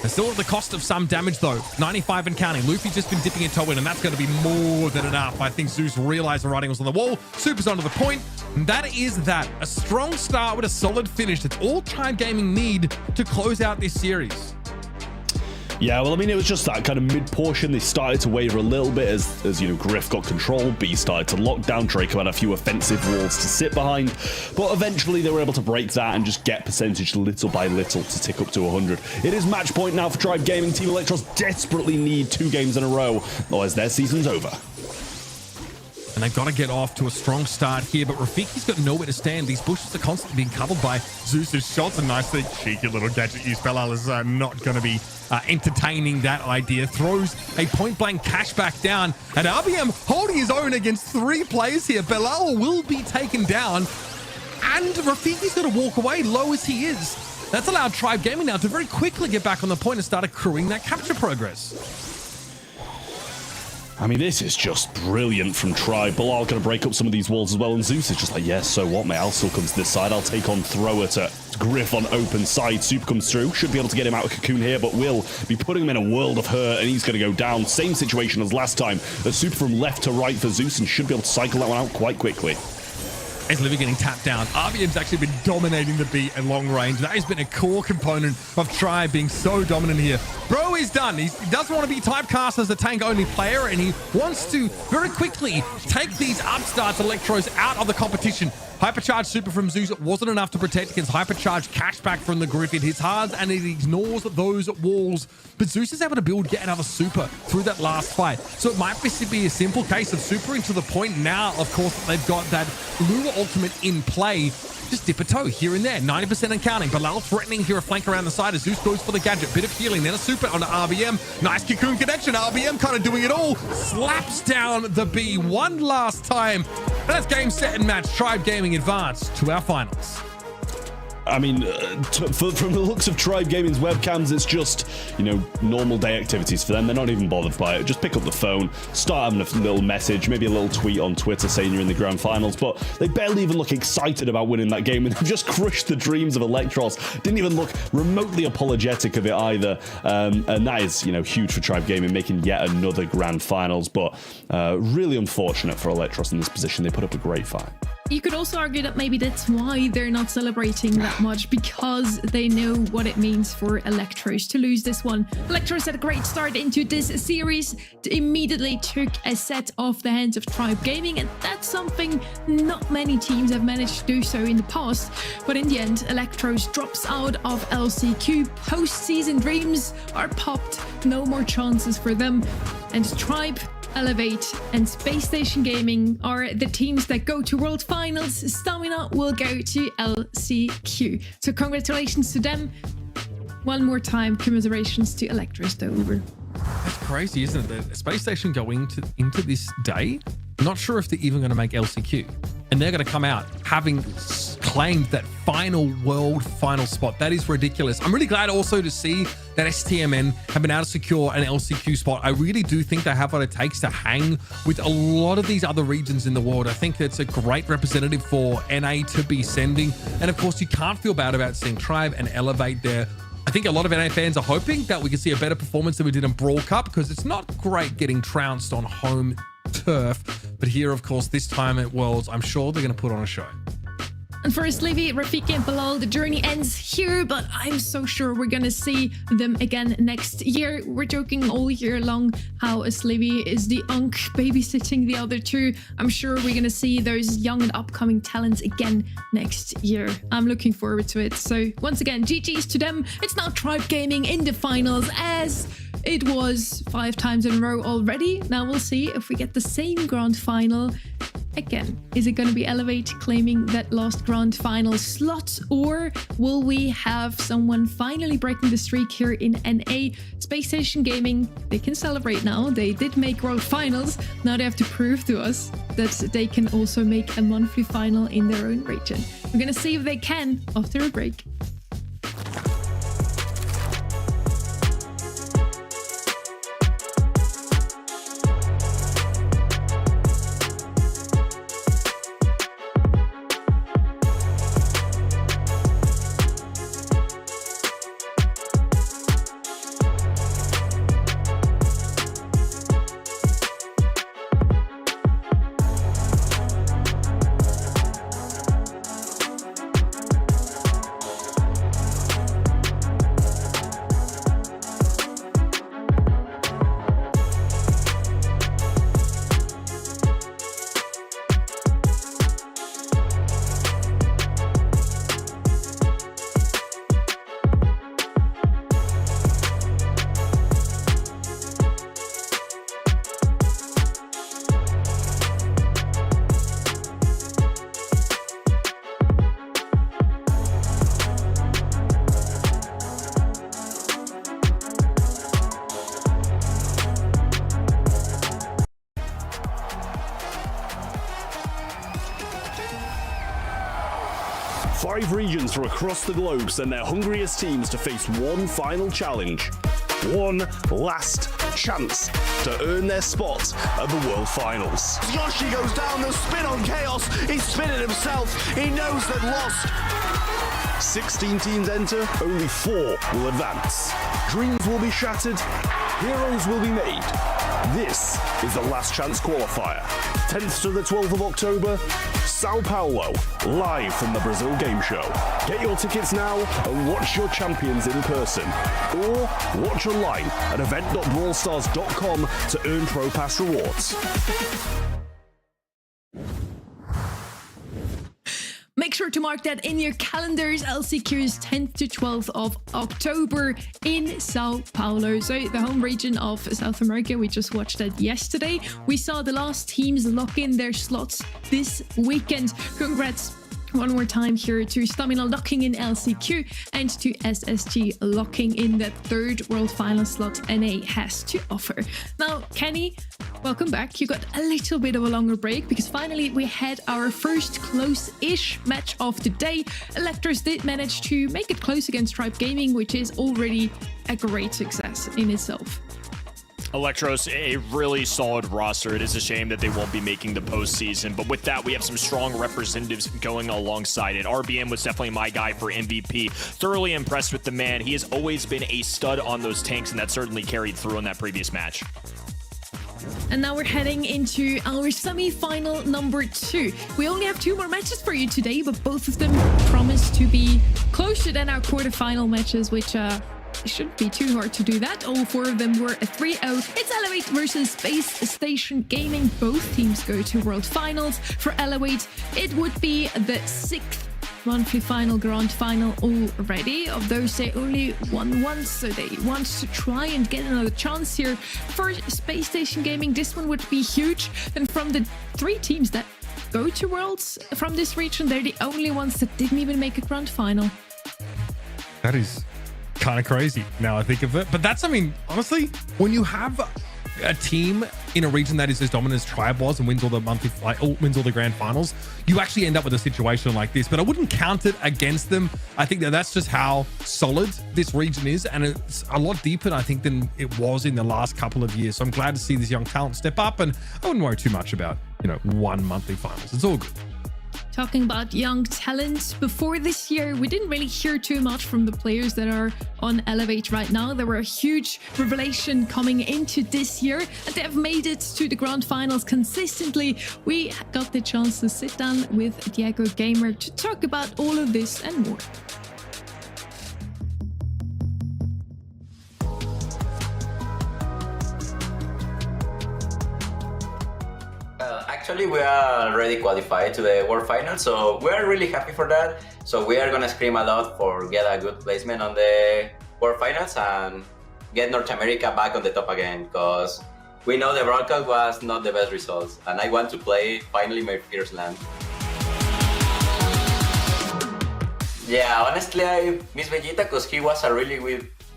And still at the cost of some damage, though. 95 and counting. Luffy's just been dipping a toe in, and that's going to be more than enough. I think Zeus realized the writing was on the wall. Super's onto the point. And that is that. A strong start with a solid finish. That's all Tribe Gaming need to close out this series. Yeah, well, I mean, it was just that kind of mid-portion. They started to waver a little bit as you know, Griff got control. B started to lock down. Draco had a few offensive walls to sit behind. But eventually they were able to break that and just get percentage little by little to tick up to 100. It is match point now for Tribe Gaming. Team Electros desperately need 2 games in a row, otherwise their season's over. And they've got to get off to a strong start here, but Rafiki's got nowhere to stand. These bushes are constantly being covered by Zeus's shots. A nicely cheeky little gadget use. Bilal is not going to be entertaining that idea. Throws a point-blank cashback down, and RBM holding his own against 3 players here. Bilal will be taken down, and Rafiki's going to walk away low as he is. That's allowed Tribe Gaming now to very quickly get back on the point and start accruing that capture progress. I mean, this is just brilliant from Tribe. Bilal going to break up some of these walls as well, and Zeus is just like, yes, so what, mate? I'll still come to this side. I'll take on Thrower to Griff on open side. Super comes through. Should be able to get him out of Cocoon here, but will be putting him in a world of hurt, and he's going to go down. Same situation as last time. A super from left to right for Zeus, and should be able to cycle that one out quite quickly. Is Livy getting tapped down? RBM's actually been dominating the beat at long range. That has been a core component of Tribe being so dominant here. Bro is done. He doesn't want to be typecast as a tank-only player, and he wants to very quickly take these upstarts Electros out of the competition. Hypercharge super from Zeus wasn't enough to protect against hypercharge cashback from the Griff. It hits hard and it ignores those walls. But Zeus is able to build yet another super through that last fight. So it might be a simple case of supering to the point now, of course, that they've got that Lua ultimate in play. Just dip a toe here and there, 90% and counting. Bilal threatening here, a flank around the side as Zeus goes for the gadget. Bit of healing, then a super onto RBM. Nice cocoon connection. RBM kind of doing it all. Slaps down the B one last time. And that's game, set, and match. Tribe Gaming advance to our finals. I mean, from the looks of Tribe Gaming's webcams, it's just, you know, normal day activities for them. They're not even bothered by it. Just pick up the phone, start having a little message, maybe a little tweet on Twitter saying you're in the grand finals, but they barely even look excited about winning that game, and they've just crushed the dreams of Electros. Didn't even look remotely apologetic of it either, and that is, you know, huge for Tribe Gaming, making yet another grand finals, but really unfortunate for Electros in this position. They put up a great fight. You could also argue that maybe that's why they're not celebrating that much, because they know what it means for Electros to lose this one. Electros had a great start into this series, immediately took a set off the hands of Tribe Gaming, and that's something not many teams have managed to do so in the past. But in the end, Electros drops out of LCQ. Postseason dreams are popped, no more chances for them, and Tribe, Elevate, and Space Station Gaming are the teams that go to World Finals. Stamina will go to LCQ. So congratulations to them. One more time, commiserations to Electros though. That's crazy, isn't it? The Space Station going into this day, not sure if they're even going to make LCQ. And they're going to come out having claimed that world final spot. That is ridiculous. I'm really glad also to see that STMN have been able to secure an LCQ spot. I really do think they have what it takes to hang with a lot of these other regions in the world. I think that's a great representative for NA to be sending. And of course, you can't feel bad about seeing Tribe and Elevate there. I think a lot of NA fans are hoping that we can see a better performance than we did in Brawl Cup, because it's not great getting trounced on home turf. But here, of course, this time at Worlds, I'm sure they're going to put on a show. And for Slivy, Rafiki, and Bilal, the journey ends here, but I'm so sure we're gonna see them again next year. We're joking all year long how Slivy is the unk babysitting the other two. I'm sure we're gonna see those young and upcoming talents again next year. I'm looking forward to it. So once again, GG's to them. It's now Tribe Gaming in the finals, as it was 5 times in a row already. Now we'll see if we get the same grand final again. Is it going to be Elevate claiming that last grand final slot, or will we have someone finally breaking the streak here in NA? Space Station Gaming, they can celebrate now. They did make world finals. Now they have to prove to us that they can also make a monthly final in their own region. We're going to see if they can after a break. Five regions from across the globe send their hungriest teams to face one final challenge. One last chance to earn their spot at the World Finals. Yoshi goes down, the spin on Chaos. He's spinning himself. He knows they've lost. 16 teams enter, only 4 will advance. Dreams will be shattered, heroes will be made. This is the last chance qualifier. 10th to the 12th of October, Sao Paulo, live from the Brazil Game Show. Get your tickets now and watch your champions in person. Or watch online at event.brawlstars.com to earn Pro Pass rewards. Make sure to mark that in your calendars. LCQ's 10th to 12th of October in Sao Paulo, so the home region of South America. We just watched that yesterday. We saw the last teams lock in their slots this weekend. Congrats one more time here to Stamina locking in LCQ and to SSG locking in that third world final slot NA has to offer. Now, Kenny, welcome back. You got a little bit of a longer break because finally we had our first close-ish match of the day. Electros did manage to make it close against Tribe Gaming, which is already a great success in itself. Electros, a really solid roster. It is a shame that they won't be making the postseason, but with that, we have some strong representatives going alongside it. RBM was definitely my guy for MVP. Thoroughly impressed with the man. He has always been a stud on those tanks, and that certainly carried through in that previous match. And now we're heading into our semi-final number 2. We only have 2 more matches for you today, but both of them promise to be closer than our quarterfinal matches, which it shouldn't be too hard to do that. All 4 of them were a 3-0. It's Elevate versus Space Station Gaming. Both teams go to World Finals. For Elevate, it would be the 6th monthly final, grand final already. Of those, they only won once, so they want to try and get another chance here. For Space Station Gaming, this one would be huge. And from the 3 teams that go to Worlds from this region, they're the only ones that didn't even make a grand final. That is kind of crazy now I think of it. But that's, I mean, honestly, when you have a team in a region that is as dominant as Tribe was and wins all the monthly wins all the grand finals, you actually end up with a situation like this. But I wouldn't count it against them. I think that that's just how solid this region is, and it's a lot deeper, I think, than it was in the last couple of years. So I'm glad to see this young talent step up, and I wouldn't worry too much about, you know, 1 monthly finals. It's all good. Talking about young talent, before this year, we didn't really hear too much from the players that are on Elevate right now. There were a huge revelation coming into this year, and they have made it to the grand finals consistently. We got the chance to sit down with Diego Gamer to talk about all of this and more. Actually, we are already qualified to the World Finals, so we are really happy for that. So we are gonna scream a lot for get a good placement on the World Finals and get North America back on the top again, because we know the Brawl Cup was not the best results, and I want to play finally my first land. Yeah, honestly, I miss Vegeta because he was a really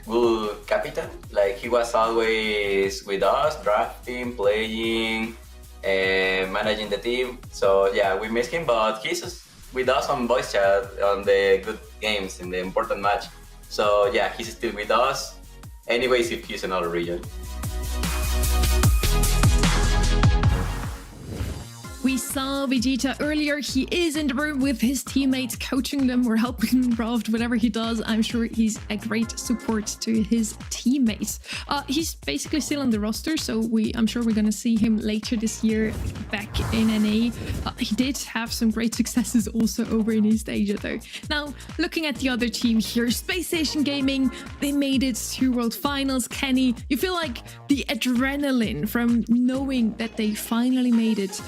good captain. Like, he was always with us, drafting, playing, managing the team. So yeah, we miss him, but he's with us on voice chat on the good games in the important match. So yeah, he's still with us. Anyways, if he's in another region. We saw Vegeta earlier. He is in the room with his teammates, coaching them or helping him craft whatever he does. I'm sure he's a great support to his teammates. He's basically still on the roster, so I'm sure we're going to see him later this year back in NA. He did have some great successes also over in East Asia, though. Now, looking at the other team here, Space Station Gaming, they made it to World Finals. Kenny, you feel like the adrenaline from knowing that they finally made it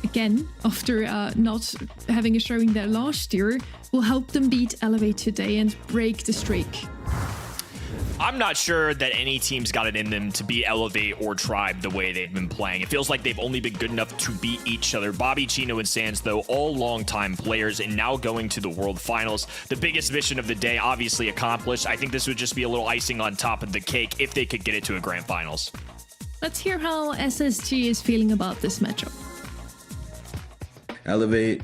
again after not having a showing there last year will help them beat Elevate today and break the streak? I'm not sure that any team's got it in them to beat Elevate or Tribe the way they've been playing. It feels like they've only been good enough to beat each other. Bobby, Chino, and Sans, though, all longtime players and now going to the World Finals. The biggest mission of the day obviously accomplished. I think this would just be a little icing on top of the cake if they could get it to a Grand Finals. Let's hear how SSG is feeling about this matchup. Elevate,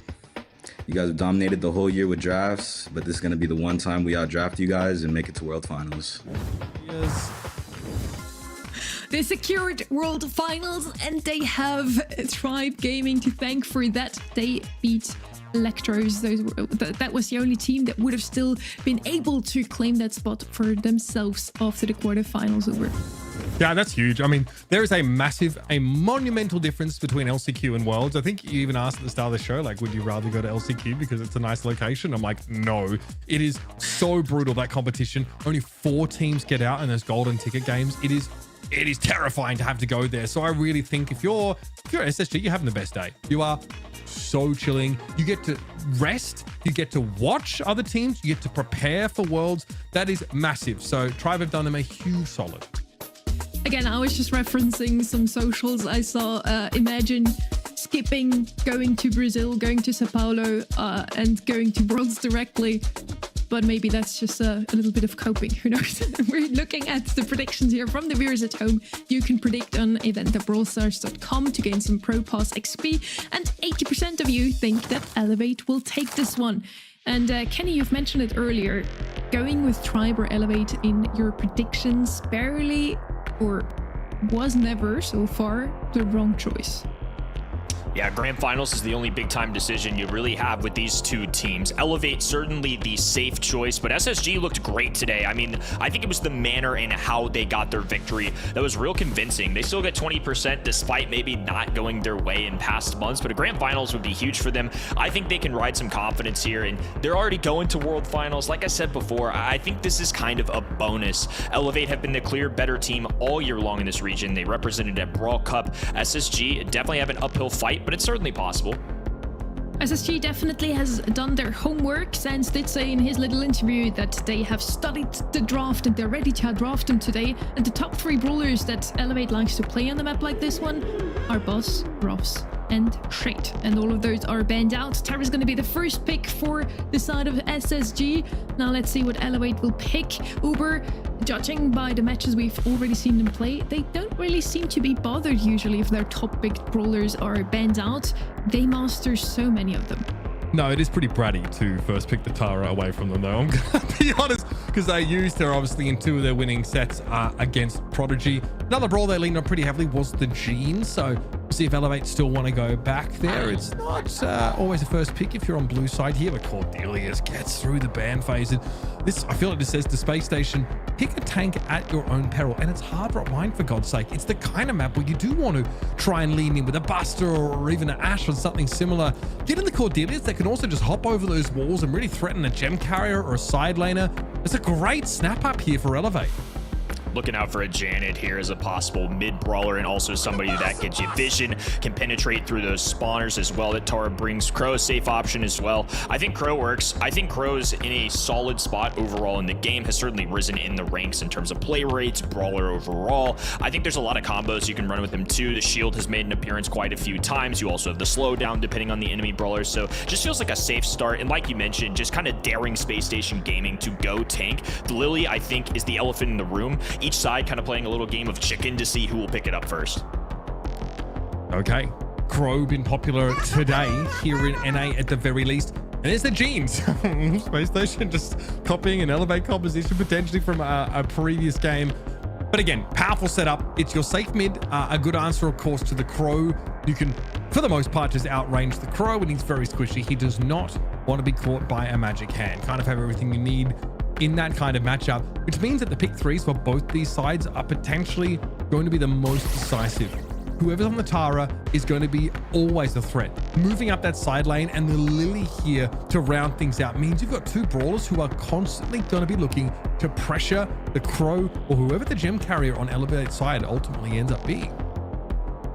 you guys have dominated the whole year with drafts, but this is going to be the one time we out-draft you guys and make it to World Finals. Yes. They secured World Finals, and they have Tribe Gaming to thank for that. They beat Electros. That was the only team that would have still been able to claim that spot for themselves after the quarterfinals over. Yeah, that's huge. I mean, there is a monumental difference between LCQ and Worlds. I think you even asked at the start of the show, like, would you rather go to LCQ because it's a nice location? I'm like, no. It is so brutal, that competition. Only 4 teams get out in those golden ticket games. It is terrifying to have to go there. So I really think if you're at SSG, you're having the best day. You are so chilling. You get to rest. You get to watch other teams. You get to prepare for Worlds. That is massive. So Tribe have done them a huge solid. Again, I was just referencing some socials I saw. Imagine skipping, going to Brazil, going to Sao Paulo, and going to Worlds directly. But maybe that's just a little bit of coping. Who knows? We're looking at the predictions here from the viewers at home. You can predict on event.brawlstars.com to gain some Pro Pass XP. And 80% of you think that Elevate will take this one. And Kenny, you've mentioned it earlier. Going with Tribe or Elevate in your predictions barely or was never so far the wrong choice. Yeah, Grand Finals is the only big-time decision you really have with these two teams. Elevate, certainly the safe choice, but SSG looked great today. I mean, I think it was the manner in how they got their victory that was real convincing. They still get 20% despite maybe not going their way in past months, but a Grand Finals would be huge for them. I think they can ride some confidence here, and they're already going to World Finals. Like I said before, I think this is kind of a bonus. Elevate have been the clear better team all year long in this region. They represented at Brawl Cup. SSG definitely have an uphill fight, but it's certainly possible. SSG definitely has done their homework. Sans did say in his little interview that they have studied the draft and they're ready to draft them today. And the top 3 brawlers that Elevate likes to play on the map like this one are Boss, Rofs, and Shade. And all of those are banned out. Terra's going to be the first pick for the side of SSG. Now let's see what Elevate will pick. Uber, judging by the matches we've already seen them play, they don't really seem to be bothered usually if their top big brawlers are banned out. They master so many of them. No, it is pretty bratty to first pick the Tara away from them, though. I'm going to be honest, because they used her, obviously, in 2 of their winning sets against Prodigy. Another brawl they leaned on pretty heavily was the Gene, so see if Elevate still want to go back there. It's not always a first pick if you're on blue side here, but Cordelius gets through the ban phase. And this, I feel like this says to Space Station, pick a tank at your own peril. And it's Hard Rock Mine, for God's sake. It's the kind of map where you do want to try and lean in with a Buster or even an Ash or something similar. Get in the Cordelius that can also just hop over those walls and really threaten a gem carrier or a side laner. It's a great snap up here for Elevate. Looking out for a Janet here as a possible mid-brawler and also somebody that gets you vision, can penetrate through those spawners as well that Tara brings. Crow, a safe option as well. I think Crow works. I think Crow's in a solid spot overall in the game, has certainly risen in the ranks in terms of play rates, brawler overall. I think there's a lot of combos you can run with him too. The shield has made an appearance quite a few times. You also have the slowdown depending on the enemy brawlers. So just feels like a safe start. And like you mentioned, just kind of daring Space Station Gaming to go tank. The Lily, I think, is the elephant in the room. Each side kind of playing a little game of chicken to see who will pick it up first. Okay. Crow been popular today here in NA at the very least. And there's the Genes. Space Station just copying an Elevate composition potentially from a previous game. But again, powerful setup. It's your safe mid. A good answer, of course, to the Crow. You can, for the most part, just outrange the Crow, and he's very squishy. He does not want to be caught by a magic hand. Kind of have everything you need in that kind of matchup, which means that the pick 3s for both these sides are potentially going to be the most decisive. Whoever's on the Tara is going to be always a threat. Moving up that side lane and the Lily here to round things out means you've got 2 brawlers who are constantly going to be looking to pressure the Crow or whoever the gem carrier on Elevate side ultimately ends up being.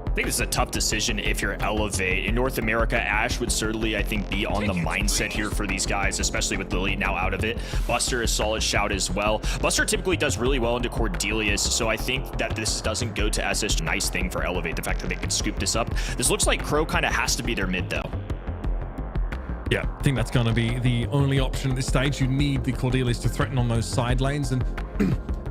I think this is a tough decision if you're Elevate. In North America, Ash would certainly, I think, be on the mindset here for these guys, especially with Lily now out of it. Buster is a solid shout as well. Buster typically does really well into Cordelius, so I think that this doesn't go to SS. Nice thing for Elevate, the fact that they could scoop this up. This looks like Crow kind of has to be their mid, though. Yeah, I think that's going to be the only option at this stage. You need the Cordelius to threaten on those side lanes, and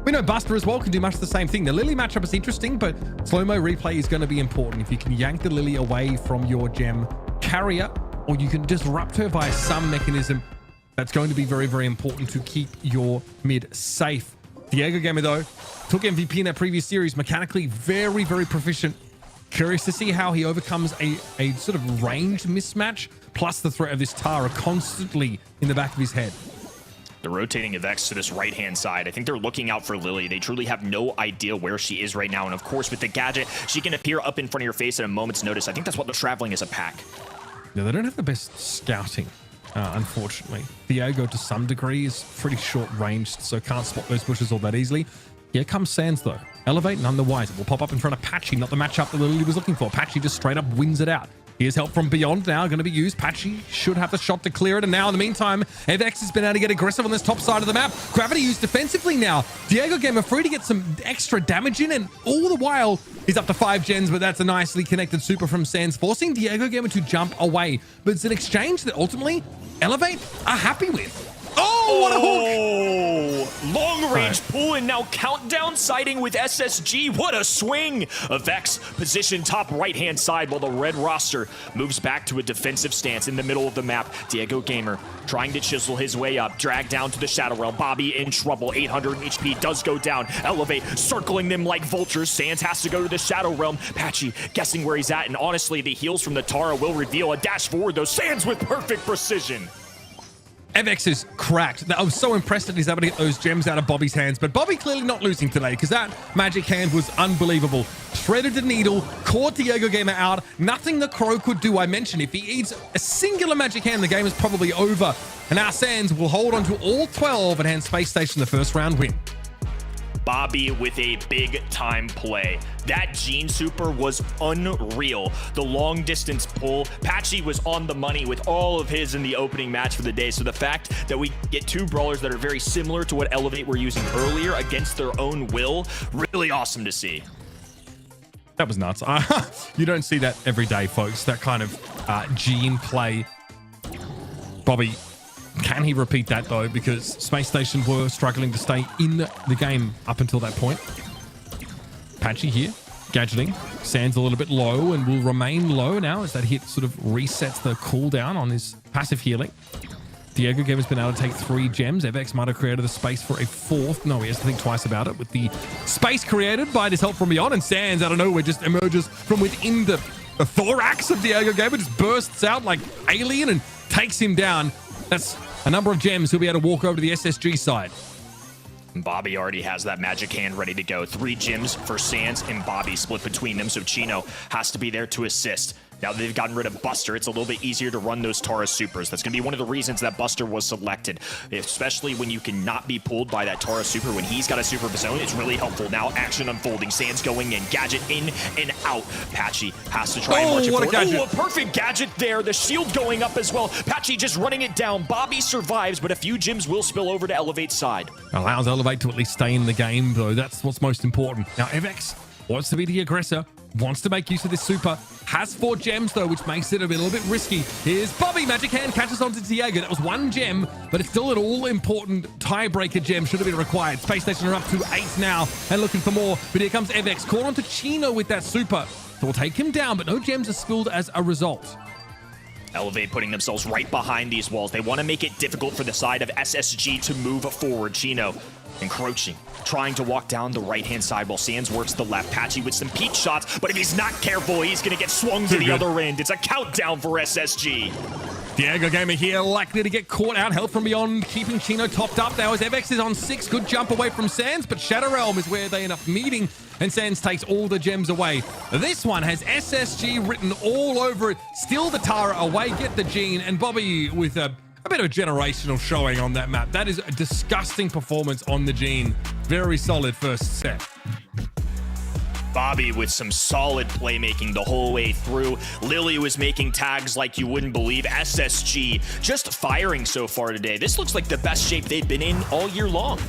we know Buster as well can do much the same thing. The Lily matchup is interesting, but slow-mo replay is going to be important. If you can yank the Lily away from your gem carrier, or you can disrupt her via some mechanism, that's going to be very, very important to keep your mid safe. Diego Gamer, though, took MVP in that previous series. Mechanically, very, very proficient. Curious to see how he overcomes a sort of range mismatch, plus the threat of this Tara constantly in the back of his head. The rotating of X to this right-hand side. I think they're looking out for Lily. They truly have no idea where she is right now. And of course, with the gadget, she can appear up in front of your face at a moment's notice. I think that's what they're traveling as a pack. No, they don't have the best scouting, unfortunately. Diego, to some degree, is pretty short-ranged, so can't spot those bushes all that easily. Here comes Sans, though. Elevate, none the wiser. Will pop up in front of Patchy, not the matchup that Lily was looking for. Patchy just straight up wins it out. Here's help from Beyond now, going to be used. Patchy should have the shot to clear it. And now, in the meantime, Evex has been able to get aggressive on this top side of the map. Gravity used defensively now. Diego Gamer free to get some extra damage in. And all the while, he's up to 5 gens, but that's a nicely connected super from Sans, forcing Diego Gamer to jump away. But it's an exchange that ultimately Elevate are happy with. Oh, what a hook! Long range Mid-range pull and now countdown siding with SSG. What a swing! Avex position top right-hand side while the red roster moves back to a defensive stance in the middle of the map. Diego Gamer trying to chisel his way up, drag down to the Shadow Realm. Bobby in trouble, 800 HP does go down. Elevate circling them like vultures. Sands has to go to the Shadow Realm. Patchy guessing where he's at, and honestly, the heals from the Tara will reveal a dash forward, though. Sands with perfect precision. Avex is cracked. I was so impressed that he's able to get those gems out of Bobby's hands, but Bobby clearly not losing today because that magic hand was unbelievable. Shredded the needle, caught Diego Gamer out. Nothing the Crow could do. I mentioned if he eats a singular magic hand, the game is probably over. And now Sands will hold on to all 12 and hand Space Station the first round win. Bobby with a big time play. That Gene Super was unreal. The long distance pull. Patchy was on the money with all of his in the opening match for the day. So the fact that we get two brawlers that are very similar to what Elevate were using earlier against their own will, really awesome to see. That was nuts. You don't see that every day, folks. That kind of Gene play. Bobby, can he repeat that though? Because Space Station were struggling to stay in the game up until that point. Patchy here, gadgeting. Sands a little bit low and will remain low now as that hit sort of resets the cooldown on his passive healing. Diego Gamer's been able to take 3 gems. Avex might have created the space for a 4th. No, he has to think twice about it with the space created by his help from beyond, and Sands out of nowhere just emerges from within the thorax of Diego Gamer, just bursts out like alien and takes him down. That's a number of gems. He'll be able to walk over to the SSG side. Bobby already has that magic hand ready to go. 3 gems for Sands and Bobby split between them, so Chino has to be there to assist. Now that they've gotten rid of Buster, it's a little bit easier to run those Tara Supers. That's going to be one of the reasons that Buster was selected, especially when you cannot be pulled by that Tara Super. When he's got a Super of his own, it's really helpful. Now action unfolding. Sands going in. Gadget in and out. Patchy has to try and march it forward. Oh, a perfect gadget there. The shield going up as well. Patchy just running it down. Bobby survives, but a few gems will spill over to Elevate's side. Allows Elevate to at least stay in the game, though. That's what's most important. Now, Avex wants to be the aggressor, wants to make use of this super, has 4 gems though, which makes it a little bit risky. Here's Bobby, magic hand catches onto Diego. That was 1 gem, but it's still an all-important tiebreaker gem, should have been required. Space Station are up to 8 now and looking for more, but here comes Avex, caught onto Chino with that super. So we'll take him down, but no gems are spilled as a result. Elevate putting themselves right behind these walls. They want to make it difficult for the side of SSG to move forward. Chino encroaching, trying to walk down the right-hand side while Sands works the left. Patchy with some peek shots, but if he's not careful, he's going to get swung to the other end. It's a countdown for SSG. Diego Gamer here, likely to get caught out. Help from beyond, keeping Chino topped up now as Avex is on 6. Good jump away from Sands, but Shadow Realm is where they end up meeting, and Sands takes all the gems away. This one has SSG written all over it. Steal the Tara away, get the Gene, and Bobby with a bit of a generational showing on that map. That is a disgusting performance on the Gene. Very solid first set. Bobby with some solid playmaking the whole way through. Lily was making tags like you wouldn't believe. SSG just firing so far today. This looks like the best shape they've been in all year long.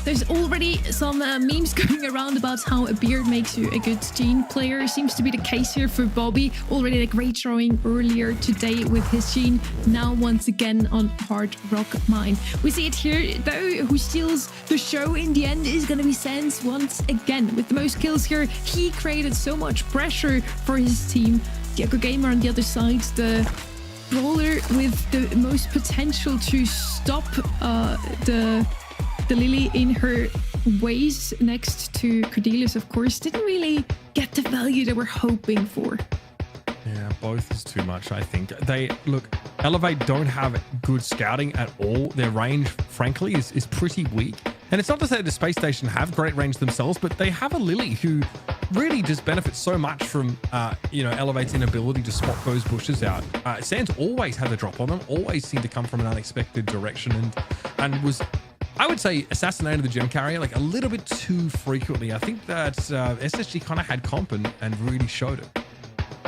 There's already some memes going around about how a beard makes you a good Gene player. Seems to be the case here for Bobby. Already a great showing earlier today with his Gene. Now once again on Hard Rock Mine. We see it here though. Who steals the show in the end is going to be Sands once again. With the most kills here, he created so much pressure for his team. Diego Gamer on the other side, the brawler with the most potential to stop the Lily in her ways next to Cordelius, of course, didn't really get the value they were hoping for. Yeah, both is too much, I think. Elevate don't have good scouting at all. Their range, frankly, is pretty weak. And it's not to say the Space Station have great range themselves, but they have a Lily who really just benefits so much from, Elevate's inability to spot those bushes out. Sands always had the drop on them, always seemed to come from an unexpected direction and was, I would say, assassinated the gem carrier like a little bit too frequently. I think that SSG kind of had comp and really showed it.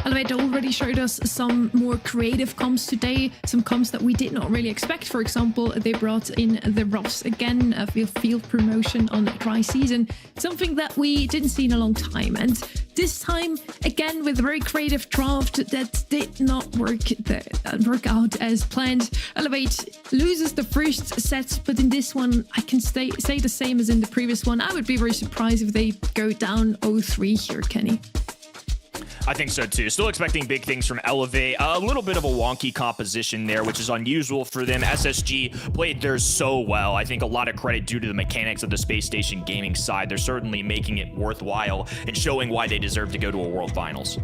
Elevate already showed us some more creative comps today, some comps that we did not really expect. For example, they brought in the Ross again, a field promotion on dry season, something that we didn't see in a long time. And this time, again, with a very creative draft that did not work out as planned. Elevate loses the first set, but in this one, I can say the same as in the previous one. I would be very surprised if they go down 0-3 here, Kenny. I think so too. Still expecting big things from Elevate. A little bit of a wonky composition there, which is unusual for them. SSG played theirs so well. I think a lot of credit due to the mechanics of the Space Station gaming side. They're certainly making it worthwhile and showing why they deserve to go to a World Finals.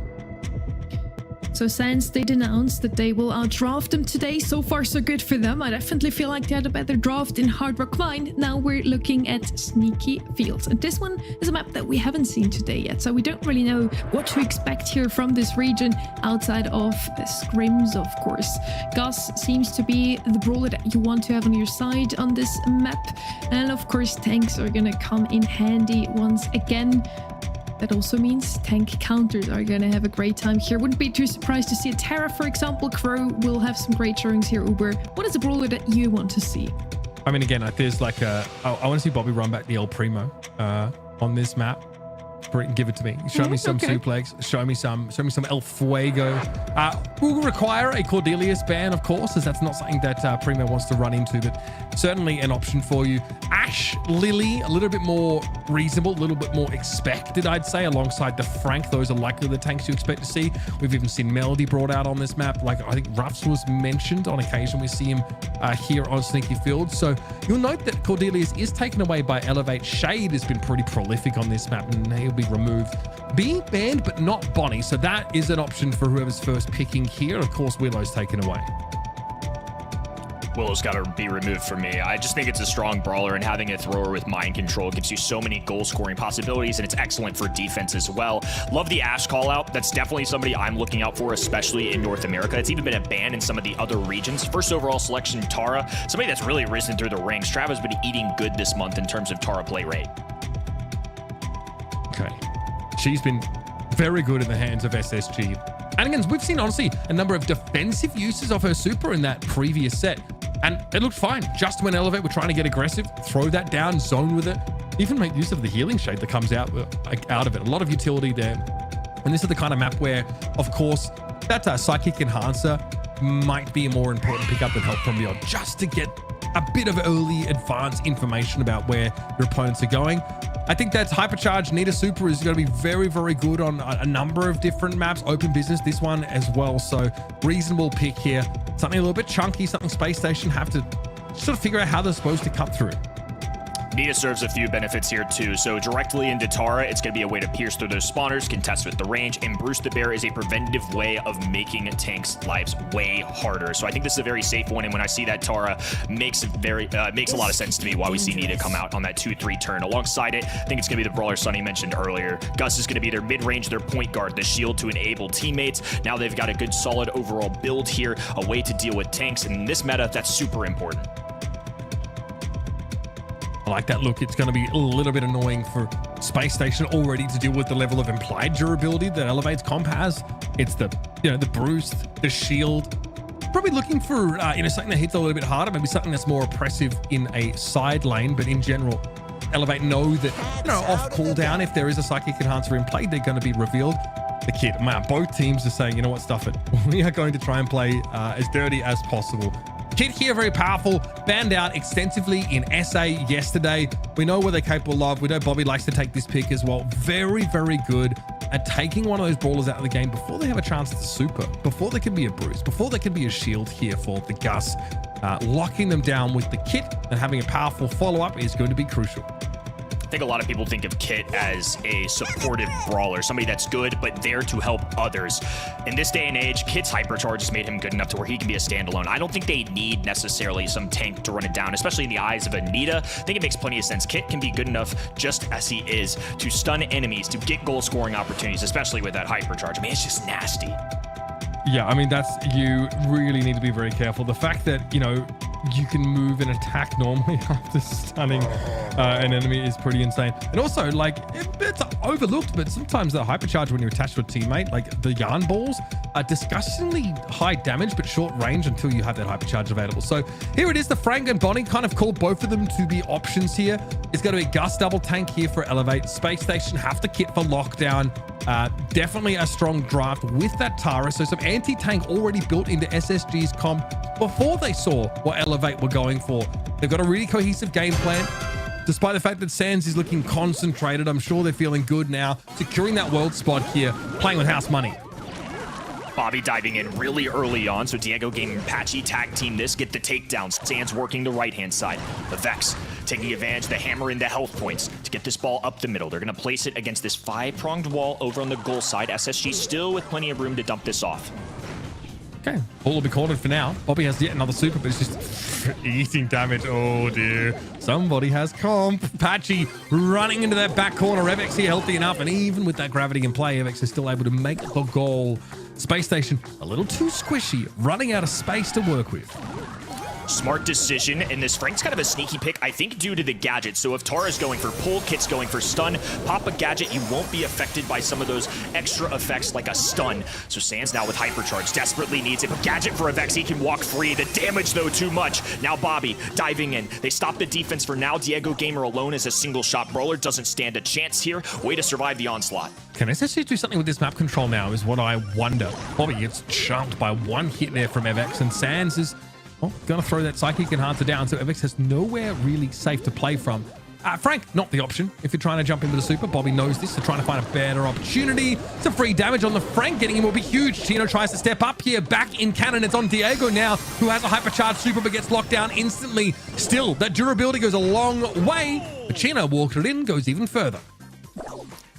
So Sands did announce that they will outdraft them today. So far, so good for them. I definitely feel like they had a better draft in Hard Rock Mine. Now we're looking at Sneaky Fields. And this one is a map that we haven't seen today yet. So we don't really know what to expect here from this region outside of the scrims, of course. Gus seems to be the brawler that you want to have on your side on this map. And of course, tanks are going to come in handy once again. That also means tank counters are going to have a great time here. Wouldn't be too surprised to see a Terra, for example. Crow will have some great showings here, Uber. What is a brawler that you want to see? I mean, again, there's like I want to see Bobby run back the El Primo on this map. Give it to me. Show me some suplex. Show me some El Fuego. Will require a Cordelius ban, of course, as that's not something that Primo wants to run into, but certainly an option for you. Ash, Lily, a little bit more reasonable, a little bit more expected, I'd say, alongside the Frank. Those are likely the tanks you expect to see. We've even seen Melody brought out on this map. Like, I think Ruffs was mentioned on occasion. We see him here on Sneaky Fields. So you'll note that Cordelius is taken away by Elevate. Shade has been pretty prolific on this map, and he'll be removed. Being banned, but not Bonnie. So that is an option for whoever's first picking here. Of course, Willow's taken away. Willow's got to be removed for me. I just think it's a strong brawler, and having a thrower with mind control gives you so many goal scoring possibilities, and it's excellent for defense as well. Love the Ash call out. That's definitely somebody I'm looking out for, especially in North America. It's even been a ban in some of the other regions. First overall selection, Tara, somebody that's really risen through the ranks. Trav has been eating good this month in terms of Tara play rate. Okay. She's been very good in the hands of SSG. And again, we've seen, honestly, a number of defensive uses of her super in that previous set. And it looked fine. Just when Elevate were trying to get aggressive, throw that down, zone with it, even make use of the healing shade that comes out of it. A lot of utility there. And this is the kind of map where, of course, that psychic enhancer might be a more important pickup than help from Beyond, just to get a bit of early advanced information about where your opponents are going. I think that Hypercharge Nita Super is going to be very, very good on a number of different maps. Open business, this one as well. So reasonable pick here. Something a little bit chunky, something Space Station have to sort of figure out how they're supposed to cut through. Nita serves a few benefits here too. So directly into Tara, it's going to be a way to pierce through those spawners, contest with the range, and Bruce the Bear is a preventative way of making tanks' lives way harder. So I think this is a very safe one, and when I see that Tara, makes a lot of sense to me why we see Nita come out on that 2-3 turn. Alongside it, I think it's going to be the brawler Sonny mentioned earlier. Gus is going to be their mid-range, their point guard, the shield to enable teammates. Now they've got a good solid overall build here, a way to deal with tanks, and in this meta, that's super important. I like that look. It's going to be a little bit annoying for Space Station already to deal with the level of implied durability that Elevate's comp has. It's the Bruce, the shield. Probably looking for something that hits a little bit harder, maybe something that's more oppressive in a side lane. But in general, Elevate know that off cooldown, if there is a psychic enhancer in play, they're going to be revealed. The kid, man, both teams are saying, you know what, stuff it. We are going to try and play as dirty as possible. Kid here, very powerful, banned out extensively in SA yesterday. We know what they're capable of. We know Bobby likes to take this pick as well. Very, very good at taking one of those brawlers out of the game before they have a chance to super, before there can be a Bruce, before there can be a shield here for the Gus. Locking them down with the kit and having a powerful follow-up is going to be crucial. I think a lot of people think of Kit as a supportive brawler, somebody that's good, but there to help others. In this day and age, Kit's hypercharge has made him good enough to where he can be a standalone. I don't think they need necessarily some tank to run it down, especially in the eyes of Anita. I think it makes plenty of sense. Kit can be good enough just as he is to stun enemies, to get goal scoring opportunities, especially with that hypercharge. I mean, it's just nasty. Yeah, I mean, you really need to be very careful. The fact that, you can move and attack normally after stunning an enemy is pretty insane. And also, like, it's overlooked, but sometimes the hypercharge when you're attached to a teammate, like the yarn balls, are disgustingly high damage but short range until you have that hypercharge available. So here it is. The Frank and Bonnie kind of called both of them to be options here. It's going to be Gus double tank here for Elevate. Space Station have the kit for lockdown. Definitely a strong draft with that Tara. So some anti-tank already built into SSG's comp before they saw what Elevate were going for. They've got a really cohesive game plan. Despite the fact that Sands is looking concentrated, I'm sure they're feeling good now. Securing that world spot here, playing with house money. Bobby diving in really early on, so Diego Game and Patchy tag team this, get the takedown. Sands working the right-hand side. The Vex taking advantage of the hammer into health points to get this ball up the middle. They're going to place it against this 5-pronged wall over on the goal side. SSG still with plenty of room to dump this off. Okay, ball will be cornered for now. Bobby has yet another super, but it's just eating damage. Oh dear. Somebody has comp. Patchy running into that back corner. Evex here healthy enough, and even with that gravity in play, Evex is still able to make the goal. Space Station a little too squishy, running out of space to work with. Smart decision, and this Frank's kind of a sneaky pick, I think, due to the gadget. So if Tara's going for pull, Kit's going for stun, pop a gadget, you won't be affected by some of those extra effects like a stun. So Sands now with hypercharge, desperately needs it, but gadget for a Vex, he can walk free. The damage, though, too much. Now Bobby diving in. They stop the defense for now. Diego Gamer alone as a single shot brawler doesn't stand a chance here. Way to survive the onslaught. Can SSG do something with this map control now is what I wonder. Bobby gets chumped by one hit there from Evex, and Sands is going to throw that Psychic Enhancer down, so Evex has nowhere really safe to play from. Frank, not the option if you're trying to jump into the super. Bobby knows this, so trying to find a better opportunity. Some free damage on the Frank. Getting him will be huge. Chino tries to step up here. Back in cannon. It's on Diego now, who has a hypercharged super but gets locked down instantly. Still, that durability goes a long way. But Chino walked it in, goes even further.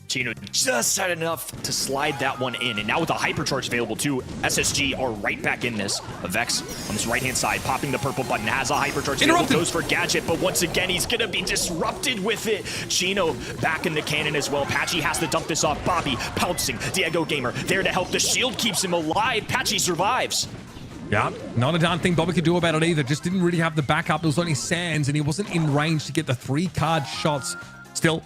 Chino just had enough to slide that one in, and now with the hypercharge available too, SSG are right back in this. A Vex on this right-hand side, popping the purple button, has a hypercharge available, goes for gadget, but once again, he's gonna be disrupted with it. Chino back in the cannon as well. Patchy has to dump this off. Bobby pouncing. Diego Gamer there to help. The shield keeps him alive. Patchy survives. Yeah, not a darn thing Bobby could do about it either. Just didn't really have the backup. It was only Sands, and he wasn't in range to get the 3-card shots. Still,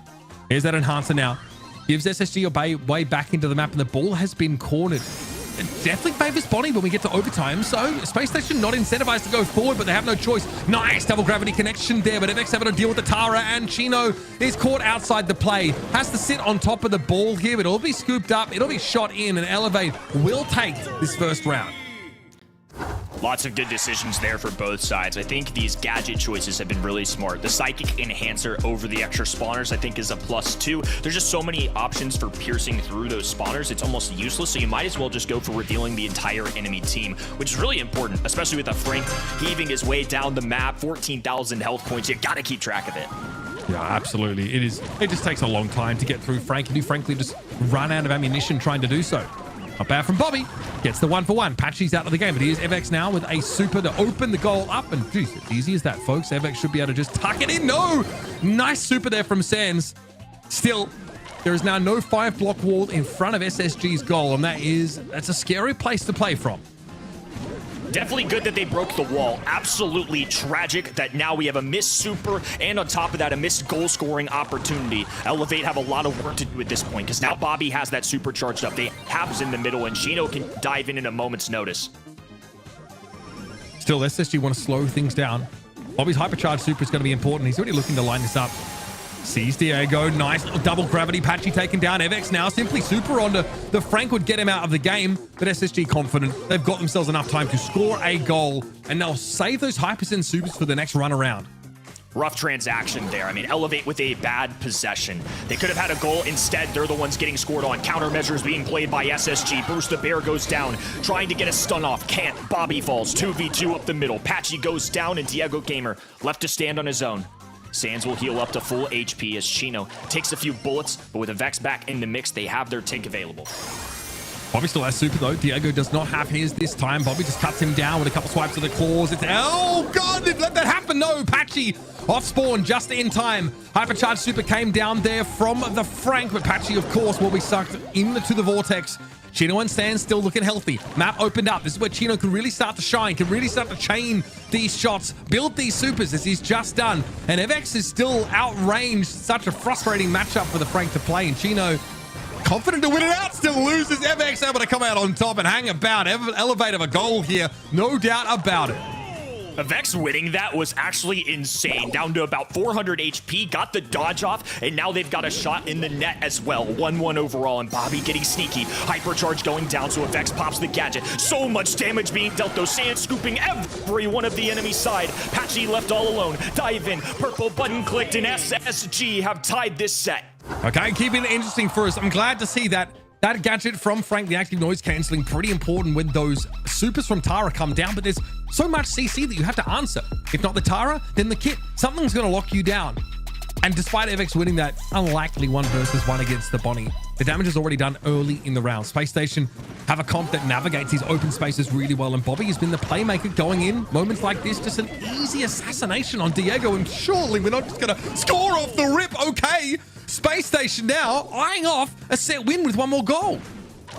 here's that enhancer now. Gives SSG a way back into the map, and the ball has been cornered. It definitely favors Bonnie when we get to overtime, so Space Station not incentivized to go forward, but they have no choice. Nice double gravity connection there, but FX having to deal with the Tara, and Chino is caught outside the play. Has to sit on top of the ball here, but it'll be scooped up, it'll be shot in, and Elevate will take this first round. Lots of good decisions there for both sides. I think these gadget choices have been really smart. The Psychic Enhancer over the extra spawners, I think, is a +2. There's just so many options for piercing through those spawners. It's almost useless, so you might as well just go for revealing the entire enemy team, which is really important, especially with a Frank heaving his way down the map, 14,000 health points. You gotta keep track of it. Yeah, absolutely. It just takes a long time to get through Frank, and you frankly just run out of ammunition trying to do so. Not bad from Bobby. Gets the 1-for-1. Patchy's out of the game, but here's Evex now with a super to open the goal up. And geez, it's easy as that, folks. Evex should be able to just tuck it in. No! Nice super there from Sands. Still, there is now no 5-block wall in front of SSG's goal, and that's a scary place to play from. Definitely good that they broke the wall. Absolutely tragic that now we have a missed super, and on top of that, a missed goal-scoring opportunity. Elevate have a lot of work to do at this point, because now Bobby has that super charged up. They have in the middle, and Chino can dive in a moment's notice. Still, SSG want to slow things down. Bobby's hypercharged super is going to be important. He's already looking to line this up. Sees Diego. Nice little double gravity. Patchy taken down. Evex now simply super onto the Frank would get him out of the game, but SSG confident. They've got themselves enough time to score a goal, and they'll save those hypers and supers for the next run around. Rough transaction there. I mean, Elevate with a bad possession. They could have had a goal. Instead, they're the ones getting scored on. Countermeasures being played by SSG. Bruce the Bear goes down, trying to get a stun off. Can't. Bobby falls. 2v2 up the middle. Patchy goes down, and Diego Gamer left to stand on his own. Sands will heal up to full HP as Chino takes a few bullets, but with a Vex back in the mix, they have their tank available. Bobby still has super though. Diego does not have his this time. Bobby just cuts him down with a couple swipes of the claws. It's, oh God, they've let that happen. No, Patchy off spawn just in time. Hypercharged Super came down there from the Frank, but Patchy, of course, will be sucked into the vortex. Chino and Stan still looking healthy. Map opened up. This is where Chino can really start to shine, can really start to chain these shots, build these supers as he's just done. And FX is still outranged. Such a frustrating matchup for the Frank to play. And Chino, confident to win it out, still loses. FX able to come out on top and hang about. Elevate of a goal here. No doubt about it. Vex winning that was actually insane. Down to about 400 HP, got the dodge off, and now they've got a shot in the net as well. 1-1 overall, and Bobby getting sneaky. Hypercharge going down, so Vex pops the gadget. So much damage being dealt, though. Sand scooping every one of the enemy side. Patchy left all alone. Dive in, purple button clicked, and SSG have tied this set. Okay, keeping it interesting for us. I'm glad to see that gadget from Frank, the active noise cancelling, pretty important when those supers from Tara come down, but there's so much CC that you have to answer. If not the Tara, then the kit. Something's going to lock you down. And despite FX winning that unlikely 1 versus 1 against the Bonnie, the damage is already done early in the round. Space Station have a comp that navigates these open spaces really well, and Bobby has been the playmaker going in. Moments like this, just an easy assassination on Diego, and surely we're not just going to score off the rip. Okay, Space Station now eyeing off a set win with 1 more goal.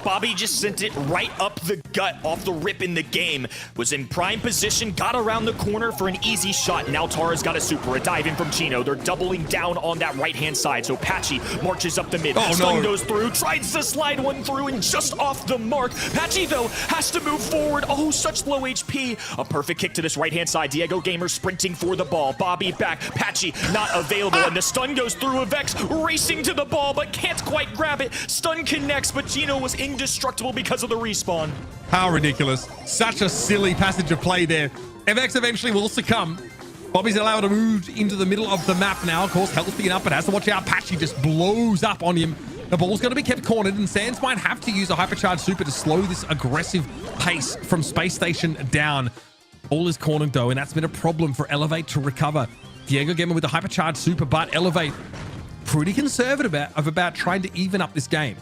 Bobby just sent it right up the gut off the rip in the game. Was in prime position, got around the corner for an easy shot. Now Tara's got a super, a dive in from Chino. They're doubling down on that right-hand side. So Patchy marches up the mid. Stun goes through, tries to slide one through and just off the mark. Patchy, though, has to move forward. Oh, such low HP. A perfect kick to this right-hand side. Diego Gamer sprinting for the ball. Bobby back. Patchy not available. And the stun goes through a Vex, racing to the ball, but can't quite grab it. Stun connects, but Chino was indestructible because of the respawn. How ridiculous. Such a silly passage of play there. FX eventually will succumb. Bobby's allowed to move into the middle of the map now. Of course, healthy enough, but has to watch out. Patchy just blows up on him. The ball's going to be kept cornered, and Sands might have to use a hypercharged super to slow this aggressive pace from Space Station down. All is cornered, though, and that's been a problem for Elevate to recover. Diego Gamer with the hypercharged super, but Elevate pretty conservative about trying to even up this game.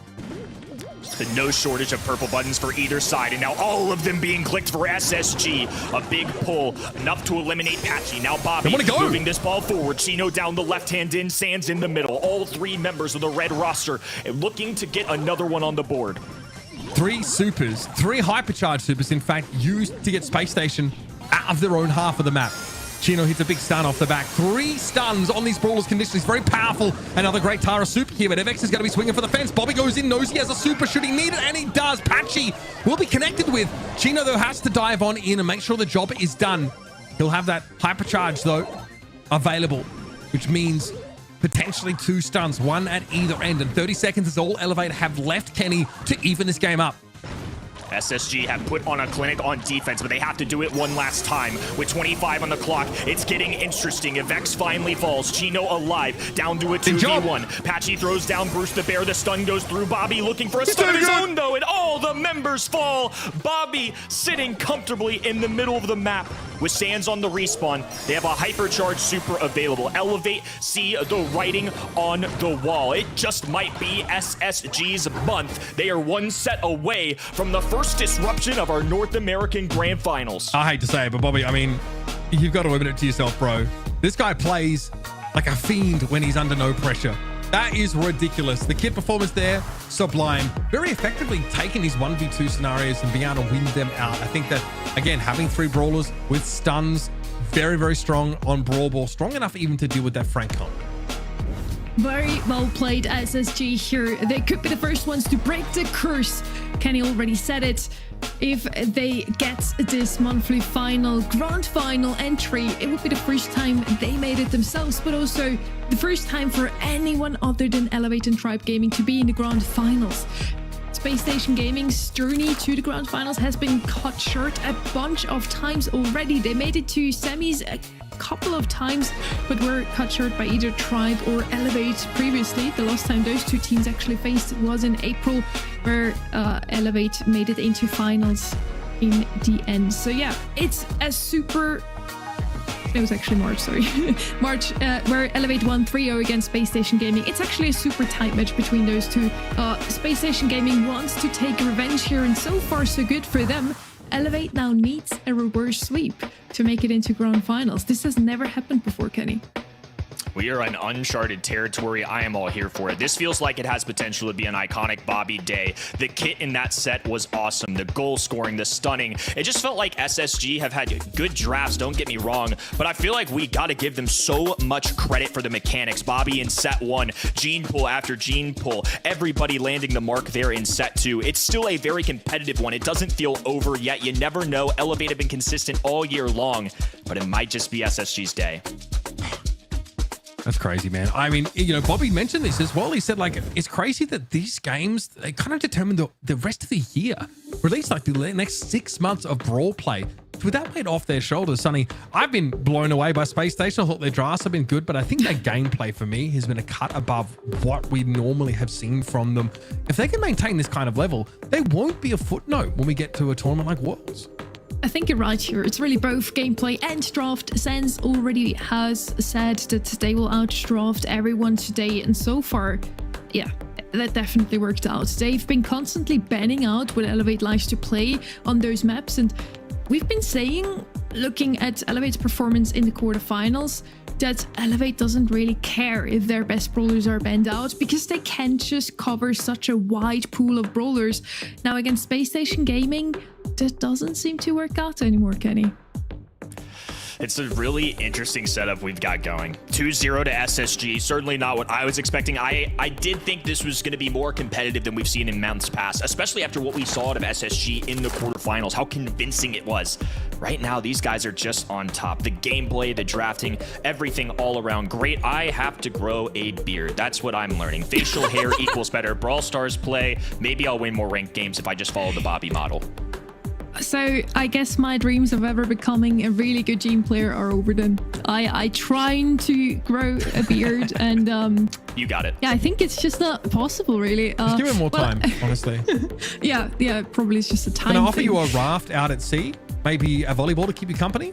No shortage of purple buttons for either side, and now all of them being clicked for SSG. A big pull, enough to eliminate Patchy. Now Bobby moving this ball forward. Chino down the left-hand in, Sands in the middle. All 3 members of the red roster looking to get another one on the board. 3 supers, 3 hypercharged supers, in fact, used to get Space Station out of their own half of the map. Chino hits a big stun off the back. 3 stuns on these Brawlers conditions. Very powerful. Another great Tara super here, but FX is going to be swinging for the fence. Bobby goes in, knows he has a super. Should he need it? And he does. Patchy will be connected with. Chino, though, has to dive on in and make sure the job is done. He'll have that hypercharge, though, available, which means potentially 2 stuns, 1 at either end. And 30 seconds is all Elevate have left, Kenny, to even this game up. SSG have put on a clinic on defense, but they have to do it one last time. With 25 on the clock, it's getting interesting. If Vex finally falls, Chino alive, down to a 2v1. Patchy throws down Bruce the Bear. The stun goes through. Bobby looking for a stun of his own, though, and all the members fall. Bobby sitting comfortably in the middle of the map. With Sands on the respawn, they have a hypercharged super available. Elevate, see the writing on the wall. It just might be SSG's month. They are 1 set away from the first disruption of our North American Grand Finals. I hate to say it, but Bobby, I mean, you've got to admit it to yourself, bro. This guy plays like a fiend when he's under no pressure. That is ridiculous. The kit performance there, sublime. Very effectively taking these 1v2 scenarios and being able to win them out. I think that, again, having 3 Brawlers with stuns, very, very strong on Brawl Ball. Strong enough even to deal with that Frank comp. Very well played, SSG here. They could be the first ones to break the curse. Kenny already said it. If they get this monthly grand final entry, it would be the first time they made it themselves, but also the first time for anyone other than Elevate and Tribe Gaming to be in the grand finals. Space Station Gaming's journey to the grand finals has been cut short a bunch of times already. They made it to semis a couple of times, but were cut short by either Tribe or Elevate previously. The last time those 2 teams actually faced was in April, where Elevate made it into finals in the end. So yeah, it's a super... It was actually March, sorry. March, where Elevate won 3-0 against Space Station Gaming. It's actually a super tight match between those 2. Space Station Gaming wants to take revenge here, and so far so good for them. Elevate now needs a reverse sweep to make it into grand finals. This has never happened before, Kenny. We are in uncharted territory. I am all here for it. This feels like it has potential to be an iconic Bobby day. The kit in that set was awesome. The goal scoring, the stunning. It just felt like SSG have had good drafts, don't get me wrong, but I feel like we got to give them so much credit for the mechanics. Bobby in set 1, gene pull after gene pull, everybody landing the mark there in set 2. It's still a very competitive one. It doesn't feel over yet. You never know. Elevate have been consistent all year long, but it might just be SSG's day. That's crazy, man. I mean, you know, Bobby mentioned this as well. He said, like, it's crazy that these games, they kind of determine the rest of the year, or at least like the next 6 months of Brawl play. With that weight off their shoulders, Sonny, I've been blown away by Space Station. I thought their drafts have been good, but I think their gameplay for me has been a cut above what we normally have seen from them. If they can maintain this kind of level, they won't be a footnote when we get to a tournament like Worlds. I think you're right here. It's really both gameplay and draft. Sense already has said that they will outdraft everyone today, and so far, yeah, that definitely worked out. They've been constantly banning out what Elevate likes to play on those maps, and we've been saying, looking at Elevate's performance in the quarterfinals, that Elevate doesn't really care if their best brawlers are banned out because they can just cover such a wide pool of brawlers. Now against Space Station Gaming, that doesn't seem to work out anymore, Kenny. It's a really interesting setup we've got going. 2-0 to SSG, certainly not what I was expecting. I did think this was going to be more competitive than we've seen in months past, especially after what we saw out of SSG in the quarterfinals, how convincing it was. Right now, these guys are just on top. The gameplay, the drafting, everything all around great. I have to grow a beard. That's what I'm learning. Facial hair equals better Brawl Stars play. Maybe I'll win more ranked games if I just follow the Bobby model. So I guess my dreams of ever becoming a really good gene player are over then. I trying to grow a beard and you got it. Yeah, I think it's just not possible really. Just give it more time, honestly. Yeah, probably it's just a time Can I offer thing. you a raft out at sea? Maybe a volleyball to keep you company?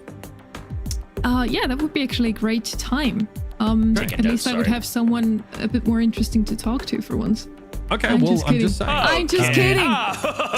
Yeah, that would be actually a great time. At least I would have someone a bit more interesting to talk to for once. Okay, I'm just saying. I'm just kidding.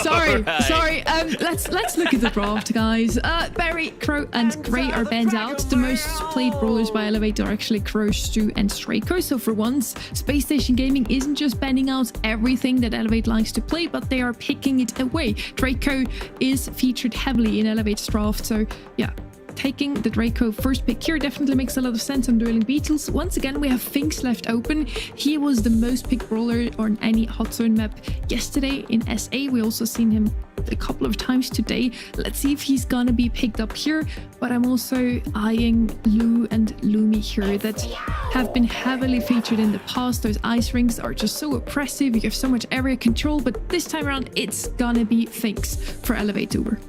Sorry. Right. Let's look at the draft, guys. Berry, Crow, and Gray are banned out. The most played brawlers by Elevate are actually Crow, Stu, and Straco. So for once, Space Station Gaming isn't just banning out everything that Elevate likes to play, but they are picking it away. Draco is featured heavily in Elevate's draft, so yeah. Taking the Draco first pick here definitely makes a lot of sense on Dueling Beetles. Once again, we have Finks left open. He was the most picked brawler on any hot zone map yesterday in SA. We also seen him a couple of times today. Let's see if he's gonna be picked up here. But I'm also eyeing Lou and Lumi here that have been heavily featured in the past. Those ice rings are just so oppressive. You have so much area control, but this time around, it's gonna be Finks for Elevate Uber.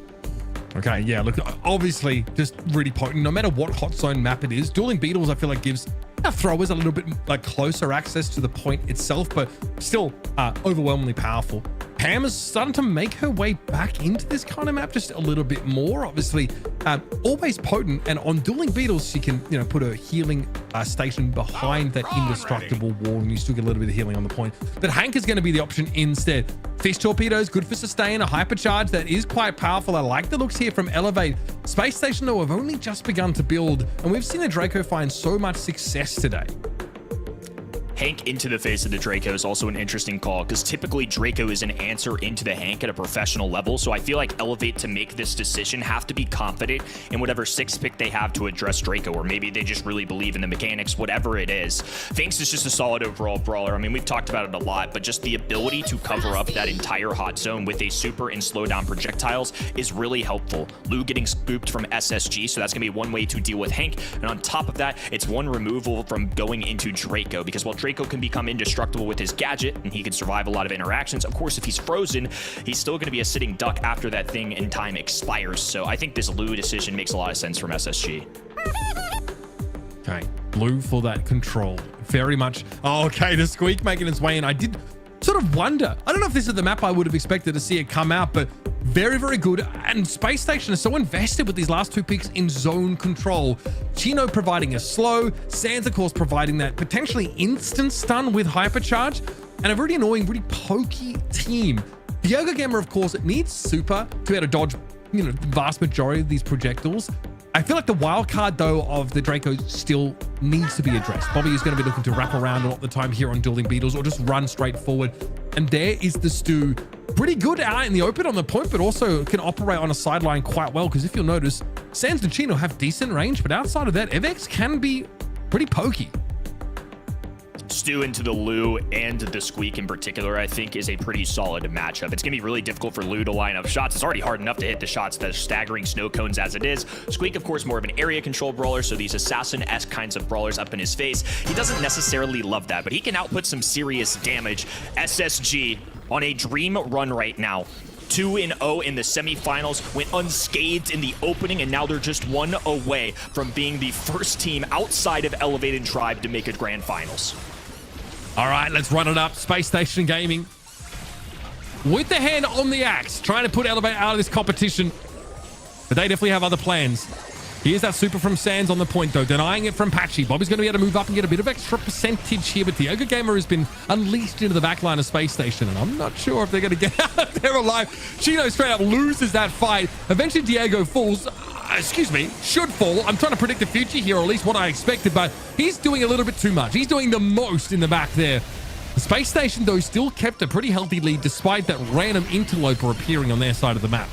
Okay, yeah, look, obviously just really potent. No matter what hot zone map it is, Dueling Beetles I feel like gives our throwers a little bit like closer access to the point itself, but still overwhelmingly powerful. Pam is starting to make her way back into this kind of map just a little bit more. Obviously, always potent, and on Dueling Beetles, she can, you know, put a healing station behind that indestructible wall, and you still get a little bit of healing on the point. But Hank is going to be the option instead. Fish Torpedoes, good for sustain, a hypercharge that is quite powerful. I like the looks here from Elevate. Space Station, though, have only just begun to build, and we've seen the Draco find so much success today. Hank into the face of the Draco is also an interesting call because typically Draco is an answer into the Hank at a professional level. So I feel like Elevate to make this decision have to be confident in whatever 6th pick they have to address Draco, or maybe they just really believe in the mechanics, whatever it is. Finks is just a solid overall brawler. I mean, we've talked about it a lot, but just the ability to cover up that entire hot zone with a super and slow down projectiles is really helpful. Lou getting scooped from SSG, so that's gonna be one way to deal with Hank. And on top of that, it's one removal from going into Draco, because while Draco can become indestructible with his gadget and he can survive a lot of interactions, of course if he's frozen, he's still going to be a sitting duck after that thing in time expires. So I think this Lou decision makes a lot of sense from SSG. Okay, Blue for that control. Very much. Oh, okay, the Squeak making its way in. I did sort of wonder. I don't know if this is the map I would have expected to see it come out, but very, very good. And Space Station is so invested with these last 2 picks in zone control. Chino providing a slow, Sans of course providing that potentially instant stun with hypercharge, and a really annoying, really pokey team. Yoga Gamer, of course, needs super to be able to dodge vast majority of these projectiles. I feel like the wild card, though, of the Draco still needs to be addressed. Bobby is going to be looking to wrap around a lot of the time here on Dueling Beetles or just run straight forward. And there is the Stu, pretty good out in the open on the point, but also can operate on a sideline quite well. Because if you'll notice, Sans and Chino have decent range, but outside of that, Evex can be pretty pokey. Stu into the Lou and the Squeak in particular, I think, is a pretty solid matchup. It's going to be really difficult for Lou to line up shots. It's already hard enough to hit the shots that are staggering snow cones as it is. Squeak, of course, more of an area control brawler, so these assassin-esque kinds of brawlers up in his face. He doesn't necessarily love that, but he can output some serious damage. SSG on a dream run right now. 2-0 in the semifinals, went unscathed in the opening, and now they're just one away from being the first team outside of Elevated Tribe to make a grand finals. All right, let's run it up. Space Station Gaming with the hand on the axe, trying to put Elevate out of this competition. But they definitely have other plans. Here's that super from Sans on the point, though, denying it from Patchy. Bobby's going to be able to move up and get a bit of extra percentage here, but Diego Gamer has been unleashed into the backline of Space Station, and I'm not sure if they're going to get out of there alive. Chino straight up loses that fight. Eventually, Diego falls. Should fall. I'm trying to predict the future here, or at least what I expected, but he's doing a little bit too much. He's doing the most in the back there. The Space Station, though, still kept a pretty healthy lead despite that random interloper appearing on their side of the map.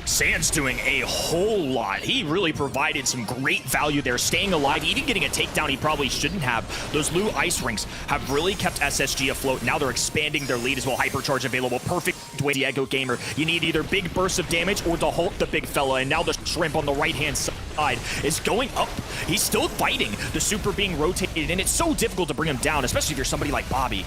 Sans doing a whole lot. He really provided some great value there, staying alive, even getting a takedown he probably shouldn't have. Those Lou ice rings have really kept SSG afloat. Now they're expanding their lead as well. Hypercharge available. Perfect way, Diego Gamer. You need either big bursts of damage or to halt the big fella. And now the shrimp on the right-hand side is going up. He's still fighting. The super being rotated, and it's so difficult to bring him down, especially if you're somebody like Bobby.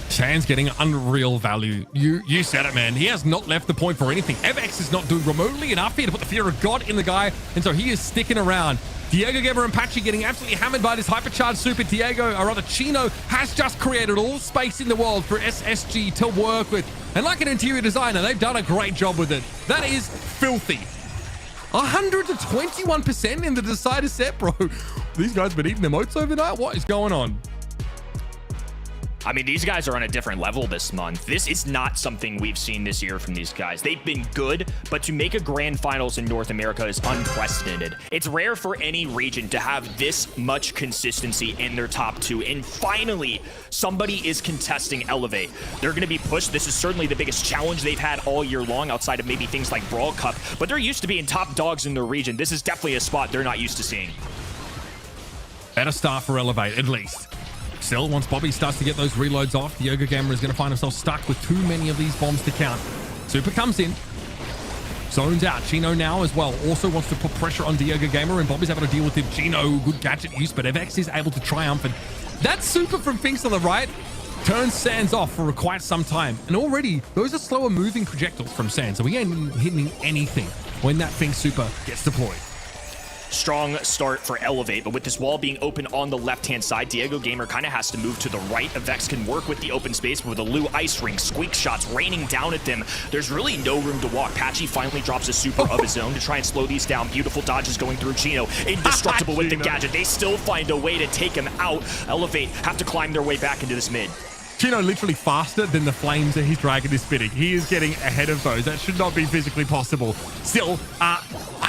Sans getting unreal value. You said it, man. He has not left the point for anything. Evex is not doing remotely enough here to put the fear of God in the guy, and so he is sticking around. Diego Gamer and Patchy getting absolutely hammered by this hypercharged super. Diego, or rather Chino, has just created all space in the world for SSG to work with. And like an interior designer, they've done a great job with it. That is filthy. 121% in the decider set, bro. These guys been eating their motes overnight? What is going on? I mean, these guys are on a different level this month. This is not something we've seen this year from these guys. They've been good, but to make a grand finals in North America is unprecedented. It's rare for any region to have this much consistency in their top two. And finally, somebody is contesting Elevate. They're going to be pushed. This is certainly the biggest challenge they've had all year long outside of maybe things like Brawl Cup, but they're used to being top dogs in their region. This is definitely a spot they're not used to seeing. Better start for Elevate, at least. Still, once Bobby starts to get those reloads off, Diego Gamer is going to find himself stuck with too many of these bombs to count. Super comes in. Zones out. Chino now as well also wants to put pressure on Diego Gamer, and Bobby's able to deal with him. Chino, good gadget use, but Evex is able to triumph. And that super from Finks on the right turns Sans off for quite some time. And already, those are slower moving projectiles from Sans, so we ain't hitting anything when that Finks super gets deployed. Strong start for Elevate, but with this wall being open on the left-hand side, Diego Gamer kind of has to move to the right. Evex can work with the open space, but with the Lou ice ring, Squeak shots raining down at them, there's really no room to walk. Patchy finally drops a super of his own to try and slow these down. Beautiful dodges going through Chino. Indestructible with the gadget. They still find a way to take him out. Elevate have to climb their way back into this mid. Chino literally faster than the flames that his dragon is spitting. He is getting ahead of those. That should not be physically possible. Still,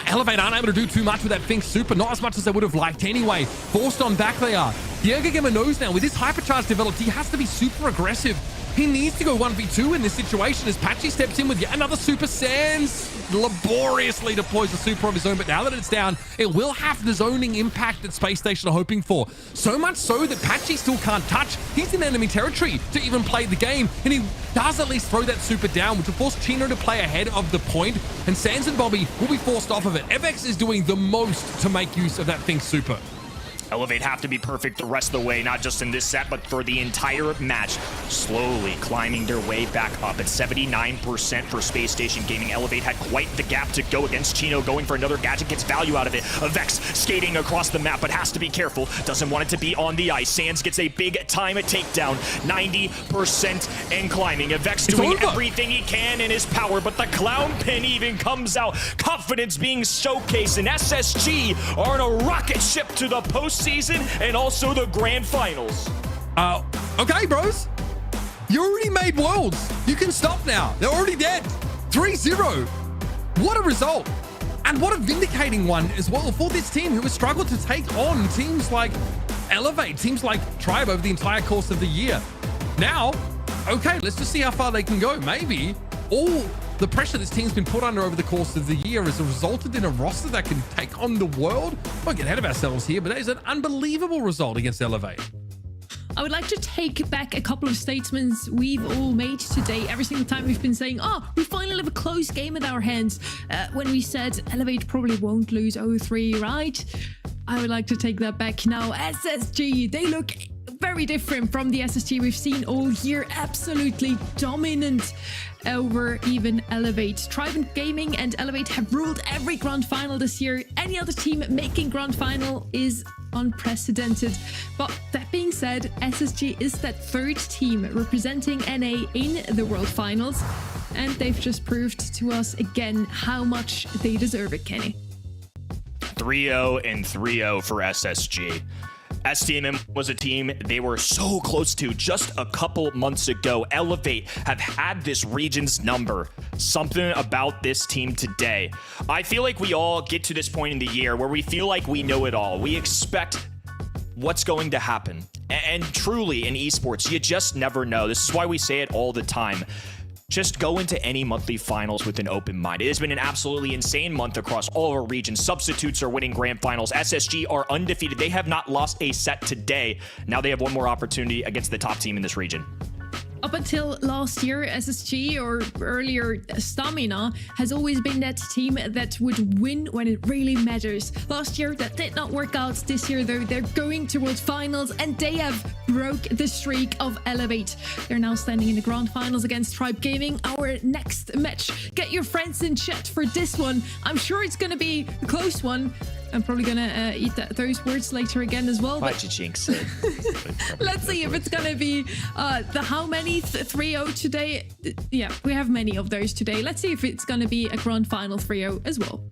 Elevate aren't able to do too much with that Finks super. Not as much as they would have liked anyway. Forced on back they are. Diego Gamer knows now with his hypercharge developed, he has to be super aggressive. He needs to go 1v2 in this situation as Patchy steps in with yet another super. Sans laboriously deploys the super of his own, but now that it's down, it will have the zoning impact that Space Station are hoping for. So much so that Patchy still can't touch. He's in enemy territory to even play the game, and he does at least throw that super down, which will force Chino to play ahead of the point, and Sans and Bobby will be forced off of it. Evex is doing the most to make use of that Finks super. Elevate have to be perfect the rest of the way, not just in this set, but for the entire match. Slowly climbing their way back up at 79% for Space Station Gaming. Elevate had quite the gap to go against Chino, going for another gadget, gets value out of it. Evex skating across the map, but has to be careful. Doesn't want it to be on the ice. Sans gets a big time takedown, 90% and climbing. Evex doing everything he can in his power, but the clown pin even comes out. Confidence being showcased, and SSG are on a rocket ship to the postseason and also the grand finals. Okay, bros. You already made worlds. You can stop now. They're already dead. 3-0. What a result. And what a vindicating one as well for this team who has struggled to take on teams like Elevate, teams like Tribe over the entire course of the year. Now, okay, let's just see how far they can go. Maybe all the pressure this team's been put under over the course of the year has resulted in a roster that can take on the world. Won't get ahead of ourselves here, but that is an unbelievable result against Elevate. I would like to take back a couple of statements we've all made today. Every single time we've been saying, oh, we finally have a close game in our hands. When we said Elevate probably won't lose 0-3, right? I would like to take that back now. SSG, they look very different from the SSG we've seen all year. Absolutely dominant over even Elevate. Tribe Gaming and Elevate have ruled every grand final this year. Any other team making grand final is unprecedented. But that being said, SSG is that third team representing NA in the World Finals, and they've just proved to us again how much they deserve it, Kenny. 3-0 and 3-0 for SSG. STMN was a team they were so close to just a couple months ago. Elevate have had this region's number. Something about this team today. I feel like we all get to this point in the year where we feel like we know it all. We expect what's going to happen. And truly in esports, you just never know. This is why we say it all the time. Just go into any monthly finals with an open mind. It has been an absolutely insane month across all our regions. Substitutes are winning grand finals. SSG are undefeated. They have not lost a set today. Now they have one more opportunity against the top team in this region. Up until last year, SSG, or earlier Stamina, has always been that team that would win when it really matters. Last year, that did not work out. This year, though, they're going to World Finals, and they have broke the streak of Elevate. They're now standing in the Grand Finals against Tribe Gaming, our next match. Get your friends in chat for this one. I'm sure it's going to be a close one. I'm probably gonna eat those words later again as well. Why'd you jinx it? Let's see if it's gonna be the how many 3-0 today. Yeah, we have many of those today. Let's see if it's gonna be a grand final 3-0 as well.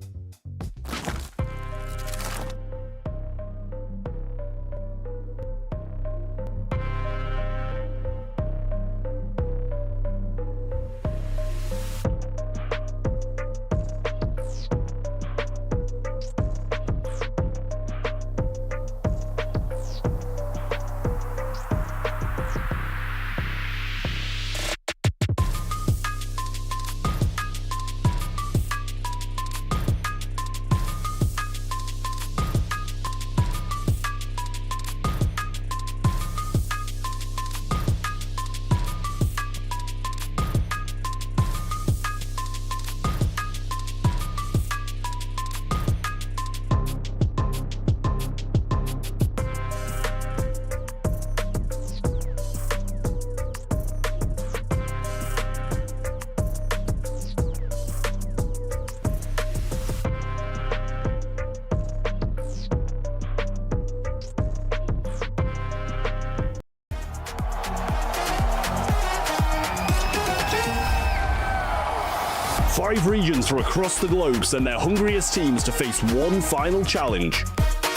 Five regions from across the globe send their hungriest teams to face one final challenge.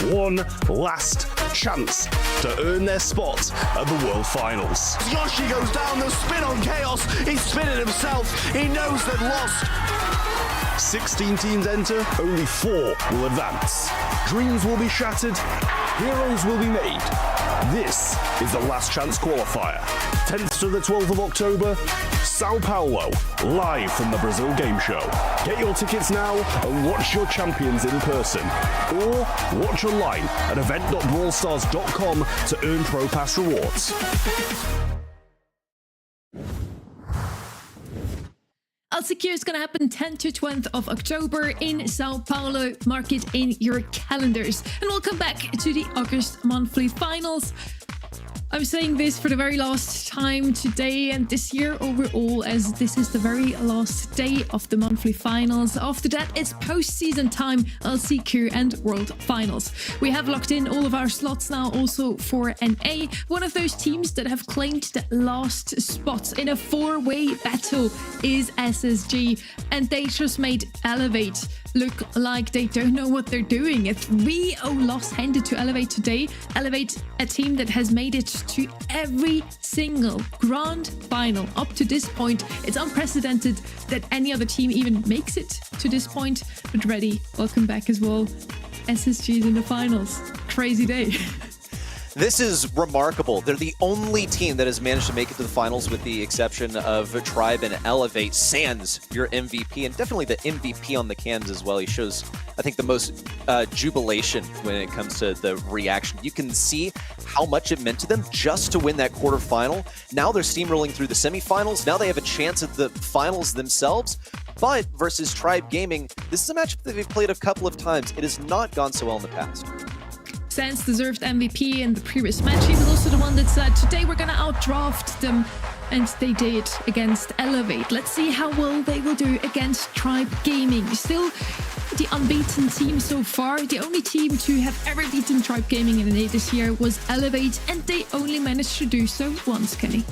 One last chance to earn their spot at the World Finals. Yoshi goes down the spin on Chaos. He's spinning himself. He knows they've lost. 16 teams enter, only 4 will advance. Dreams will be shattered, heroes will be made. This is the last chance qualifier. 10th to the 12th of October, Sao Paulo, live from the Brazil Game Show. Get your tickets now and watch your champions in person. Or watch online at event.brawlstars.com to earn Pro Pass rewards. LCQ is going to happen 10th to 20th of October in Sao Paulo. Mark it in your calendars. And we'll come back to the August monthly finals. I'm saying this for the very last time today and this year overall, as this is the very last day of the monthly finals. After that, it's post-season time, LCQ and World Finals. We have locked in all of our slots now also for NA. One of those teams that have claimed the last spot in a 4-way battle is SSG, and they just made Elevate look like they don't know what they're doing. A 3-0 loss handed to Elevate today. Elevate, a team that has made it to every single grand final up to this point. It's unprecedented that any other team even makes it to this point. But Reddy, welcome back as well. SSG's in the finals. Crazy day. This is remarkable. They're the only team that has managed to make it to the finals with the exception of Tribe and Elevate. Sans, your MVP, and definitely the MVP on the cans as well. He shows, I think, the most jubilation when it comes to the reaction. You can see how much it meant to them just to win that quarterfinal. Now they're steamrolling through the semifinals. Now they have a chance at the finals themselves. But versus Tribe Gaming, this is a matchup that they've played a couple of times. It has not gone so well in the past. Sans deserved MVP in the previous match. He was also the one that said, today we're gonna outdraft them. And they did against Elevate. Let's see how well they will do against Tribe Gaming. Still the unbeaten team so far. The only team to have ever beaten Tribe Gaming in an A this year was Elevate, and they only managed to do so once, Kenny.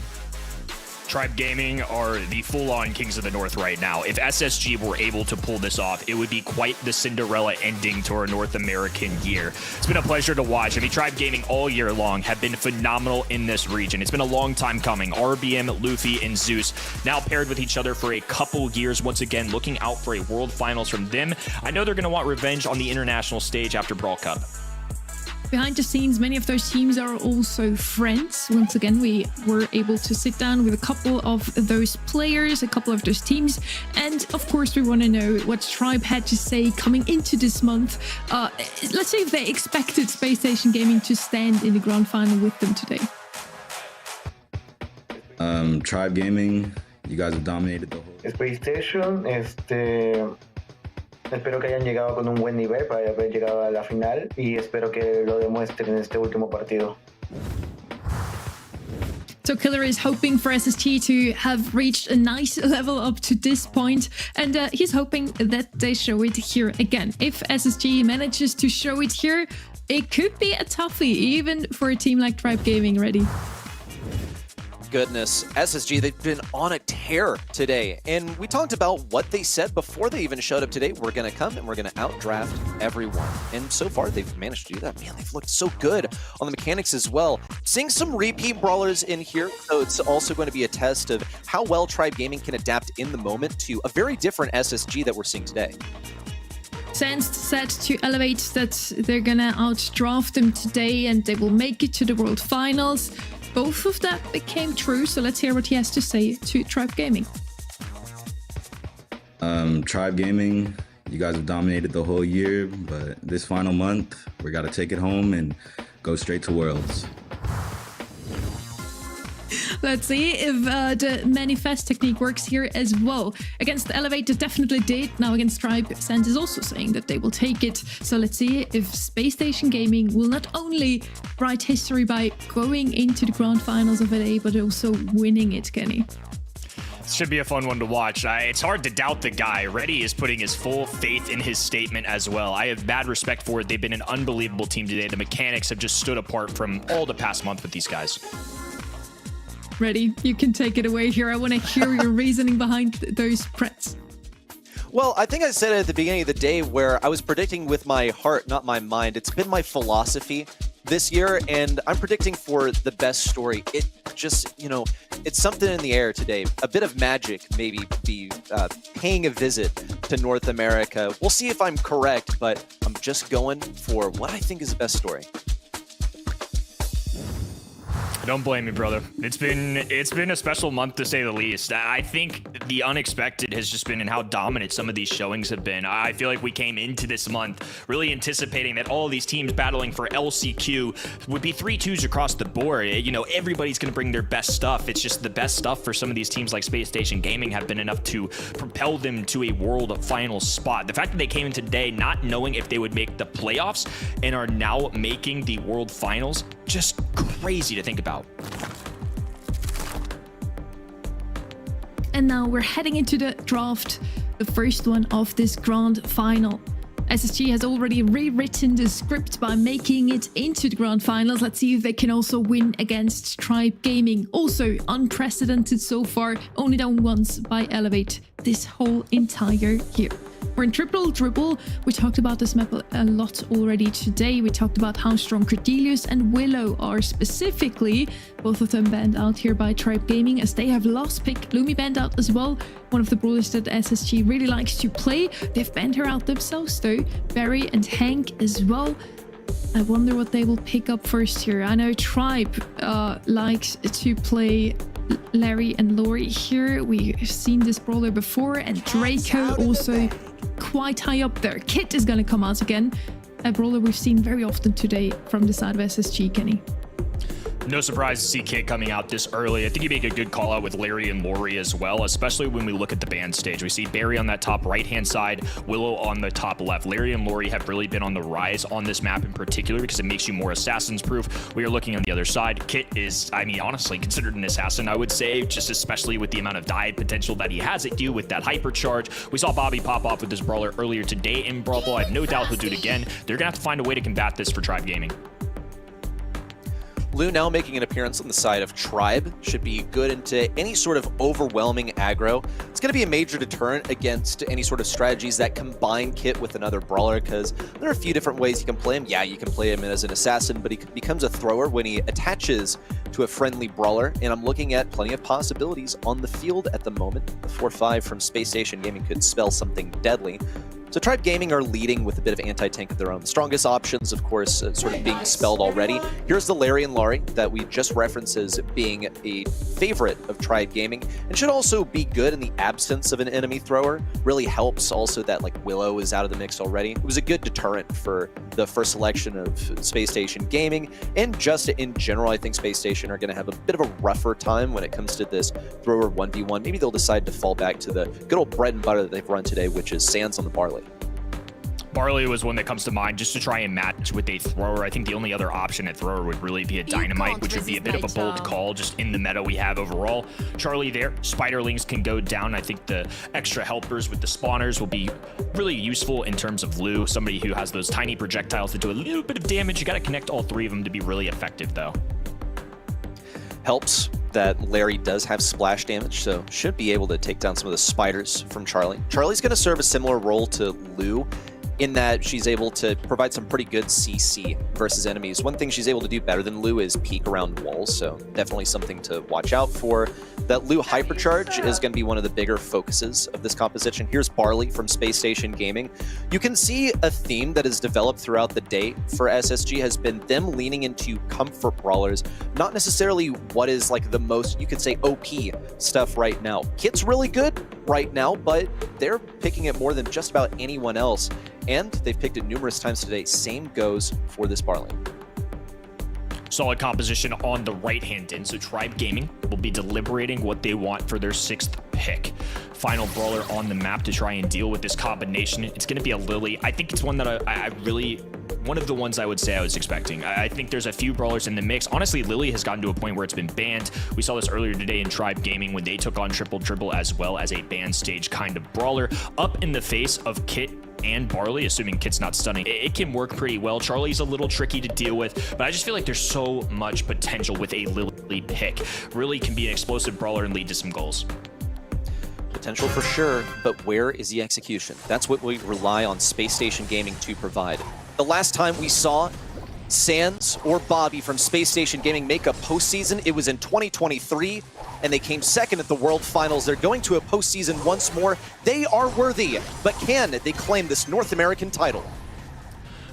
Tribe Gaming are the full-on Kings of the North right now. If SSG were able to pull this off, it would be quite the Cinderella ending to our North American year. It's been a pleasure to watch. I mean, Tribe Gaming all year long have been phenomenal in this region. It's been a long time coming. RBM, Luffy, and Zeus now paired with each other for a couple years. Once again, looking out for a World Finals from them. I know they're going to want revenge on the international stage after Brawl Cup. Behind the scenes, many of those teams are also friends. Once again, we were able to sit down with a couple of those players, a couple of those teams. And of course, we want to know what Tribe had to say coming into this month. Let's see if they expected Space Station Gaming to stand in the grand final with them today. Tribe Gaming, you guys have dominated the whole... Space Station, espero que hayan llegado con un buen nivel para haber llegado a la final y espero que lo demuestren en este último partido. So Killer is hoping for SSG to have reached a nice level up to this point, and he's hoping that they show it here again. If SSG manages to show it here, it could be a toughie, even for a team like Tribe Gaming. Ready? Goodness, SSG, they've been on a tear today. And we talked about what they said before they even showed up today. We're going to come and we're going to outdraft everyone. And so far, they've managed to do that. Man, they've looked so good on the mechanics as well. Seeing some repeat brawlers in here, so it's also going to be a test of how well Tribe Gaming can adapt in the moment to a very different SSG that we're seeing today. Sans said to Elevate that they're going to outdraft them today and they will make it to the World Finals. Both of that became true, so let's hear what he has to say to Tribe Gaming. Tribe Gaming, you guys have dominated the whole year, but this final month, we got to take it home and go straight to Worlds. Let's see if the manifest technique works here as well. Against Elevate, it definitely did. Now against Tribe, Sans is also saying that they will take it. So let's see if Space Station Gaming will not only write history by going into the grand finals of LA, but also winning it, Kenny. This should be a fun one to watch. It's hard to doubt the guy. Reddy is putting his full faith in his statement as well. I have mad respect for it. They've been an unbelievable team today. The mechanics have just stood apart from all the past month with these guys. Reddy, you can take it away here. I want to hear your reasoning behind those prets. Well, I think I said it at the beginning of the day where I was predicting with my heart, not my mind. It's been my philosophy this year, and I'm predicting for the best story. It just, you know, it's something in the air today. A bit of magic maybe be paying a visit to North America. We'll see if I'm correct, but I'm just going for what I think is the best story. Don't blame me, brother. It's been a special month to say the least. I think the unexpected has just been in how dominant some of these showings have been. I feel like we came into this month really anticipating that all of these teams battling for LCQ would be 3-2s across the board. You know, everybody's going to bring their best stuff. It's just the best stuff for some of these teams like Space Station Gaming have been enough to propel them to a world final spot. The fact that they came in today not knowing if they would make the playoffs and are now making the world finals, just crazy to think about. And now we're heading into the draft, the first one of this grand final. SSG has already rewritten the script by making it into the grand finals. Let's see if they can also win against Tribe Gaming. Also unprecedented so far, only done once by Elevate this whole entire year. We're in triple dribble. We talked about this map a lot already today. We talked about how strong Cordelius and Willow are specifically. Both of them banned out here by Tribe Gaming as they have lost pick. Lumi banned out as well. One of the brawlers that SSG really likes to play. They've banned her out themselves though. Barry and Hank as well. I wonder what they will pick up first here. I know Tribe likes to play Larry and Lori here. We've seen this brawler before, and Draco also quite high up there. Kit is going to come out again. A brawler we've seen very often today from the side of SSG, Kenny. No surprise to see Kit coming out this early. I think you make a good call out with Larry and Lori as well, especially when we look at the band stage. We see Barry on that top right-hand side, Willow on the top left. Larry and Lori have really been on the rise on this map in particular because it makes you more assassins-proof. We are looking on the other side. Kit is, I mean, honestly considered an assassin, I would say, just especially with the amount of dive potential that he has at you with that hypercharge. We saw Bobby pop off with this brawler earlier today in Brawl. I have no doubt he'll do it again. They're going to have to find a way to combat this for Tribe Gaming. Lou now making an appearance on the side of Tribe should be good into any sort of overwhelming aggro. It's going to be a major deterrent against any sort of strategies that combine Kit with another brawler, because there are a few different ways you can play him. Yeah, you can play him as an assassin, but he becomes a thrower when he attaches to a friendly brawler, and I'm looking at plenty of possibilities on the field at the moment. The 4-5 from Space Station Gaming could spell something deadly. So Tribe Gaming are leading with a bit of anti-tank of their own. The strongest options, of course, sort of being spelled already. Here's the Larry and Lori that we just referenced as being a favorite of Tribe Gaming, and should also be good in the absence of an enemy thrower. Really helps also that like Willow is out of the mix already. It was a good deterrent for the first selection of Space Station Gaming, and just in general, I think Space Station are going to have a bit of a rougher time when it comes to this thrower 1v1. Maybe they'll decide to fall back to the good old bread and butter that they've run today, which is Sands on the Barley. Barley was one that comes to mind just to try and match with a thrower. I think the only other option at thrower would really be a Dynamite, which would be a bit of a bold call just in the meta we have overall. Charlie there, Spiderlings can go down. I think the extra helpers with the spawners will be really useful in terms of Lou, somebody who has those tiny projectiles that do a little bit of damage. You got to connect all three of them to be really effective though. Helps that Larry does have splash damage, so should be able to take down some of the spiders from Charlie. Charlie's going to serve a similar role to Lou, in that she's able to provide some pretty good CC versus enemies. One thing she's able to do better than Lou is peek around walls, so definitely something to watch out for. That Lou hypercharge is going to be one of the bigger focuses of this composition. Here's Barley from Space Station Gaming. You can see a theme that has developed throughout the day for SSG has been them leaning into comfort brawlers, not necessarily what is like the most, you could say, OP stuff right now. Kit's really good right now, but they're picking it more than just about anyone else. And they've picked it numerous times today. Same goes for this Barley. Solid composition on the right-hand end, so Tribe Gaming will be deliberating what they want for their 6th pick. Final brawler on the map to try and deal with this combination. It's going to be a Lily. I think it's one that I really, one of the ones I would say I was expecting. I think there's a few brawlers in the mix. Honestly, Lily has gotten to a point where it's been banned. We saw this earlier today in Tribe Gaming when they took on Triple Dribble as well as a ban stage kind of brawler. Up in the face of Kit and Barley, assuming Kit's not stunning, it can work pretty well. Charlie's a little tricky to deal with, but I just feel like there's so much potential with a Lily pick. Really can be an explosive brawler and lead to some goals. Potential for sure, but where is the execution? That's what we rely on Space Station Gaming to provide. The last time we saw Sands or Bobby from Space Station Gaming make a postseason, it was in 2023, and they came second at the World Finals. They're going to a postseason once more. They are worthy, but can they claim this North American title?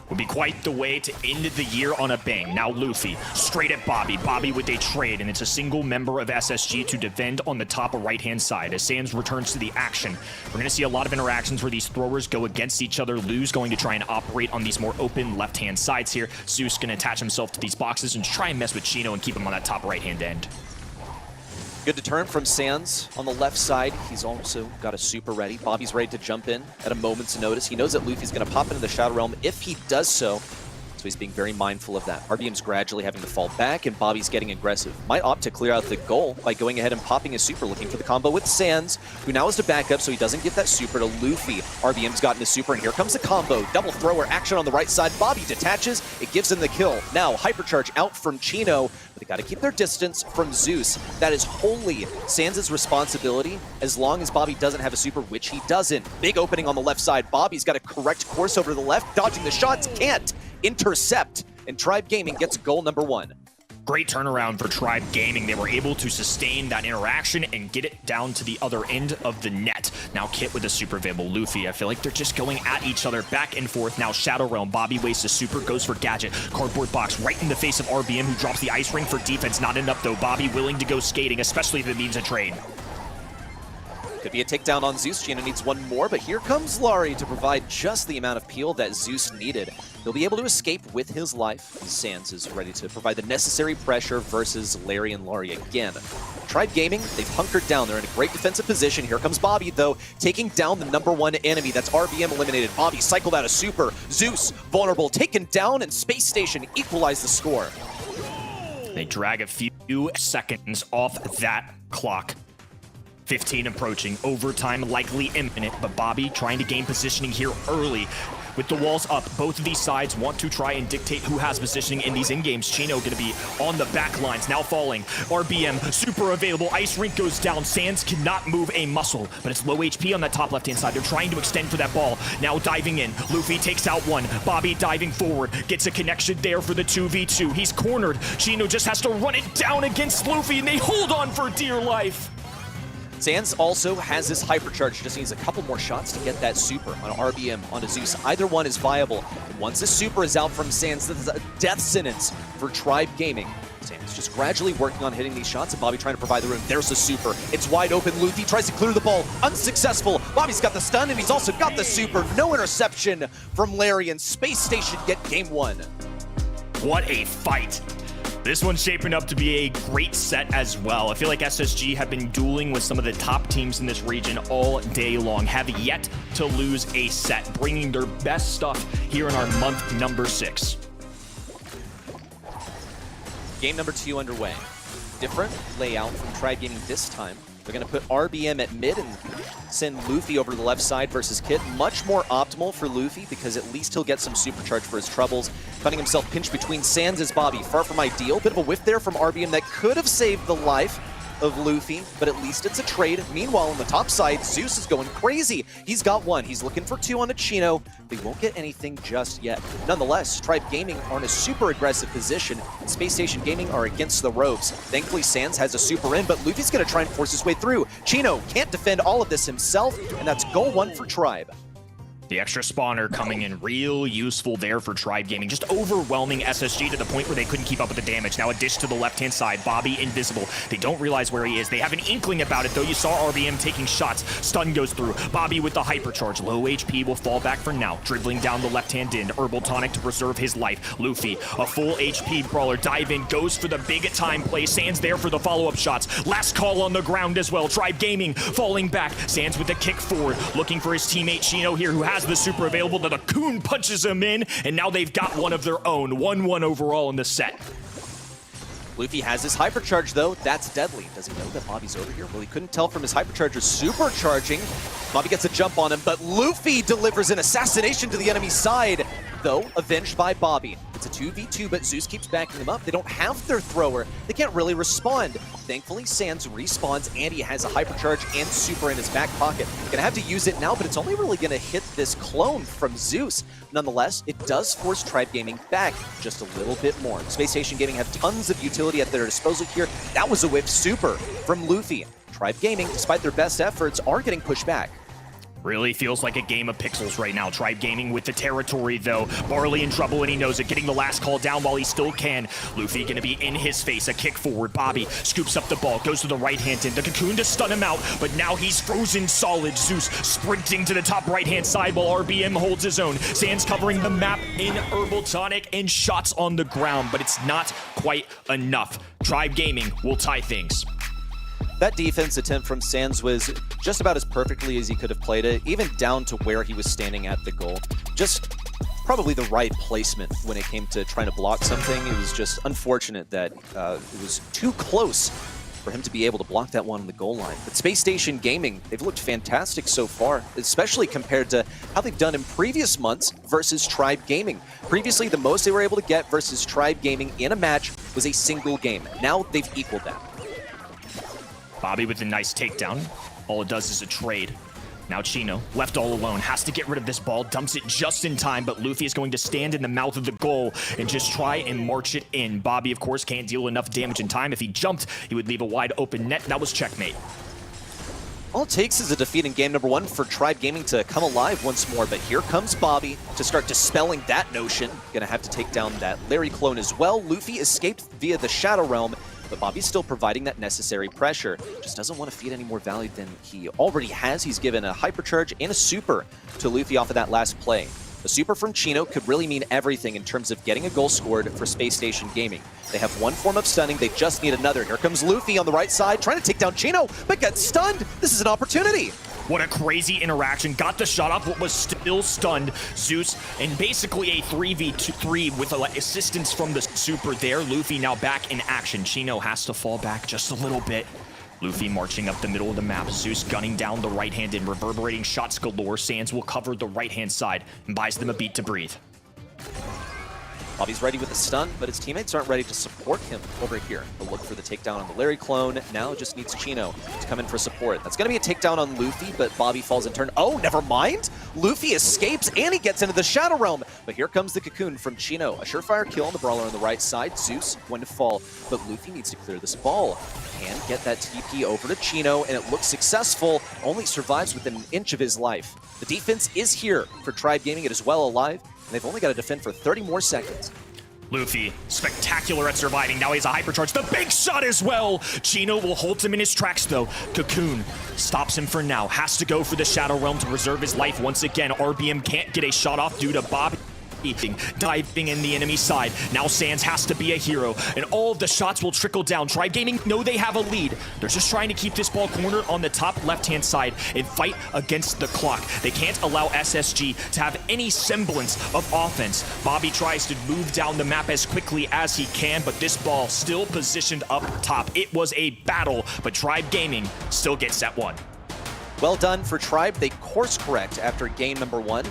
Would be quite the way to end the year on a bang. Now Luffy, straight at Bobby. Bobby with a trade, and it's a single member of SSG to defend on the top right-hand side. As Sands returns to the action, we're going to see a lot of interactions where these throwers go against each other. Lou's going to try and operate on these more open left-hand sides here. Zeus going to attach himself to these boxes and try and mess with Chino and keep him on that top right-hand end. Good deterrent from Sands on the left side. He's also got a super ready. Bobby's ready to jump in at a moment's notice. He knows that Luffy's going to pop into the Shadow Realm if he does so. So he's being very mindful of that. RBM's gradually having to fall back, and Bobby's getting aggressive. Might opt to clear out the goal by going ahead and popping his super, looking for the combo with Sands, who now has to back up so he doesn't give that super to Luffy. RBM's gotten his super, and here comes the combo. Double thrower action on the right side. Bobby detaches. It gives him the kill. Now, hypercharge out from Chino. But the Got to keep their distance from Zeus. That is wholly Sans' responsibility as long as Bobby doesn't have a super, which he doesn't. Big opening on the left side. Bobby's got a correct course over to the left, dodging the shots, can't intercept. And Tribe Gaming gets goal number 1. Great turnaround for Tribe Gaming. They were able to sustain that interaction and get it down to the other end of the net. Now Kit with a super available Luffy. I feel like they're just going at each other back and forth. Now Shadow Realm. Bobby wastes a super, goes for Gadget. Cardboard Box right in the face of RBM, who drops the Ice Ring for defense. Not enough though. Bobby willing to go skating, especially if it means a trade. Could be a takedown on Zeus. Gina needs one more, but here comes Laurie to provide just the amount of peel that Zeus needed. He'll be able to escape with his life. Sans is ready to provide the necessary pressure versus Larry and Laurie again. Tribe Gaming, they've hunkered down. They're in a great defensive position. Here comes Bobby, though, taking down the #1 enemy. That's RBM eliminated. Bobby cycled out a super. Zeus, vulnerable, taken down, and Space Station equalized the score. They drag a few seconds off that clock. 15 approaching, overtime likely imminent, but Bobby trying to gain positioning here early. With the walls up, both of these sides want to try and dictate who has positioning in these in-games. Chino gonna be on the back lines, now falling. RBM, super available, Ice Rink goes down. Sans cannot move a muscle, but it's low HP on that top left-hand side. They're trying to extend for that ball. Now diving in, Luffy takes out one. Bobby diving forward, gets a connection there for the 2v2. He's cornered. Chino just has to run it down against Luffy, and they hold on for dear life. Sans also has his hypercharge, just needs a couple more shots to get that super on RBM, onto Zeus. Either one is viable. And once the super is out from Sans, this is a death sentence for Tribe Gaming. Sans just gradually working on hitting these shots, and Bobby trying to provide the room. There's the super. It's wide open. Luffy tries to clear the ball. Unsuccessful. Bobby's got the stun, and he's also got the super. No interception from Larry, and Space Station get game 1. What a fight. This one's shaping up to be a great set as well. I feel like SSG have been dueling with some of the top teams in this region all day long, have yet to lose a set, bringing their best stuff here in our month number 6. Game number 2 underway. Different layout from Tribe Gaming this time. They're going to put RBM at mid and send Luffy over to the left side versus Kit. Much more optimal for Luffy because at least he'll get some supercharge for his troubles. Finding himself pinched between Sans as Bobby. Far from ideal. Bit of a whiff there from RBM that could have saved the life of Luffy, but at least it's a trade. Meanwhile, on the top side, Zeus is going crazy. He's got one. He's looking for 2 on a Chino. They won't get anything just yet. Nonetheless, Tribe Gaming are in a super aggressive position, and Space Station Gaming are against the ropes. Thankfully, Sans has a super in, but Luffy's going to try and force his way through. Chino can't defend all of this himself, and that's goal 1 for Tribe. The extra spawner coming in real useful there for Tribe Gaming, just overwhelming SSG to the point where they couldn't keep up with the damage. Now a dish to the left-hand side, Bobby invisible. They don't realize where he is. They have an inkling about it, though. You saw RBM taking shots. Stun goes through. Bobby with the hypercharge. Low HP will fall back for now. Dribbling down the left-hand end. Herbal Tonic to preserve his life. Luffy, a full HP brawler. Dive in, goes for the big time play. Sans there for the follow-up shots. Last call on the ground as well. Tribe Gaming falling back. Sans with the kick forward. Looking for his teammate Chino here, who has the super available. The Coon punches him in, and now they've got one of their own. 1-1 overall in the set. Luffy has his hypercharge, though. That's deadly. Does he know that Bobby's over here? Well, he couldn't tell from his hypercharger supercharging. Bobby gets a jump on him, but Luffy delivers an assassination to the enemy side, though avenged by Bobby. It's a 2v2, but Zeus keeps backing them up. They don't have their thrower. They can't really respond. Thankfully, Sans respawns, and he has a hypercharge and super in his back pocket. Gonna have to use it now, but it's only really gonna hit this clone from Zeus. Nonetheless, it does force Tribe Gaming back just a little bit more. Space Station Gaming have tons of utility at their disposal here. That was a whiff super from Luffy. Tribe Gaming, despite their best efforts, are getting pushed back. Really feels like a game of pixels right now. Tribe Gaming with the territory, though. Barley in trouble, and he knows it. Getting the last call down while he still can. Luffy gonna be in his face. A kick forward. Bobby scoops up the ball. Goes to the right-hand end. The Cocoon to stun him out, but now he's frozen solid. Zeus sprinting to the top right-hand side while RBM holds his own. Sans covering the map in Herbal Tonic and shots on the ground, but it's not quite enough. Tribe Gaming will tie things. That defense attempt from Sans was just about as perfectly as he could have played it, even down to where he was standing at the goal. Just probably the right placement when it came to trying to block something. It was just unfortunate that it was too close for him to be able to block that one on the goal line. But Space Station Gaming, they've looked fantastic so far, especially compared to how they've done in previous months versus Tribe Gaming. Previously, the most they were able to get versus Tribe Gaming in a match was a single game. Now they've equaled that. Bobby with a nice takedown. All it does is a trade. Now Chino, left all alone, has to get rid of this ball, dumps it just in time, but Luffy is going to stand in the mouth of the goal and just try and march it in. Bobby, of course, can't deal enough damage in time. If he jumped, he would leave a wide open net. That was checkmate. All it takes is a defeat in game number 1 for Tribe Gaming to come alive once more, but here comes Bobby to start dispelling that notion. Gonna have to take down that Larry clone as well. Luffy escaped via the Shadow Realm, but Bobby's still providing that necessary pressure. Just doesn't want to feed any more value than he already has. He's given a hypercharge and a super to Luffy off of that last play. A super from Chino could really mean everything in terms of getting a goal scored for Space Station Gaming. They have one form of stunning, they just need another. Here comes Luffy on the right side, trying to take down Chino, but gets stunned. This is an opportunity. What a crazy interaction. Got the shot off what was still stunned Zeus, and basically a 3v3 with assistance from the super there. Luffy now back in action. Chino has to fall back just a little bit. Luffy marching up the middle of the map. Zeus gunning down the right hand and reverberating shots galore. Sands will cover the right-hand side and buys them a beat to breathe. Bobby's ready with a stun, but his teammates aren't ready to support him over here. A look for the takedown on the Larry clone. Now just needs Chino to come in for support. That's going to be a takedown on Luffy, but Bobby falls in turn. Oh, never mind. Luffy escapes and he gets into the Shadow Realm. But here comes the cocoon from Chino. A surefire kill on the brawler on the right side. Zeus going to fall, but Luffy needs to clear this ball. Can get that TP over to Chino, and it looks successful. Only survives within an inch of his life. The defense is here for Tribe Gaming. It is well alive. They've only got to defend for 30 more seconds. Luffy, spectacular at surviving. Now he has a hypercharge. The big shot as well. Chino will hold him in his tracks, though. Cocoon stops him for now. Has to go for the Shadow Realm to preserve his life once again. RBM can't get a shot off due to Bobby diving in the enemy side. Now Sands has to be a hero, and all of the shots will trickle down. Tribe Gaming know they have a lead. They're just trying to keep this ball cornered on the top left-hand side and fight against the clock. They can't allow SSG to have any semblance of offense. Bobby tries to move down the map as quickly as he can, but this ball still positioned up top. It was a battle, but Tribe Gaming still gets set 1. Well done for Tribe. They course correct after game number 1.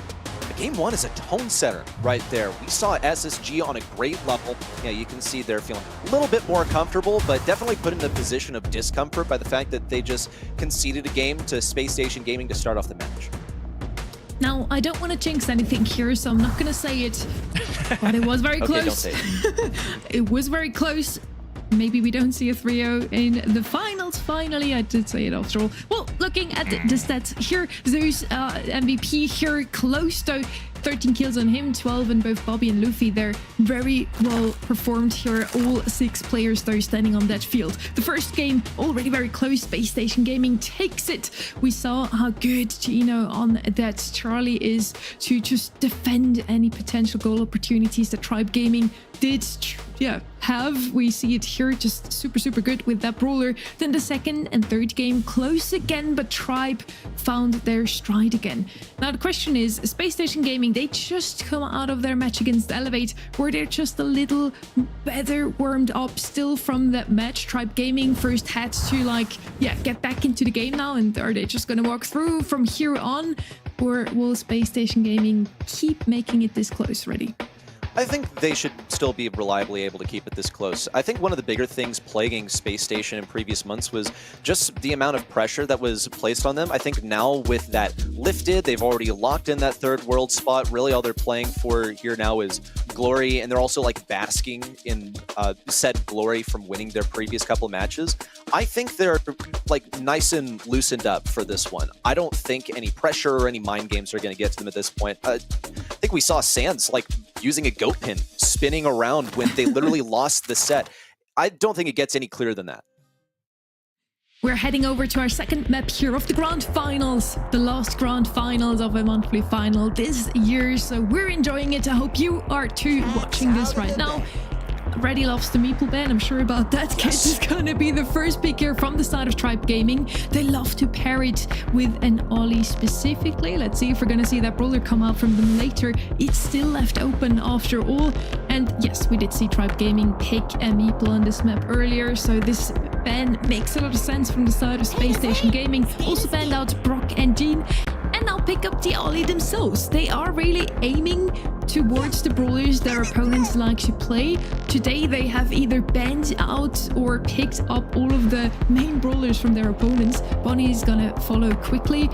Game 1 is a tone setter right there. We saw SSG on a great level. Yeah, you can see they're feeling a little bit more comfortable, but definitely put in a position of discomfort by the fact that they just conceded a game to Space Station Gaming to start off the match. Now, I don't want to jinx anything here, so I'm not going to say it, but it was very close. Okay, don't say it. It was very close. Maybe we don't see a 3-0 in the finals. Finally, I did say it after all. Well, looking at the stats here, Zeus MVP here close though. 13 kills on him, 12 on both Bobby and Luffy. They're very well performed here. All 6 players though standing on that field. The first game already very close. Space Station Gaming takes it. We saw how good Chino on that Charlie is to just defend any potential goal opportunities that Tribe Gaming did have. We see it here, just super good with that brawler. Then the second and third game close again, but Tribe found their stride again. Now the question is, Space Station Gaming, they just come out of their match against Elevate. Were they just a little better warmed up still from that match? Tribe Gaming first had to get back into the game now, and are they just gonna walk through from here on, or will Space Station Gaming keep making it this close? Ready? I think they should still be reliably able to keep it this close. I think one of the bigger things plaguing Space Station in previous months was just the amount of pressure that was placed on them. I think now with that lifted, they've already locked in that third world spot. Really all they're playing for here now is glory, and they're also basking in said glory from winning their previous couple of matches. I think they're nice and loosened up for this one. I don't think any pressure or any mind games are going to get to them at this point. I think we saw Sands using a goat pin, spinning around when they literally lost the set. I don't think it gets any clearer than that. We're heading over to our second map here of the Grand Finals, the last Grand Finals of a monthly final this year, so we're enjoying it. I hope you are too, watching this right now. Reddy loves the meeple ban, I'm sure about that. Yes. Is gonna be the first pick here from the side of Tribe Gaming. They love to pair it with an Ollie specifically. Let's see if we're gonna see that brawler come out from them later. It's still left open after all. And yes, we did see Tribe Gaming pick a meeple on this map earlier, so this ban makes a lot of sense from the side of Space Station Gaming. Also banned out Brock and Jean, and now pick up the Ollie themselves. They are really aiming towards the brawlers their opponents like to play. Today they have either banned out or picked up all of the main brawlers from their opponents. Bonnie is gonna follow quickly.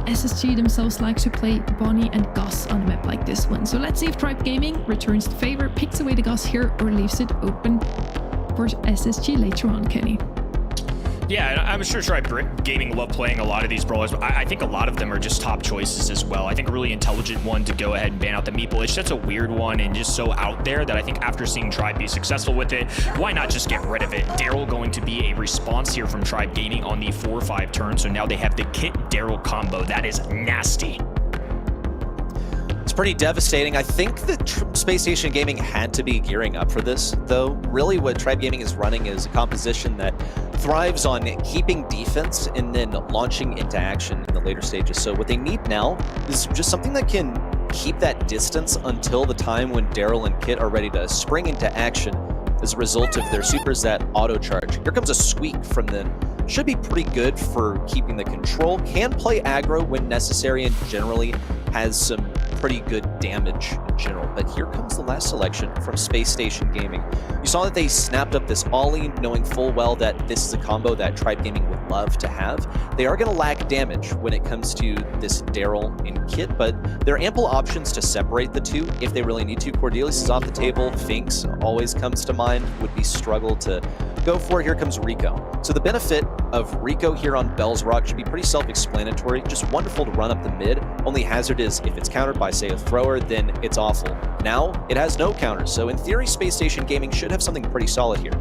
SSG themselves like to play Bonnie and Gus on a map like this one. So let's see if Tribe Gaming returns the favor, picks away the Gus here, or leaves it open for SSG later on, Kenny. Yeah, I'm sure Tribe Gaming love playing a lot of these brawlers, but I think a lot of them are just top choices as well. I think a really intelligent one to go ahead and ban out the Meeple. It's just a weird one and just so out there that I think after seeing Tribe be successful with it, why not just get rid of it? Daryl going to be a response here from Tribe Gaming on the 4-5 turn, so now they have the Kit Daryl combo. That is nasty. It's pretty devastating. I think that Space Station Gaming had to be gearing up for this, though. Really, what Tribe Gaming is running is a composition that thrives on keeping defense and then launching into action in the later stages. So what they need now is just something that can keep that distance until the time when Daryl and Kit are ready to spring into action as a result of their supers that auto-charge. Here comes a squeak from them. Should be pretty good for keeping the control. Can play aggro when necessary and generally has some pretty good damage in general. But here comes the last selection from Space Station Gaming. You saw that they snapped up this Ollie, knowing full well that this is a combo that Tribe Gaming would love to have. They are going to lack damage when it comes to this Daryl and Kit, but there are ample options to separate the two if they really need to. Cordelius is off the table. Finks always comes to mind, would be struggle to go for. Here comes Rico. So the benefit of Rico here on Bell's Rock should be pretty self-explanatory. Just wonderful to run up the mid. Only hazard is if it's countered by, say, a thrower, then it's awful. Now, it has no counters, so in theory, Space Station Gaming should have something pretty solid here.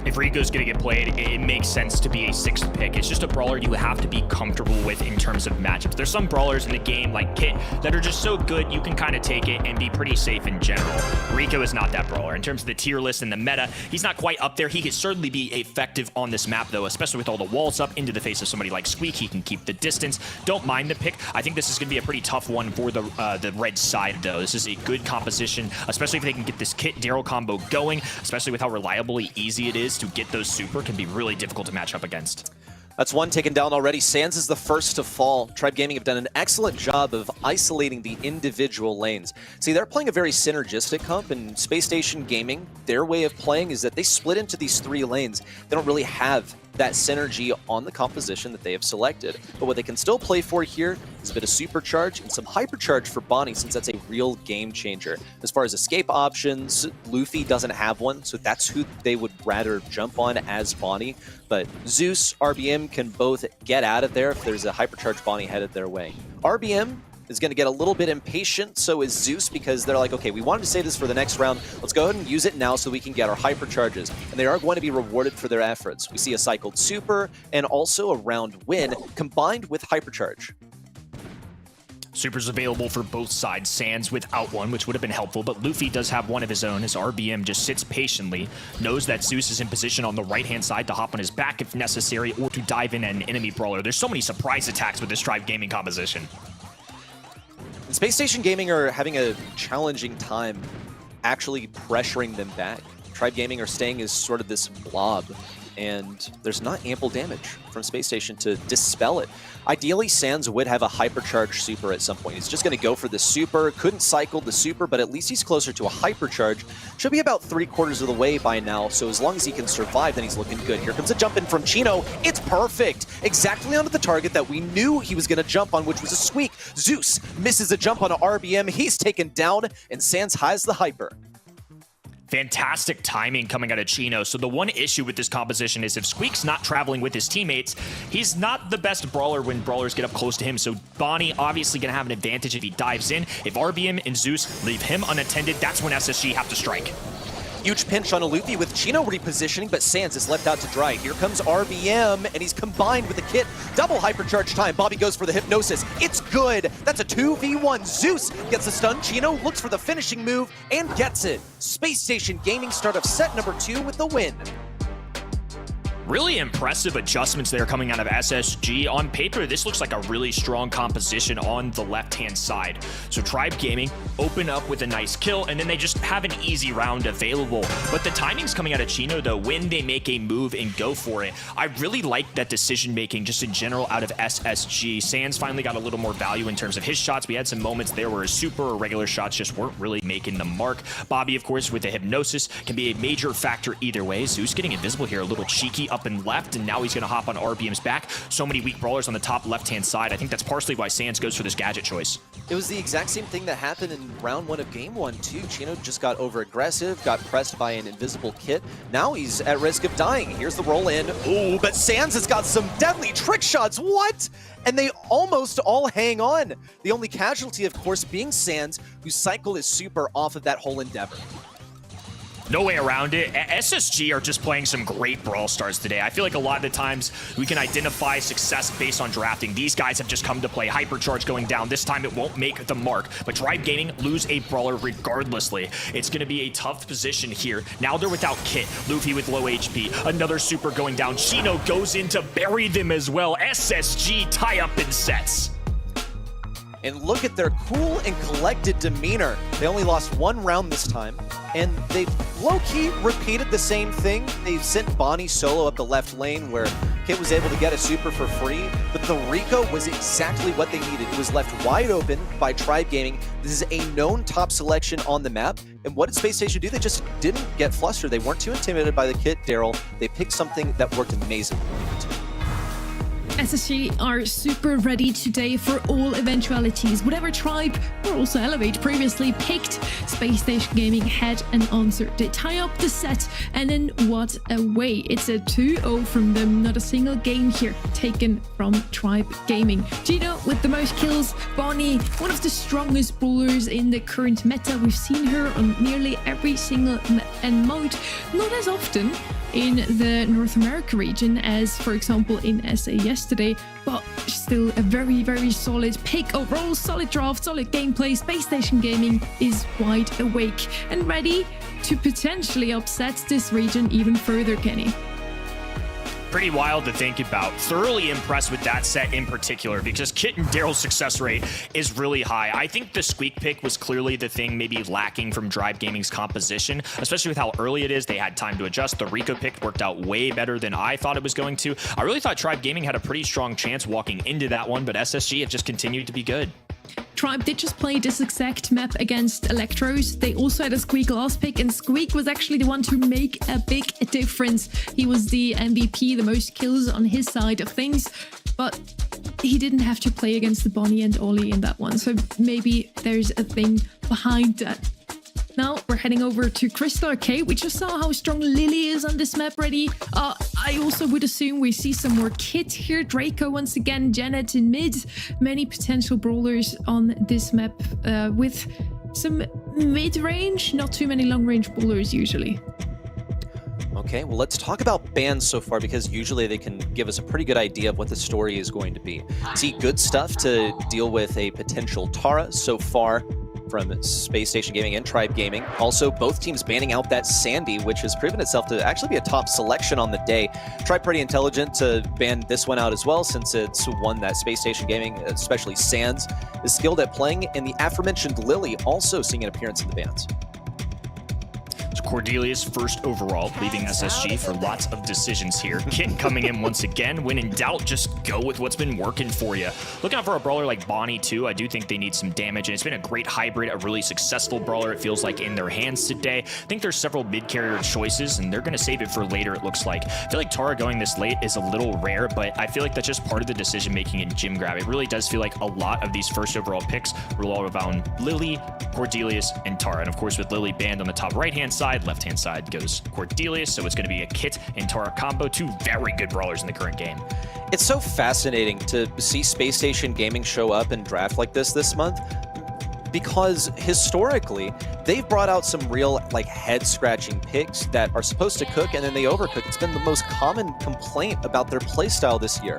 If Rico's going to get played, it makes sense to be a 6th pick. It's just a brawler you have to be comfortable with in terms of matchups. There's some brawlers in the game, like Kit, that are just so good you can kind of take it and be pretty safe in general. Rico is not that brawler. In terms of the tier list and the meta, he's not quite up there. He could certainly be effective on this map, though, especially with all the walls up into the face of somebody like Squeak. He can keep the distance. Don't mind the pick. I think this is going to be a pretty tough one for the red side, though. This is a good composition, especially if they can get this Kit Daryl combo going, especially with how reliably easy it is to get those super. Can be really difficult to match up against. That's one taken down already. Sans is the first to fall. Tribe Gaming have done an excellent job of isolating the individual lanes. See, they're playing a very synergistic comp, and Space Station Gaming, their way of playing is that they split into these 3 lanes. They don't really have that synergy on the composition that they have selected. But what they can still play for here is a bit of supercharge and some hypercharge for Bonnie, since that's a real game changer. As far as escape options, Luffy doesn't have one, so that's who they would rather jump on as Bonnie. But Zeus, RBM can both get out of there if there's a hypercharge Bonnie headed their way. RBM is going to get a little bit impatient, so is Zeus, because they're like, okay, we wanted to save this for the next round. Let's go ahead and use it now so we can get our hypercharges. And they are going to be rewarded for their efforts. We see a cycled super and also a round win combined with hypercharge. Supers available for both sides. Sans without one, which would have been helpful, but Luffy does have one of his own. His RBM just sits patiently, knows that Zeus is in position on the right-hand side to hop on his back if necessary, or to dive in an enemy brawler. There's so many surprise attacks with this Tribe Gaming composition. And Space Station Gaming are having a challenging time actually pressuring them back. Tribe Gaming are staying as sort of this blob, and there's not ample damage from Space Station to dispel it. Ideally, Sans would have a hypercharge super at some point. He's just going to go for the super. Couldn't cycle the super, but at least he's closer to a hypercharge. Should be about 3/4 of the way by now, so as long as he can survive, then he's looking good. Here comes a jump in from Chino. It's perfect! Exactly onto the target that we knew he was going to jump on, which was a Squeak. Zeus misses a jump on an RBM. He's taken down, and Sans has the hyper. Fantastic timing coming out of Chino. So the one issue with this composition is if Squeak's not traveling with his teammates, he's not the best brawler when brawlers get up close to him. So Bonnie obviously going to have an advantage if he dives in. If RBM and Zeus leave him unattended, that's when SSG have to strike. Huge pinch on a Luffy with Chino repositioning, but Sans is left out to dry. Here comes RBM, and he's combined with the Kit. Double hypercharge time. Bobby goes for the hypnosis. It's good. That's a 2v1. Zeus gets the stun. Chino looks for the finishing move and gets it. Space Station Gaming start of set number 2 with the win. Really impressive adjustments there coming out of SSG. On paper, this looks like a really strong composition on the left-hand side. So Tribe Gaming open up with a nice kill, and then they just have an easy round available. But the timing's coming out of Chino, though, when they make a move and go for it. I really like that decision-making just in general out of SSG. Sands finally got a little more value in terms of his shots. We had some moments there where his super or regular shots just weren't really making the mark. Bobby, of course, with the hypnosis can be a major factor either way. Zeus getting invisible here, a little cheeky up and left, and now he's going to hop on RBM's back. So many weak brawlers on the top left-hand side. I think that's partially why Sands goes for this gadget choice. It was the exact same thing that happened in round 1 of game 1 too. Chino just got over-aggressive, got pressed by an invisible kit. Now he's at risk of dying. Here's the roll in. Ooh, but Sands has got some deadly trick shots. What? And they almost all hang on. The only casualty, of course, being Sands, who cycled his super off of that whole endeavor. No way around it. SSG are just playing some great Brawl Stars today. I feel like a lot of the times we can identify success based on drafting. These guys have just come to play. Hypercharge going down. This time it won't make the mark. But Tribe Gaming lose a Brawler regardlessly. It's going to be a tough position here. Now they're without Kit. Luffy with low HP. Another super going down. Chino goes in to bury them as well. SSG tie up in sets. And look at their cool and collected demeanor. They only lost 1 round this time, and they low-key repeated the same thing. They sent Bonnie solo up the left lane where Kit was able to get a super for free, but the Rico was exactly what they needed. It was left wide open by Tribe Gaming. This is a known top selection on the map, and what did Space Station do? They just didn't get flustered. They weren't too intimidated by the Kit, Daryl. They picked something that worked amazingly. SSG are super ready today for all eventualities. Whatever Tribe or also Elevate previously picked, Space Station Gaming had an answer. They tie up the set, and then what a way. It's a 2-0 from them. Not a single game here taken from Tribe Gaming. Gino with the most kills. Bonnie, one of the strongest brawlers in the current meta. We've seen her on nearly every single mode. Not as often in the North America region as, for example, in SA yesterday, but still a very, very solid pick overall, solid draft, solid gameplay. Space Station Gaming is wide awake and ready to potentially upset this region even further, Kenny. Pretty wild to think about. Thoroughly impressed with that set in particular because Kit and Daryl's success rate is really high. I think the Squeak pick was clearly the thing maybe lacking from Tribe Gaming's composition, especially with how early it is. They had time to adjust. The Rico pick worked out way better than I thought it was going to. I really thought Tribe Gaming had a pretty strong chance walking into that one, but SSG have just continued to be good. Tribe did just play this exact map against Electros. They also had a Squeak last pick, and Squeak was actually the one to make a big difference. He was the MVP, the most kills on his side of things, but he didn't have to play against the Bonnie and Ollie in that one, so maybe there's a thing behind that. Now we're heading over to Crystal Arcade. We just saw how strong Lily is on this map already. I also would assume we see some more Kit here. Draco once again, Janet in mid. Many potential brawlers on this map with some mid-range, not too many long-range brawlers usually. Okay, well, let's talk about bans so far because usually they can give us a pretty good idea of what the story is going to be. See good stuff to deal with a potential Tara so far from Space Station Gaming and Tribe Gaming. Also, both teams banning out that Sandy, which has proven itself to actually be a top selection on the day. Tribe pretty intelligent to ban this one out as well, since it's one that Space Station Gaming, especially Sands, is skilled at playing, and the aforementioned Lily also seeing an appearance in the bans. Cordelia's first overall, leaving SSG for lots of decisions here. Kit coming in once again. When in doubt, just go with what's been working for you. Looking out for a brawler like Bonnie too. I do think they need some damage, and it's been a great hybrid, a really successful brawler, it feels like, in their hands today. I think there's several mid-carrier choices, and they're going to save it for later, it looks like. I feel like Tara going this late is a little rare, but I feel like that's just part of the decision-making in Gym Grab. It really does feel like a lot of these first overall picks rely around Lily, Cordelius, and Tara. And of course, with Lily banned on the top right-hand side, left-hand side goes Cordelius, so it's going to be a Kit and Tara combo, two very good brawlers in the current game. It's so fascinating to see Space Station Gaming show up and draft like this month, because historically they've brought out some real head-scratching picks that are supposed to cook and then they overcook. It's been the most common complaint about their playstyle this year.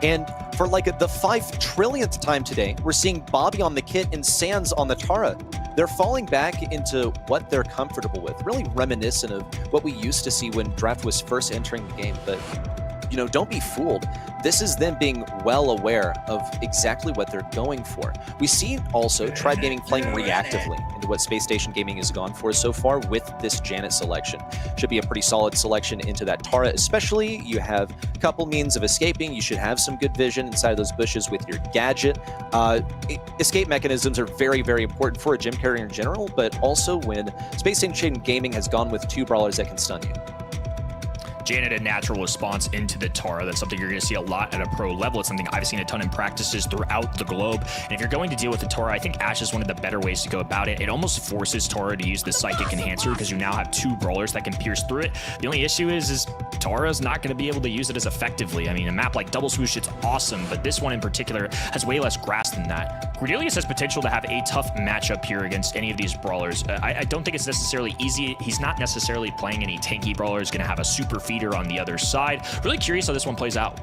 And for the 5 trillionth time today, we're seeing Bobby on the Kit and Sands on the Tara. they're falling back into what they're comfortable with, really reminiscent of what we used to see when Draft was first entering the game. But, you know, don't be fooled. This is them being well aware of exactly what they're going for. We see also Tribe Gaming playing reactively into what Space Station Gaming has gone for so far with this Janet selection. Should be a pretty solid selection into that Tara, especially. You have a couple means of escaping. You should have some good vision inside of those bushes with your gadget. Escape mechanisms are very, very important for a gym carrier in general, but also when Space Station Gaming has gone with 2 brawlers that can stun you. Janet, a natural response into the Tara. That's something you're going to see a lot at a pro level. It's something I've seen a ton in practices throughout the globe. And if you're going to deal with the Tara, I think Ashe is one of the better ways to go about it. It almost forces Tara to use the Psychic Enhancer because you now have 2 brawlers that can pierce through it. The only issue is Tara's not going to be able to use it as effectively. I mean, a map like Double Swoosh, it's awesome, but this one in particular has way less grass than that. Cordelius has potential to have a tough matchup here against any of these brawlers. I don't think it's necessarily easy. He's not necessarily playing any tanky brawler. He's going to have a super feeder on the other side. Really curious how this one plays out.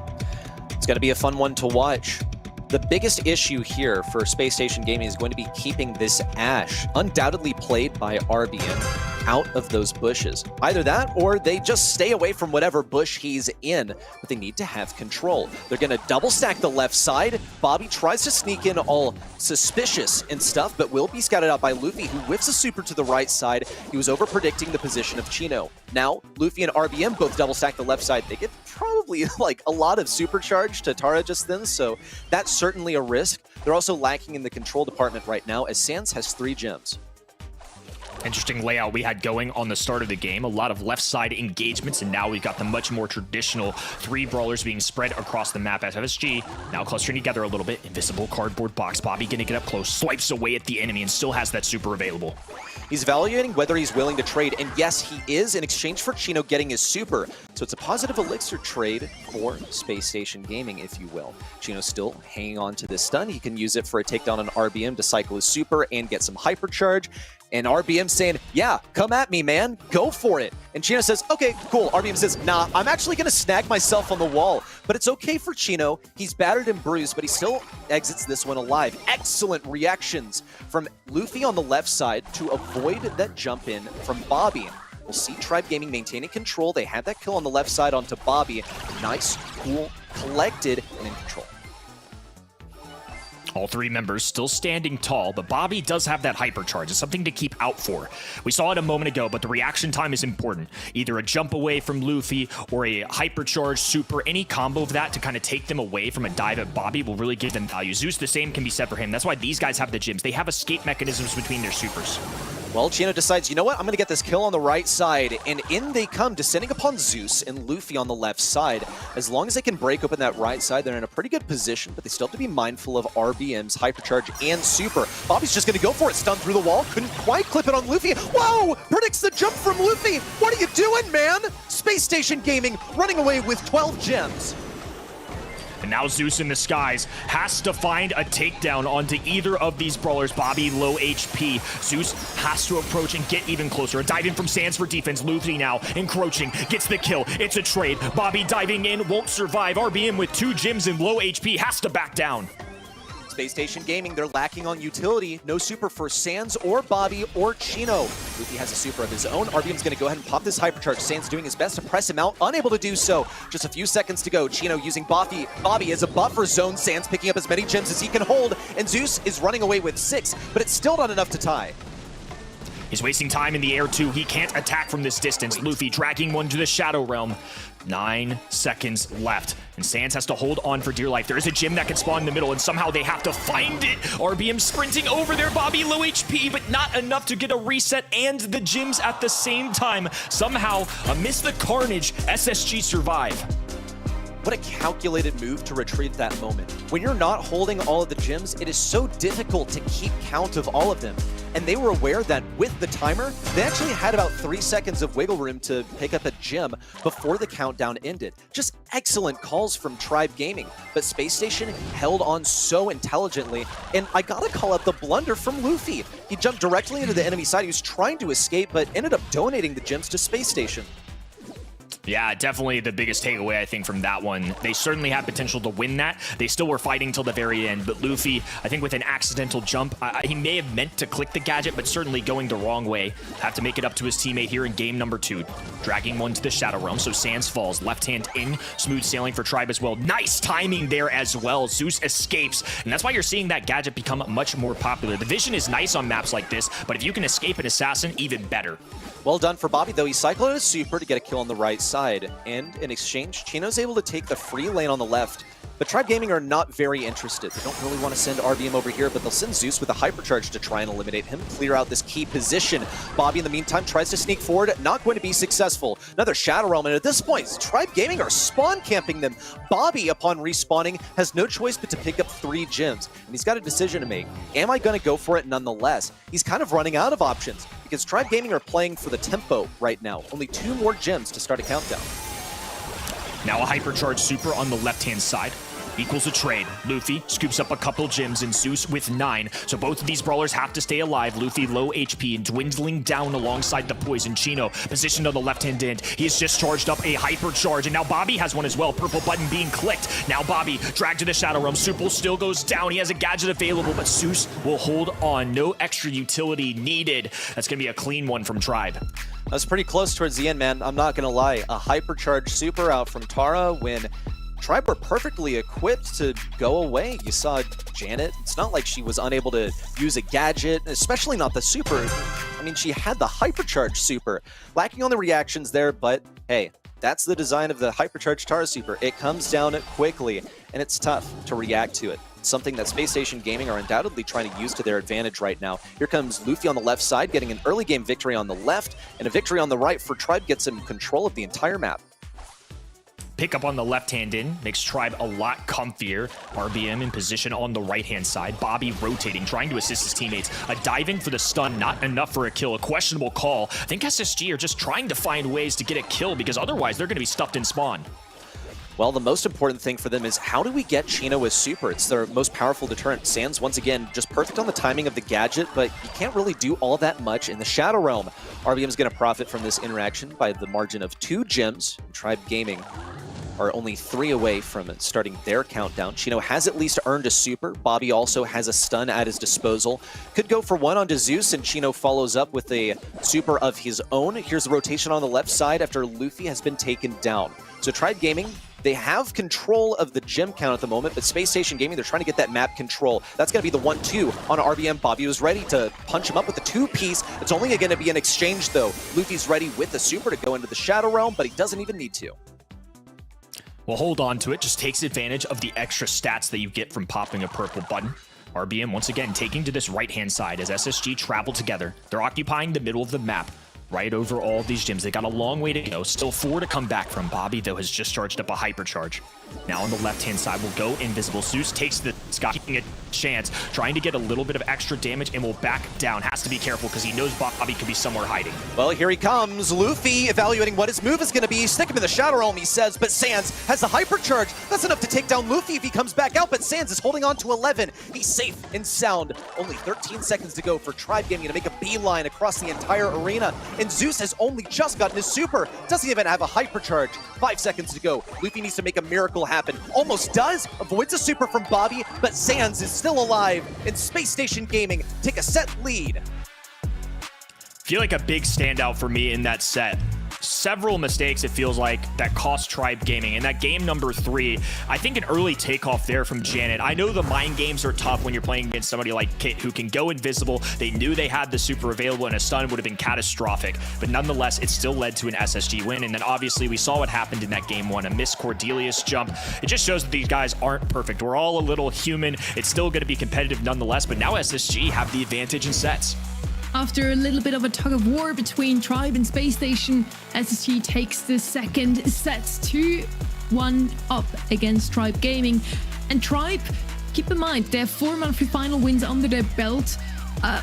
It's going to be a fun one to watch. The biggest issue here for Space Station Gaming is going to be keeping this Ashe, undoubtedly played by RBM, out of those bushes. Either that, or they just stay away from whatever bush he's in, but they need to have control. They're going to double stack the left side. Bobby tries to sneak in all suspicious and stuff, but will be scouted out by Luffy, who whiffs a super to the right side. He was over-predicting the position of Chino. Now, Luffy and RBM both double stack the left side. They get probably like a lot of supercharge to Tara just then, so that's certainly a risk. They're also lacking in the control department right now, as Sans has 3 gems. Interesting layout we had going on the start of the game. A lot of left side engagements, and now we've got the much more traditional 3 brawlers being spread across the map. FSG now clustering together a little bit. Invisible cardboard box. Bobby gonna get up close, swipes away at the enemy, and still has that super available. He's evaluating whether he's willing to trade, and yes, he is, in exchange for Chino getting his super. So it's a positive elixir trade for Space Station Gaming, if you will. Chino's still hanging on to this stun. He can use it for a takedown on RBM to cycle his super and get some hypercharge. And RBM saying, yeah, come at me, man. Go for it. And Chino says, okay, cool. RBM says, nah, I'm actually going to snag myself on the wall. But it's okay for Chino. He's battered and bruised, but he still exits this one alive. Excellent reactions from Luffy on the left side to avoid that jump in from Bobby. We'll see Tribe Gaming maintaining control. They had that kill on the left side onto Bobby. Nice, cool, collected, and in control. All 3 members still standing tall, but Bobby does have that hypercharge. It's something to keep out for. We saw it a moment ago, but the reaction time is important. Either a jump away from Luffy or a hypercharge super, any combo of that to kind of take them away from a dive at Bobby will really give them value. Zeus, the same can be said for him. That's why these guys have the gyms. They have escape mechanisms between their supers. Well, Chino decides, you know what, I'm going to get this kill on the right side, and in they come, descending upon Zeus and Luffy on the left side. As long as they can break open that right side, they're in a pretty good position, but they still have to be mindful of RBM's hypercharge and super. Bobby's just going to go for it, stun through the wall, couldn't quite clip it on Luffy. Whoa! Predicts the jump from Luffy! What are you doing, man? Space Station Gaming running away with 12 gems. And now Zeus in the skies has to find a takedown onto either of these brawlers. Bobby low HP. Zeus has to approach and get even closer. A dive in from Sans for defense. Luffy now encroaching, gets the kill. It's a trade. Bobby diving in, won't survive. RBM with 2 gems and low HP has to back down. Space Station Gaming, they're lacking on utility. No super for Sans or Bobby or Chino. Luffy has a super of his own. RBM's going to go ahead and pop this hypercharge. Sans doing his best to press him out, unable to do so. Just a few seconds to go. Chino using Bobby as a buffer zone. Sans picking up as many gems as he can hold. And Zeus is running away with 6, but it's still not enough to tie. He's wasting time in the air too. He can't attack from this distance. Luffy dragging one to the Shadow Realm. 9 seconds left, and Sans has to hold on for dear life. There is a gym that can spawn in the middle, and somehow they have to find it. RBM sprinting over there. Bobby low HP, but not enough to get a reset and the gyms at the same time. Somehow, amidst the carnage, SSG survive. What a calculated move to retrieve that moment. When you're not holding all of the gems, it is so difficult to keep count of all of them. And they were aware that with the timer, they actually had about 3 seconds of wiggle room to pick up a gem before the countdown ended. Just excellent calls from Tribe Gaming, but Space Station held on so intelligently, and I gotta call out the blunder from Luffy. He jumped directly into the enemy side. He was trying to escape, but ended up donating the gems to Space Station. Yeah, definitely the biggest takeaway, I think, from that one. They certainly had potential to win that. They still were fighting till the very end, but Luffy, I think with an accidental jump, he may have meant to click the gadget, but certainly going the wrong way. Have to make it up to his teammate here in game number 2. Dragging one to the Shadow Realm, so Sans falls. Left hand in, smooth sailing for Tribe as well. Nice timing there as well. Zeus escapes, and that's why you're seeing that gadget become much more popular. The vision is nice on maps like this, but if you can escape an assassin, even better. Well done for Bobby, though. He cycled out his super to get a kill on the right side. And in exchange, Chino's able to take the free lane on the left. But Tribe Gaming are not very interested. They don't really want to send RBM over here, but they'll send Zeus with a hypercharge to try and eliminate him, clear out this key position. Bobby, in the meantime, tries to sneak forward, not going to be successful. Another Shadow Realm, and at this point, Tribe Gaming are spawn camping them. Bobby, upon respawning, has no choice but to pick up 3 gems, and he's got a decision to make. Am I going to go for it nonetheless? He's kind of running out of options, because Tribe Gaming are playing for the tempo right now. Only 2 more gems to start a countdown. Now a hypercharge super on the left-hand side. Equals a trade. Luffy scoops up a couple gems and Zeus with 9. So both of these brawlers have to stay alive. Luffy low HP and dwindling down alongside the poison. Chino positioned on the left-hand end. He has just charged up a hypercharge, and now Bobby has one as well. Purple button being clicked. Now Bobby dragged to the Shadow Realm. Supal still goes down. He has a gadget available, but Zeus will hold on. No extra utility needed. That's going to be a clean one from Tribe. That was pretty close towards the end, man. I'm not going to lie. A hypercharge super out from Tara when Tribe were perfectly equipped to go away. You saw Janet. It's not like she was unable to use a gadget, especially not the super. I mean, she had the hypercharge super. Lacking on the reactions there, but hey, that's the design of the hypercharged Tara super. It comes down quickly, and it's tough to react to it. It's something that Space Station Gaming are undoubtedly trying to use to their advantage right now. Here comes Luffy on the left side, getting an early game victory on the left, and a victory on the right for Tribe gets him control of the entire map. Pick up on the left-hand in, makes Tribe a lot comfier. RBM in position on the right-hand side. Bobby rotating, trying to assist his teammates. A dive in for the stun, not enough for a kill. A questionable call. I think SSG are just trying to find ways to get a kill because otherwise they're going to be stuffed in spawn. Well, the most important thing for them is how do we get Chino with super? It's their most powerful deterrent. Sans, once again, just perfect on the timing of the gadget, but you can't really do all that much in the Shadow Realm. RBM is going to profit from this interaction by the margin of 2 gems. Tribe Gaming are only 3 away from starting their countdown. Chino has at least earned a super. Bobby also has a stun at his disposal. Could go for 1 onto Zeus, and Chino follows up with a super of his own. Here's the rotation on the left side after Luffy has been taken down. So Tribe Gaming, they have control of the gem count at the moment, but Space Station Gaming, they're trying to get that map control. That's going to be the 1-2 on RBM. Bobby was ready to punch him up with the 2-piece. It's only going to be an exchange, though. Luffy's ready with the super to go into the Shadow Realm, but he doesn't even need to. Well, hold on to it. Just takes advantage of the extra stats that you get from popping a purple button. RBM, once again, taking to this right-hand side as SSG travel together. They're occupying the middle of the map, right over all of these gems. They got a long way to go. Still 4 to come back from. Bobby, though, has just charged up a hypercharge. Now on the left-hand side will go invisible. Zeus takes the Scott, keeping a chance, trying to get a little bit of extra damage and will back down. Has to be careful because he knows Bobby could be somewhere hiding. Well, here he comes. Luffy evaluating what his move is going to be. Stick him in the Shadow Realm, he says, but Sans has the hypercharge. That's enough to take down Luffy if he comes back out, but Sans is holding on to 11. He's safe and sound. Only 13 seconds to go for Tribe Gaming to make a beeline across the entire arena, and Zeus has only just gotten his super. Doesn't even have a hypercharge. 5 seconds to go. Luffy needs to make a miracle happen. Almost does. Avoids a super from Bobby, but Sans is still alive, and Space Station Gaming take a set lead. Feel like a big standout for me in that set. Several mistakes, it feels like, that cost Tribe Gaming. In that game number 3, I think an early takeoff there from Janet. I know the mind games are tough when you're playing against somebody like Kit who can go invisible. They knew they had the super available, and a stun would have been catastrophic. But nonetheless, it still led to an SSG win. And then obviously we saw what happened in that game 1, a missed Cordelius jump. It just shows that these guys aren't perfect. We're all a little human. It's still going to be competitive nonetheless, but now SSG have the advantage in sets. After a little bit of a tug of war between Tribe and Space Station, SSG takes the second set 2-1 up against Tribe Gaming. And Tribe, keep in mind, they have 4 monthly final wins under their belt.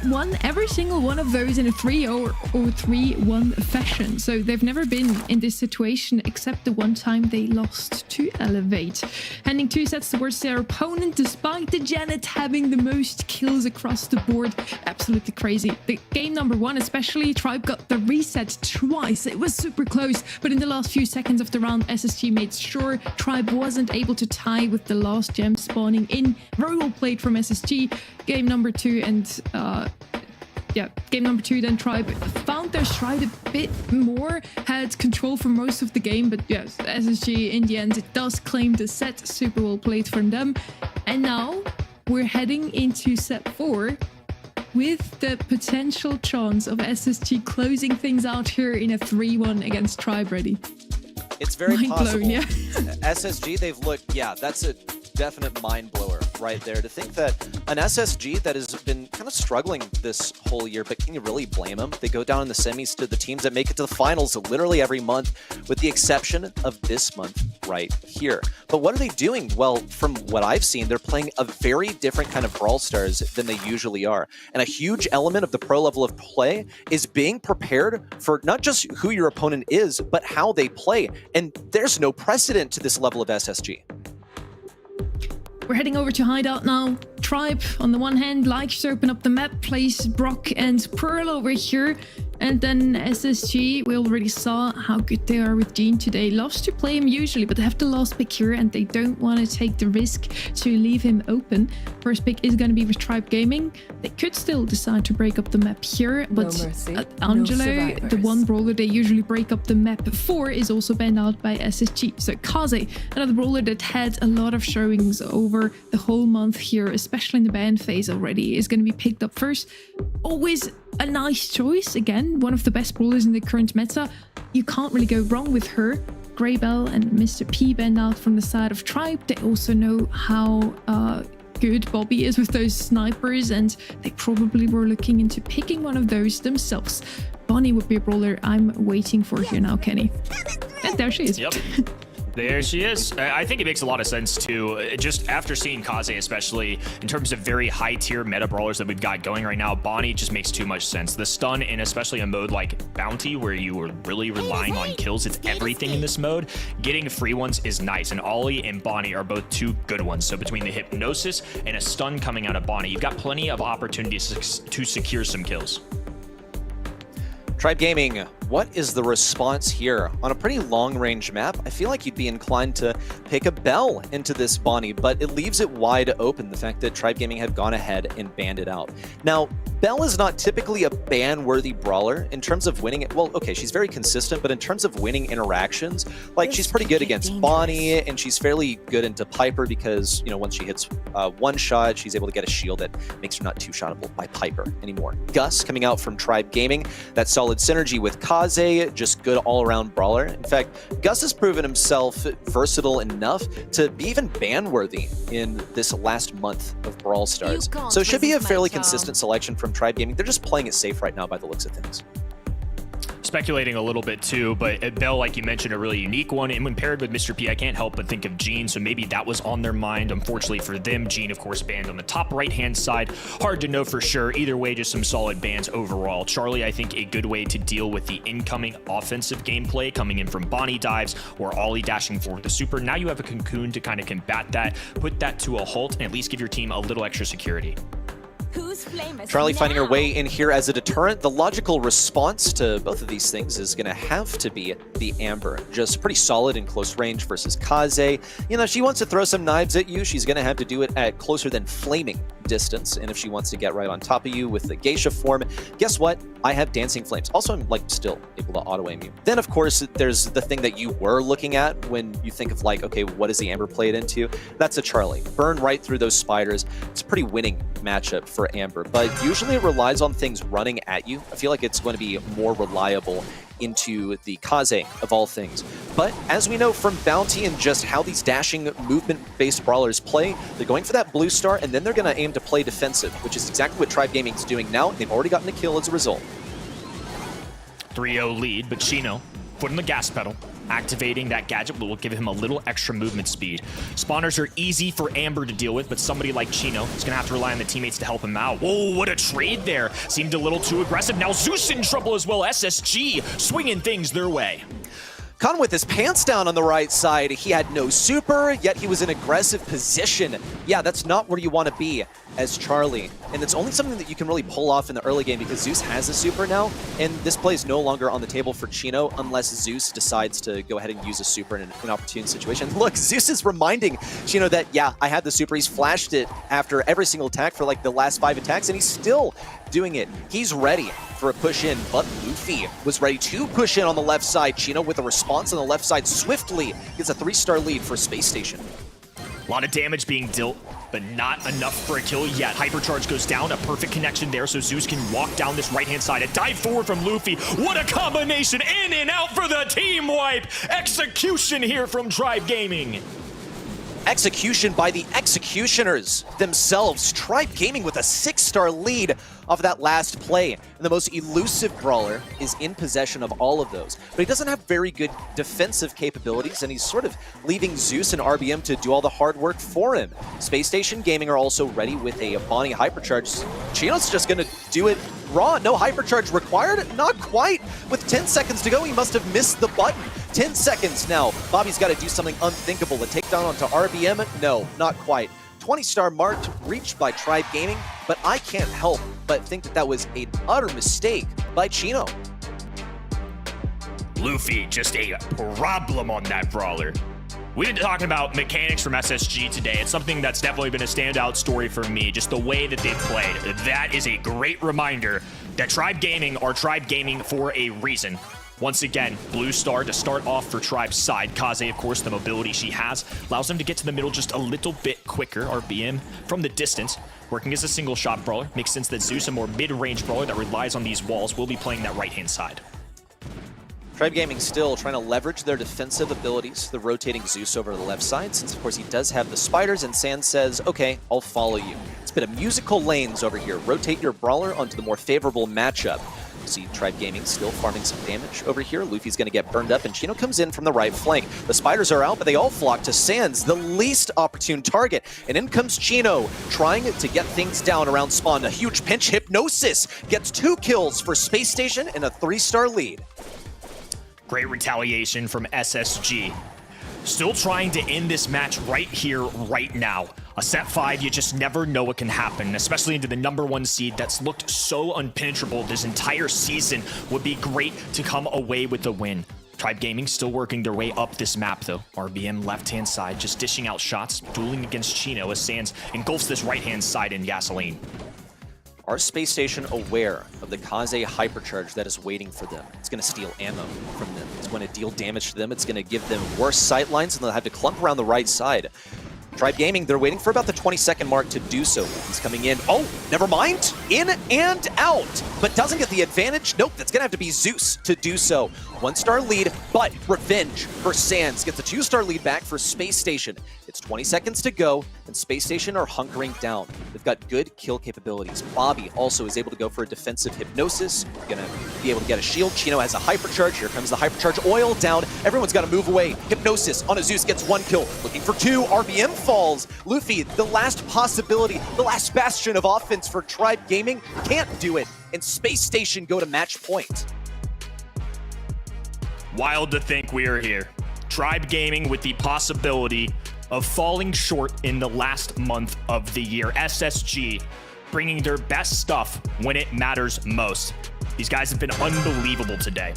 won every single one of those in a 3-0 or 3-1 fashion. So they've never been in this situation except the one time they lost to Elevate. Handing 2 sets towards their opponent despite the Janet having the most kills across the board. Absolutely crazy. The game number 1 especially, Tribe got the reset twice. It was super close, but in the last few seconds of the round, SSG made sure Tribe wasn't able to tie with the last gem spawning in. Very well played from SSG. Game number 2 and game number 2, then Tribe found their stride a bit more, had control for most of the game, but yes, SSG in the end, it does claim the set. Super well played from them. And now we're heading into set 4 with the potential chance of SSG closing things out here in a 3-1 against Tribe ready. It's very Mind possible. blown, yeah. SSG, they've looked, yeah, that's a definite mind blower right there. To think that an SSG that has been kind of struggling this whole year, but can you really blame them? They go down in the semis to the teams that make it to the finals literally every month, with the exception of this month right here. But what are they doing? Well, from what I've seen, they're playing a very different kind of Brawl Stars than they usually are. And a huge element of the pro level of play is being prepared for not just who your opponent is, but how they play. And there's no precedent to this level of SSG. We're heading over to Hideout now. Tribe, on the one hand, likes to open up the map, plays Brock and Pearl over here. And then SSG, we already saw how good they are with Jean today. Loves to play him usually, but they have the last pick here and they don't want to take the risk to leave him open. First pick is going to be with Tribe Gaming. They could still decide to break up the map here, but Angelo, the one brawler they usually break up the map for, is also banned out by SSG. So Kaze, another brawler that had a lot of showings over the whole month here, especially in the ban phase already, is going to be picked up first. Always a nice choice. Again, one of the best brawlers in the current meta. You can't really go wrong with her. Greybell and Mr. P banned out from the side of Tribe. They also know how good Bobby is with those snipers, and they probably were looking into picking one of those themselves. Bonnie would be a brawler I'm waiting for here now, Kenny. And there she is. Yep. There she is. I think it makes a lot of sense too, just after seeing Kaze, especially in terms of very high tier meta brawlers that we've got going right now. Bonnie just makes too much sense. The stun, and especially a mode like Bounty where you are really relying on kills, it's everything in this mode. Getting free ones is nice, and Ollie and Bonnie are both two good ones. So between the hypnosis and a stun coming out of Bonnie, you've got plenty of opportunities to secure some kills. Tribe Gaming, what is the response here? On a pretty long-range map, I feel like you'd be inclined to pick a Bell into this Bonnie, but it leaves it wide open, the fact that Tribe Gaming have gone ahead and banned it out. Now, Bell is not typically a ban-worthy brawler in terms of winning it. Well, okay, she's very consistent, but in terms of winning interactions, like, she's pretty good against Bonnie, and she's fairly good into Piper because, you know, once she hits one shot, she's able to get a shield that makes her not too-shottable by Piper anymore. Gus coming out from Tribe Gaming, that solid synergy with Kaze, just good all-around brawler. In fact, Gus has proven himself versatile enough to be even ban-worthy in this last month of Brawl Stars. So it should be a fairly consistent selection from Tribe Gaming. They're just playing it safe right now by the looks of things. Speculating a little bit too, but Bell, like you mentioned, a really unique one, and when paired with Mr. P, I can't help but think of Jean, so maybe that was on their mind. Unfortunately for them, Jean, of course, banned on the top right-hand side. Hard to know for sure. Either way, just some solid bans overall. Charlie, I think a good way to deal with the incoming offensive gameplay coming in from Bonnie dives or Ollie dashing forward the super. Now you have a Cocoon to kind of combat that, put that to a halt, and at least give your team a little extra security. Charlie finding her way in here as a deterrent. The logical response to both of these things is going to have to be the Amber. Just pretty solid in close range versus Kaze. You know, if she wants to throw some knives at you, she's going to have to do it at closer than flaming distance. And if she wants to get right on top of you with the Geisha form, guess what? I have Dancing Flames. Also, I'm like still able to auto-aim you. Then, of course, there's the thing that you were looking at when you think of like, okay, what is the Amber played into? That's a Charlie. Burn right through those spiders. It's a pretty winning matchup for Amber, but usually it relies on things running at you. I feel like it's going to be more reliable into the Kaze of all things. But as we know from Bounty and just how these dashing movement-based brawlers play, they're going for that blue star, and then they're going to aim to play defensive, which is exactly what Tribe Gaming's doing now. They've already gotten a kill as a result. 3-0 lead, but Chino, foot on the gas pedal. activating that gadget will give him a little extra movement speed. Spawners are easy for Amber to deal with, but somebody like Chino is going to have to rely on the teammates to help him out. Whoa, what a trade there. Seemed a little too aggressive. Now Zeus in trouble as well. SSG swinging things their way. Con with his pants down on the right side. He had no super, yet he was in aggressive position. Yeah, that's not where you want to be as Charlie. And it's only something that you can really pull off in the early game because Zeus has a super now, and this play is no longer on the table for Chino unless Zeus decides to go ahead and use a super in an inopportune situation. Look, Zeus is reminding Chino that, yeah, I had the super. He's flashed it after every single attack for like the last 5 attacks, and he's still doing it. He's ready for a push in, but Luffy was ready to push in on the left side. Chino with a response on the left side swiftly gets a 3-star lead for Space Station. A lot of damage being dealt, but not enough for a kill yet. Hypercharge goes down, a perfect connection there, so Zeus can walk down this right-hand side. A dive forward from Luffy. What a combination! In and out for the team wipe! Execution here from Tribe Gaming. Execution by the Executioners themselves. Tribe Gaming with a 6-star lead off of that last play. And the most elusive brawler is in possession of all of those. But he doesn't have very good defensive capabilities, and he's sort of leaving Zeus and RBM to do all the hard work for him. Space Station Gaming are also ready with a Bonnie Hypercharge. Chino's just going to do it raw. No Hypercharge required? Not quite. With 10 seconds to go, he must have missed the button. 10 seconds now. Bobby's got to do something unthinkable. A takedown onto RBM? No, not quite. 20-star mark reached by Tribe Gaming, but I can't help but think that that was an utter mistake by Chino. Luffy, just a problem on that brawler. We've been talking about mechanics from SSG today. It's something that's definitely been a standout story for me, just the way that they've played. That is a great reminder that Tribe Gaming are Tribe Gaming for a reason. Once again, blue star to start off for Tribe's side. Kaze, of course, the mobility she has allows them to get to the middle just a little bit quicker. RBM from the distance, working as a single shot brawler. Makes sense that Zeus, a more mid-range brawler that relies on these walls, will be playing that right-hand side. Tribe Gaming still trying to leverage their defensive abilities, the rotating Zeus over to the left side, since of course he does have the spiders, and Sand says, okay, I'll follow you. It's been a musical lanes over here. Rotate your brawler onto the more favorable matchup. See Tribe Gaming still farming some damage over here. Luffy's going to get burned up, and Chino comes in from the right flank. The spiders are out, but they all flock to Sands, the least opportune target. And in comes Chino, trying to get things down around spawn. A huge pinch. Hypnosis gets 2 kills for Space Station and a 3-star lead. Great retaliation from SSG. Still trying to end this match right here, right now. A set 5, you just never know what can happen, especially into the #1 seed that's looked so unpenetrable this entire season. Would be great to come away with the win. Tribe Gaming still working their way up this map though. RBM left-hand side just dishing out shots, dueling against Chino as Sands engulfs this right-hand side in gasoline. Are Space Station aware of the Kaze Hypercharge that is waiting for them? It's going to steal ammo from them. It's going to deal damage to them. It's going to give them worse sight lines, and they'll have to clump around the right side. Tribe Gaming, they're waiting for about the 20-second mark to do so. He's coming in. Oh, never mind. In and out, but doesn't get the advantage. Nope, that's going to have to be Zeus to do so. 1-star lead, but revenge for Sands. Gets a 2-star lead back for Space Station. It's 20 seconds to go, and Space Station are hunkering down. They've got good kill capabilities. Bobby also is able to go for a defensive hypnosis. Gonna be able to get a shield. Chino has a hypercharge. Here comes the hypercharge oil down. Everyone's got to move away. Hypnosis on a Zeus gets 1 kill. Looking for 2. RBM falls. Luffy, the last possibility, the last bastion of offense for Tribe Gaming, can't do it. And Space Station go to match point. Wild to think we are here. Tribe Gaming with the possibility of falling short in the last month of the year. SSG bringing their best stuff when it matters most. These guys have been unbelievable today.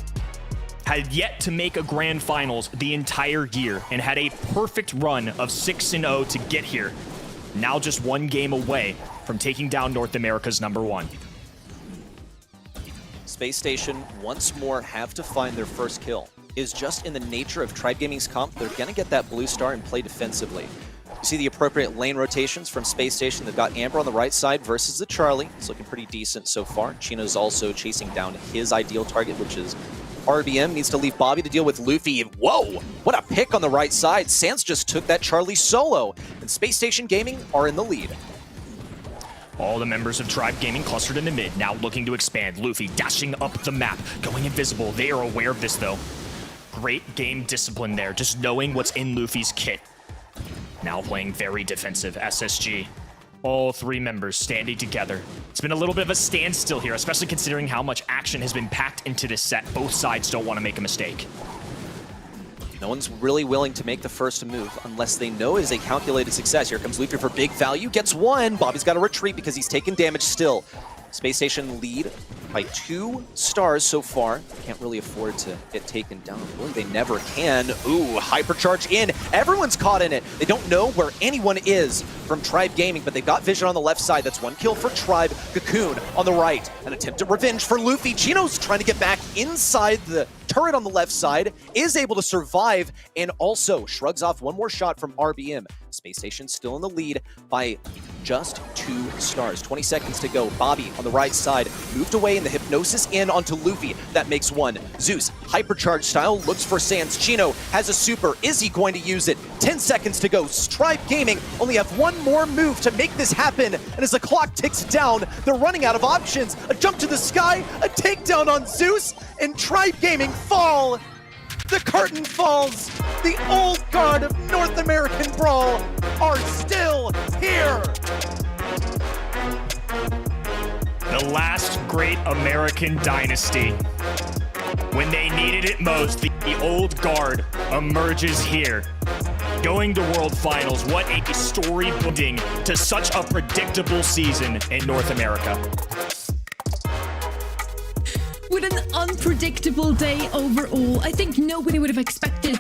Had yet to make a grand finals the entire year and had a perfect run of 6-0 to get here. Now just 1 game away from taking down North America's #1. Space Station once more have to find their first kill. Is just in the nature of Tribe Gaming's comp, they're going to get that blue star and play defensively. You see the appropriate lane rotations from Space Station. They've got Amber on the right side versus the Charlie. It's looking pretty decent so far. Chino's also chasing down his ideal target, which is RBM. Needs to leave Bobby to deal with Luffy. Whoa! What a pick on the right side. Sans just took that Charlie solo. And Space Station Gaming are in the lead. All the members of Tribe Gaming clustered in the mid, now looking to expand. Luffy dashing up the map, going invisible. They are aware of this though. Great game discipline there, just knowing what's in Luffy's kit. Now playing very defensive, SSG. All three members standing together. It's been a little bit of a standstill here, especially considering how much action has been packed into this set. Both sides don't want to make a mistake. No one's really willing to make the first move unless they know it is a calculated success. Here comes Luffy for big value, gets one. Bobby's got to retreat because he's taken damage still. Space Station lead by 2 stars so far. Can't really afford to get taken down. Really, they never can. Ooh, hypercharge in. Everyone's caught in it. They don't know where anyone is from Tribe Gaming, but they've got vision on the left side. That's 1 kill for Tribe. Cocoon on the right. An attempt at revenge for Luffy. Chino's trying to get back inside the turret on the left side, is able to survive, and also shrugs off one more shot from RBM. Space Station still in the lead by just 2 stars. 20 seconds to go. Bobby on the right side moved away in the hypnosis in onto Luffy. That makes 1. Zeus, hypercharge style, looks for Sans. Chino has a super. Is he going to use it? 10 seconds to go. Tribe Gaming only have 1 more move to make this happen. And as the clock ticks down, they're running out of options. A jump to the sky, a takedown on Zeus, and Tribe Gaming fall. The curtain falls. The old guard of North American Brawl are still here. The last great American dynasty. When they needed it most, the old guard emerges here. Going to World Finals, what a story building to such a predictable season in North America. With an unpredictable day overall, I think nobody would have expected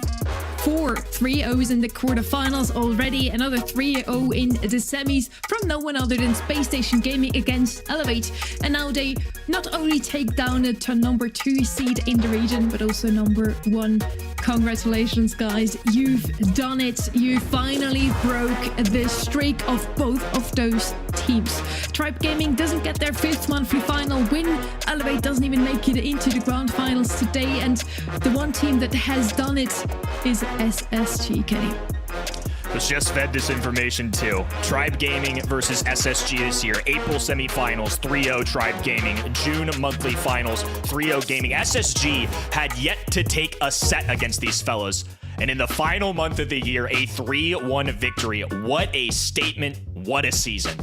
4 3-0s in the quarterfinals already, another 3-0 in the semis from no one other than Space Station Gaming against Elevate. And now they not only take down the number 2 seed in the region, but also number 1. Congratulations, guys. You've done it. You finally broke the streak of both of those teams. Tribe Gaming doesn't get their 5th monthly final win. Elevate doesn't even make it into the grand finals today. And the one team that has done it is SSG, Kenny. Was just fed this information too. Tribe Gaming versus SSG this year. April semifinals, 3-0 Tribe Gaming. June monthly finals, 3-0 Gaming. SSG had yet to take a set against these fellas. And in the final month of the year, a 3-1 victory. What a statement. What a season.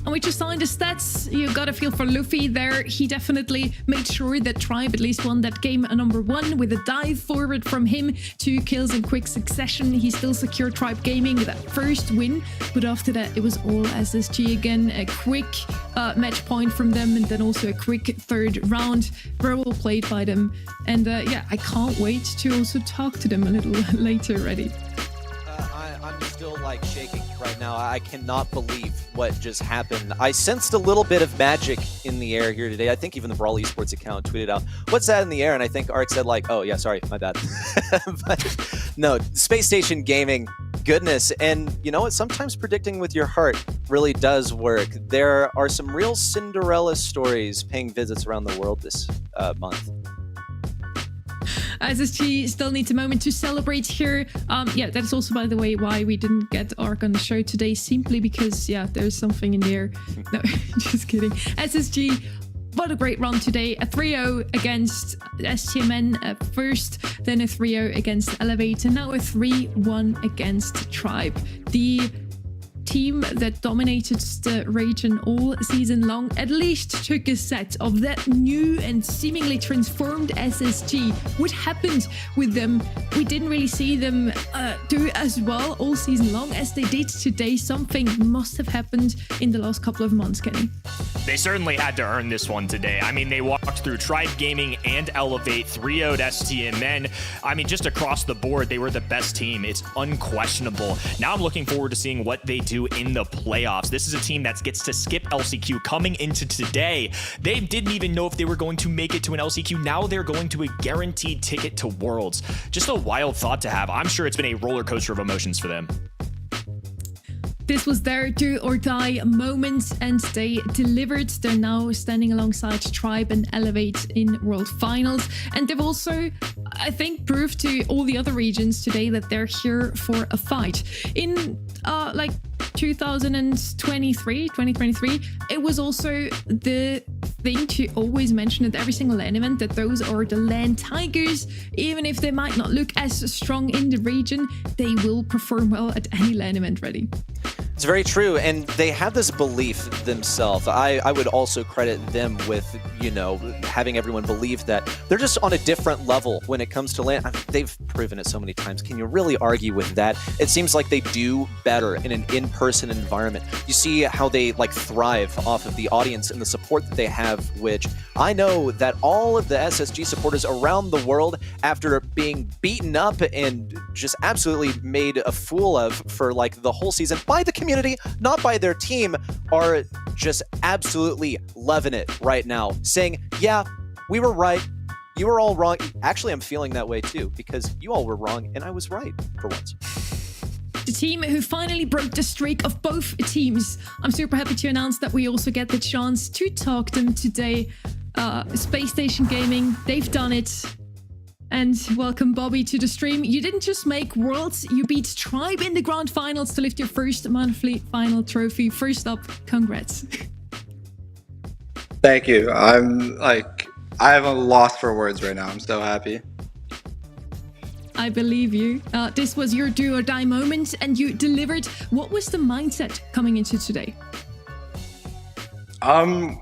And we just saw in the stats, you got a feel for Luffy there. He definitely made sure that Tribe at least won that game number 1 with a dive forward from him. 2 kills in quick succession. He still secured Tribe Gaming with that first win. But after that, it was all SSG again. A quick match point from them, and then also a quick 3rd round. Very well played by them. And yeah, I can't wait to also talk to them a little later already. I'm still like shaking right now. I cannot believe what just happened. I sensed a little bit of magic in the air here today. I think even the Brawl Esports account tweeted out, "What's that in the air?" And I think Ark said like, "Oh yeah, sorry, my bad." But no, Space Station Gaming, goodness. And you know what? Sometimes predicting with your heart really does work. There are some real Cinderella stories paying visits around the world this month. SSG still needs a moment to celebrate here. Yeah, that's also, by the way, why we didn't get Ark on the show today, simply because, yeah, there's something in there. No, just kidding. SSG, what a great run today. A 3-0 against STMN at first, then a 3-0 against Elevate, and now a 3-1 against Tribe. The team that dominated the region all season long at least took a set of that new and seemingly transformed SSG. What happened with them? We didn't really see them do as well all season long as they did today. Something must have happened in the last couple of months, Kenny. They certainly had to earn this one today. I mean, they walked through Tribe Gaming and Elevate, 3-0'd STMN. I mean, just across the board, they were the best team. It's unquestionable. Now I'm looking forward to seeing what they do in the playoffs. This is a team that gets to skip LCQ coming into today. They didn't even know if they were going to make it to an LCQ. Now they're going to a guaranteed ticket to Worlds. Just a wild thought to have. I'm sure it's been a roller coaster of emotions for them. This was their do or die moment, and they delivered. They're now standing alongside Tribe and Elevate in World Finals. And they've also, I think, proved to all the other regions today that they're here for a fight. In like 2023, it was also the thing to always mention at every single LAN event that those are the LAN Tigers. Even if they might not look as strong in the region, they will perform well at any LAN event ready. It's very true, and they have this belief themselves. I would also credit them with, you know, having everyone believe that they're just on a different level when it comes to LAN. They've proven it so many times. Can you really argue with that? It seems like they do better in an in-person environment. You see how they like thrive off of the audience and the support that they have, which I know that all of the SSG supporters around the world, after being beaten up and just absolutely made a fool of for like the whole season by the community, not by their team, are just absolutely loving it right now, saying, yeah, we were right, you were all wrong. Actually, I'm feeling that way too, because you all were wrong and I was right for once. The team who finally broke the streak of both teams. I'm super happy to announce that we also get the chance to talk to them today. Space Station Gaming, they've done it. And welcome, Bobby, to the stream. You didn't just make Worlds, you beat Tribe in the grand finals to lift your first monthly final trophy. First up, congrats. Thank you. I have a loss for words right now. I'm so happy. I believe you. This was your do or die moment and you delivered. What was the mindset coming into today?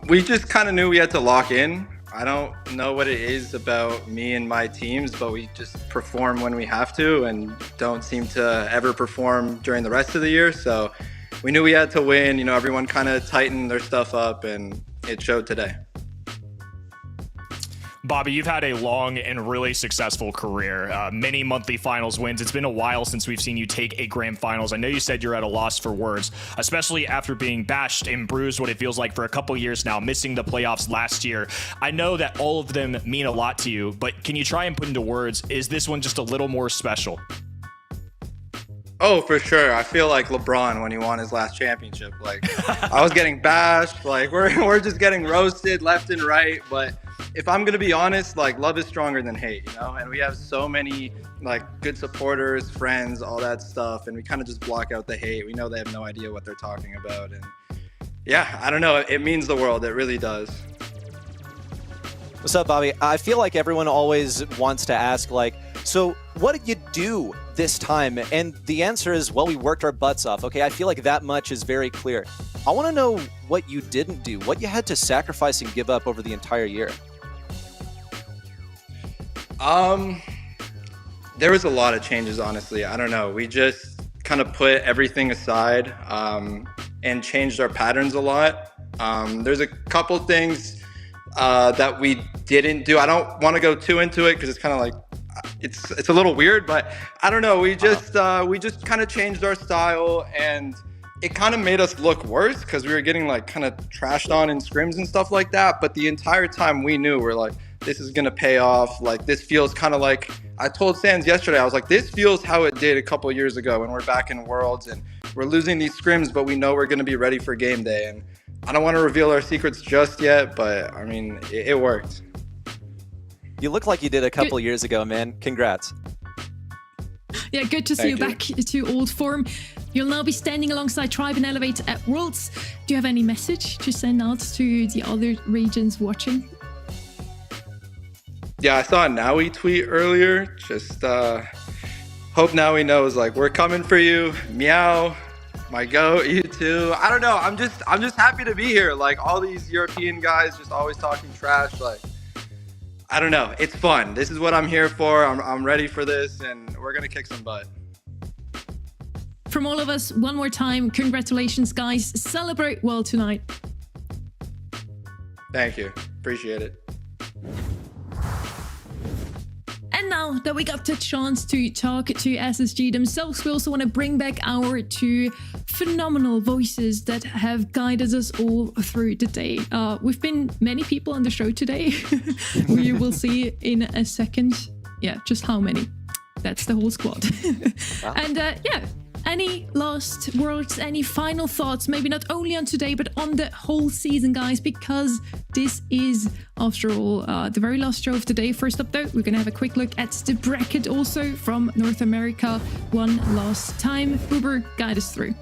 We just kind of knew we had to lock in. I don't know what it is about me and my teams, but we just perform when we have to and don't seem to ever perform during the rest of the year. So we knew we had to win. You know, everyone kind of tightened their stuff up and it showed today. Bobby, you've had a long and really successful career, many monthly finals wins. It's been a while since we've seen you take a grand finals. I know you said you're at a loss for words, especially after being bashed and bruised what it feels like for a couple years now, missing the playoffs last year. I know that all of them mean a lot to you, but can you try and put into words, is this one just a little more special? Oh, for sure. I feel like LeBron when he won his last championship. Like, I was getting bashed. Like, we're just getting roasted left and right. But if I'm going to be honest, like, love is stronger than hate, you know? And we have so many, like, good supporters, friends, all that stuff. And we kind of just block out the hate. We know they have no idea what they're talking about. And, yeah, I don't know. It means the world. It really does. What's up, Bobby? I feel like everyone always wants to ask, like, so what did you do this time? And the answer is, well, we worked our butts off. Okay, I feel like that much is very clear. I want to know what you didn't do, what you had to sacrifice and give up over the entire year. There was a lot of changes, honestly. I don't know. We just kind of put everything aside and changed our patterns a lot. There's a couple things that we didn't do. I don't want to go too into it because it's kind of like, it's a little weird, but I don't know. We just kind of changed our style and it kind of made us look worse because we were getting like kind of trashed on in scrims and stuff like that. But the entire time we knew we're like, this is going to pay off. Like, this feels kind of like, I told Sands yesterday, I was like, this feels how it did a couple years ago when we're back in Worlds and we're losing these scrims, but we know we're going to be ready for game day. And I don't want to reveal our secrets just yet, but I mean, it worked. You look like you did a couple years ago, man. Congrats. Yeah, good to see you back to old form. You'll now be standing alongside Tribe and Elevate at Worlds. Do you have any message to send out to the other regions watching? Yeah, I saw a Naui tweet earlier. Just hope Naui knows, like, we're coming for you. Meow, my goat, you too. I don't know. I'm just happy to be here. Like, all these European guys just always talking trash. Like, I don't know. It's fun. This is what I'm here for. I'm ready for this, and we're gonna kick some butt. From all of us, one more time, congratulations, guys. Celebrate well tonight. Thank you. Appreciate it. And now that we got the chance to talk to SSG themselves, we also want to bring back our two phenomenal voices that have guided us all through the day. We've been many people on the show today. We will see in a second. Yeah, just how many. That's the whole squad. Wow. And yeah, any last words, any final thoughts, maybe not only on today, but on the whole season, guys, because this is, after all, the very last show of the day. First up, though, we're going to have a quick look at the bracket also from North America one last time. Uber, guide us through.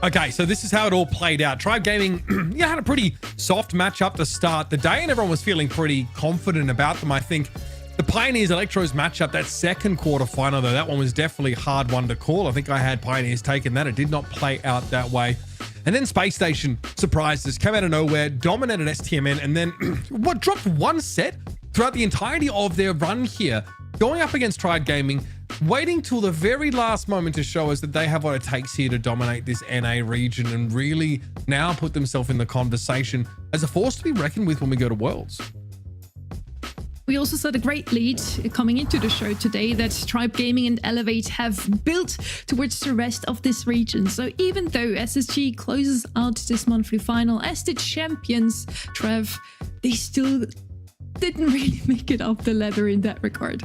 Okay, so this is how it all played out. Tribe Gaming had a pretty soft matchup to start the day, and everyone was feeling pretty confident about them. I think the Pioneers Electros matchup, that second quarterfinal, though, that one was definitely a hard one to call. I think I had Pioneers taking that. It did not play out that way. And then Space Station surprised us, came out of nowhere, dominated STMN, and then dropped one set throughout the entirety of their run here, going up against Tribe Gaming, waiting till the very last moment to show us that they have what it takes here to dominate this NA region and really now put themselves in the conversation as a force to be reckoned with when we go to Worlds. We also saw the great lead coming into the show today that Tribe Gaming and Elevate have built towards the rest of this region. So even though SSG closes out this monthly final as the champions, Trev, they still didn't really make it up the ladder in that regard.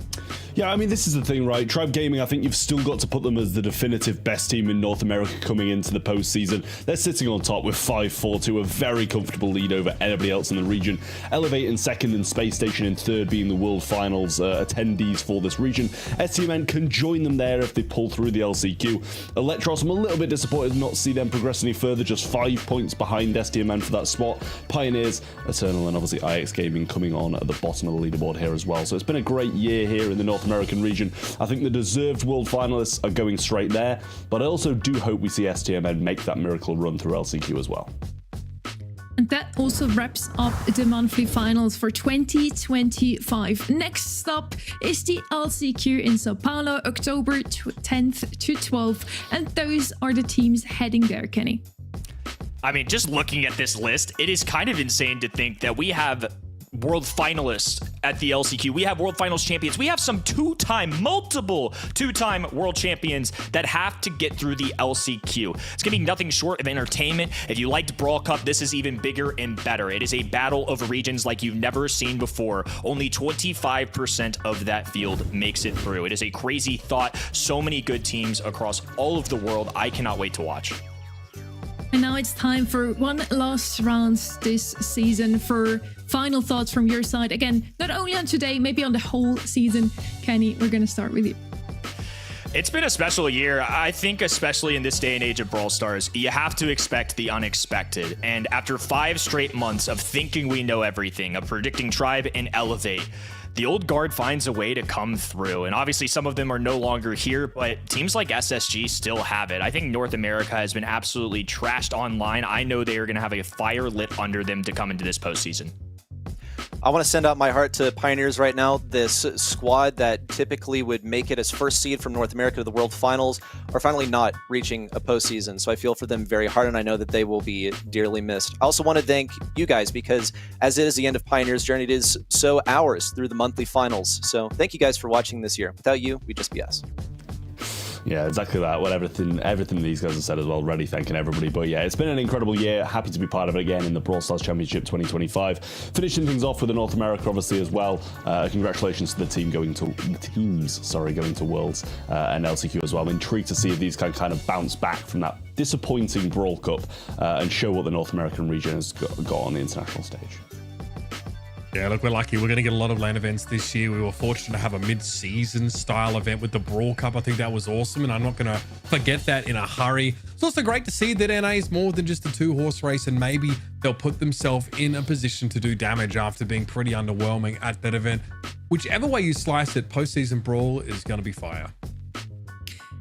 Yeah, I mean, this is the thing, right? Tribe Gaming, I think you've still got to put them as the definitive best team in North America coming into the postseason. They're sitting on top with 5-4-2, a very comfortable lead over everybody else in the region. Elevate in second and Space Station in third being the World Finals attendees for this region. STMN can join them there if they pull through the LCQ. Electros, I'm a little bit disappointed to not see them progress any further, just 5 points behind STMN for that spot. Pioneers, Eternal, and obviously IX Gaming coming on at the bottom of the leaderboard here as well. So it's been a great year here in the North American region. I think the deserved world finalists are going straight there, but I also do hope we see STMN make that miracle run through LCQ as well. And that also wraps up the monthly finals for 2025. Next stop is the LCQ in Sao Paulo, October 10th to 12th. And those are the teams heading there, Kenny. I mean, just looking at this list, it is kind of insane to think that we have world finalists at the LCQ. We have world finals champions. We have some multiple two-time world champions that have to get through the LCQ. It's gonna be nothing short of entertainment. If you liked Brawl Cup, this is even bigger and better. It is a battle of regions like you've never seen before. Only 25% of that field makes it through. It is a crazy thought. So many good teams across all of the world. I cannot wait to watch. And now it's time for one last round this season. For final thoughts from your side, again, not only on today, maybe on the whole season. Kenny, we're going to start with you. It's been a special year. I think especially in this day and age of Brawl Stars, you have to expect the unexpected. And after 5 straight months of thinking we know everything, of predicting Tribe and Elevate, the old guard finds a way to come through. And obviously some of them are no longer here, but teams like SSG still have it. I think North America has been absolutely trashed online. I know they are going to have a fire lit under them to come into this postseason. I want to send out my heart to Pioneers right now. This squad that typically would make it as first seed from North America to the World Finals are finally not reaching a postseason. So I feel for them very hard, and I know that they will be dearly missed. I also want to thank you guys, because as it is the end of Pioneers' journey, it is so ours through the monthly finals. So thank you guys for watching this year. Without you, we'd just be us. Yeah, exactly that. Well, everything these guys have said as well, already thanking everybody. But yeah, it's been an incredible year. Happy to be part of it again in the Brawl Stars Championship 2025. Finishing things off with the North America, obviously, as well. Congratulations to the teams going to Worlds and LCQ as well. I'm intrigued to see if these can kind of bounce back from that disappointing Brawl Cup and show what the North American region has got on the international stage. Yeah, look, we're lucky. We're going to get a lot of LAN events this year. We were fortunate to have a mid-season style event with the Brawl Cup. I think that was awesome, and I'm not going to forget that in a hurry. It's also great to see that NA is more than just a 2-horse race, and maybe they'll put themselves in a position to do damage after being pretty underwhelming at that event. Whichever way you slice it, postseason Brawl is going to be fire.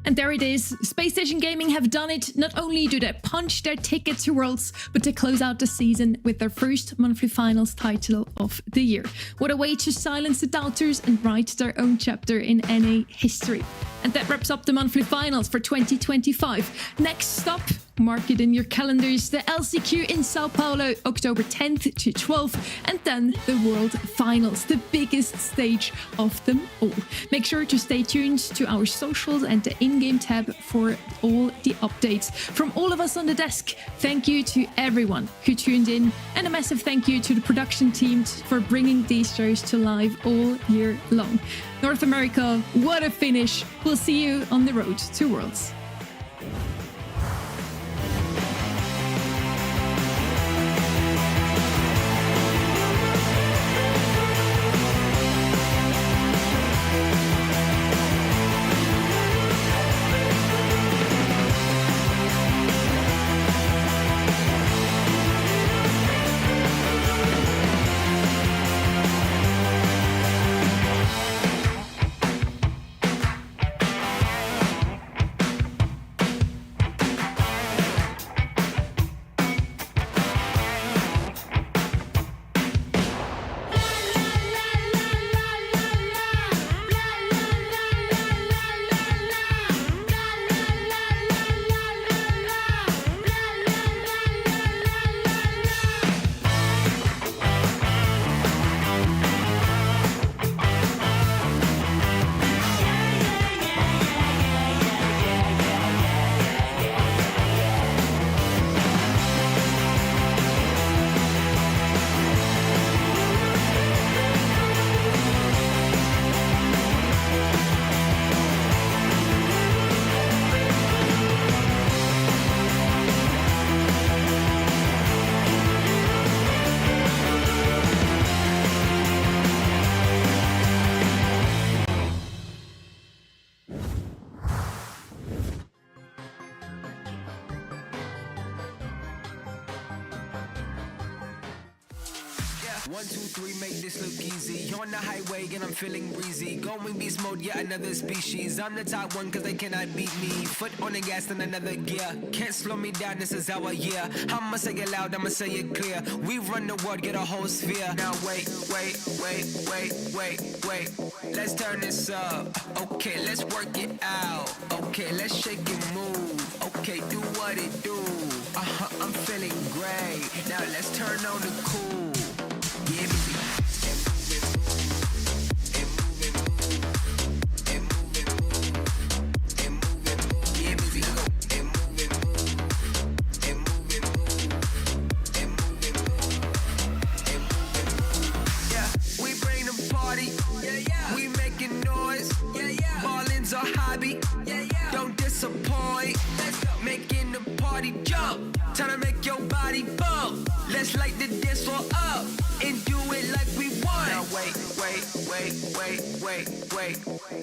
And there it is. Space Station Gaming have done it. Not only do they punch their ticket to Worlds, but they close out the season with their first monthly finals title of the year. What a way to silence the doubters and write their own chapter in NA history. And that wraps up the monthly finals for 2025. Next stop, mark it in your calendars, the LCQ in Sao Paulo, October 10th to 12th, and then the World Finals, the biggest stage of them all. Make sure to stay tuned to our socials and the in-game tab for all the updates. From all of us on the desk, thank you to everyone who tuned in, and a massive thank you to the production teams for bringing these shows to life all year long. North America, what a finish. We'll see you on the road to Worlds. 1, 2, 3, make this look easy. On the highway and I'm feeling breezy. Going beast mode, yeah, another species. I'm the top one cause they cannot beat me. Foot on the gas in another gear. Can't slow me down, this is our year. I'ma say it loud, I'ma say it clear. We run the world, get a whole sphere. Now wait. Let's turn this up. Okay, let's work it out. Okay, let's shake and move. Okay, do what it do. I'm feeling great. Now let's turn on the cool. Yeah, baby. Don't disappoint. Making the party jump. Time to make your body bump. Let's light the dance floor up and do it like we want. Now wait.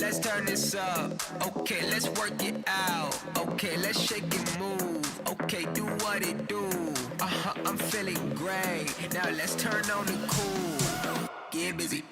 Let's turn this up. Okay, let's work it out. Okay, let's shake and move. Okay, do what it do. I'm feeling great. Now let's turn on the cool. Get busy.